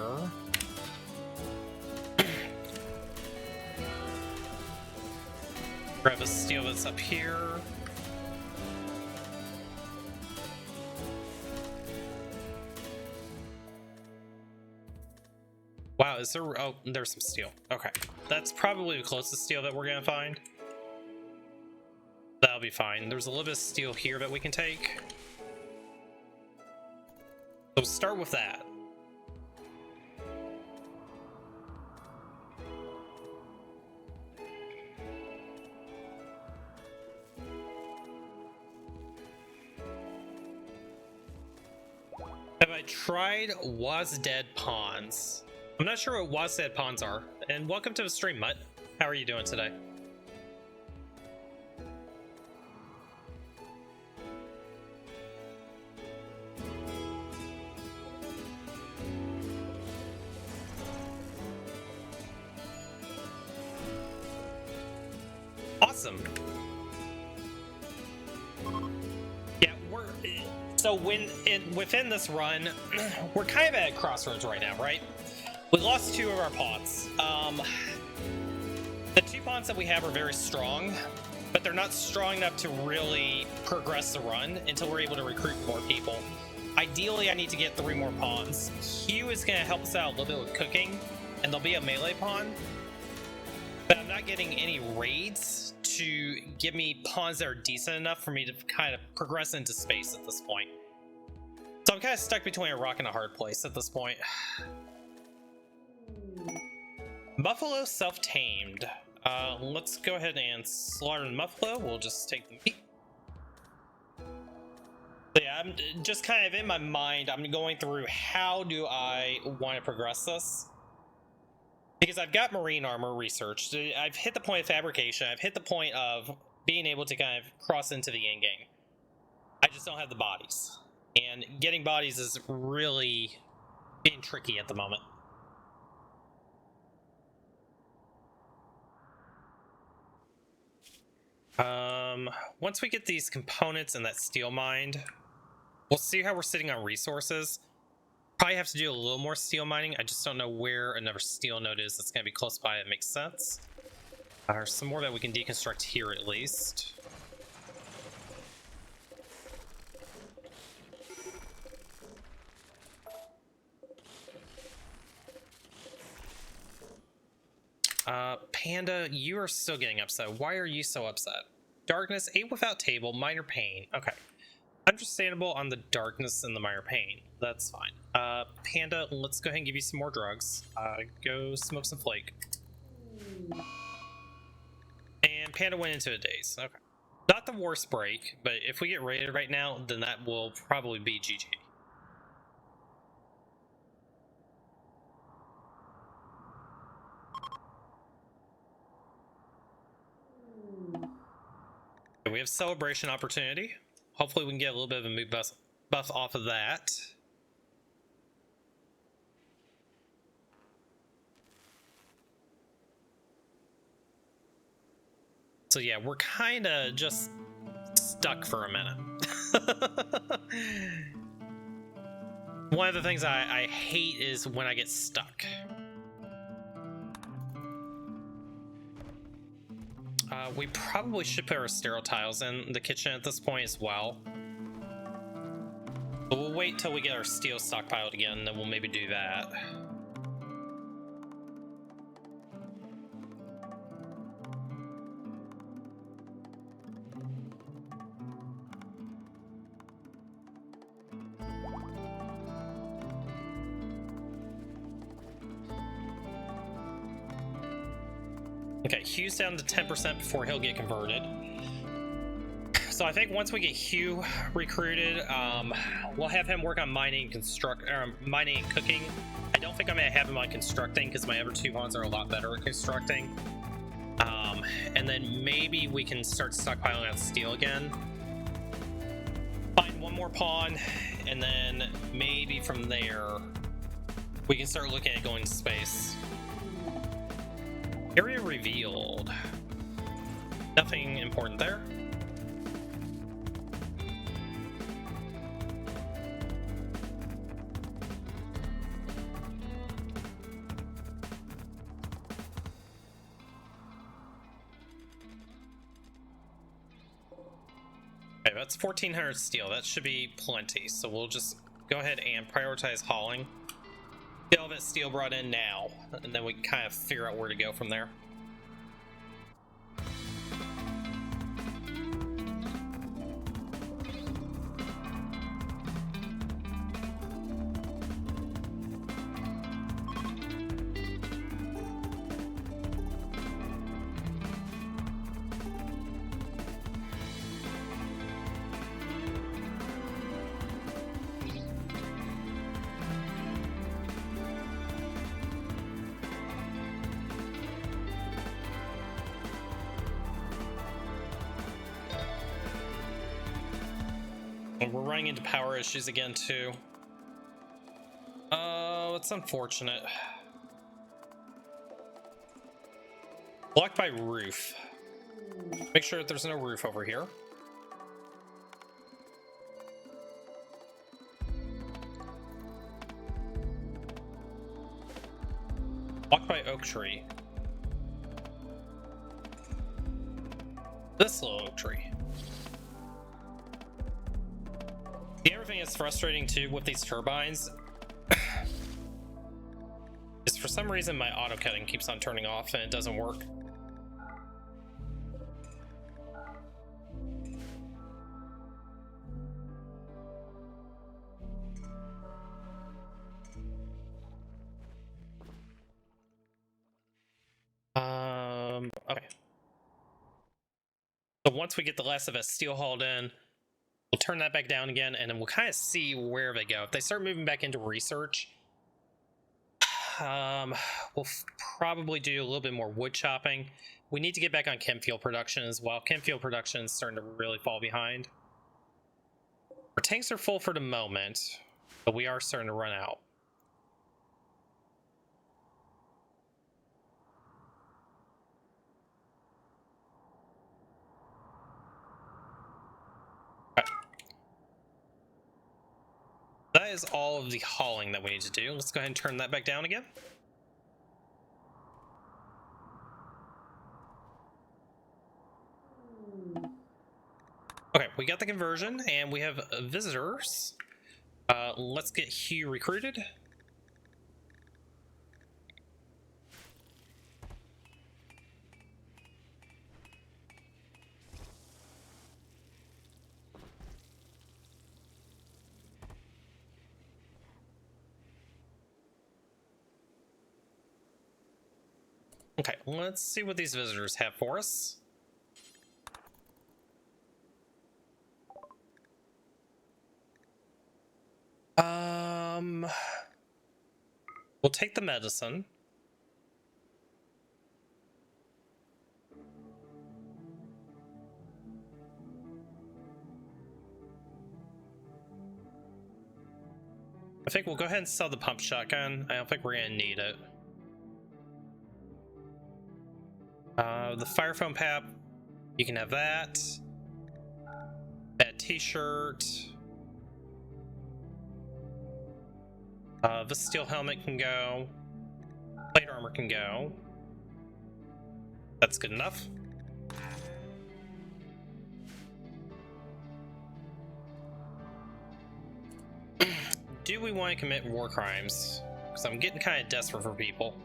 Grab a steel that's up here. Wow, is there... Oh, there's some steel. Okay. That's probably the closest steel that we're gonna find. That'll be fine. There's a little bit of steel here that we can take. So start with that. Have I tried Wasdead Ponds? I'm not sure what Wasdead Ponds are. And welcome to the stream, Mutt. How are you doing today? Awesome. Yeah, so within this run, we're kind of at a crossroads right now, right? We lost 2 of our pawns. The 2 pawns that we have are very strong, but they're not strong enough to really progress the run until we're able to recruit more people. Ideally, I need to get 3 more pawns. Hugh is going to help us out a little bit with cooking, and there'll be a melee pawn. But I'm not getting any raids to give me pawns that are decent enough for me to kind of progress into space at this point. So I'm kind of stuck between a rock and a hard place at this point. Buffalo self-tamed. Let's go ahead and slaughter the buffalo. We'll just take the meat. So yeah, I'm just kind of in my mind, I'm going through how do I want to progress this. Because I've got marine armor researched. I've hit the point of fabrication. I've hit the point of being able to kind of cross into the end game. I just don't have the bodies. And getting bodies is really being tricky at the moment. Once we get these components and that steel mined, We'll see how we're sitting on resources. Probably have to do a little more steel mining. I just don't know where another steel node is that's going to be close by. It makes sense. There's some more that we can deconstruct here at least. Panda, you are still getting upset. Why are you so upset? Darkness, 8 without table, minor pain. Okay. Understandable on the darkness and the minor pain. That's fine. Panda, let's go ahead and give you some more drugs. Go smoke some flake. And Panda went into a daze. Okay. Not the worst break, but if we get raided right now, then that will probably be GG. We have celebration opportunity. Hopefully we can get a little bit of a mood buff off of that. So yeah, we're kind of just stuck for a minute. One of the things I hate is when I get stuck. We probably should put our sterile tiles in the kitchen at this point as well. But we'll wait till we get our steel stockpiled again, and then we'll maybe do that. Okay, Hugh's down to 10% before he'll get converted. So I think once we get Hugh recruited, we'll have him work on mining and mining and cooking. I don't think I'm gonna have him on constructing because my other 2 Hans are a lot better at constructing. And then maybe we can start stockpiling out steel again. Find one more pawn, and then maybe from there we can start looking at going to space. Area revealed. Nothing important there. Okay, that's 1400 steel. That should be plenty. So we'll just go ahead and prioritize hauling. Get all that steel brought in now, and then we can kind of figure out where to go from there. And we're running into power issues again too. Oh, it's unfortunate. Blocked by roof. Make sure that there's no roof over here. Blocked by oak tree. This little oak tree. The other thing that's frustrating too with these turbines is for some reason my auto cutting keeps on turning off and it doesn't work. Okay. So once we get the last of us steel hauled in, we'll turn that back down again, and then we'll kind of see where they go. If they start moving back into research, we'll probably do a little bit more wood chopping. We need to get back on chem fuel production as well. Chem fuel production is starting to really fall behind. Our tanks are full for the moment, but we are starting to run out. is all of the hauling that we need to do. Let's go ahead and turn that back down again. Okay, we got the conversion and we have visitors. Let's get Hugh recruited. Okay, let's see what these visitors have for us. We'll take the medicine. I think we'll go ahead and sell the pump shotgun. I don't think we're gonna need it. The fire foam pap, you can have that. That t-shirt. The steel helmet can go. Plate armor can go. That's good enough. Do we want to commit war crimes? Because I'm getting kind of desperate for people.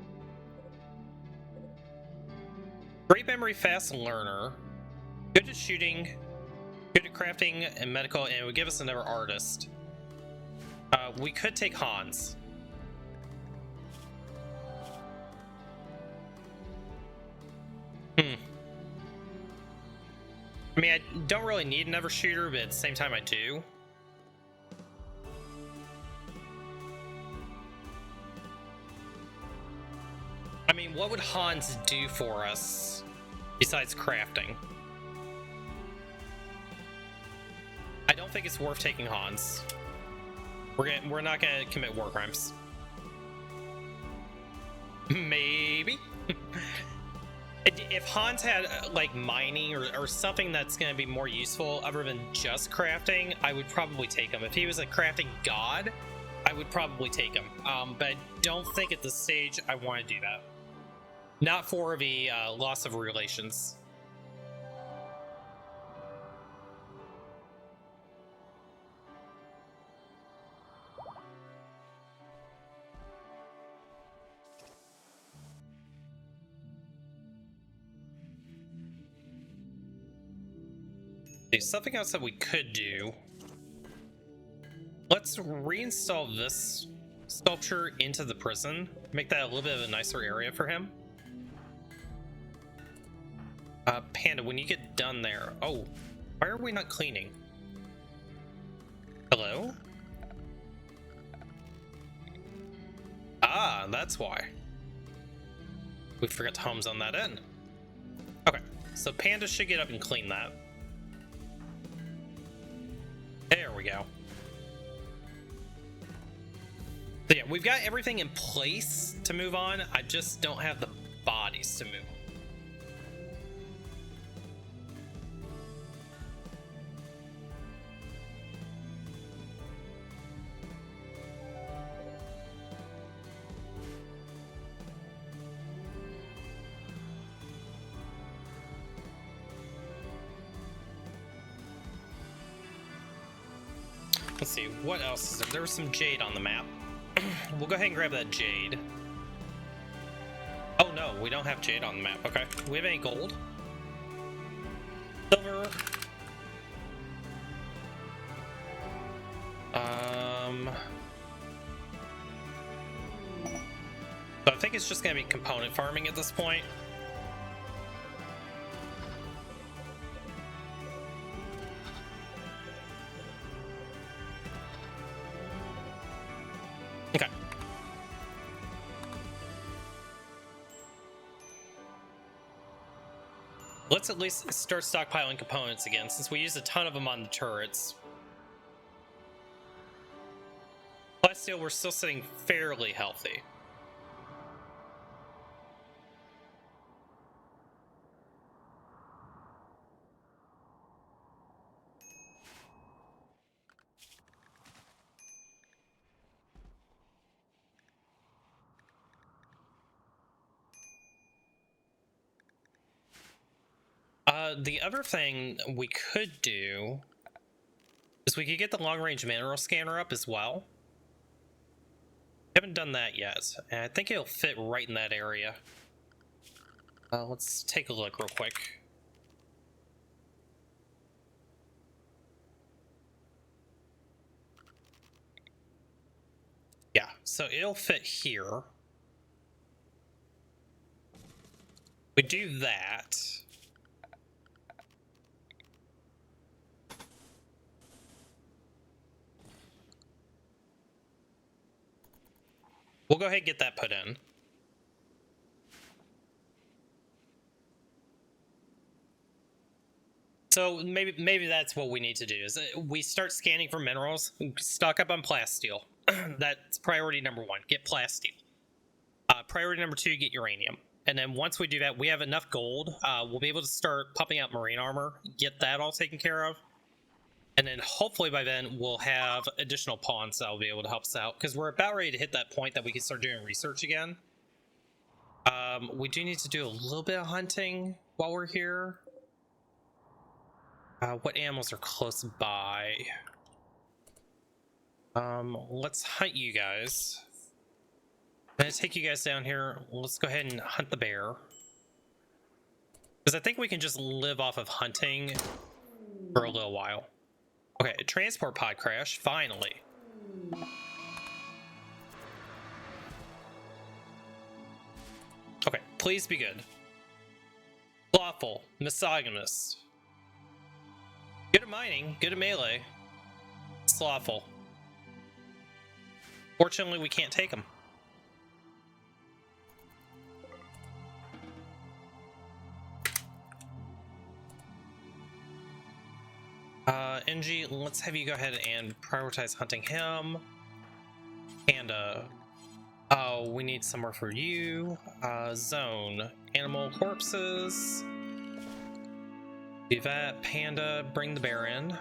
Great memory, fast learner. Good at shooting. Good at crafting and medical, and it would give us another artist. We could take Hans. I mean, I don't really need another shooter, but at the same time I do. I mean, what would Hans do for us besides crafting? I don't think it's worth taking Hans. We're not gonna commit war crimes. Maybe. If Hans had like mining or something that's gonna be more useful other than just crafting, I would probably take him. If he was a crafting god, I would probably take him. But I don't think at this stage I want to do that. Not for the loss of relations. There's something else that we could do. Let's reinstall this sculpture into the prison. Make that a little bit of a nicer area for him. Panda, when you get done there... Oh, why are we not cleaning? Hello? Ah, that's why. We forgot to homes on that end. Okay, so Panda should get up and clean that. There we go. So yeah, we've got everything in place to move on. I just don't have the bodies to move on. Let's see, what else is there? There was some jade on the map. We'll go ahead and grab that jade. Oh no, we don't have jade on the map. Okay. Do we have any gold? Silver. So I think it's just gonna be component farming at this point. Okay. Let's at least start stockpiling components again, since we used a ton of them on the turrets. But still, we're still sitting fairly healthy. The other thing we could do is we could get the long-range mineral scanner up as well. Haven't done that yet, and I think it'll fit right in that area. Let's take a look real quick. Yeah, so it'll fit here. We do that. We'll go ahead and get that put in. So maybe that's what we need to do, is we start scanning for minerals, stock up on plasteel. That's priority number 1, get plasteel. Priority number 2, get uranium. And then once we do that, we have enough gold, we'll be able to start pumping out marine armor, get that all taken care of. And then hopefully by then we'll have additional pawns that will be able to help us out, because we're about ready to hit that point that we can start doing research again. We do need to do a little bit of hunting while we're here. What animals are close by? Let's hunt you guys. I'm gonna take you guys down here. Let's go ahead and hunt the bear, because I think we can just live off of hunting for a little while. Okay, a transport pod crash, finally. Okay, please be good. Lawful, misogynist. Good at mining, good at melee. Slothful. Fortunately, we can't take them. NG, let's have you go ahead and prioritize hunting him. Panda. Oh, we need somewhere for you. Zone. Animal corpses. Do that. Panda, bring the bear in.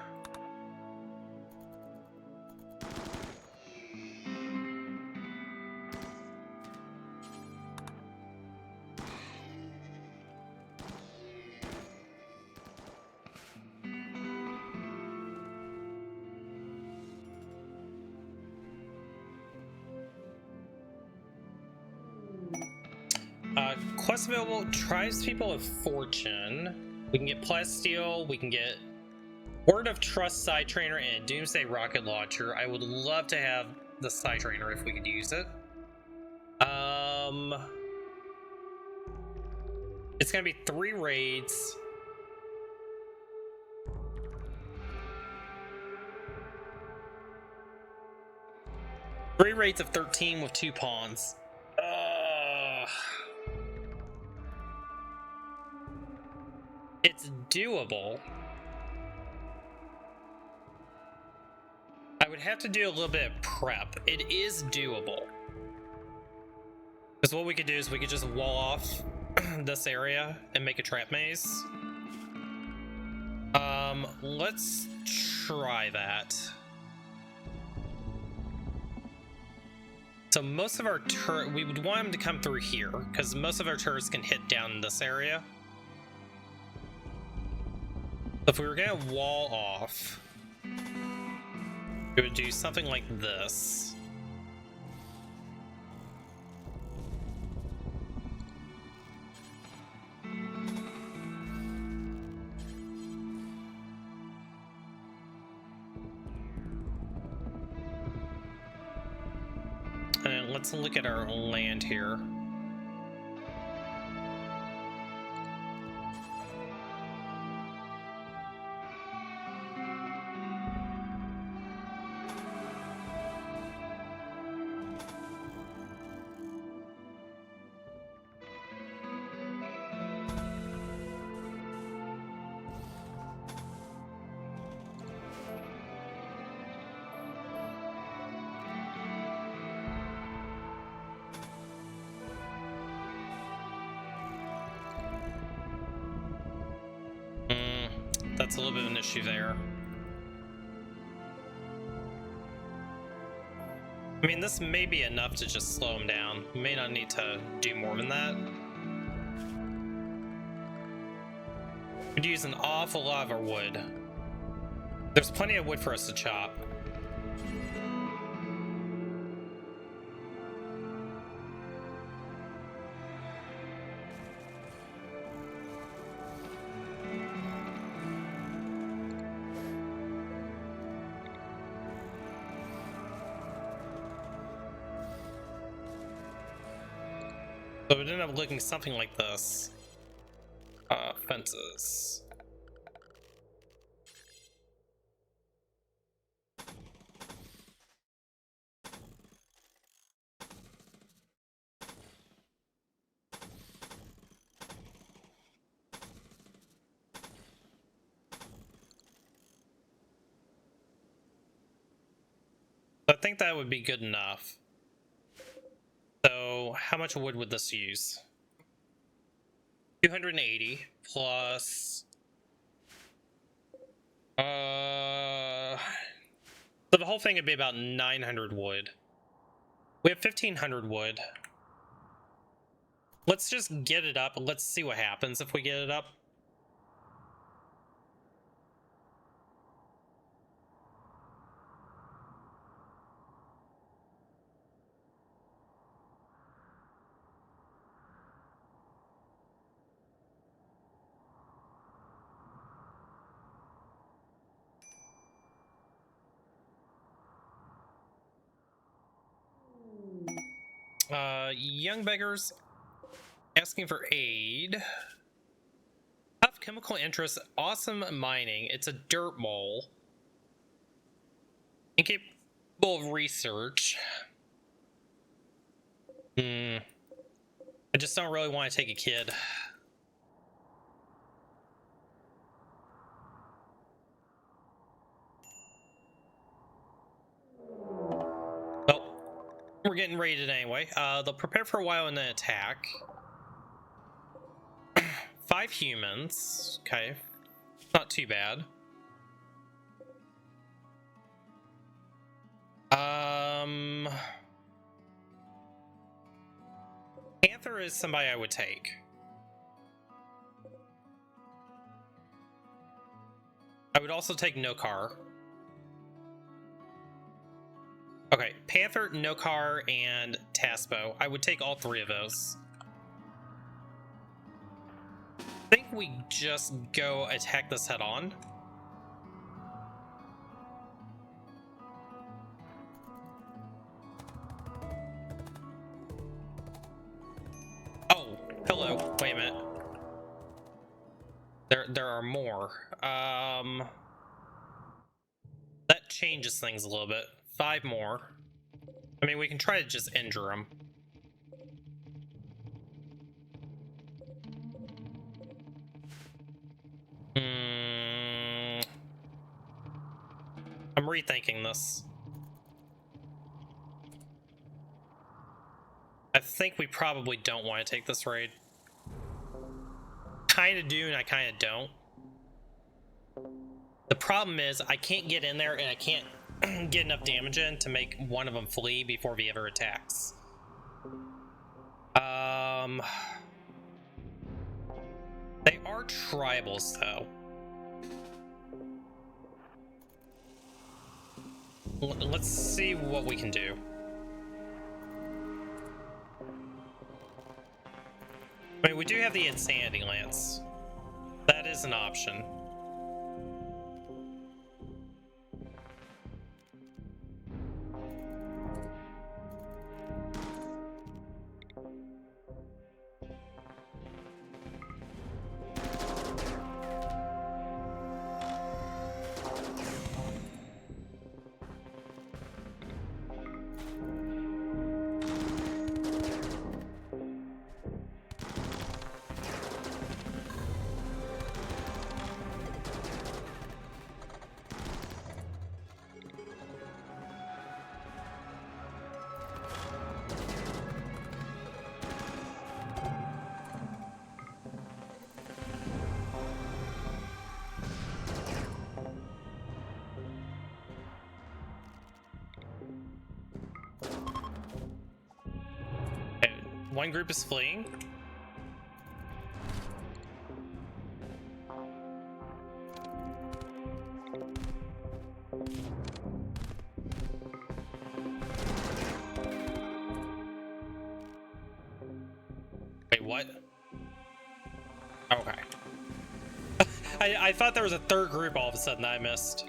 Quest available, Tribespeople of Fortune. We can get plasteel, we can get Word of Trust Side Trainer and Doomsday Rocket Launcher. I would love to have the Side Trainer if we could use it. It's gonna be 3 raids. Three raids of 13 with 2 pawns. It's doable. I would have to do a little bit of prep. It is doable. Because what we could do is we could just wall off this area and make a trap maze. Let's try that. So most of our we would want them to come through here, because most of our turrets can hit down in this area. If we were gonna wall off, we would do something like this. And let's look at our land here. That's a little bit of an issue there. I mean, this may be enough to just slow him down. We may not need to do more than that. We'd use an awful lot of our wood. There's plenty of wood for us to chop. So it ended up looking something like this. Fences. I think that would be good enough. So how much wood would this use? 280 plus so the whole thing would be about 900 wood. We have 1500 wood. Let's just get it up. Let's see what happens if we get it up. Young beggars asking for aid. Tough chemical interest, awesome mining. It's a dirt mole. Incapable of research. I just don't really want to take a kid. We're getting raided anyway. They'll prepare for a while and then attack. 5 humans. Okay. Not too bad. Panther is somebody I would take. I would also take Nokar. Okay, Panther, Nokar, and Taspo. I would take all 3 of those. I think we just go attack this head on. Oh, hello. Wait a minute. There are more. That changes things a little bit. 5 more. I mean, we can try to just injure them. I'm rethinking this. I think we probably don't want to take this raid. Kind of do and I kind of don't. The problem is I can't get in there and I can't get enough damage in to make one of them flee before he ever attacks. They are tribals though. Let's see what we can do. I mean, we do have the Insanity Lance. That is an option. One group is fleeing. I thought there was a third group all of a sudden that I missed.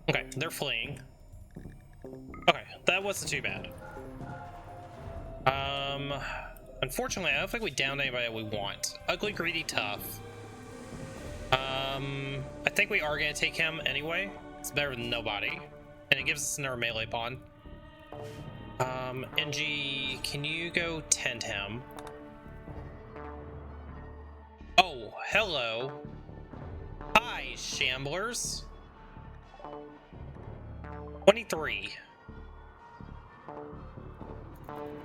Okay, they're fleeing. Okay, that wasn't too bad. Unfortunately, I don't think we downed anybody that we want. Ugly, greedy, tough. I think we are gonna take him anyway. It's better than nobody. And it gives us another melee pawn. NG, can you go tend him? Oh, hello. Hi, Shamblers. 23.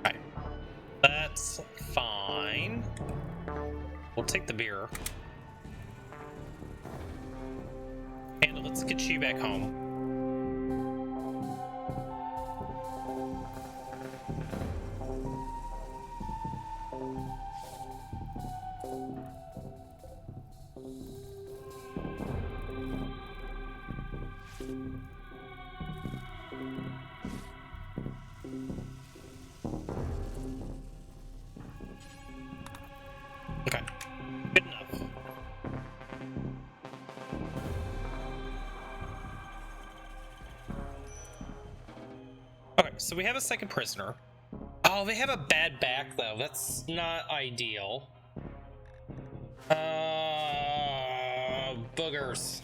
Okay. That's fine. We'll take the beer. And let's get you back home. Okay, good enough. Okay, so we have a second prisoner. Oh, they have a bad back though. That's not ideal. Boogers.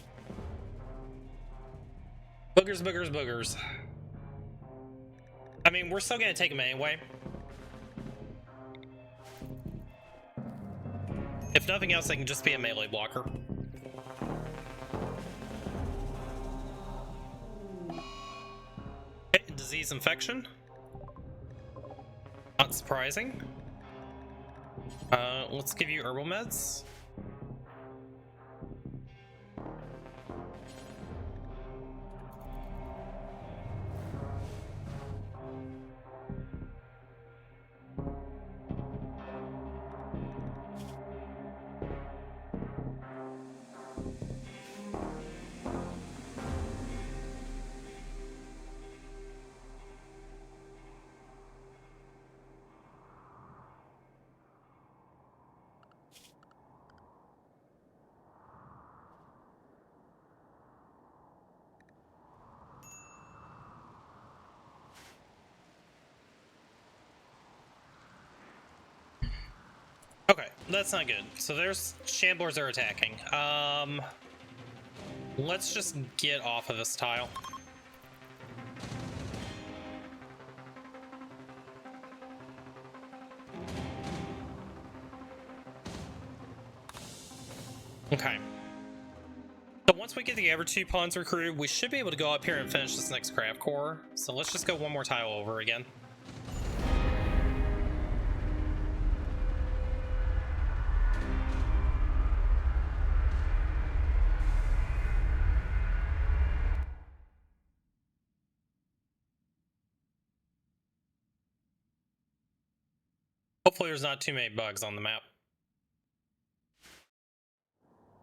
Boogers, boogers, boogers. I mean, we're still gonna take him anyway. If nothing else, they can just be a melee blocker. Okay, disease infection. Not surprising. Let's give you herbal meds. Okay, that's not good. So there's Shamblers are attacking. Let's just get off of this tile. Okay. So once we get the other two pawns recruited, we should be able to go up here and finish this next craft core. So let's just go one more tile over again. Hopefully there's not too many bugs on the map.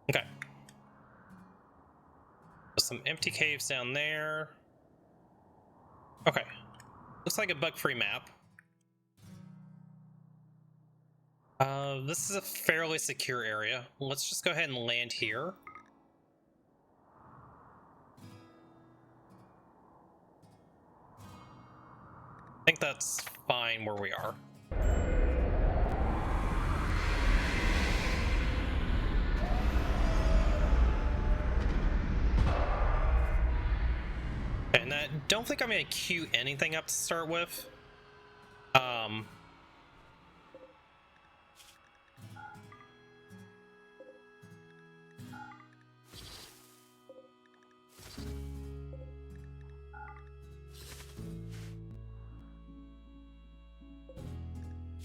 Okay. Some empty caves down there. Okay. Looks like a bug-free map. This is a fairly secure area. Let's just go ahead and land here. I think that's fine where we are. And I don't think I'm going to queue anything up to start with.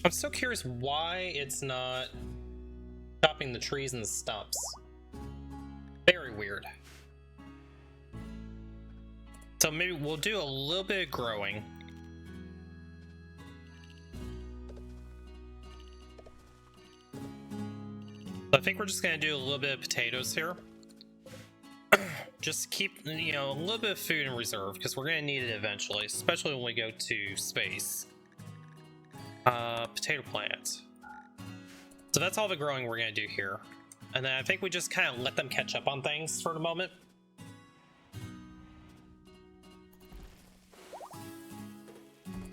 I'm so curious why it's not chopping the trees and the stumps. Very weird. So maybe we'll do a little bit of growing. I think we're just gonna do a little bit of potatoes here. Just keep, you know, a little bit of food in reserve because we're gonna need it eventually, especially when we go to space. Potato plant. So that's all the growing we're gonna do here. And then I think we just kind of let them catch up on things for the moment.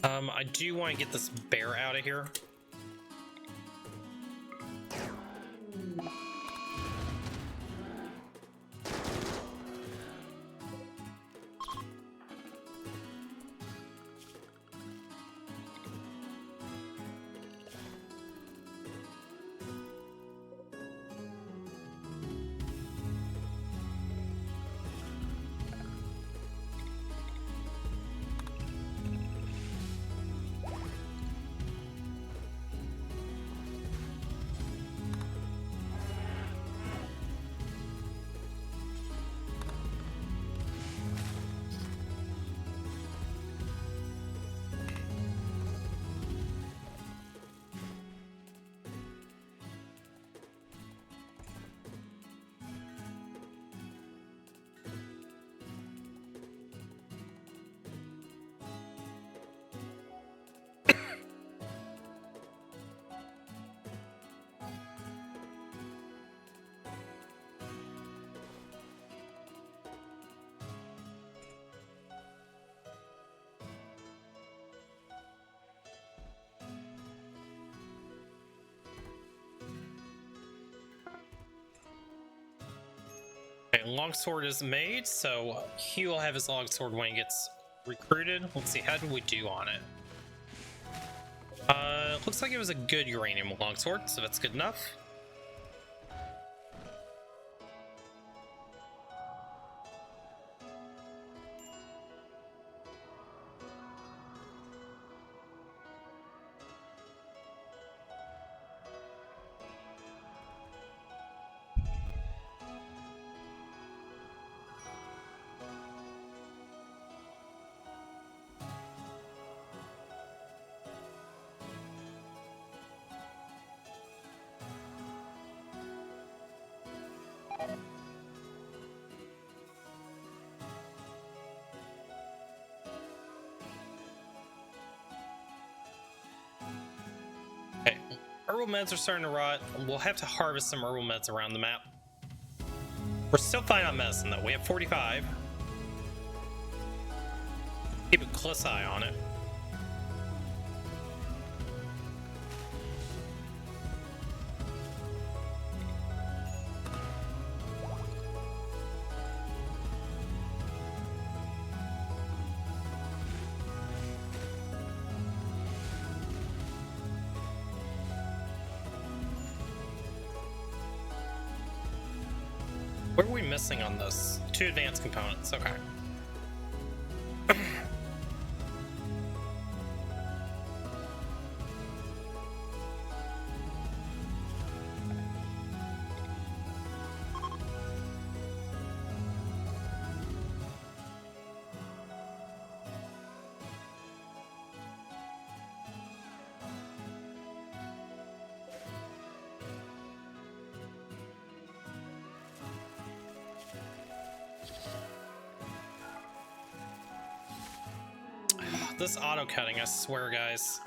I do want to get this bear out of here. Okay, longsword is made, so he will have his longsword when he gets recruited. Let's see, how did we do on it? Looks like it was a good uranium longsword, so that's good enough. Okay, herbal meds are starting to rot. We'll have to harvest some herbal meds around the map. We're still fine on medicine though. We have 45. Keep a close eye on it. What are we missing on this? 2 advanced components, okay. This auto cutting, I swear, guys.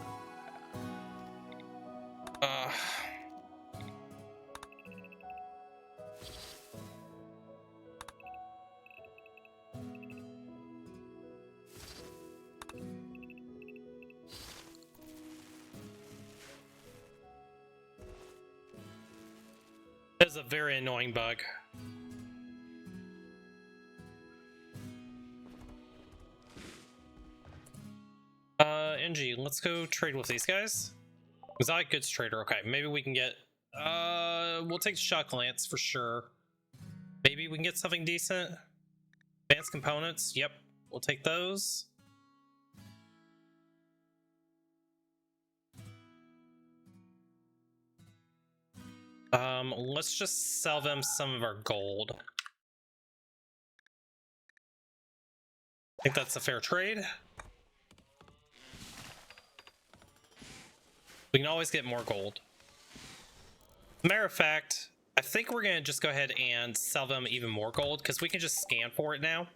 It is a very annoying bug. NG, let's go trade with these guys. Exotic goods trader. Okay, maybe we can get. We'll take the shock lance for sure. Maybe we can get something decent. Advanced components. Yep, we'll take those. Let's just sell them some of our gold. I think that's a fair trade. We can always get more gold. Matter of fact, I think we're gonna just go ahead and sell them even more gold because we can just scan for it now.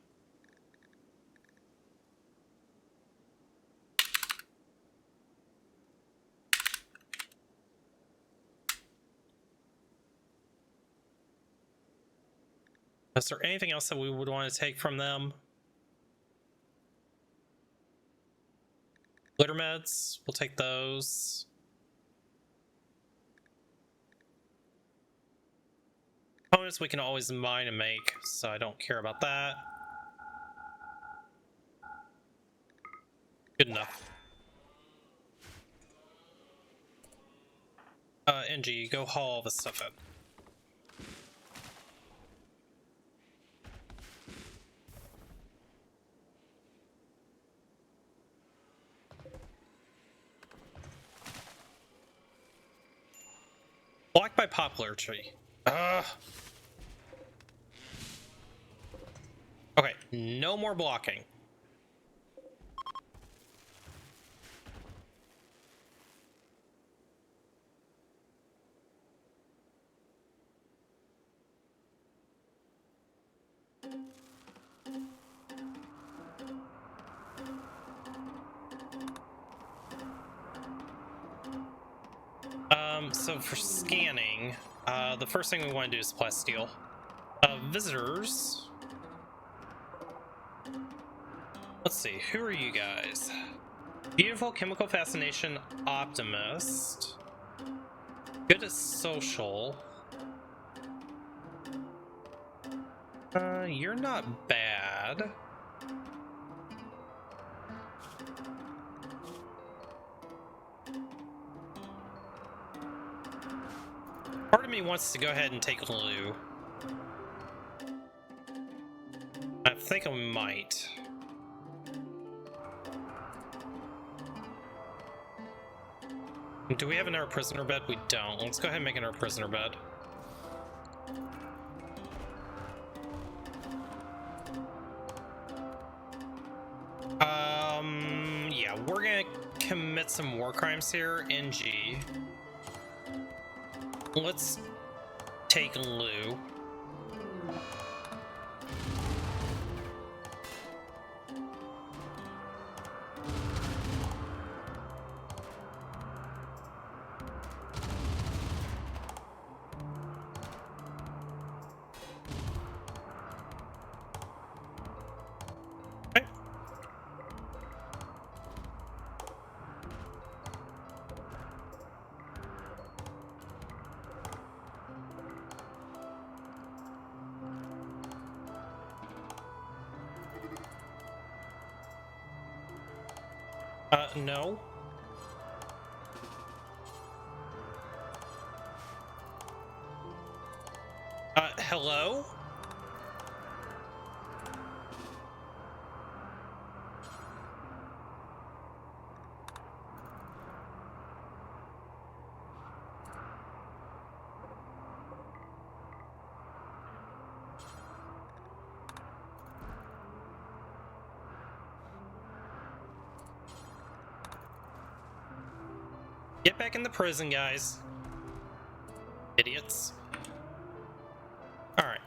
Is there anything else that we would want to take from them? Glitter meds, we'll take those. Components we can always mine and make, so I don't care about that. Good enough. NG, go haul all this stuff in. Blocked by popularity. Okay, no more blocking. So for scanning, the first thing we want to do is plasteel. Visitors. Let's see, who are you guys? Beautiful chemical fascination optimist. Good at social. You're not bad. Part of me wants to go ahead and take Lou. I think I might. Do we have an air prisoner bed? We don't. Let's go ahead and make an air prisoner bed. Yeah, we're gonna commit some war crimes here. NG. Let's take Lou. Okay. No. Hello? Get back in the prison, guys. Idiots. Alright.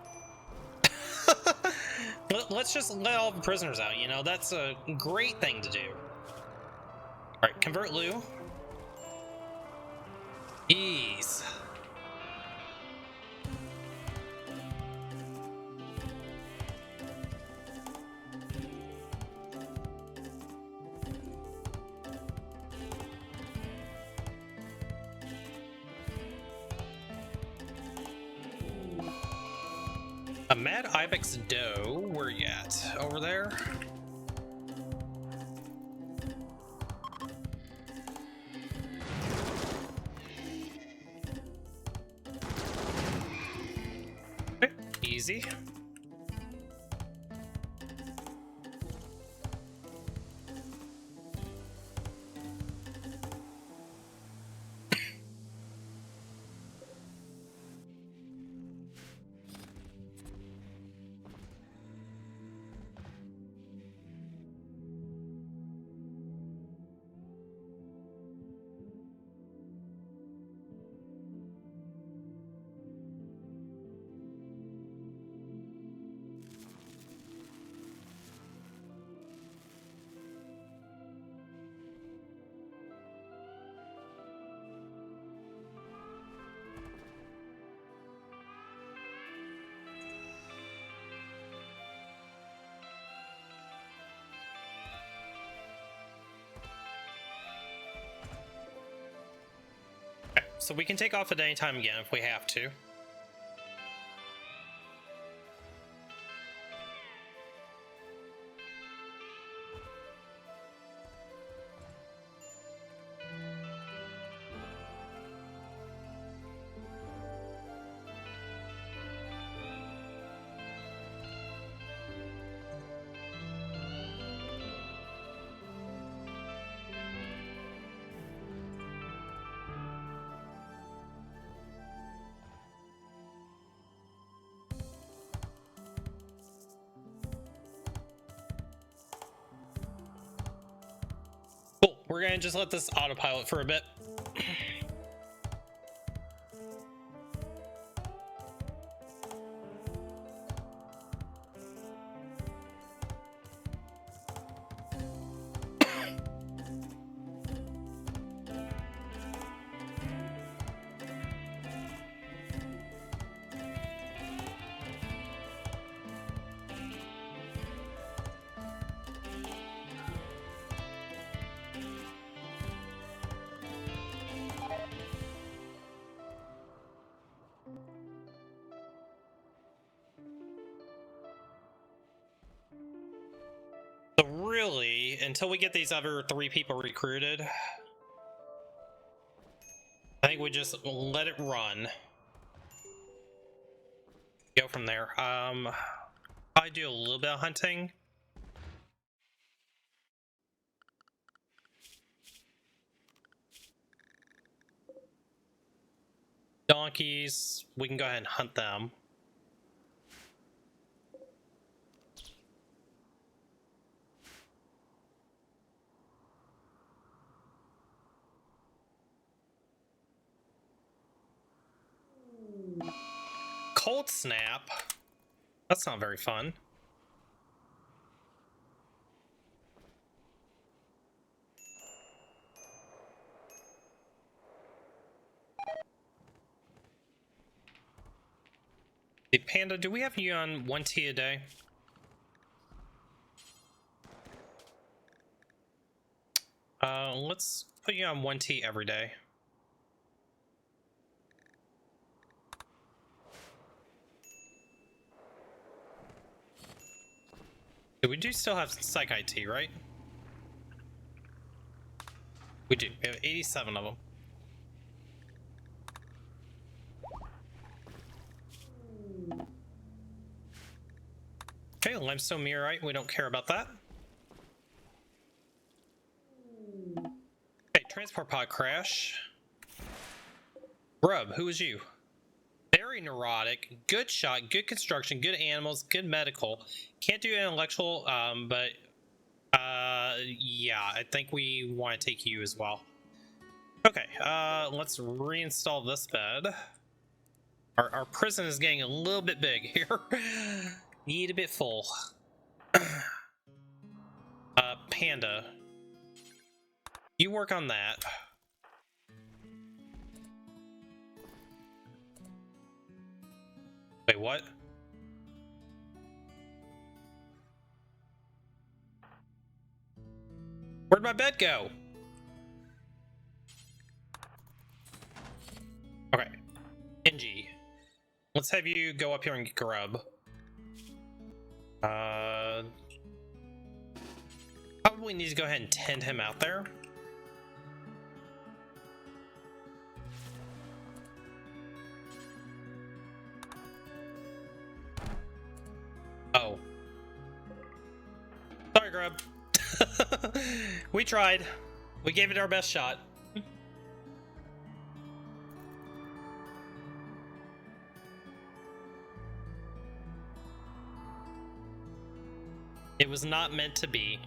Let's just let all the prisoners out, you know? That's a great thing to do. Alright, convert Lou. Ease. A Mad Ibex Doe, where you at? Over there? Okay, easy. so we can take off at any time again if we have to. Cool, we're gonna just let this autopilot for a bit. So really, until we get these other 3 people recruited, I think we just let it run. Go from there. I do a little bit of hunting. Donkeys, we can go ahead and hunt them. Cold snap. That's not very fun. Hey, Panda, do we have you on 1 tea a day? Let's put you on 1 tea every day. We do still have Psychite tea, right? We do. We have 87 of them. Okay, limestone meteorite. We don't care about that. Okay, transport pod crash. Grub, who is you? Very neurotic, good shot, good construction, good animals, good medical. Can't do intellectual, but yeah, I think we want to take you as well. Okay, let's reinstall this bed. Our prison is getting a little bit big here. Need a bit full. Panda, you work on that. Wait, what? Where'd my bed go? Okay. Genji, let's have you go up here and get Grub. Probably need to go ahead and tend him out there. Oh. Sorry, Grub. We tried. We gave it our best shot. It was not meant to be.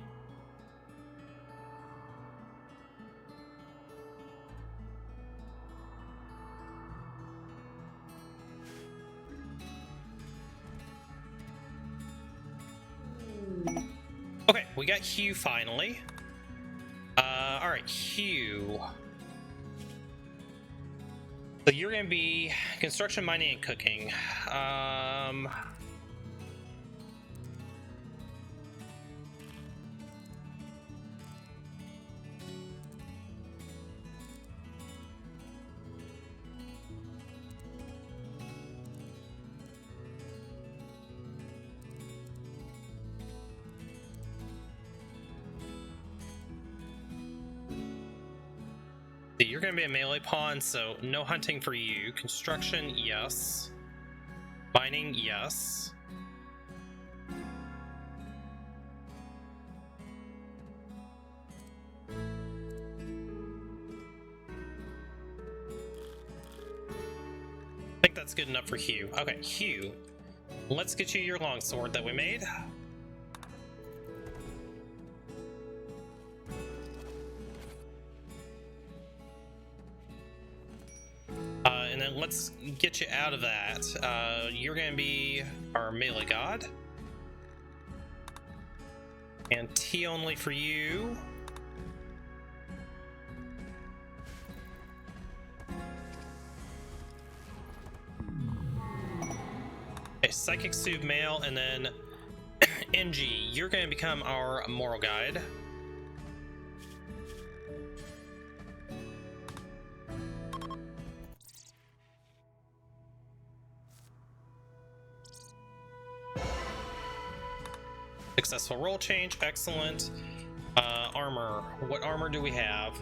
Okay, we got Hugh finally. All right, Hugh. So you're gonna be construction, mining, and cooking. you're going to be a melee pawn, so no hunting for you. Construction, yes. Mining, yes. I think that's good enough for Hugh. Okay, Hugh, let's get you your longsword that we made. And then let's get you out of that. You're going to be our melee god. And T only for you. Okay, Psychic Soothe male, and then NG, you're going to become our moral guide. Successful role change, excellent. Armor, what armor do we have?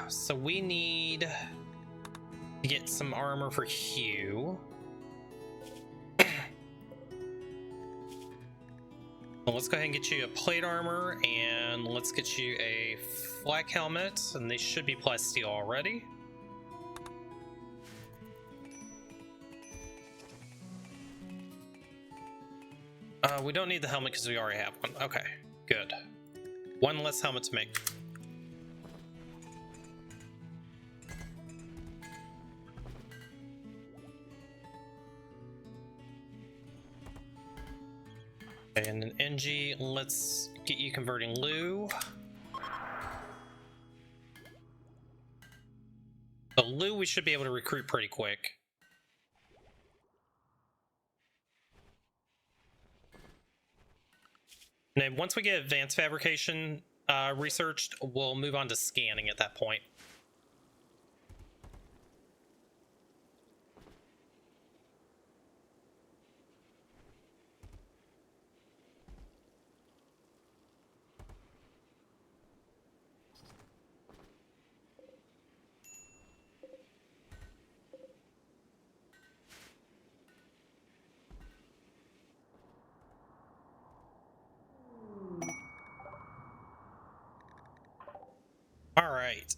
So we need to get some armor for Hugh. Well, let's go ahead and get you a plate armor, and let's get you a flak helmet, and they should be plasteel already. We don't need the helmet because we already have one. Okay, good. One less helmet to make. Okay, and then NG, let's get you converting Lou. So Lou, we should be able to recruit pretty quick. And then once we get advanced fabrication researched, we'll move on to scanning at that point. All right,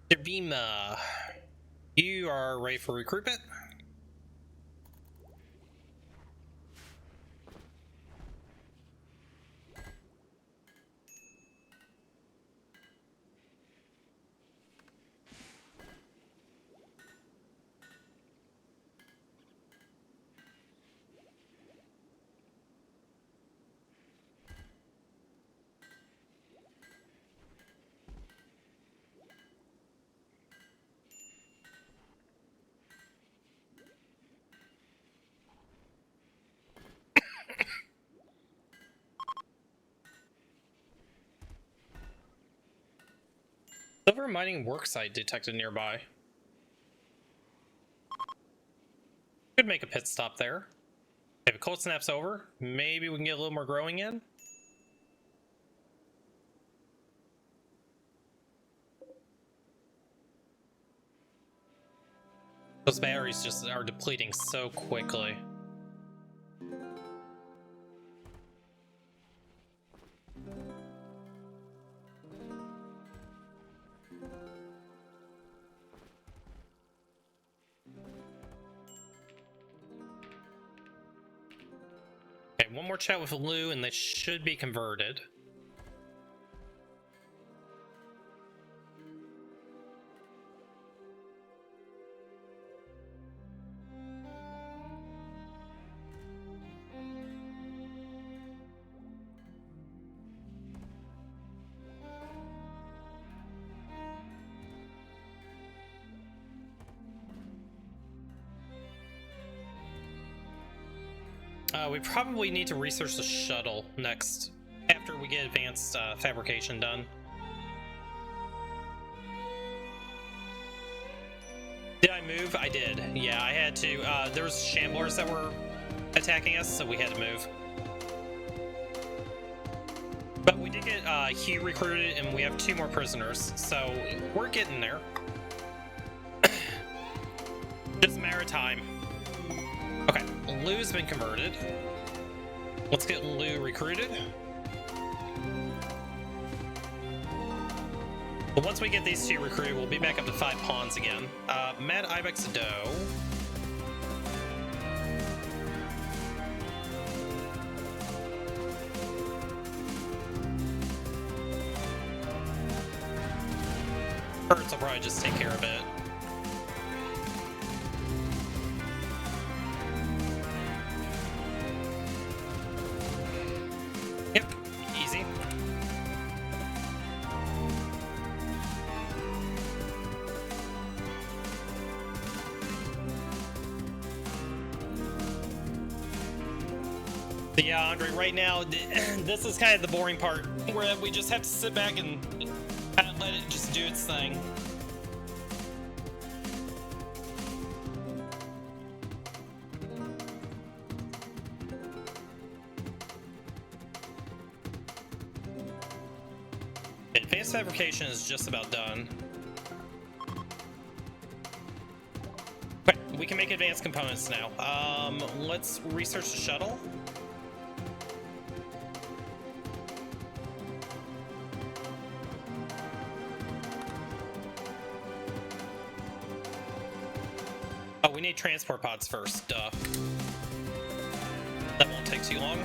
Derbima, you are ready for recruitment. Silver mining worksite detected nearby. Could make a pit stop there. If a cold snap's over, maybe we can get a little more growing in. Those batteries just are depleting so quickly. Okay, one more chat with Lou and they should be converted. We probably need to research the shuttle next, after we get advanced fabrication done. Did I move? I did. Yeah, I had to. There was shamblers that were attacking us, so we had to move. But we did get Hugh recruited, and we have 2 more prisoners, so we're getting there. Just a matter of time. Okay, Lou's been converted. Let's get Lou recruited. But once we get these 2 recruited, we'll be back up to 5 pawns again. Mad Ibex Doe. Hertz will probably just take care of it. Yep, easy. So yeah, Andre, right now, this is kind of the boring part, where we just have to sit back and kind of let it just do its thing. Advanced fabrication is just about done. Okay, we can make advanced components now. Let's research the shuttle. Oh, we need transport pods first, duh. That won't take too long.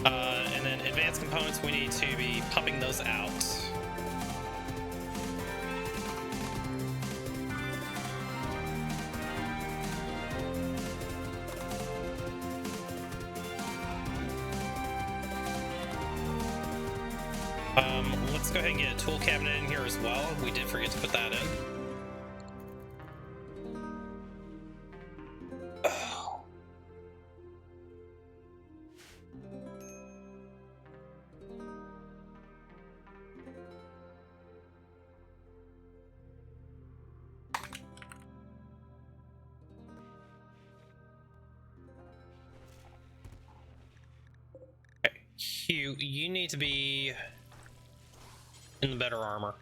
And then advanced components, we need to be pumping those out. Let's go ahead and get a tool cabinet in here as well. We did forget to put that in. Oh. Okay, Hugh, you need to be in the better armor.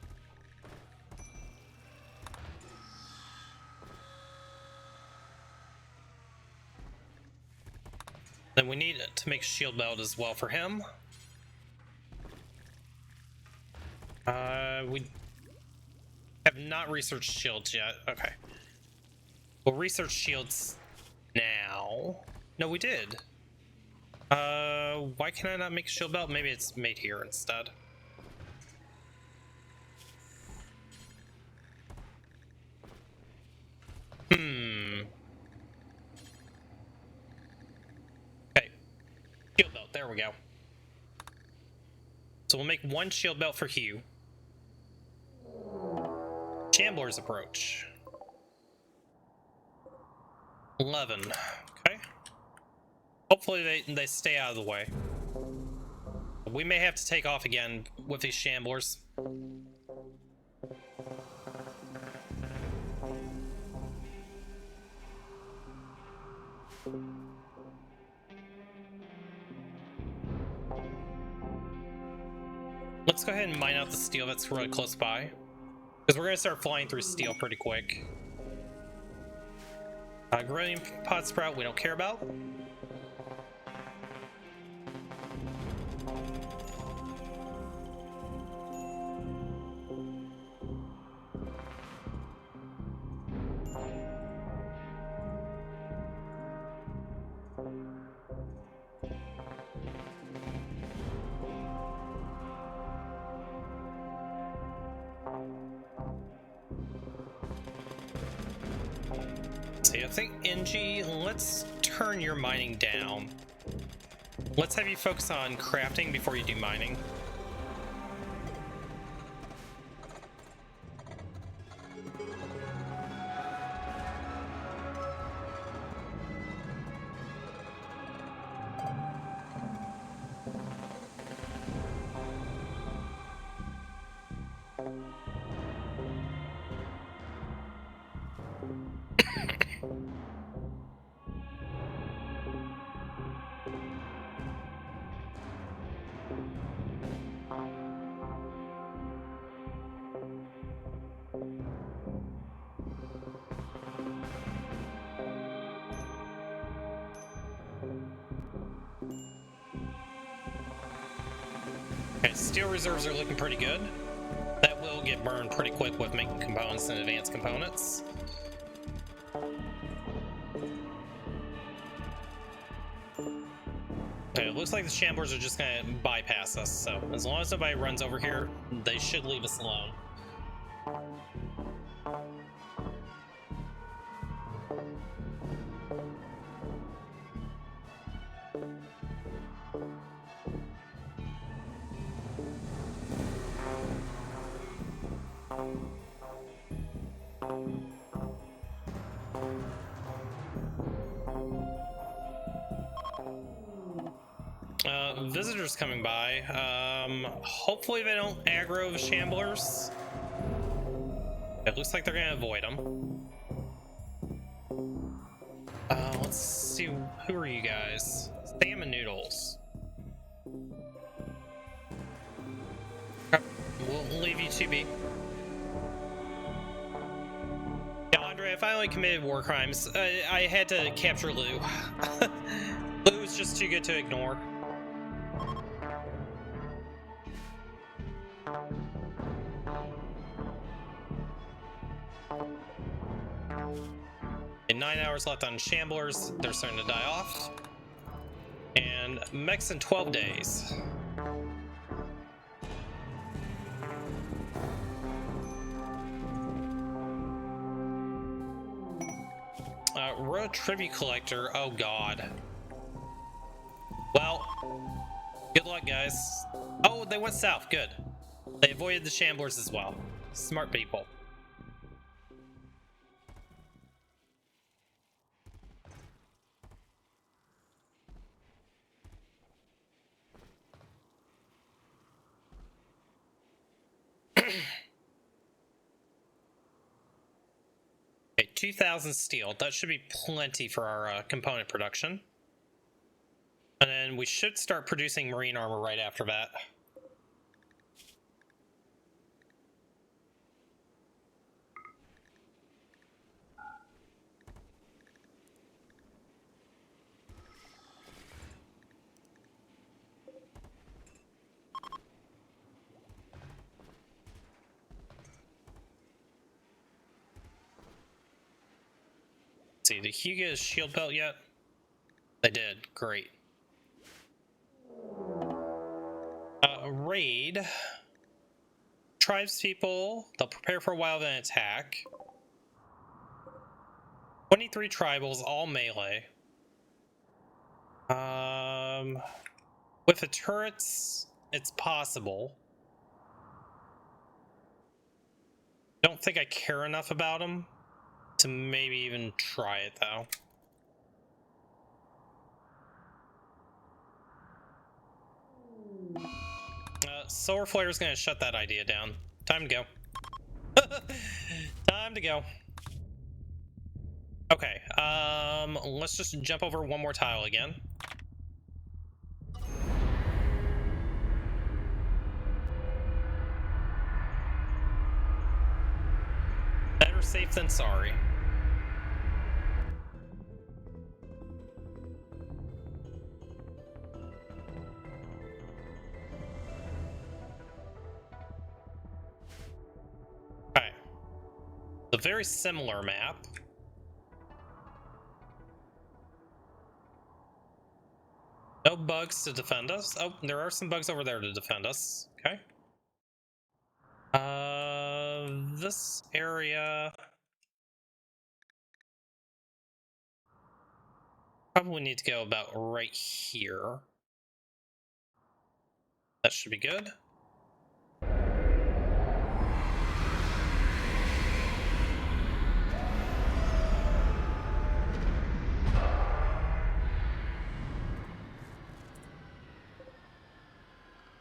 Then we need to make a shield belt as well for him. We have not researched shields yet. Okay. We'll research shields now. No, we did. Why can I not make a shield belt? Maybe it's made here instead. Okay. Shield belt, there we go. So we'll make 1 shield belt for Hugh. Shambler's approach. 11. Okay. Hopefully they stay out of the way. We may have to take off again with these shamblers. Let's go ahead and mine out the steel that's really close by, because we're going to start flying through steel pretty quick. Growing pod sprout we don't care about. I think, NG, let's turn your mining down. Let's have you focus on crafting before you do mining. Okay, steel reserves are looking pretty good. That will get burned pretty quick with making components and advanced components. Okay, it looks like the Shamblers are just gonna bypass us, so as long as nobody runs over here, they should leave us alone. Visitors coming by. Hopefully they don't aggro the Shamblers. It looks like they're gonna avoid them. Let's see, who are you guys? Salmon noodles. We'll leave you to be. Yeah, Andre, I finally committed war crimes. I had to capture Lou. Lou was just too good to ignore. And 9 hours left on Shamblers. They're starting to die off. And mechs in 12 days. Road tribute collector. Oh god. Well, good luck, guys. Oh, they went south. Good. They avoided the Shamblers as well. Smart people. Okay, 2,000 steel. That should be plenty for our component production. And then we should start producing marine armor right after that. Let's see, did Hugh get his shield belt yet? They did. Great. Raid. Tribespeople. They'll prepare for a while, then attack. 23 tribals, all melee. With the turrets, it's possible. Don't think I care enough about them to maybe even try it, though. Solar Flare is going to shut that idea down. Time to go. Time to go. Okay, let's just jump over one more tile again. Better safe than sorry. Okay. A very similar map. No bugs to defend us. Oh, there are some bugs over there to defend us. Okay. This area probably need to go about right here. That should be good.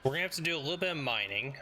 We're gonna have to do a little bit of mining.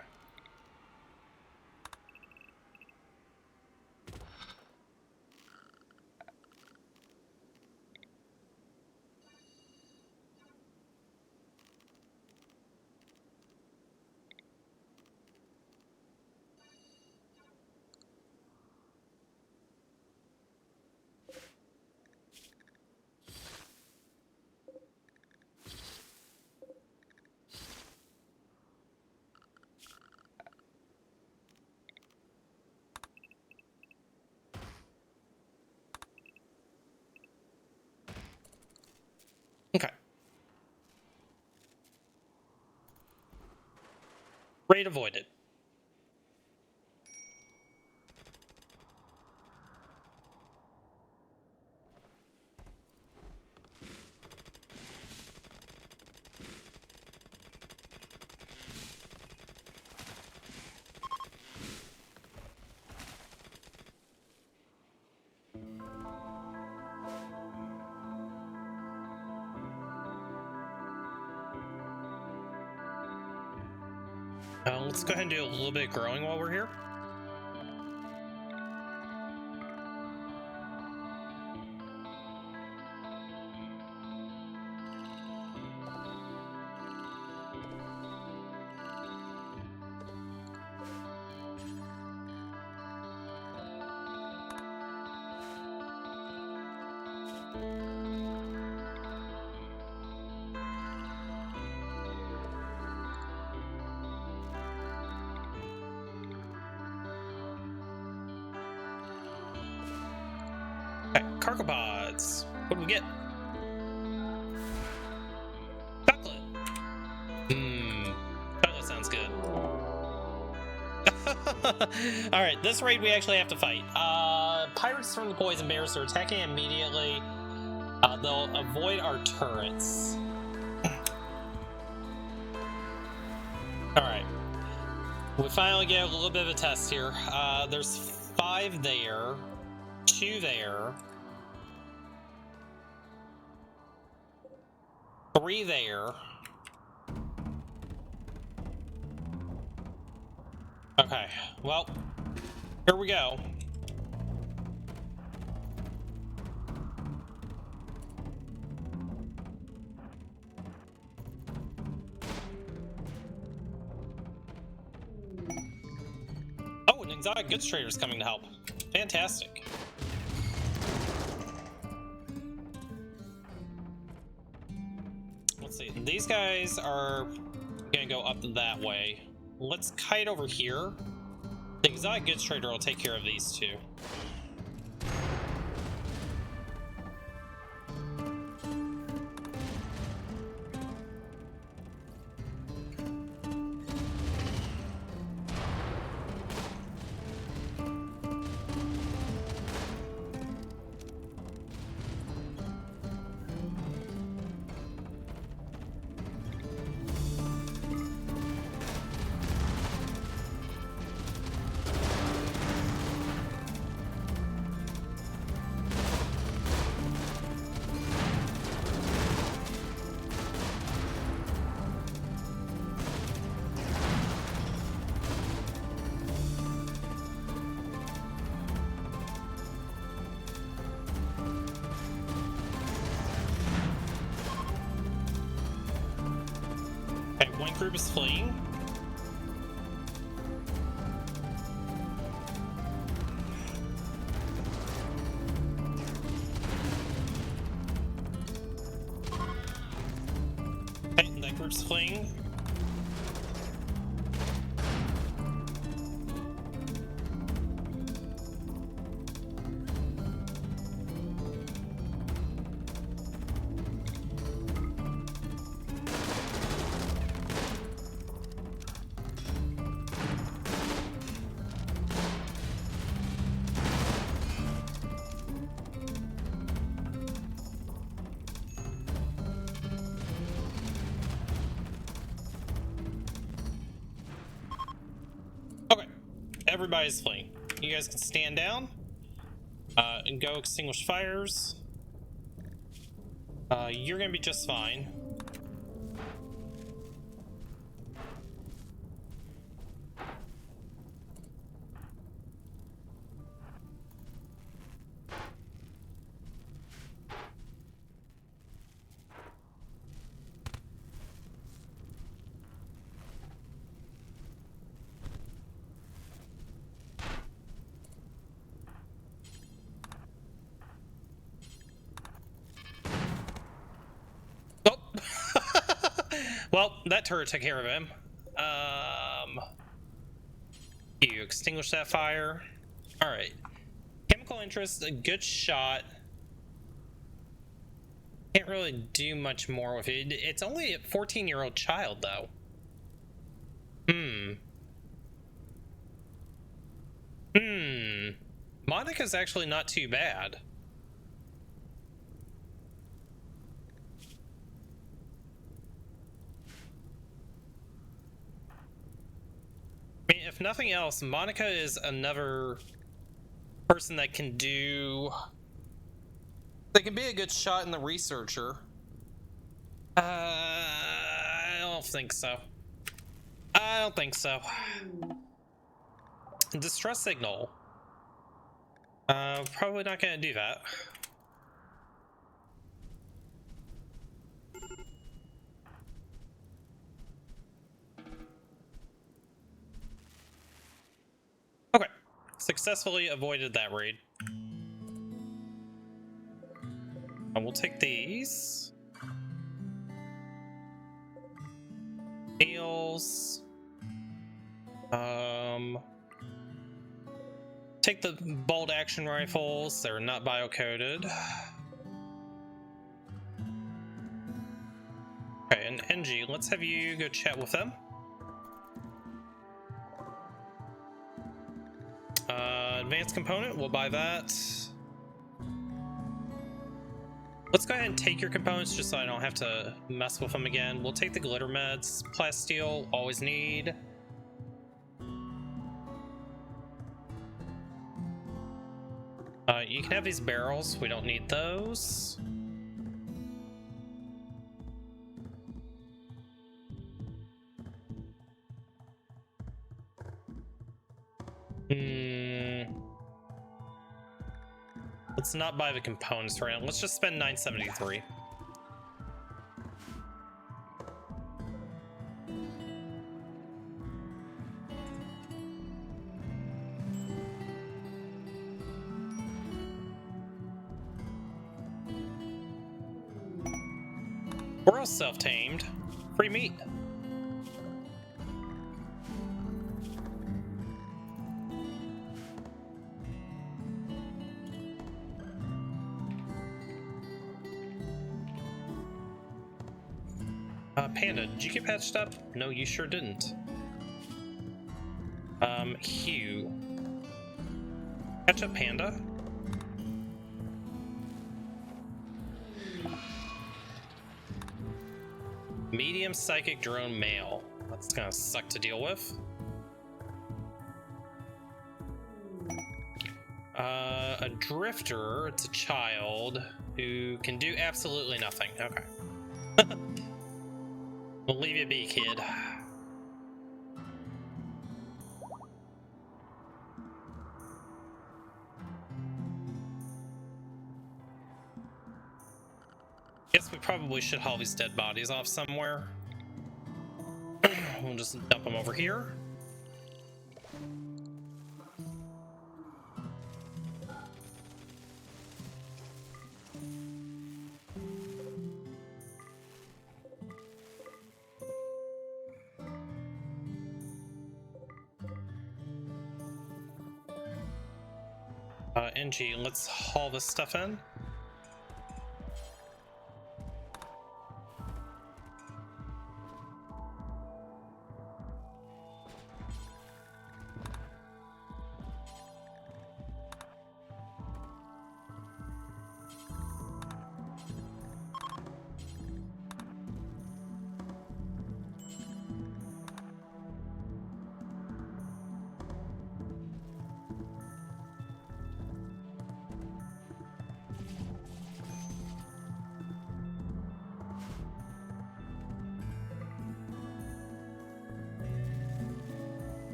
Raid avoided. Let's go ahead and do a little bit of growing while we're here. Okay, cargo pods. What do we get? Chocolate. Chocolate sounds good. Alright, this raid we actually have to fight. Pirates from the Poison Bears are attacking immediately. They'll avoid our turrets. Alright. We finally get a little bit of a test here. There's 5 there. 2 there. 3 there. Okay, well, here we go. Oh, an exotic goods trader is coming to help. Fantastic. Let's see. These guys are gonna go up that way. Let's kite over here. The exotic goods trader will take care of these two. One group is fleeing. Okay, that group's fleeing. Everybody's fleeing. You guys can stand down and go extinguish fires. You're gonna be just fine. Well, that turret took care of him. You extinguish that fire. All right. Chemical interest, a good shot. Can't really do much more with it. It's only a 14-year-old child, though. Monica's actually not too bad. I mean, if nothing else, Monica is another person that can be a good shot in the researcher. I don't think so. Distress signal. Probably not gonna do that. Okay, successfully avoided that raid. And we'll take these. Meals. Take the bolt action rifles. They're not biocoded. Okay, and NG, let's have you go chat with them. Advanced component, we'll buy that. Let's go ahead and take your components just so I don't have to mess with them again. We'll take the glitter meds. Plasteel, always need. You can have these barrels. We don't need those. Let's not buy the components right now. Let's just spend $973. We're all self-tamed. Free meat. Panda, did you get patched up? No, you sure didn't. Hugh. Catch up, Panda. Medium psychic drone male. That's gonna suck to deal with. A drifter, it's a child who can do absolutely nothing. Okay. We'll leave you be, kid. Guess we probably should haul these dead bodies off somewhere. We'll just dump them over here. NG, let's haul this stuff in.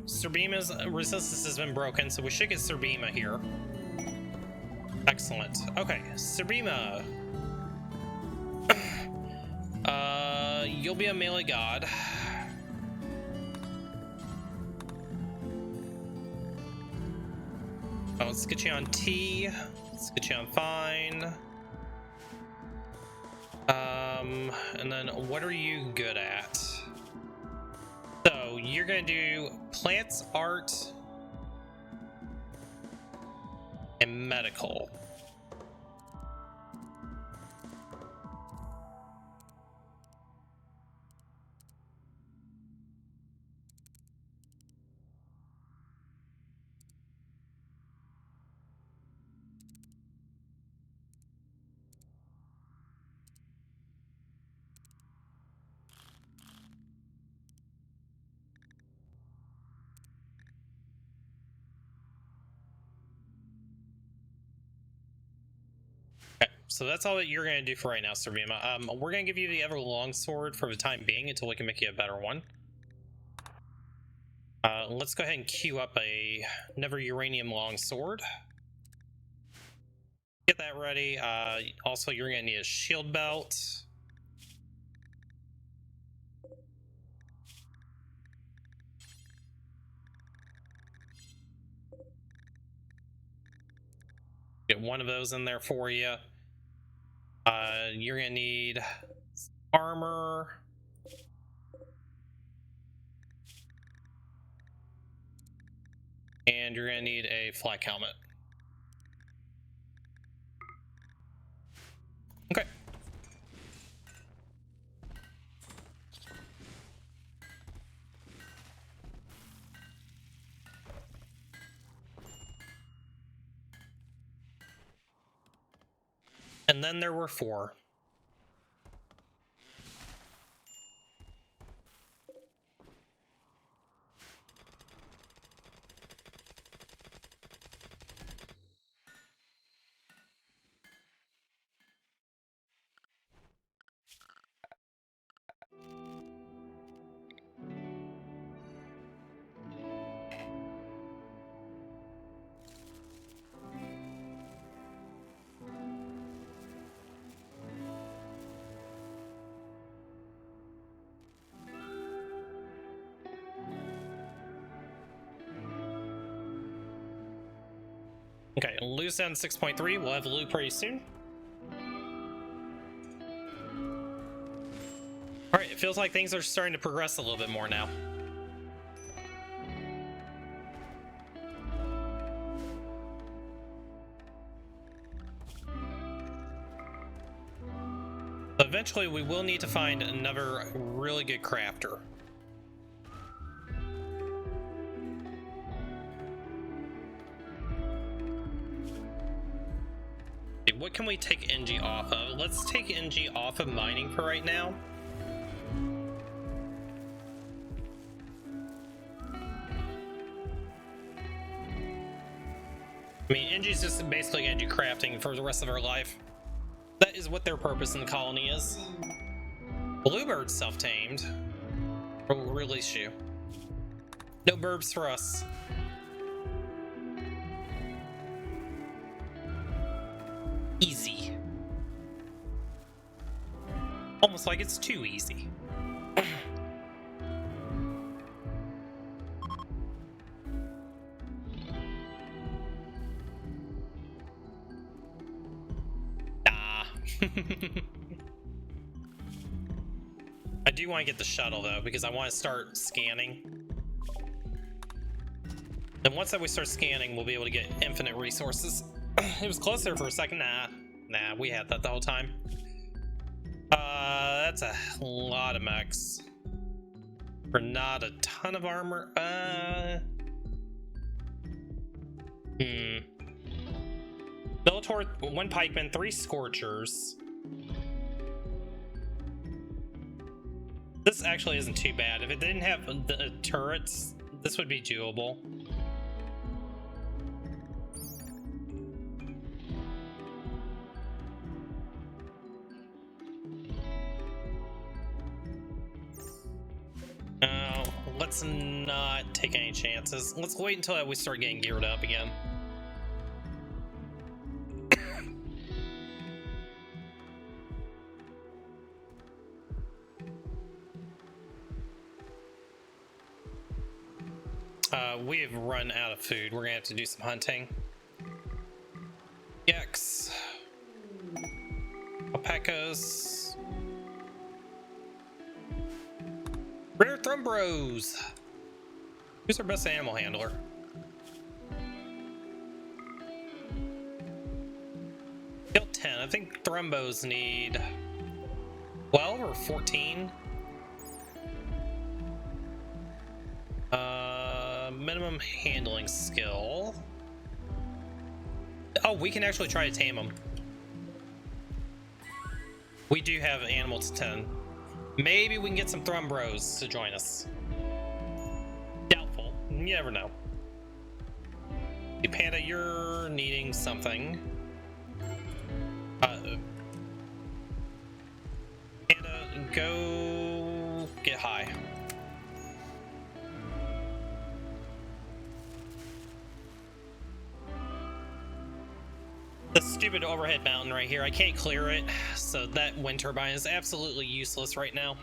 Serbima's resistance has been broken, so we should get Serbima here. Excellent. Okay, Serbima. you'll be a melee god. Oh, let's get you on T. Let's get you on fine. And then what are you good at? So you're gonna do plants, art, and medical. Okay, so that's all that you're going to do for right now, Servima. We're going to give you the Ever Longsword for the time being until we can make you a better one. Let's go ahead and queue up a Never Uranium Longsword. Get that ready. Also, you're going to need a shield belt. Get one of those in there for you. You're gonna need armor. And you're gonna need a flak helmet. Okay. And then there were 4. Okay, loose down 6.3. We'll have loot pretty soon. Alright, it feels like things are starting to progress a little bit more now. Eventually, we will need to find another really good crafter. What can we take NG off of? Let's take NG off of mining for right now. I mean, NG's just basically gonna do crafting for the rest of our life. That is what their purpose in the colony is. Bluebird self-tamed. We'll release you. No burbs for us. Easy. Almost like it's too easy. I do want to get the shuttle though, because I want to start scanning. And once that we start scanning, we'll be able to get infinite resources. It was close there for a second. Nah, we had that the whole time. That's a lot of mechs for not a ton of armor. Bellator, 1 pikeman, 3 scorchers. This actually isn't too bad. If it didn't have the turrets, this would be doable. Let's not take any chances. Let's wait until we start getting geared up again. We have run out of food. We're gonna have to do some hunting. Yaks. Alpacas. Rare Thrumbros. Who's our best animal handler? Skill 10. I think Thrumbos need 12 or 14. Minimum handling skill. Oh, we can actually try to tame them. We do have animal to 10. Maybe we can get some Thrumbros to join us. Doubtful. You never know. Hey, Panda, you're needing something. Panda, go get high. The stupid overhead mountain right here, I can't clear it, so that wind turbine is absolutely useless right now.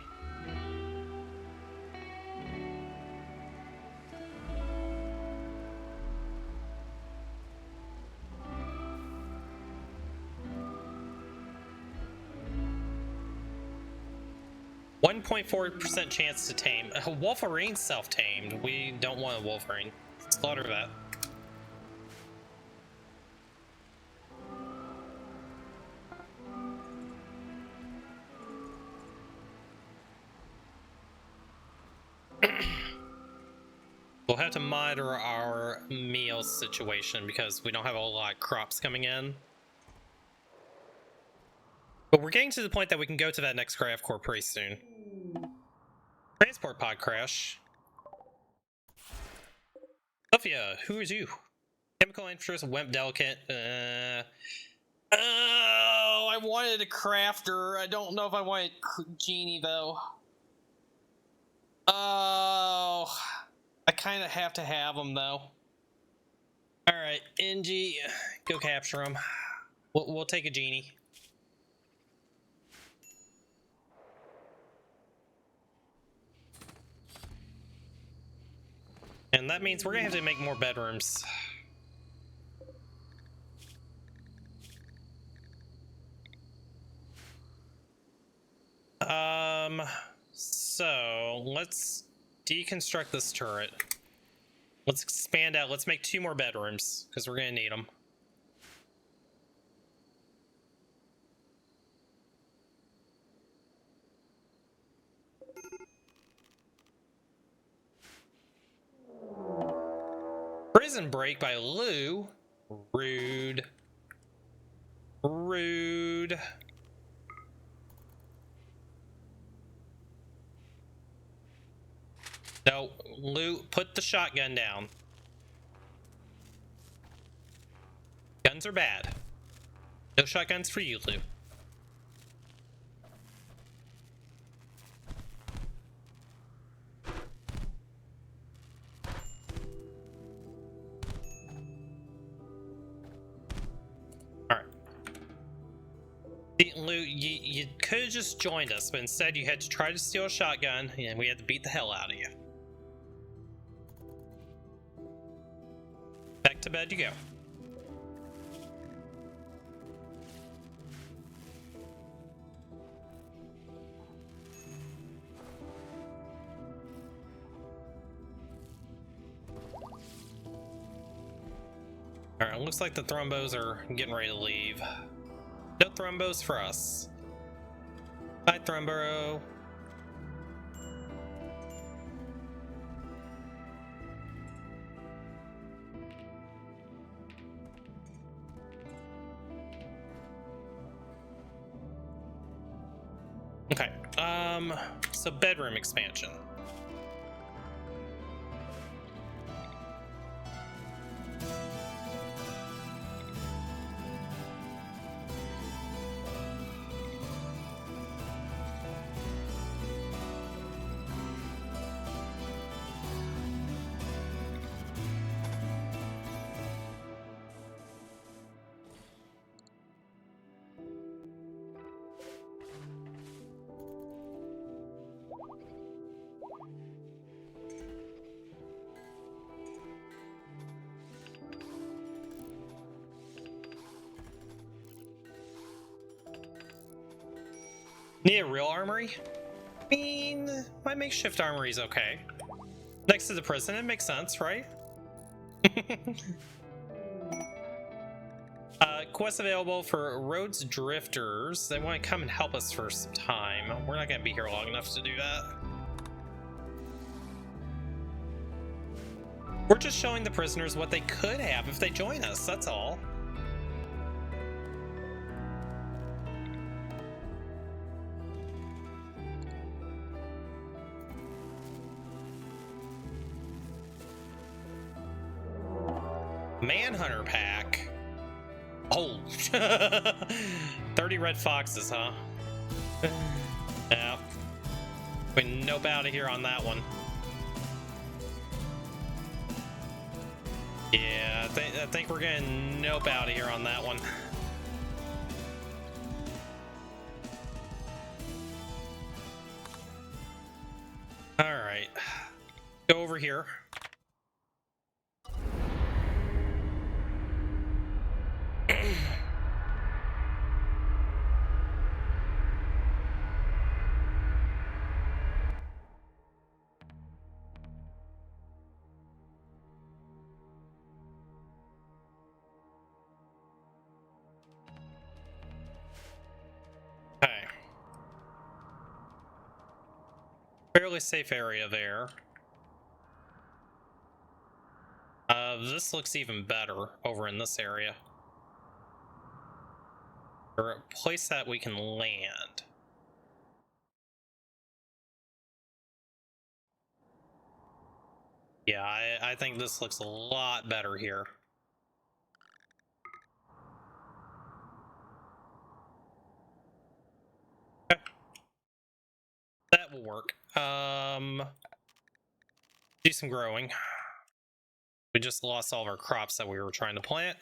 .4% chance to tame. Wolverine self-tamed. We don't want a Wolverine. Slaughter that. We'll have to monitor our meal situation because we don't have a lot of crops coming in. But we're getting to the point that we can go to that next craft core pretty soon. Transport pod crash. Sophia, who is you? Chemical interest, Wimp delicate. Oh, I wanted a crafter. I don't know if I wanted Genie though. Oh, I kind of have to have him though. All right, NG, go capture him. We'll take a Genie. And that means we're gonna have to make more bedrooms. So let's deconstruct this turret. Let's expand out. Let's make 2 more bedrooms because we're gonna need them. Prison Break by Lou. Rude. Rude. No, Lou, put the shotgun down. Guns are bad. No shotguns for you, Lou. Lou, you could have just joined us, but instead you had to try to steal a shotgun, and we had to beat the hell out of you. Back to bed you go. Alright, looks like the Thrumbos are getting ready to leave. No Thrumbos for us. Bye, Thrumbo. Okay, so bedroom expansion. Need a real armory? I mean, my makeshift armory is okay. Next to the prison, it makes sense, right? Quest available for Rhodes Drifters. They want to come and help us for some time. We're not going to be here long enough to do that. We're just showing the prisoners what they could have if they join us, that's all. Manhunter pack. Oh, 30 red foxes, huh? Yeah. We nope out of here on that one. Yeah, I think we're gonna nope out of here on that one. All right, go over here. Okay. Fairly safe area there. This looks even better over in this area. Or a place that we can land. Yeah, I think this looks a lot better here. Okay. That will work. Do some growing. We just lost all of our crops that we were trying to plant.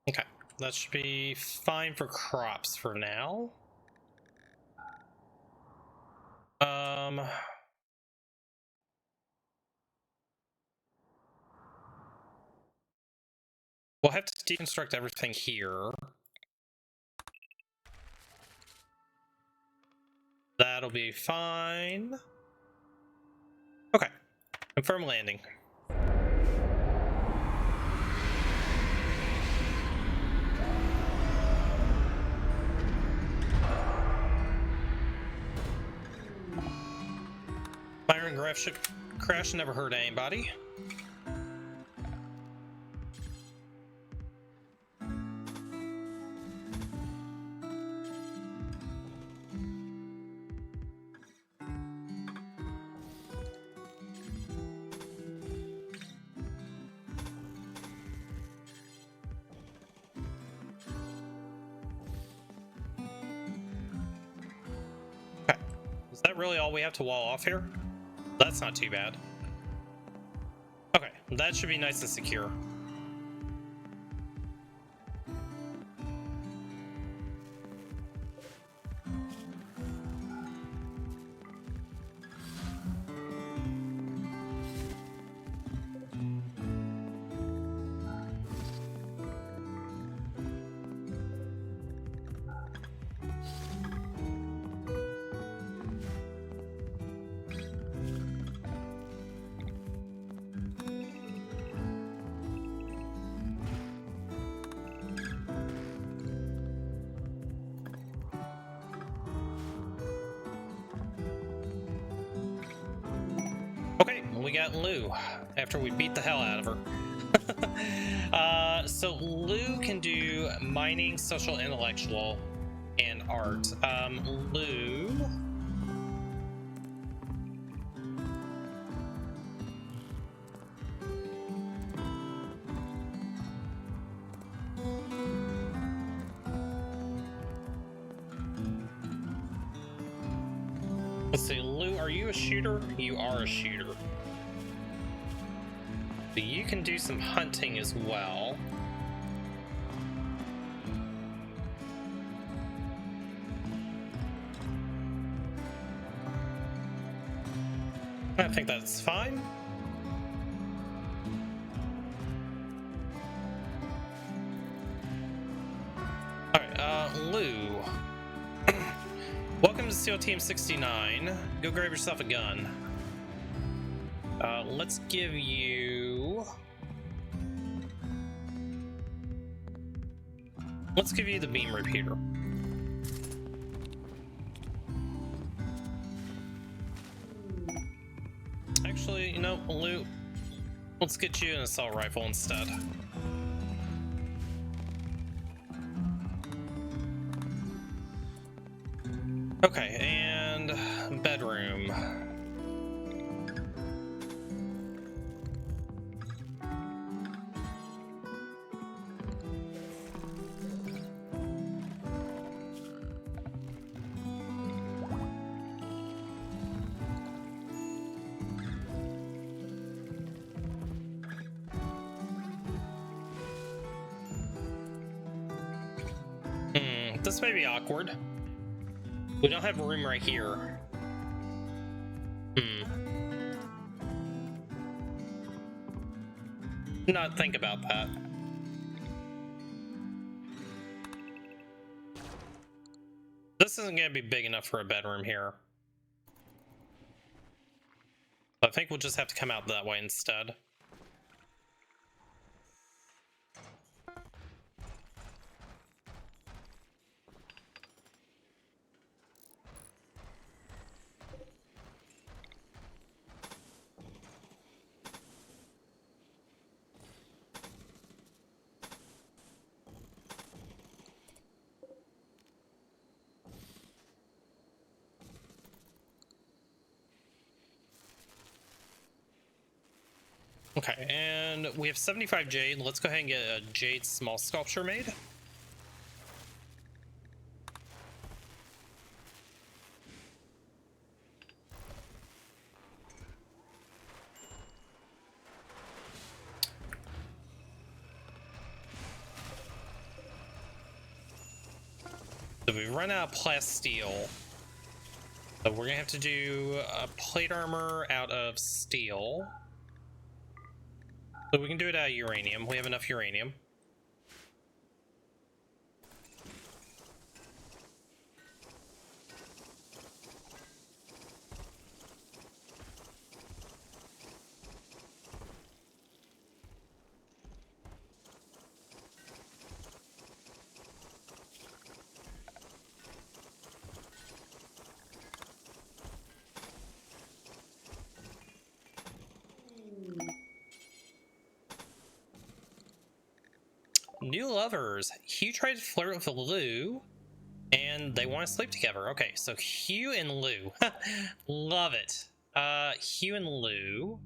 Okay, that should be fine for crops for now. We'll have to deconstruct everything here. That'll be fine. Okay, confirm landing. Byron Graph ship crash never hurt anybody. Okay, is that really all we have to wall off here? That's not too bad. Okay, that should be nice and secure. We got Lou after we beat the hell out of her. So Lou can do mining, social, intellectual, and art. Lou, Let's see, Lou, are you a shooter? You are a shooter. So you can do some hunting as well. I think that's fine. Alright, Lou. Welcome to SEAL Team 69. Go grab yourself a gun. Let's give you... Let's give you the beam repeater. Actually, you know, Lou, let's get you an assault rifle instead. Okay, and bedroom. This may be awkward. We don't have room right here. Not think about that. This isn't going to be big enough for a bedroom here. I think we'll just have to come out that way instead. Okay, and we have 75 jade. Let's go ahead and get a jade small sculpture made. So we run out of plasteel. So we're gonna have to do a plate armor out of steel. So we can do it out of uranium. We have enough uranium. New lovers. Hugh tried to flirt with Lou, and they want to sleep together. Okay, so Hugh and Lou. Love it. Hugh and Lou.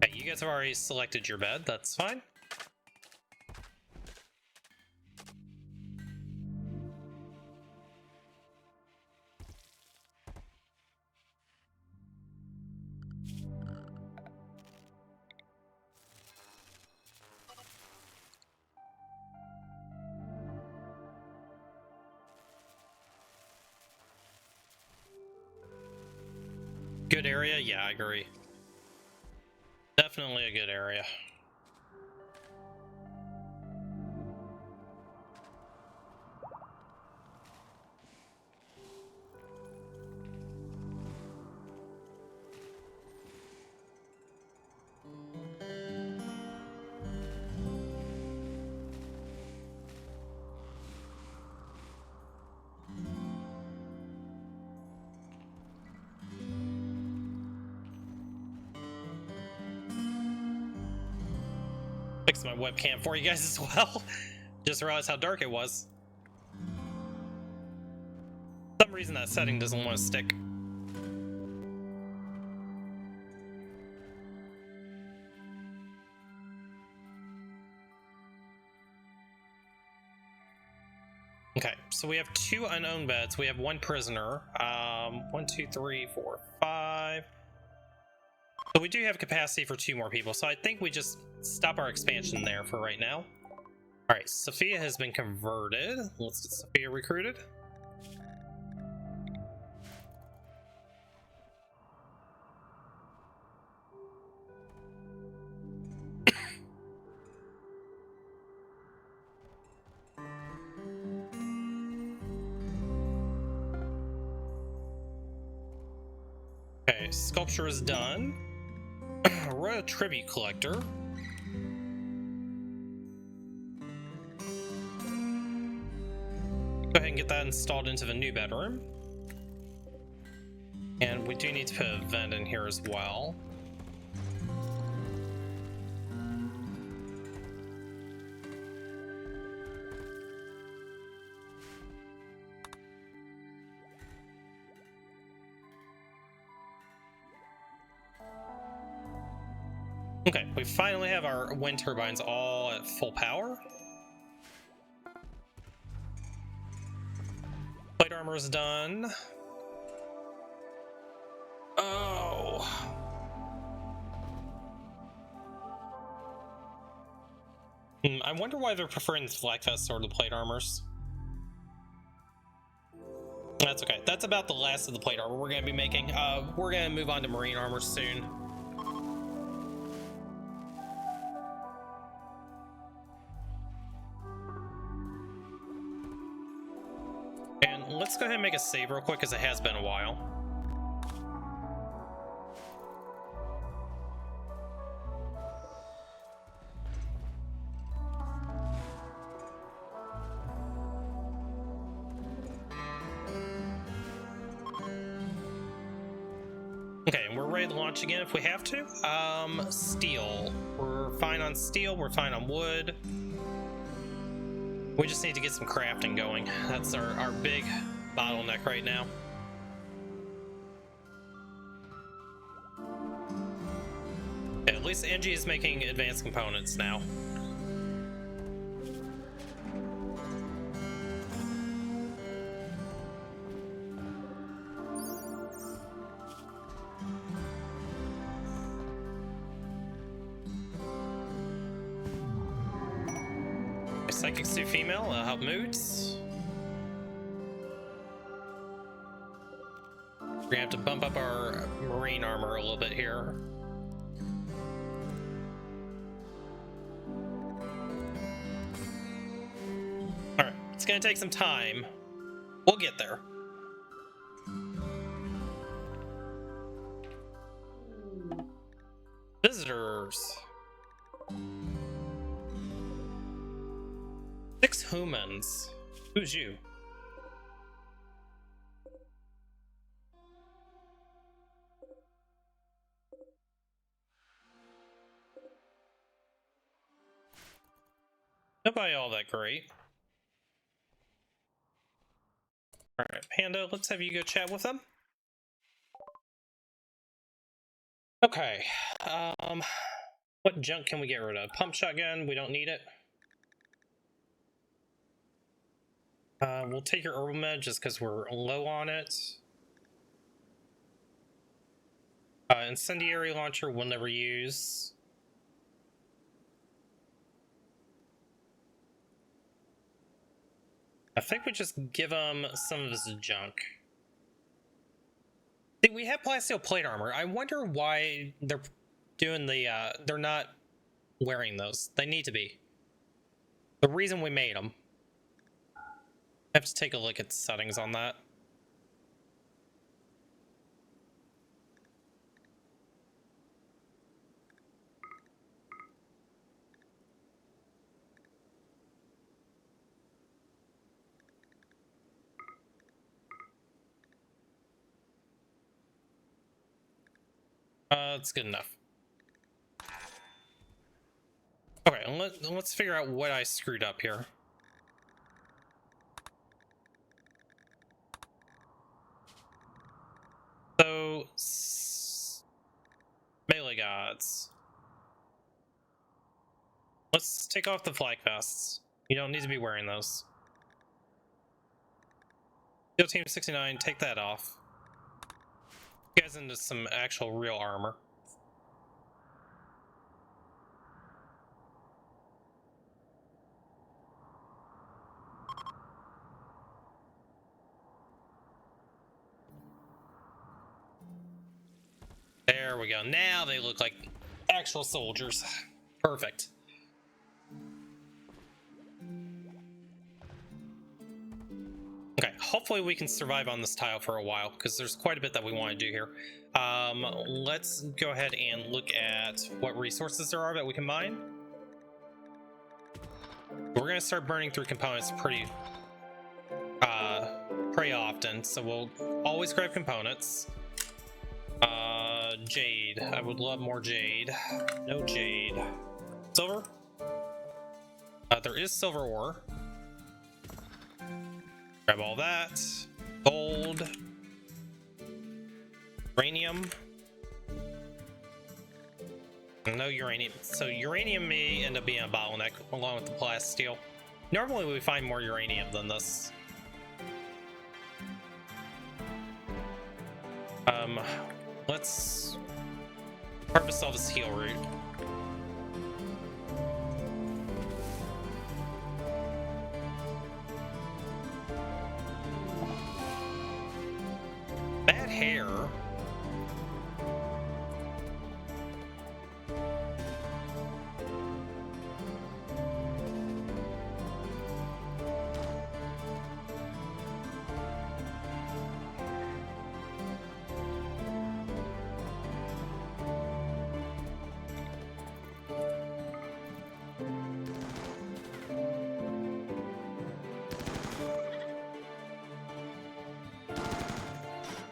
Okay, you guys have already selected your bed. That's fine. Good area? Yeah, I agree. Definitely a good area. Fix my webcam for you guys as well. Just realized how dark it was. For some reason that setting doesn't want to stick. Okay, so we have 2 unowned beds. We have 1 prisoner. 1, 2, 3, 4, 5. So we do have capacity for 2 more people. So I think we just stop our expansion there for right now. All right, Sophia has been converted. Let's get Sophia recruited. Okay, sculpture is done. Royal tribute collector. Go ahead and get that installed into the new bedroom. And we do need to put a vent in here as well. Okay, we finally have our wind turbines all at full power. Plate armor is done. Oh. I wonder why they're preferring the flak vest or the plate armors. That's okay. That's about the last of the plate armor we're going to be making. We're going to move on to marine armor soon. And let's go ahead and make a save real quick because it has been a while. Okay, and we're ready to launch again if we have to. Steel. We're fine on steel, we're fine on wood. We just need to get some crafting going. That's our big bottleneck right now. Yeah, at least Engie is making advanced components now. Psychic suit female, help moods. We're gonna have to bump up our marine armor a little bit here. Alright, it's gonna take some time. We'll get there. Visitors. 6 humans. Who's you? Nobody all that great. Alright, Panda, let's have you go chat with them. Okay. What junk can we get rid of? Pump shotgun, we don't need it. We'll take your herbal med just because we're low on it. Incendiary launcher we'll never use. I think we just give them some of this junk. See, we have plasteel plate armor. I wonder why they're doing the, they're not wearing those. They need to be. The reason we made them. I have to take a look at the settings on that. It's good enough. Okay, let's figure out what I screwed up here. So, melee gods. Let's take off the flak vests. You don't need to be wearing those. Steel Team 69, take that off. You guys into some actual real armor. There we go. Now they look like actual soldiers. Perfect. Okay, hopefully we can survive on this tile for a while, because there's quite a bit that we want to do here. Let's go ahead and look at what resources there are that we can mine. We're going to start burning through components pretty often, so we'll always grab components. Jade. I would love more jade. No jade. Silver? There is silver ore. Grab all that. Gold. Uranium. No uranium. So uranium may end up being a bottleneck along with the plasteel. Normally we find more uranium than this. Let's harvest all this heal root. Bad hair.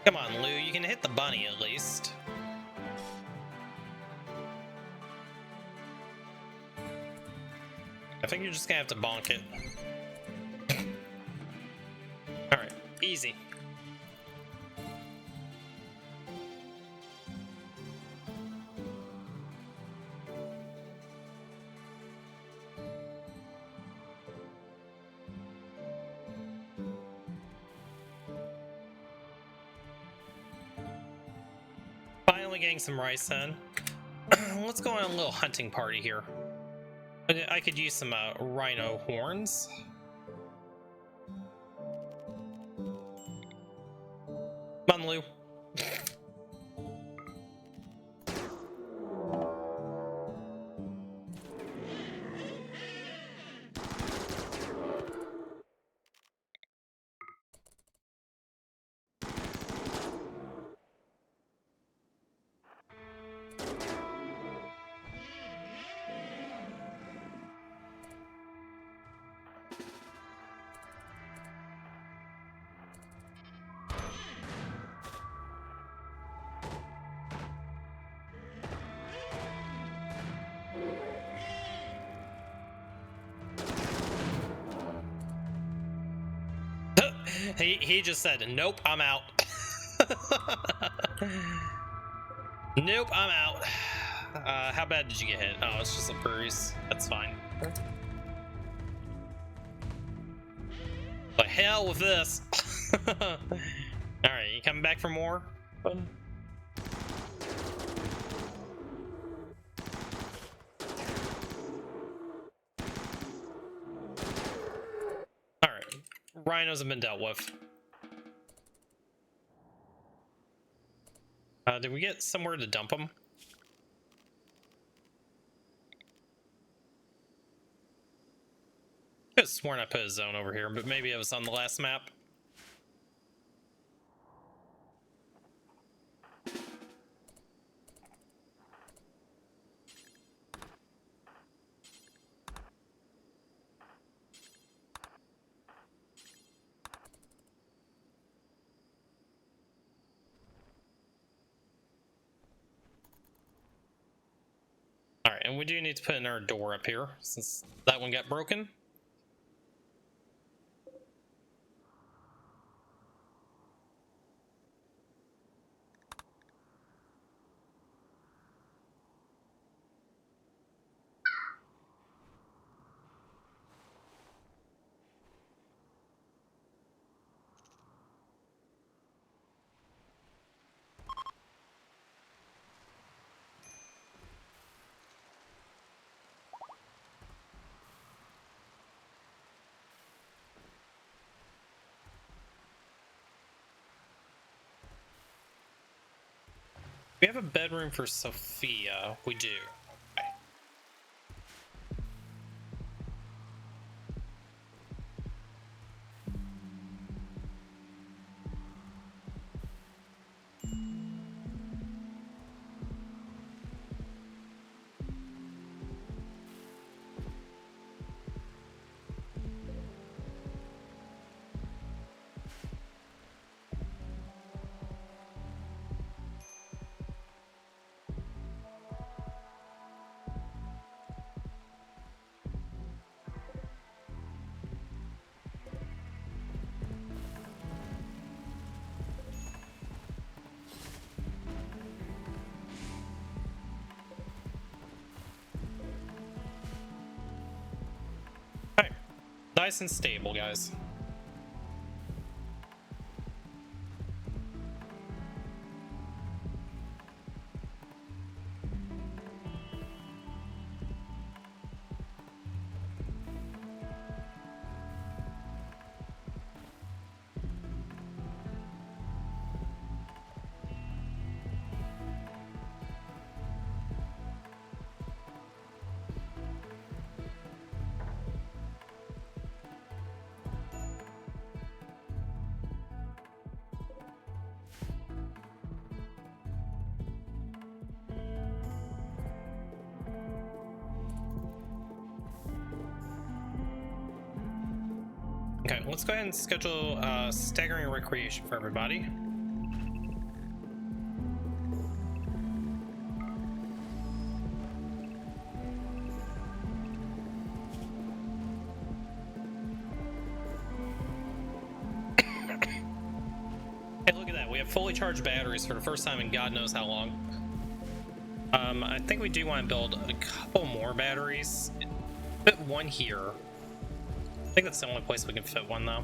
Come on, Lou, you can hit the bunny at least. I think you're just gonna have to bonk it. Alright, easy. Finally getting some rice in. Let's go on a little hunting party here. I could use some rhino horns. Come on, Lou. He just said, nope, I'm out. Nope, I'm out. How bad did you get hit? Oh, it's just a bruise. That's fine. The hell with this. Alright, you coming back for more? Alright, rhinos have been dealt with. Did we get somewhere to dump them? I could have sworn I put a zone over here, but maybe it was on the last map. Alright, and we do need to put in our door up here, since that one got broken. We have a bedroom for Sophia. We do. Okay. Okay. Nice and stable, guys. Okay, let's go ahead and schedule staggering recreation for everybody. Hey, look at that. We have fully charged batteries for the first time in God knows how long. I think we do want to build a couple more batteries. Fit one here. I think that's the only place we can fit one, though.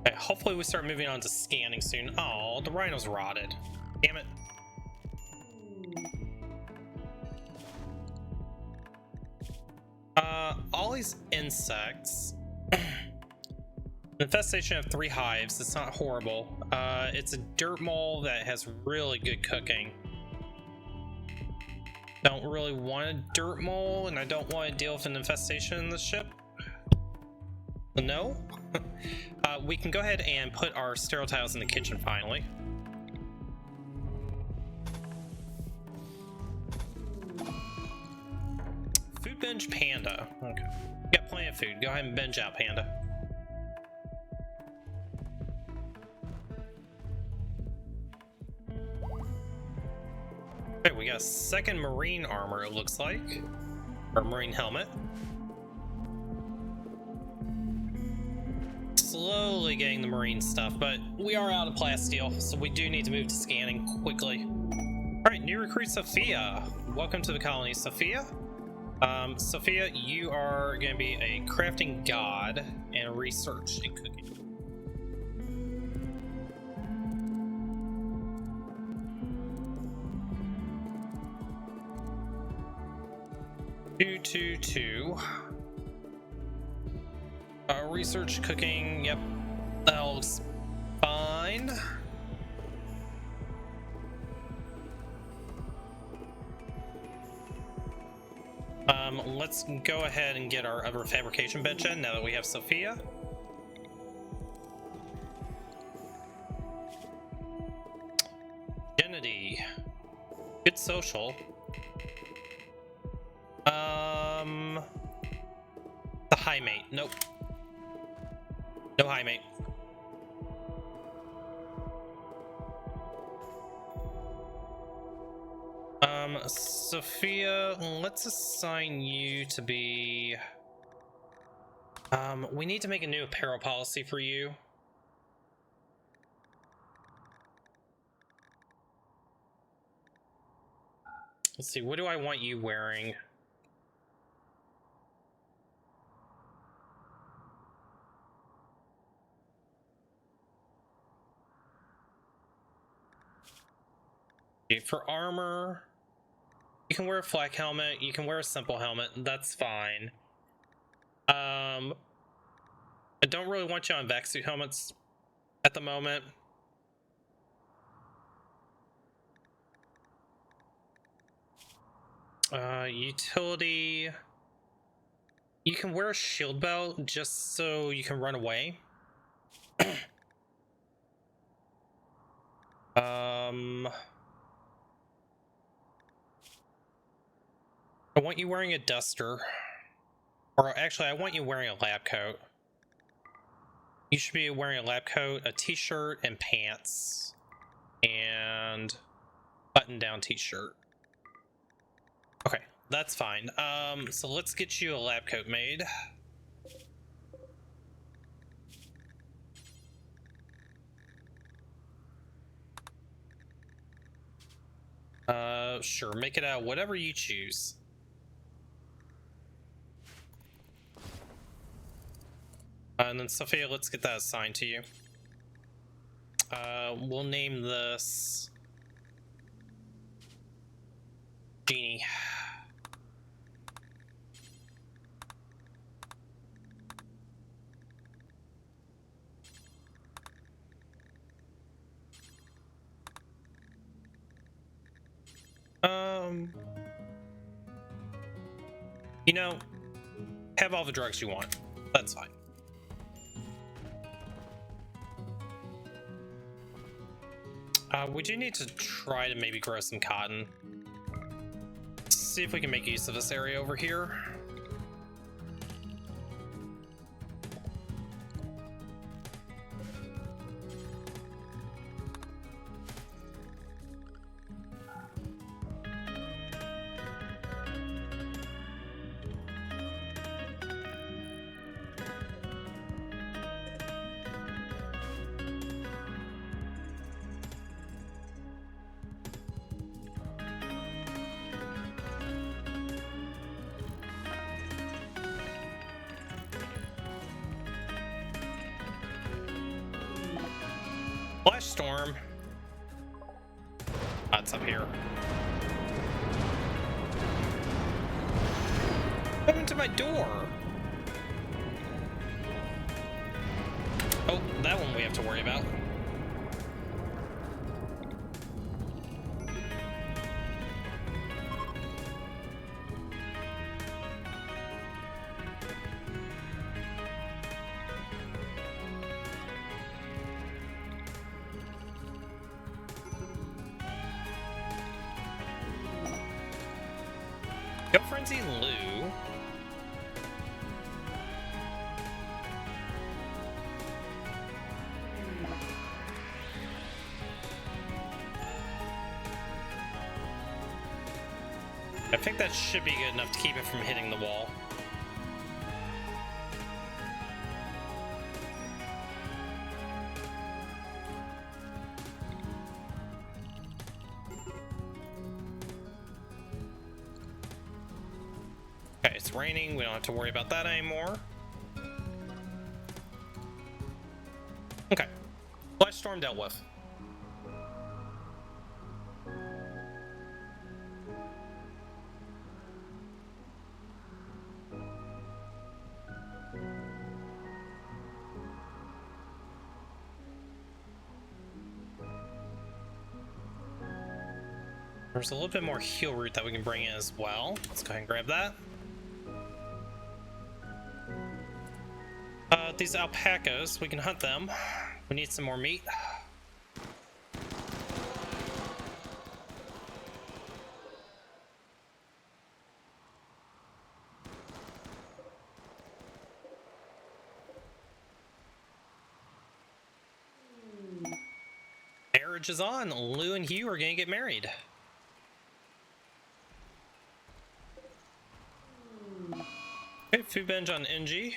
Okay, hopefully we start moving on to scanning soon. Oh, the rhino's rotted. Damn it. All these insects. Infestation of 3 hives. It's not horrible. It's a dirt mole that has really good cooking. Don't really want a dirt mole, and I don't want to deal with an infestation in the ship. No. We can go ahead and put our sterile tiles in the kitchen finally. Food binge Panda. Okay. Got plenty of food. Go ahead and binge out, Panda. Okay, we got second marine armor, it looks like. Or marine helmet. Slowly getting the marine stuff, but we are out of plasteel, so we do need to move to scanning quickly. Alright, new recruit Sophia. Welcome to the colony, Sophia. Sophia, you are going to be a crafting god and research and cooking. Two. Research, cooking, yep, that looks fine. Let's go ahead and get our other fabrication bench in now that we have Sophia. Kennedy, good social. The high mate, nope. No high mate. Sophia, let's assign you to be... we need to make a new apparel policy for you. Let's see, what do I want you wearing? Okay, for armor, you can wear a flak helmet, you can wear a simple helmet, that's fine. I don't really want you on vac suit helmets at the moment. Utility, you can wear a shield belt just so you can run away. I want you wearing a duster, or actually I want you wearing a lab coat. You should be wearing a lab coat, a t-shirt, and pants, and button-down t-shirt. Okay, that's fine. So let's get you a lab coat made. Sure, make it out whatever you choose. And then Sophia, let's get that assigned to you. We'll name this Genie. You know, have all the drugs you want. That's fine. We do need to try to maybe grow some cotton. See if we can make use of this area over here. Flash storm. That's up here. What happened to my door? Oh, that one we have to worry about. Go Frenzy Lou. I think that should be good enough to keep it from hitting the wall. Okay, it's raining. We don't have to worry about that anymore. Okay. Flash storm dealt with. There's a little bit more heal root that we can bring in as well. Let's go ahead and grab that. These alpacas, we can hunt them. We need some more meat. Marriage is on. Lou and Hugh are gonna get married. Okay, food binge on NG.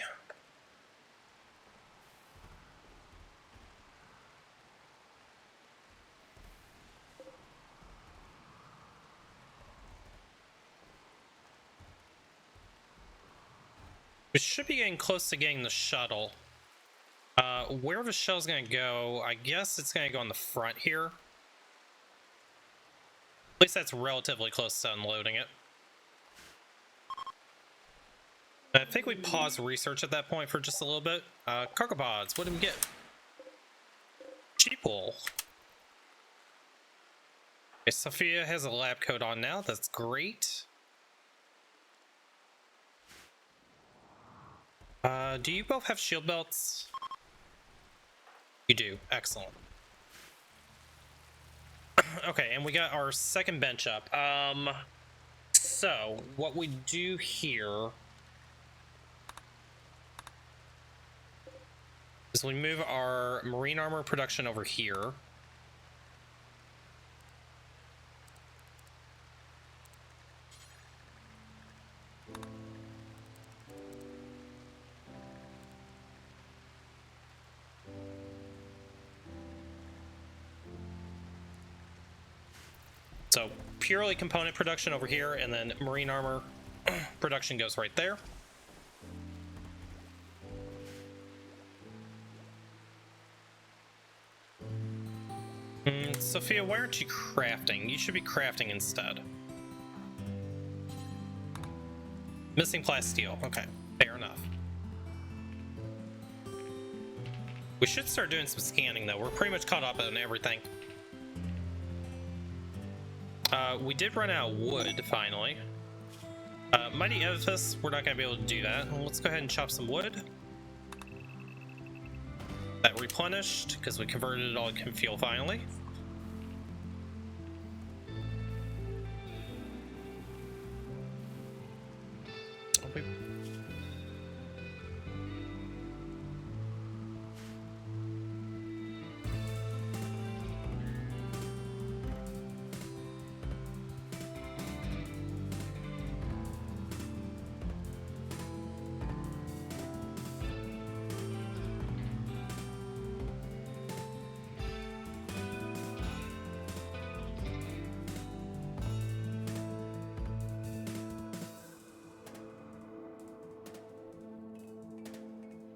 We should be getting close to getting the shuttle. Where the shuttle is going to go, I guess it's going to go on the front here. At least that's relatively close to unloading it. I think we paused research at that point for just a little bit. Cargo pods, what did we get? Cheap wool. Okay, Sophia has a lab coat on now. That's great. Do you both have shield belts? You do. Excellent. Okay, and we got our second bench up. So what we do here is we move our marine armor production over here. So purely component production over here, and then marine armor production goes right there. Sophia, why aren't you crafting? You should be crafting instead. Missing plasteel. Okay, fair enough. We should start doing some scanning though. We're pretty much caught up on everything. We did run out of wood finally. Mighty Edifice, we're not going to be able to do that. Let's go ahead and chop some wood. That replenished because we converted it all to fuel finally.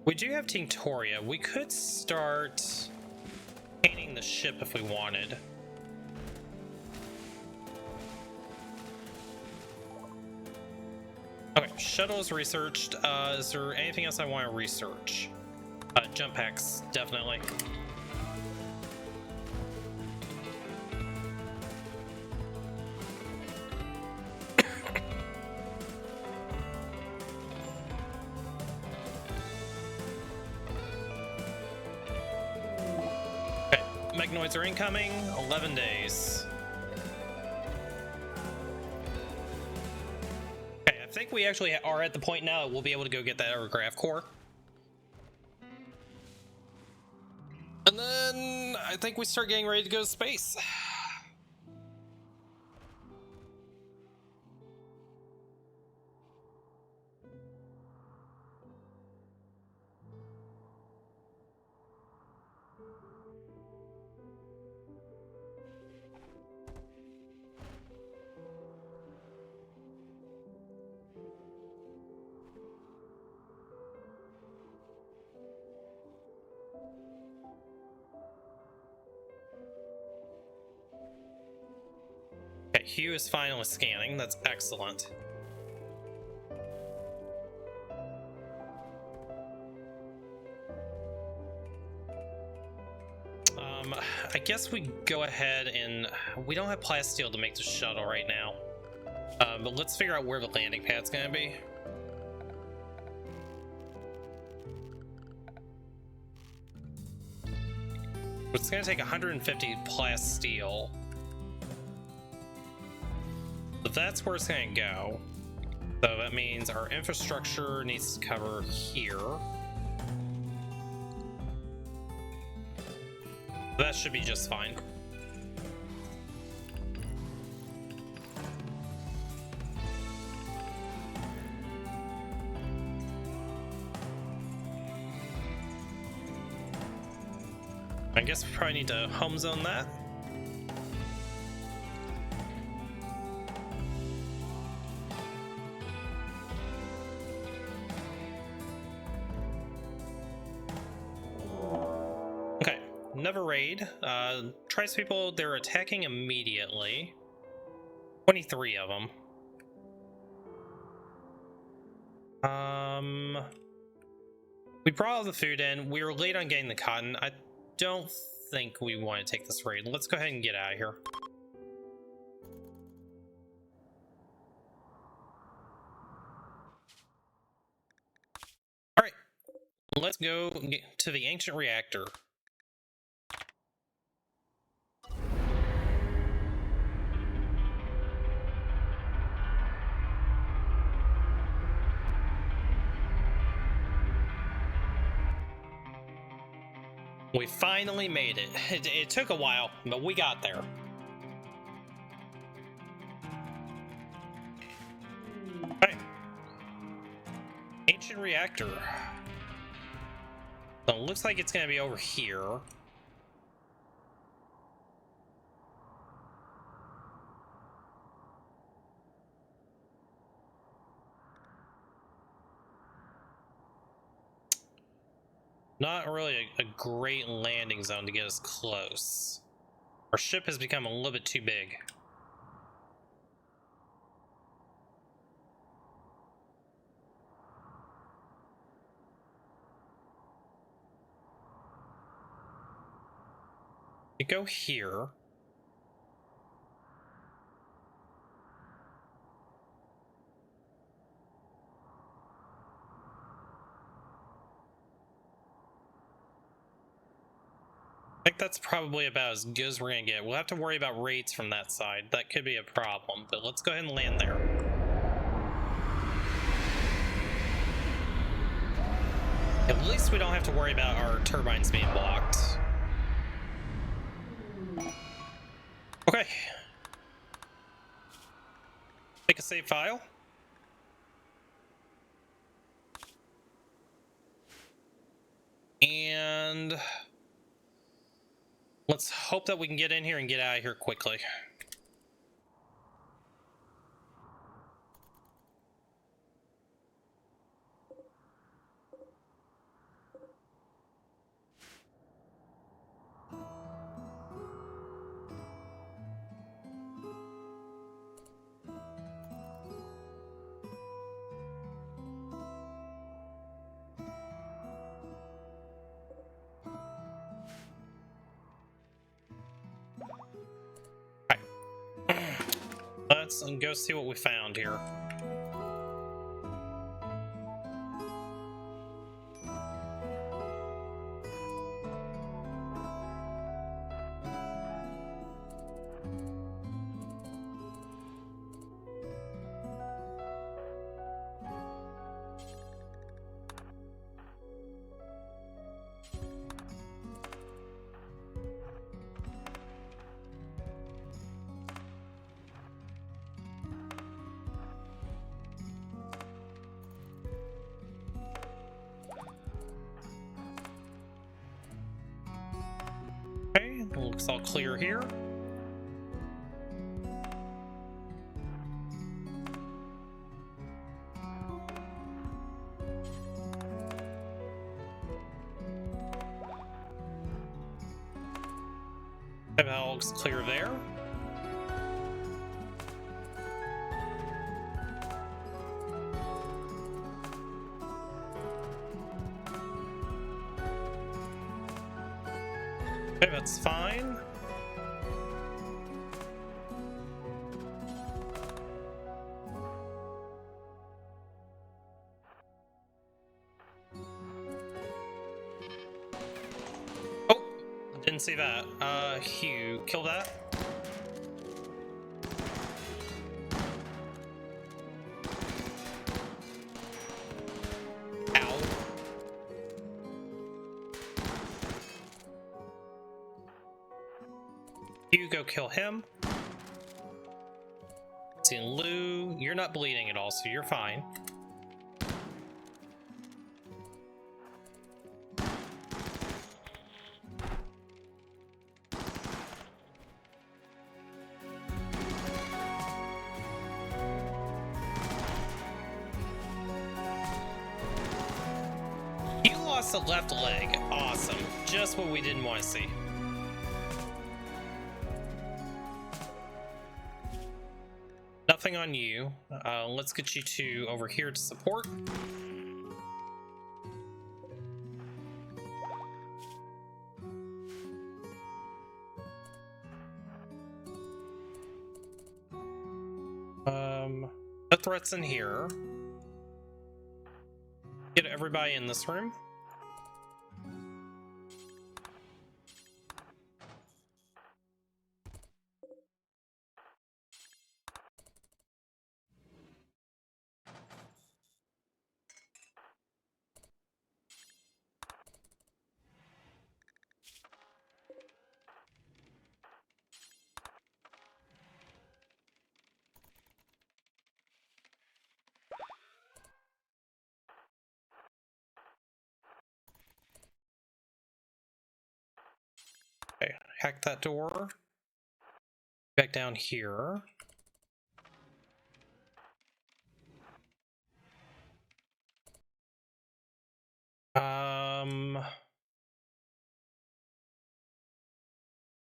We do have Tinctoria. We could start painting the ship if we wanted. Okay, shuttle is researched. Is there anything else I want to research? Jump packs, definitely. Meganoids are incoming. 11 days. Okay, I think we actually are at the point now that we'll be able to go get that aerograph core. And then I think we start getting ready to go to space. Okay, Hugh is finally scanning. That's excellent. I guess we go ahead and we don't have plasteel to make the shuttle right now. But let's figure out where the landing pad's gonna be. It's gonna take 150 plasteel. So that's where it's gonna go. So that means our infrastructure needs to cover here. That should be just fine. I guess we probably need to home zone that. Okay, never raid. Trice people, they're attacking immediately. 23 of them. We brought all the food in. We were late on getting the cotton. I don't think we want to take this raid. Let's go ahead and get out of here. All right, let's go to the ancient reactor. We finally made it. It took a while, but we got there. Alright. Ancient reactor. So it looks like it's going to be over here. Not really a great landing zone to get us close. Our ship has become a little bit too big. We go here. I think that's probably about as good as we're gonna get. We'll have to worry about raids from that side. That could be a problem, but let's go ahead and land there. At least we don't have to worry about our turbines being blocked. Okay. Make a save file. And let's hope that we can get in here and get out of here quickly. Let's go see what we found here. Okay, looks all clear here. That all looks clear there. Okay, that's fine. Oh, didn't see that. Hugh, kill that. Ow. You go kill him. See, Lou, you're not bleeding at all, so you're fine. You lost the left leg. Awesome. Just what we didn't want to see. nothing on you. Let's get you to over here to support. No threats in here. Get everybody in this room. Okay, hack that door. Back down here.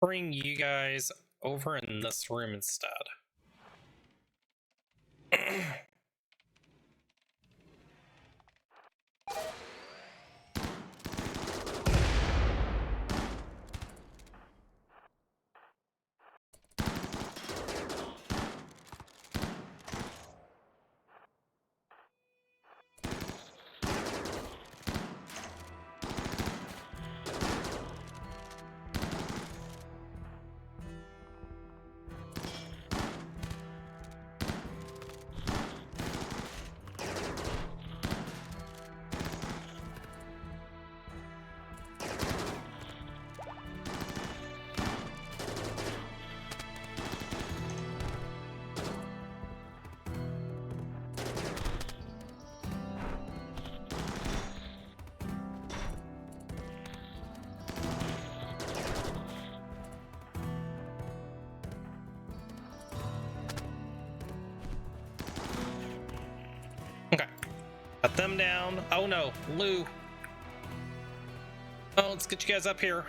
Bring you guys over in this room instead. Okay. Got them down. Oh no, Lou. Oh, let's get you guys up here.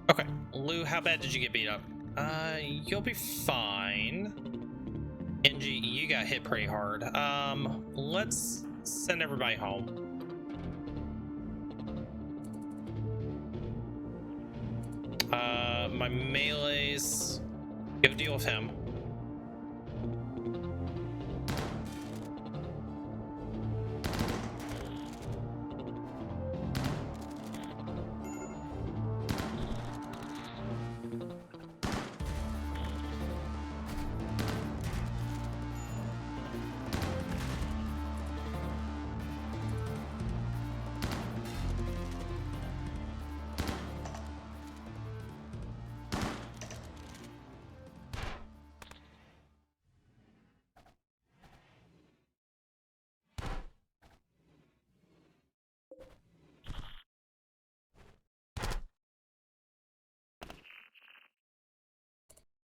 Okay, Lou, how bad did you get beat up? You'll be fine. Genji, you got hit pretty hard. Let's send everybody home. My melees, go deal with him.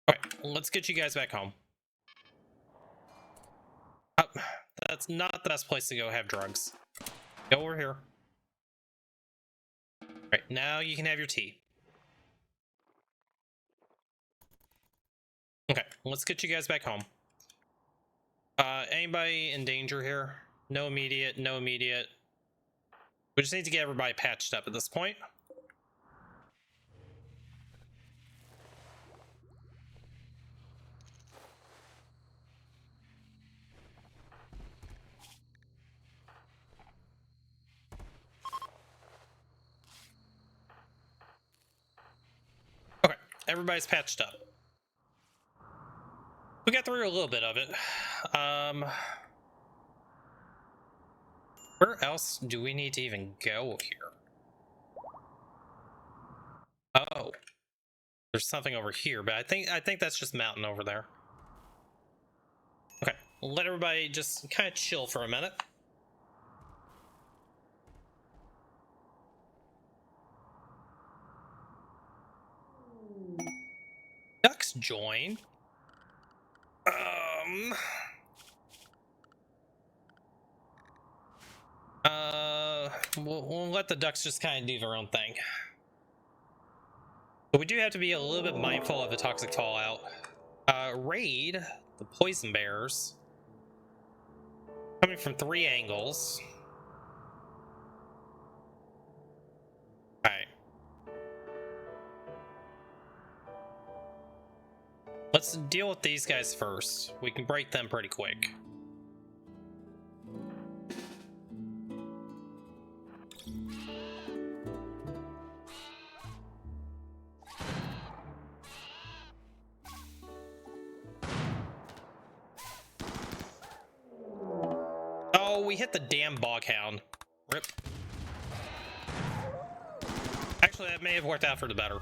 All right, let's get you guys back home. That's not the best place to go have drugs. Go over here. All right, now you can have your tea. Okay, let's get you guys back home. Anybody in danger here? No immediate, no immediate. We just need to get everybody patched up at this point. Okay, everybody's patched up. We got through a little bit of it. Where else do we need to even go here? Oh, there's something over here, but I think that's just mountain over there. Okay, let everybody just kind of chill for a minute. Ducks join. We'll let the ducks just kind of do their own thing. But we do have to be a little bit mindful of the toxic fallout. Raid the poison bears. Coming from 3 angles. Alright. Let's deal with these guys first. We can break them pretty quick. Oh, we hit the damn boghound. Rip. Actually, that may have worked out for the better.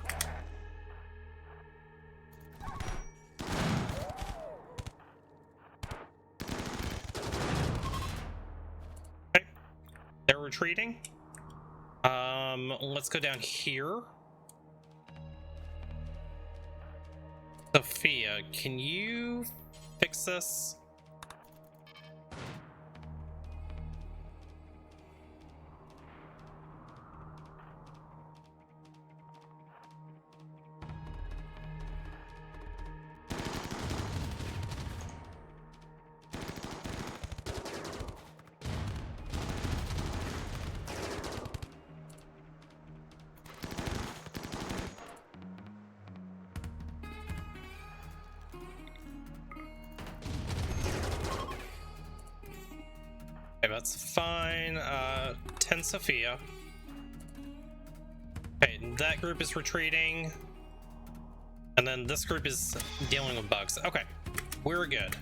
Okay. They're retreating. Let's go down here. Sophia, can you fix this? Okay, that's fine. 10 Sophia. Okay, that group is retreating. And then this group is dealing with bugs. Okay, we're good.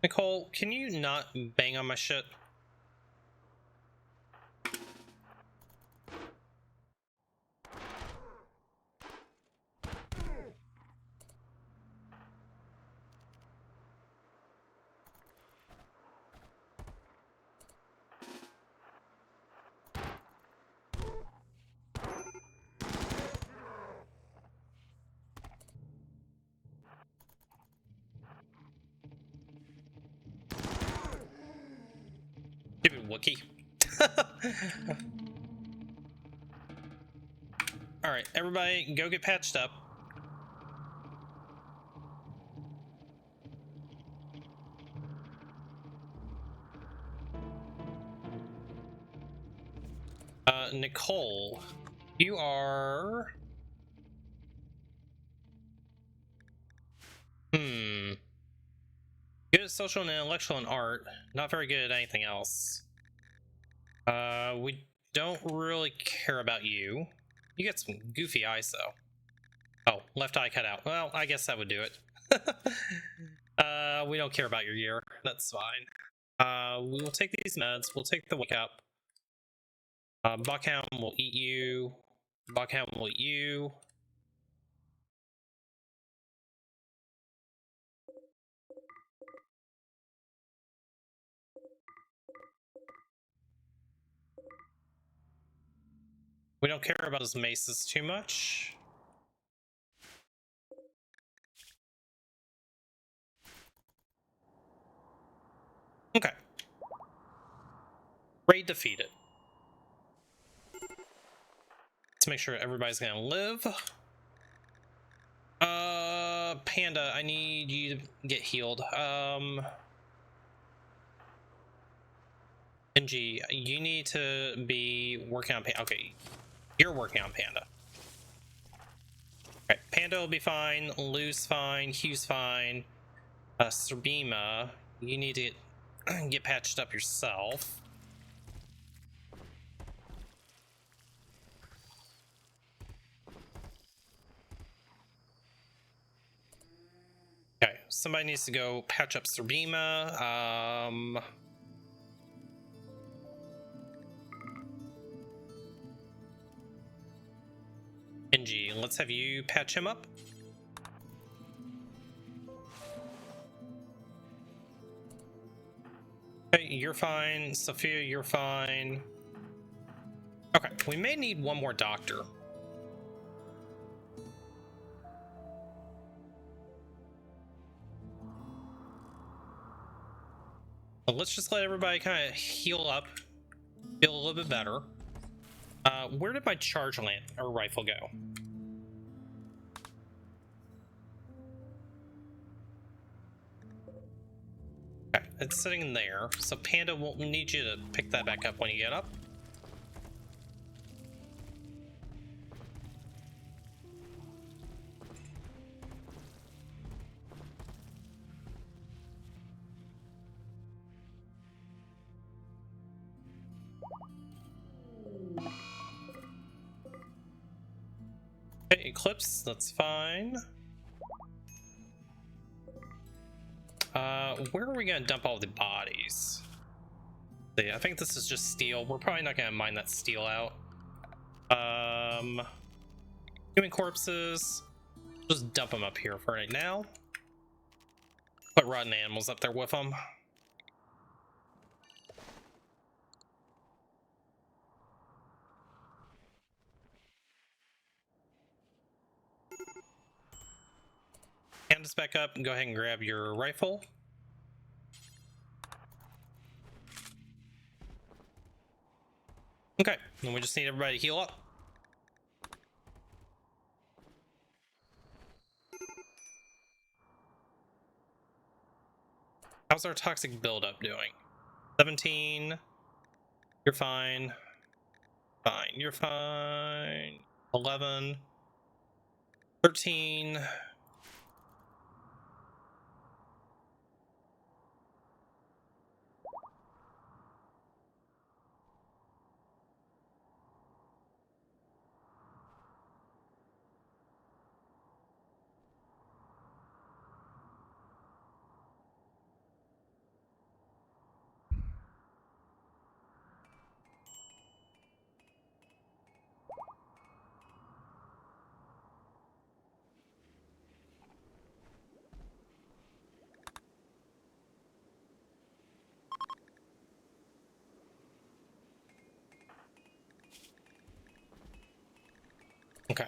Nicole, can you not bang on my shit? Stupid Wookie. Alright, everybody go get patched up. Nicole, you are... Good at social and intellectual and art, not very good at anything else. We don't really care about you. You got some goofy eyes though. Oh, left eye cut out. Well, I guess that would do it. We don't care about your gear. That's fine. We will take these meds. We'll take the wake up. Buckhound will eat you. Buckhound will eat you. We don't care about his maces too much. Okay. Raid defeated. Let's make sure everybody's gonna live. Panda, I need you to get healed. NG, you need to be working on Panda. Okay, you're working on Panda. Okay, Panda will be fine. Lou's fine. Hugh's fine. Serbima, you need to get patched up yourself. Okay, somebody needs to go patch up Serbima. NG, let's have you patch him up. Okay, you're fine. Sophia, you're fine. Okay, we may need one more doctor. But let's just let everybody kind of heal up, feel a little bit better. Where did my charge lamp or rifle go? Okay, it's sitting there, so Panda will need you to pick that back up when you get up. Okay, Eclipse, that's fine. Where are we gonna dump all the bodies? See, I think this is just steel. We're probably not gonna mine that steel out. Human corpses. Just dump them up here for right now. Put rotten animals up there with them. Hand this back up and go ahead and grab your rifle. Okay, then we just need everybody to heal up. How's our toxic buildup doing? 17. You're fine. Fine. You're fine. 11. 13. Okay.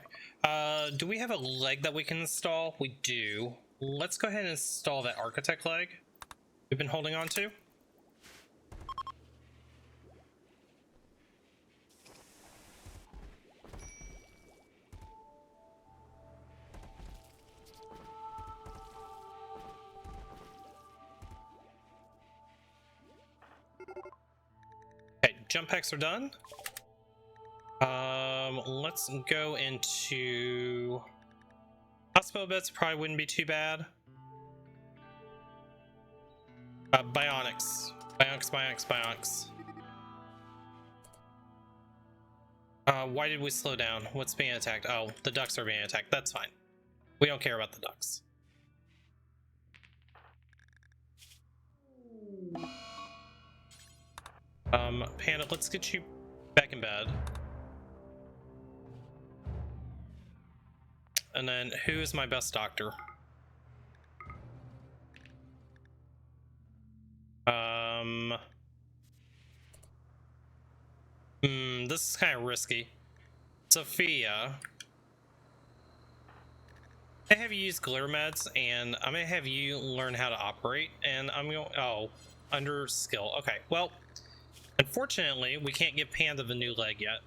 Do we have a leg that we can install? We do. Let's go ahead and install that architect leg we've been holding on to. Okay, jump packs are done. Let's go into hospital beds. Probably wouldn't be too bad. Bionics. Why did we slow down? What's being attacked? Oh, the ducks are being attacked. That's fine. We don't care about the ducks. Panda, let's get you back in bed. And then, who is my best doctor? This is kind of risky. Sophia, I have you use glitter meds, and I'm gonna have you learn how to operate. And I'm going. Oh, under skill. Okay. Well, unfortunately, we can't give Panda the new leg yet.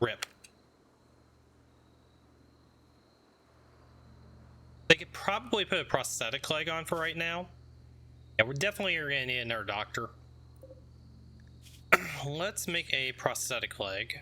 Rip. They could probably put a prosthetic leg on for right now. Yeah, we're definitely gonna need another doctor. Let's make a prosthetic leg.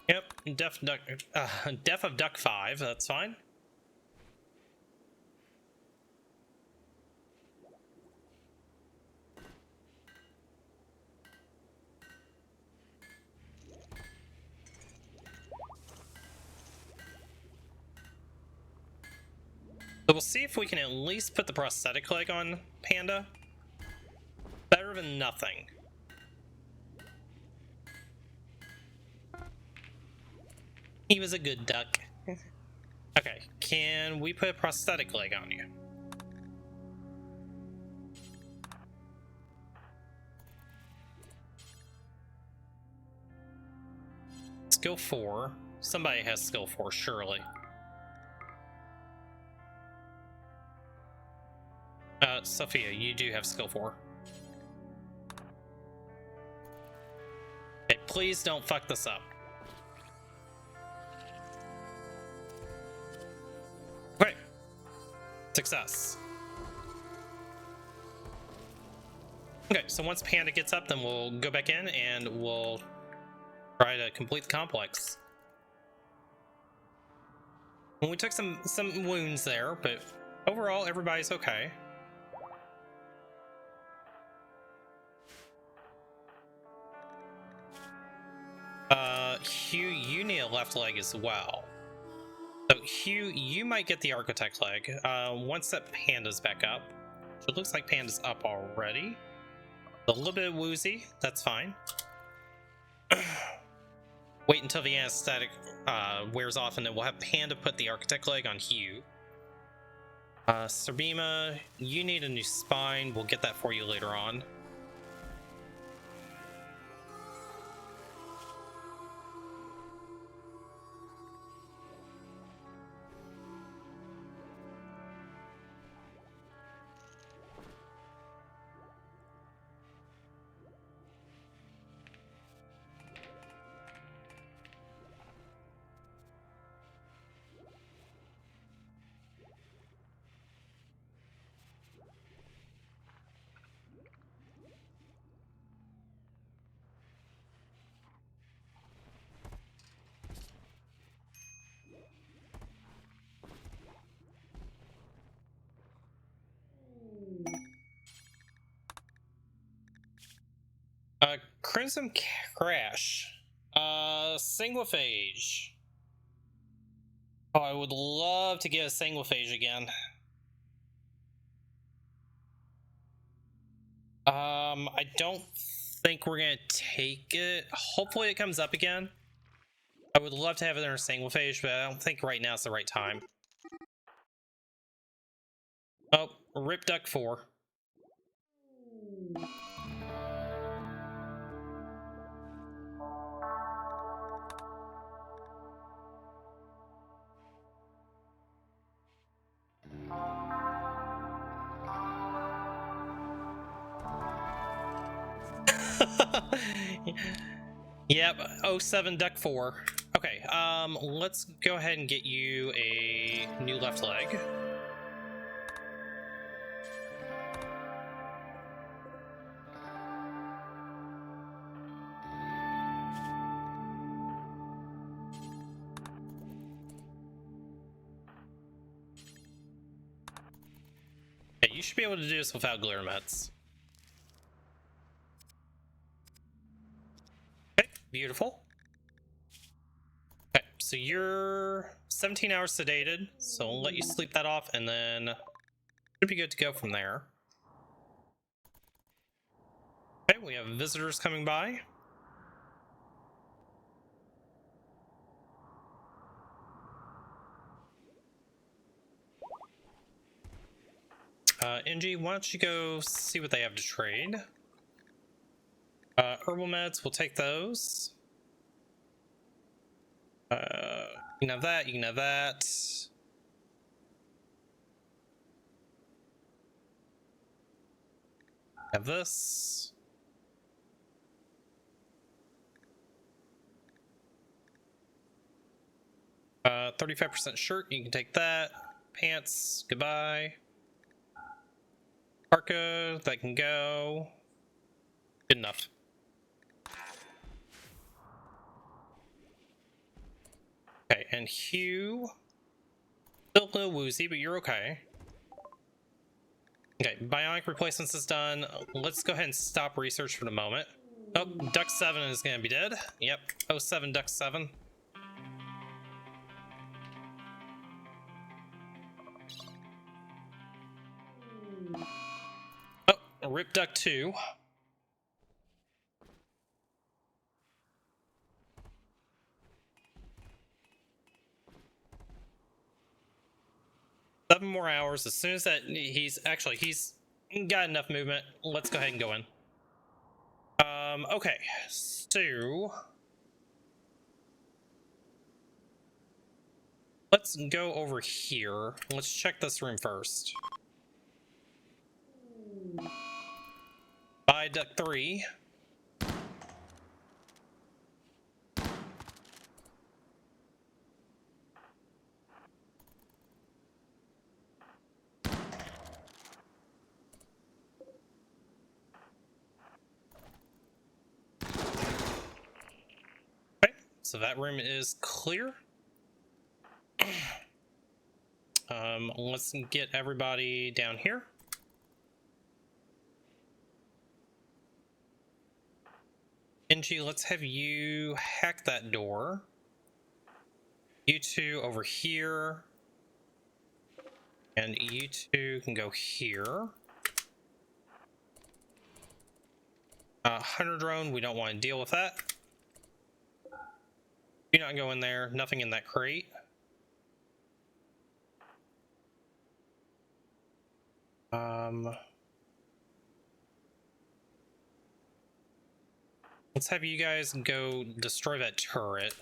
Yep, Death of Duck 5, that's fine. So we'll see if we can at least put the prosthetic leg on Panda. Better than nothing. He was a good duck. Okay, can we put a prosthetic leg on you? Skill 4. Somebody has skill 4, surely. Sophia, you do have skill 4. Okay, please don't fuck this up. Okay. Success. Okay, so once Panda gets up, then we'll go back in and we'll try to complete the complex. Well, we took some wounds there, but overall everybody's okay. Hugh, you need a left leg as well. So Hugh, you might get the architect leg once that Panda's back up. So it looks like Panda's up already. A little bit woozy, that's fine. Wait until the anesthetic wears off, and then we'll have Panda put the architect leg on Hugh. Serbima, you need a new spine. We'll get that for you later on. Crimson Crash. Sanguiphage. Oh, I would love to get a Sanguiphage again. I don't think we're gonna take it. Hopefully it comes up again. I would love to have it in our Sanguiphage, but I don't think right now is the right time. Oh, Rip Duck 4. Yep, 07 Duck 4. Okay, let's go ahead and get you a new left leg. Okay, you should be able to do this without glare meds. Okay, beautiful. Okay, so you're 17 hours sedated, so I'll let you sleep that off, and then should be good to go from there. Okay, we have visitors coming by. NG, why don't you go see what they have to trade? Herbal meds, we'll take those. You can have that, you can have that. Have this. – 35% shirt, you can take that. Pants, goodbye. Parka, that can go. Good enough. Okay, and Hugh. Still a little woozy, but you're okay. Okay, bionic replacements is done. Let's go ahead and stop research for the moment. Oh, Duck 7 is gonna be dead. Yep, 07 Duck 7. Rip Duck 2. Seven more hours. As soon as that he's got enough movement, let's go ahead and go in. Okay, so let's go over here. Let's check this room first. Bye, Duck 3. Okay, so that room is clear. Let's get everybody down here. NG, let's have you hack that door. You two over here. And you two can go here. Hunter drone, we don't want to deal with that. Do not go in there. Nothing in that crate. Let's have you guys go destroy that turret.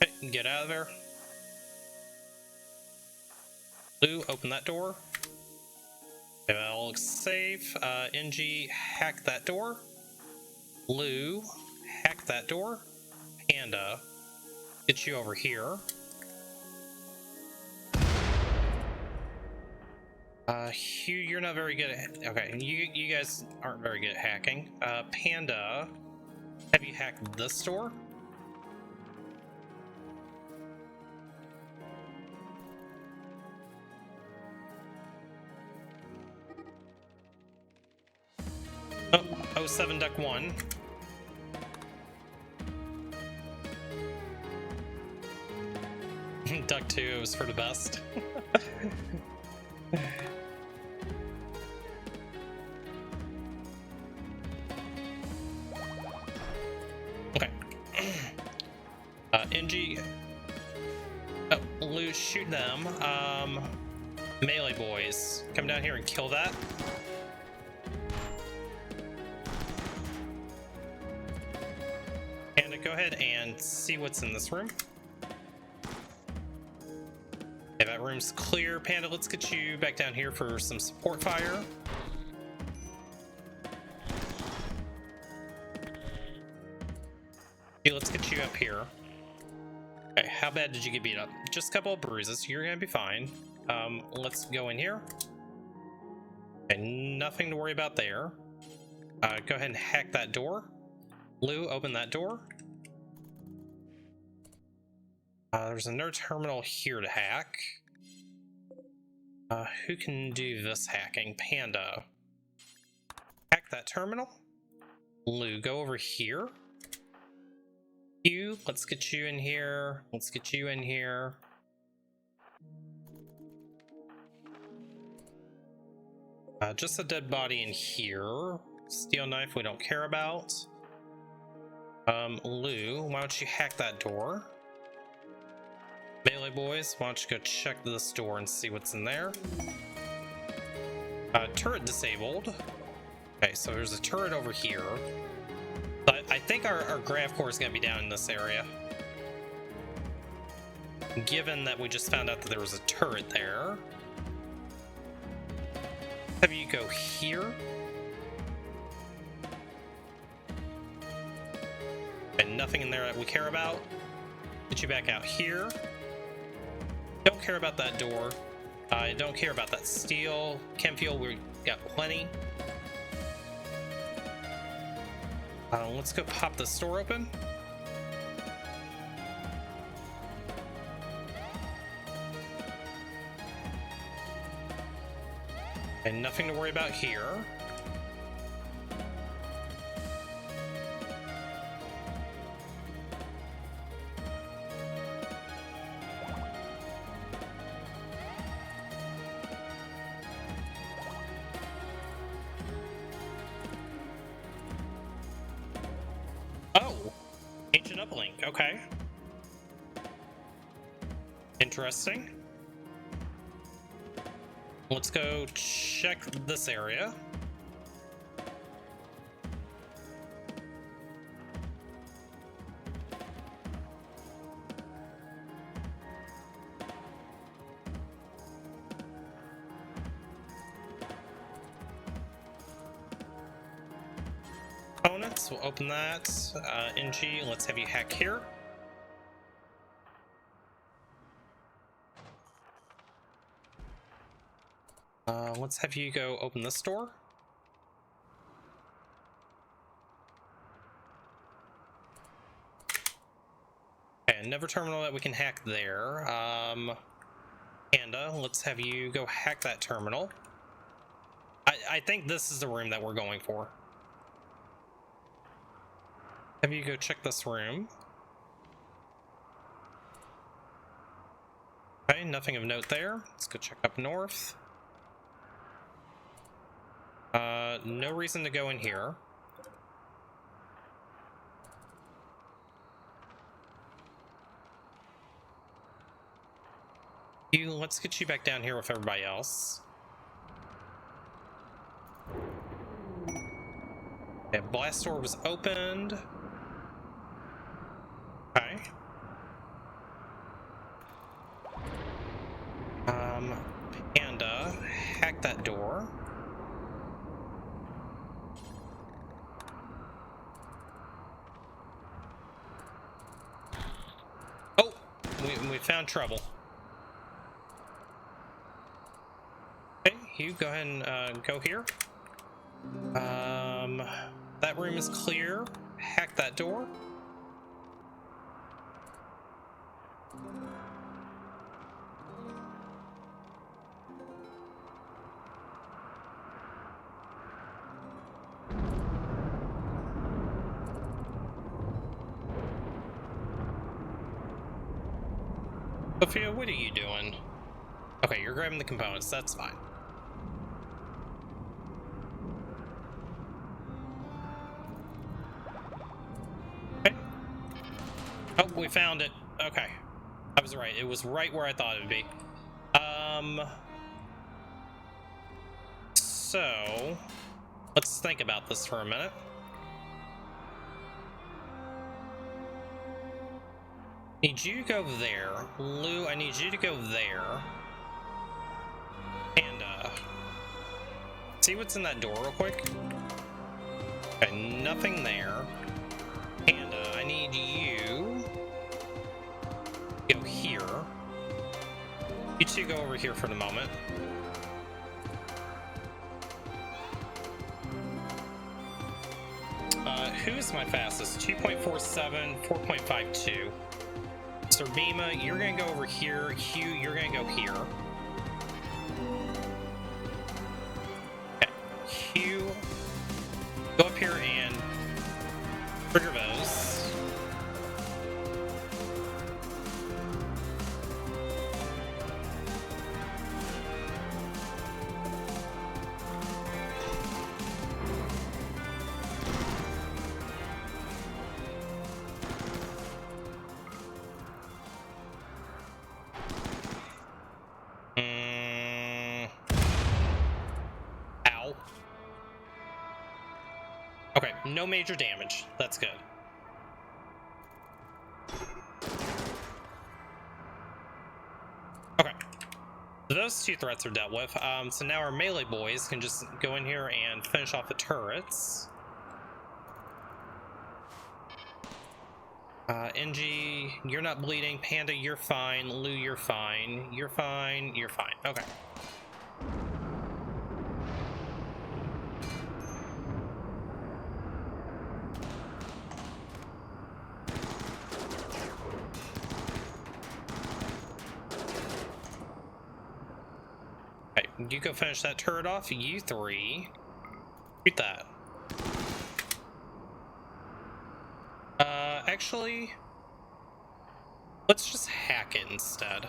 Okay, get out of there. Lou, open that door. Okay, that all looks safe. NG, hack that door. Lou, hack that door. Panda, get you over here. Hugh, you're not very good at... Okay, you guys aren't very good at hacking. Panda, have you hacked this door? Oh, 07 Duck 1. Duck 2, it was for the best. Okay. NG. Oh, Lou, shoot them. Melee boys, come down here and kill that. Go ahead and see what's in this room. Okay, that room's clear. Panda, let's get you back down here for some support fire. Okay, let's get you up here. Okay, how bad did you get beat up? Just a couple of bruises. You're gonna be fine. Let's go in here. Okay, nothing to worry about there. Go ahead and hack that door. Lou, open that door. There's another terminal here to hack. Who can do this hacking? Panda. Hack that terminal. Lou, go over here. You, let's get you in here. Let's get you in here. Just a dead body in here. Steel knife we don't care about. Lou, why don't you hack that door? Melee boys, why don't you go check this door and see what's in there? Turret disabled. Okay, so there's a turret over here. But I think our grav core is going to be down in this area. Given that we just found out that there was a turret there. Have you go here. And nothing in there that we care about. Get you back out here. Don't care about that door. I don't care about that steel. Chem fuel, we got plenty. Let's go pop this door open. And nothing to worry about here. Oh, ancient uplink. Okay. Interesting. Let's go check this area. Components, we'll open that. NG, let's have you hack here. Let's have you go open this door. Okay, another terminal that we can hack there. Panda, let's have you go hack that terminal. I think this is the room that we're going for. Have you go check this room. Okay, nothing of note there. Let's go check up north. No reason to go in here. Let's get you back down here with everybody else. Okay, blast door was opened. Okay. Panda, hack that door. Oh, we found trouble. Okay, Hugh, go ahead and go here. That room is clear. Hack that door. Sophia, what are you doing? Okay, you're grabbing the components, that's fine. Okay. Oh, we found it. Okay. I was right. It was right where I thought it would be. So, let's think about this for a minute. Need you to go there. Lou, I need you to go there. And, see what's in that door real quick? Okay, nothing there. And, I need you to go here. You two go over here for the moment. Who's my fastest? 2.47, 4.52. So Bima, you're gonna go over here. Hugh, you're gonna go here. Okay. Hugh, go up here and trigger those. Ow. Okay, no major damage. That's good. Okay. So those two threats are dealt with. So now our melee boys can just go in here and finish off the turrets. NG, you're not bleeding. Panda, you're fine. Lou, you're fine. You're fine. You're fine. Okay. Okay, you go finish that turret off. You three, shoot that. Actually, let's just hack it instead.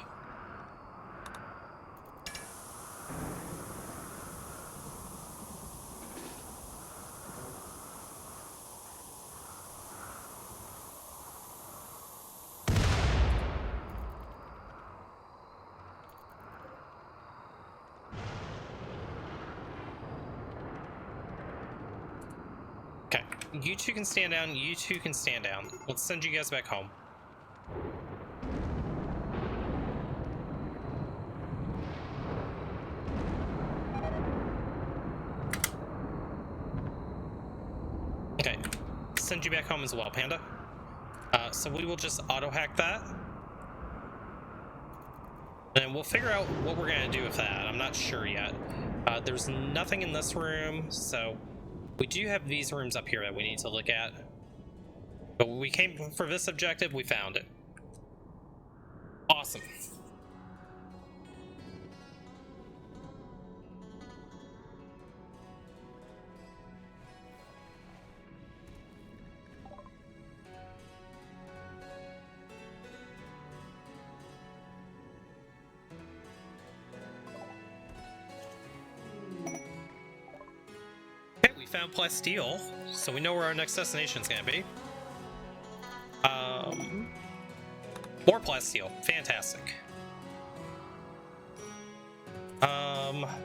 Okay, you two can stand down, you two can stand down. Let's send you guys back home. Okay, send you back home as well, Panda. So we will just auto-hack that. And we'll figure out what we're gonna do with that. I'm not sure yet. There's nothing in this room, so we do have these rooms up here that we need to look at. But when we came for this objective, we found it. Awesome. Found plasteel, so we know where our next destination is going to be. More plasteel, fantastic. I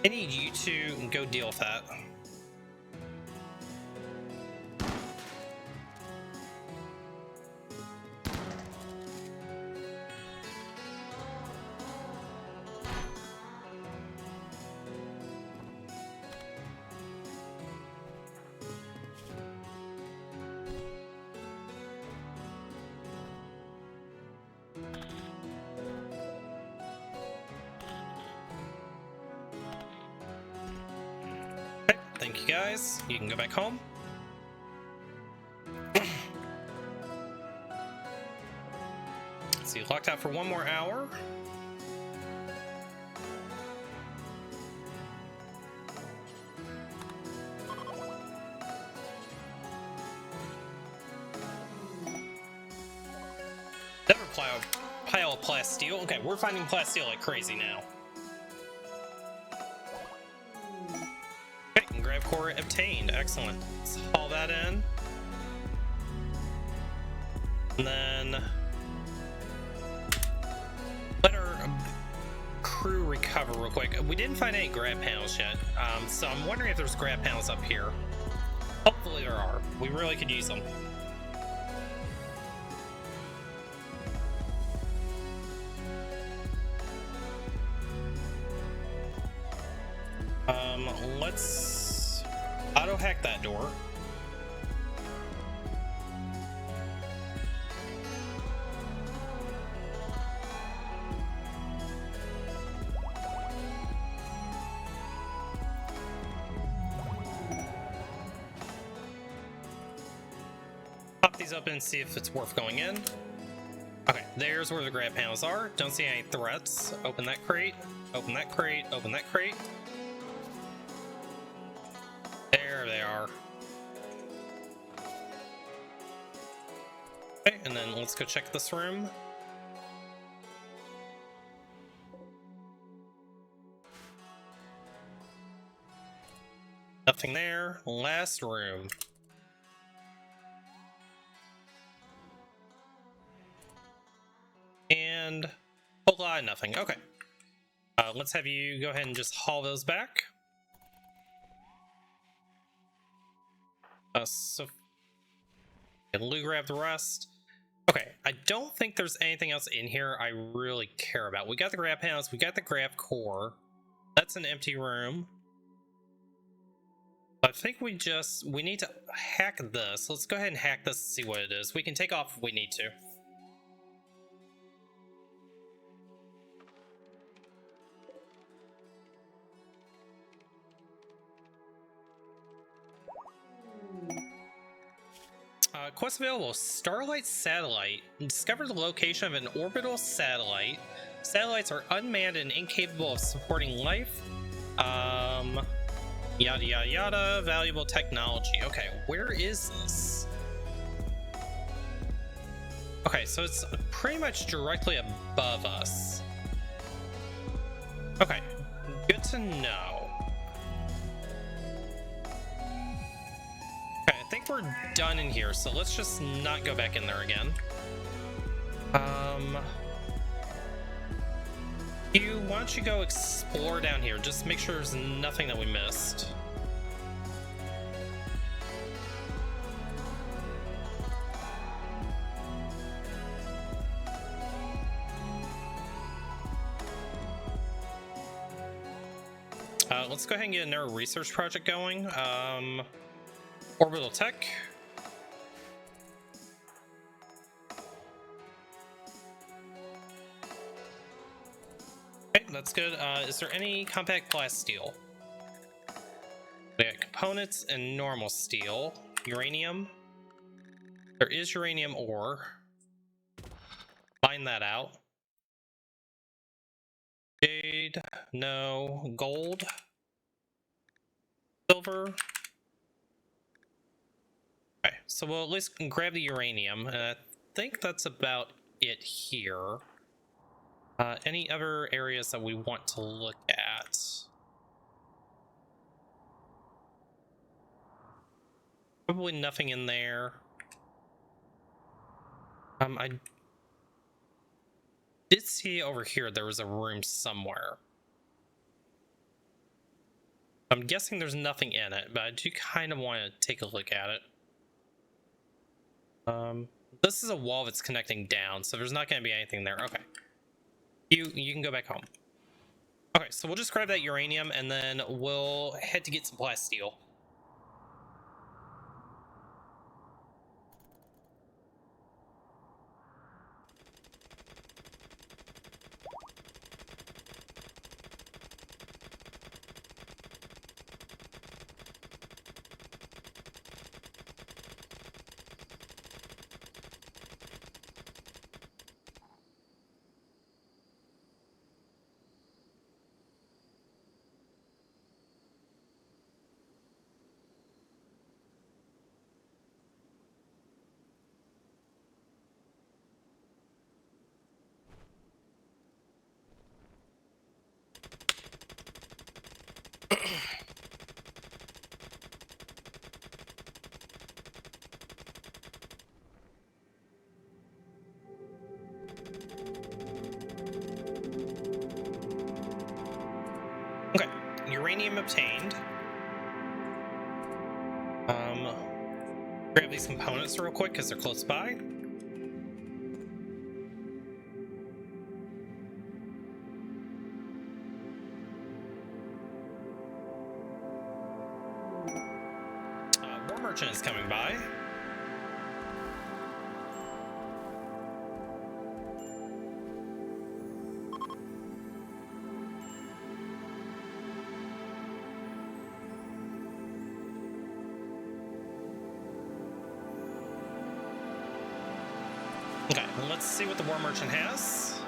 need you to go deal with that. Thank you guys. You can go back home. So you locked out for 1 more hour. Never pile of plasteel. Okay, we're finding plasteel like crazy now. Grav core obtained. Excellent. Let's haul that in. And then let our crew recover real quick. We didn't find any grab panels yet, so I'm wondering if there's grab panels up here. Hopefully there are. We really could use them. Let's auto hack that door. Pop these open and see if it's worth going in. Okay, there's where the grab panels are. Don't see any threats. Open that crate, open that crate, open that crate. There they are. Okay, and then let's go check this room. Nothing there. Last room. And a whole lot of nothing. Okay. Let's have you go ahead and just haul those back. So and Lou grab the rest. Okay, I don't think there's anything else in here I really care about. We got the grab panels, we got the grab core. That's an empty room. I think we need to hack this. Let's go ahead and hack this and see what it is. We can take off if we need to. Quest available. Starlight Satellite. Discover the location of an orbital satellite Satellites are unmanned and incapable of supporting life. Yada yada yada. Valuable technology. Okay, where is this? Okay, so it's pretty much directly above us. Okay, good to know. Okay, I think we're done in here, so let's just not go back in there again. Why don't you go explore down here? Just make sure there's nothing that we missed. Let's go ahead and get another research project going. Orbital tech. Okay, that's good. Is there any compact glass steel? We got components and normal steel. Uranium. There is uranium ore. Find that out. Jade. No. Gold. Silver. Okay, so we'll at least grab the uranium. I think that's about it here. Any other areas that we want to look at? Probably nothing in there. I did see over here there was a room somewhere. I'm guessing there's nothing in it, but I do kind of want to take a look at it. This is a wall that's connecting down, so there's not going to be anything there. Okay. You can go back home. Okay, so we'll just grab that uranium and then we'll head to get some blast steel. Okay, uranium obtained. Grab these components real quick because they're close by. War merchant is coming by. Okay, let's see what the war merchant has.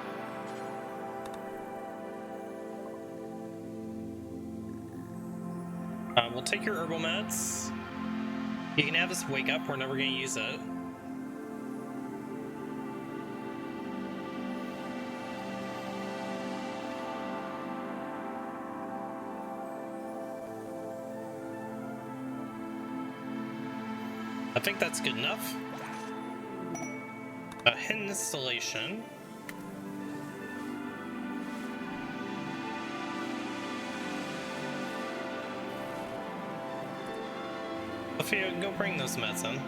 We'll take your herbal meds. You can have this wake up, we're never going to use it. I think that's good enough. A hidden installation. Sophia, go bring those meds in.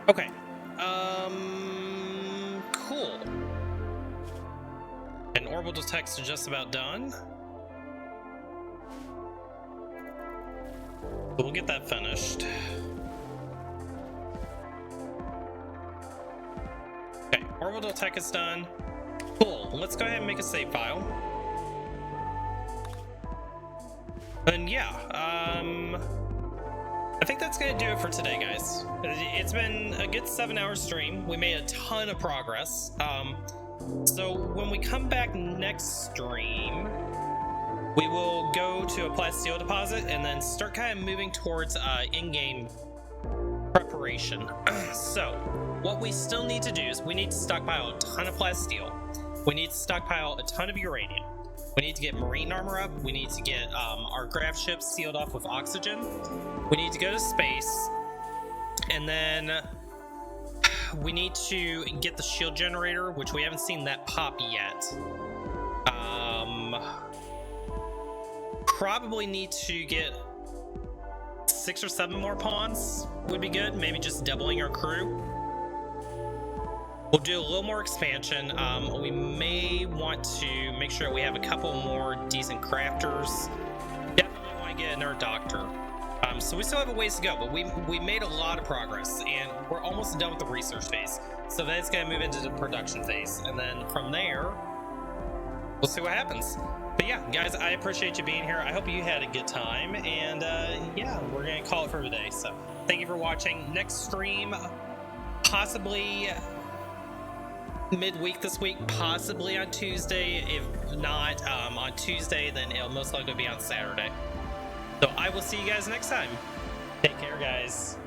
Okay. Cool. And orbital tech's just about done. So we'll get that finished. Okay, orbital tech is done. Cool. Let's go ahead and make a save file. And yeah, I I think that's gonna do it for today, guys. It's been a good 7-hour stream. We made a ton of progress. So when we come back next stream, we will go to a plasteel deposit and then start kind of moving towards in-game preparation. So what we still need to do is we need to stockpile a ton of plasteel. We need to stockpile a ton of uranium. We need to get marine armor up. We need to get our grav ships sealed off with oxygen. We need to go to space. And then we need to get the shield generator, which we haven't seen that pop yet. Probably need to get 6 or 7 more pawns would be good. Maybe just doubling our crew. We'll do a little more expansion. We may want to make sure we have a couple more decent crafters. Definitely want to get another doctor. So we still have a ways to go, but we made a lot of progress, and we're almost done with the research phase. So then it's going to move into the production phase, and then from there, we'll see what happens. But yeah, guys, I appreciate you being here. I hope you had a good time, and yeah, we're going to call it for today. So thank you for watching. Next stream, possibly midweek this week, possibly on Tuesday. If not on Tuesday, then it'll most likely be on Saturday. So I will see you guys next time. Take care, guys.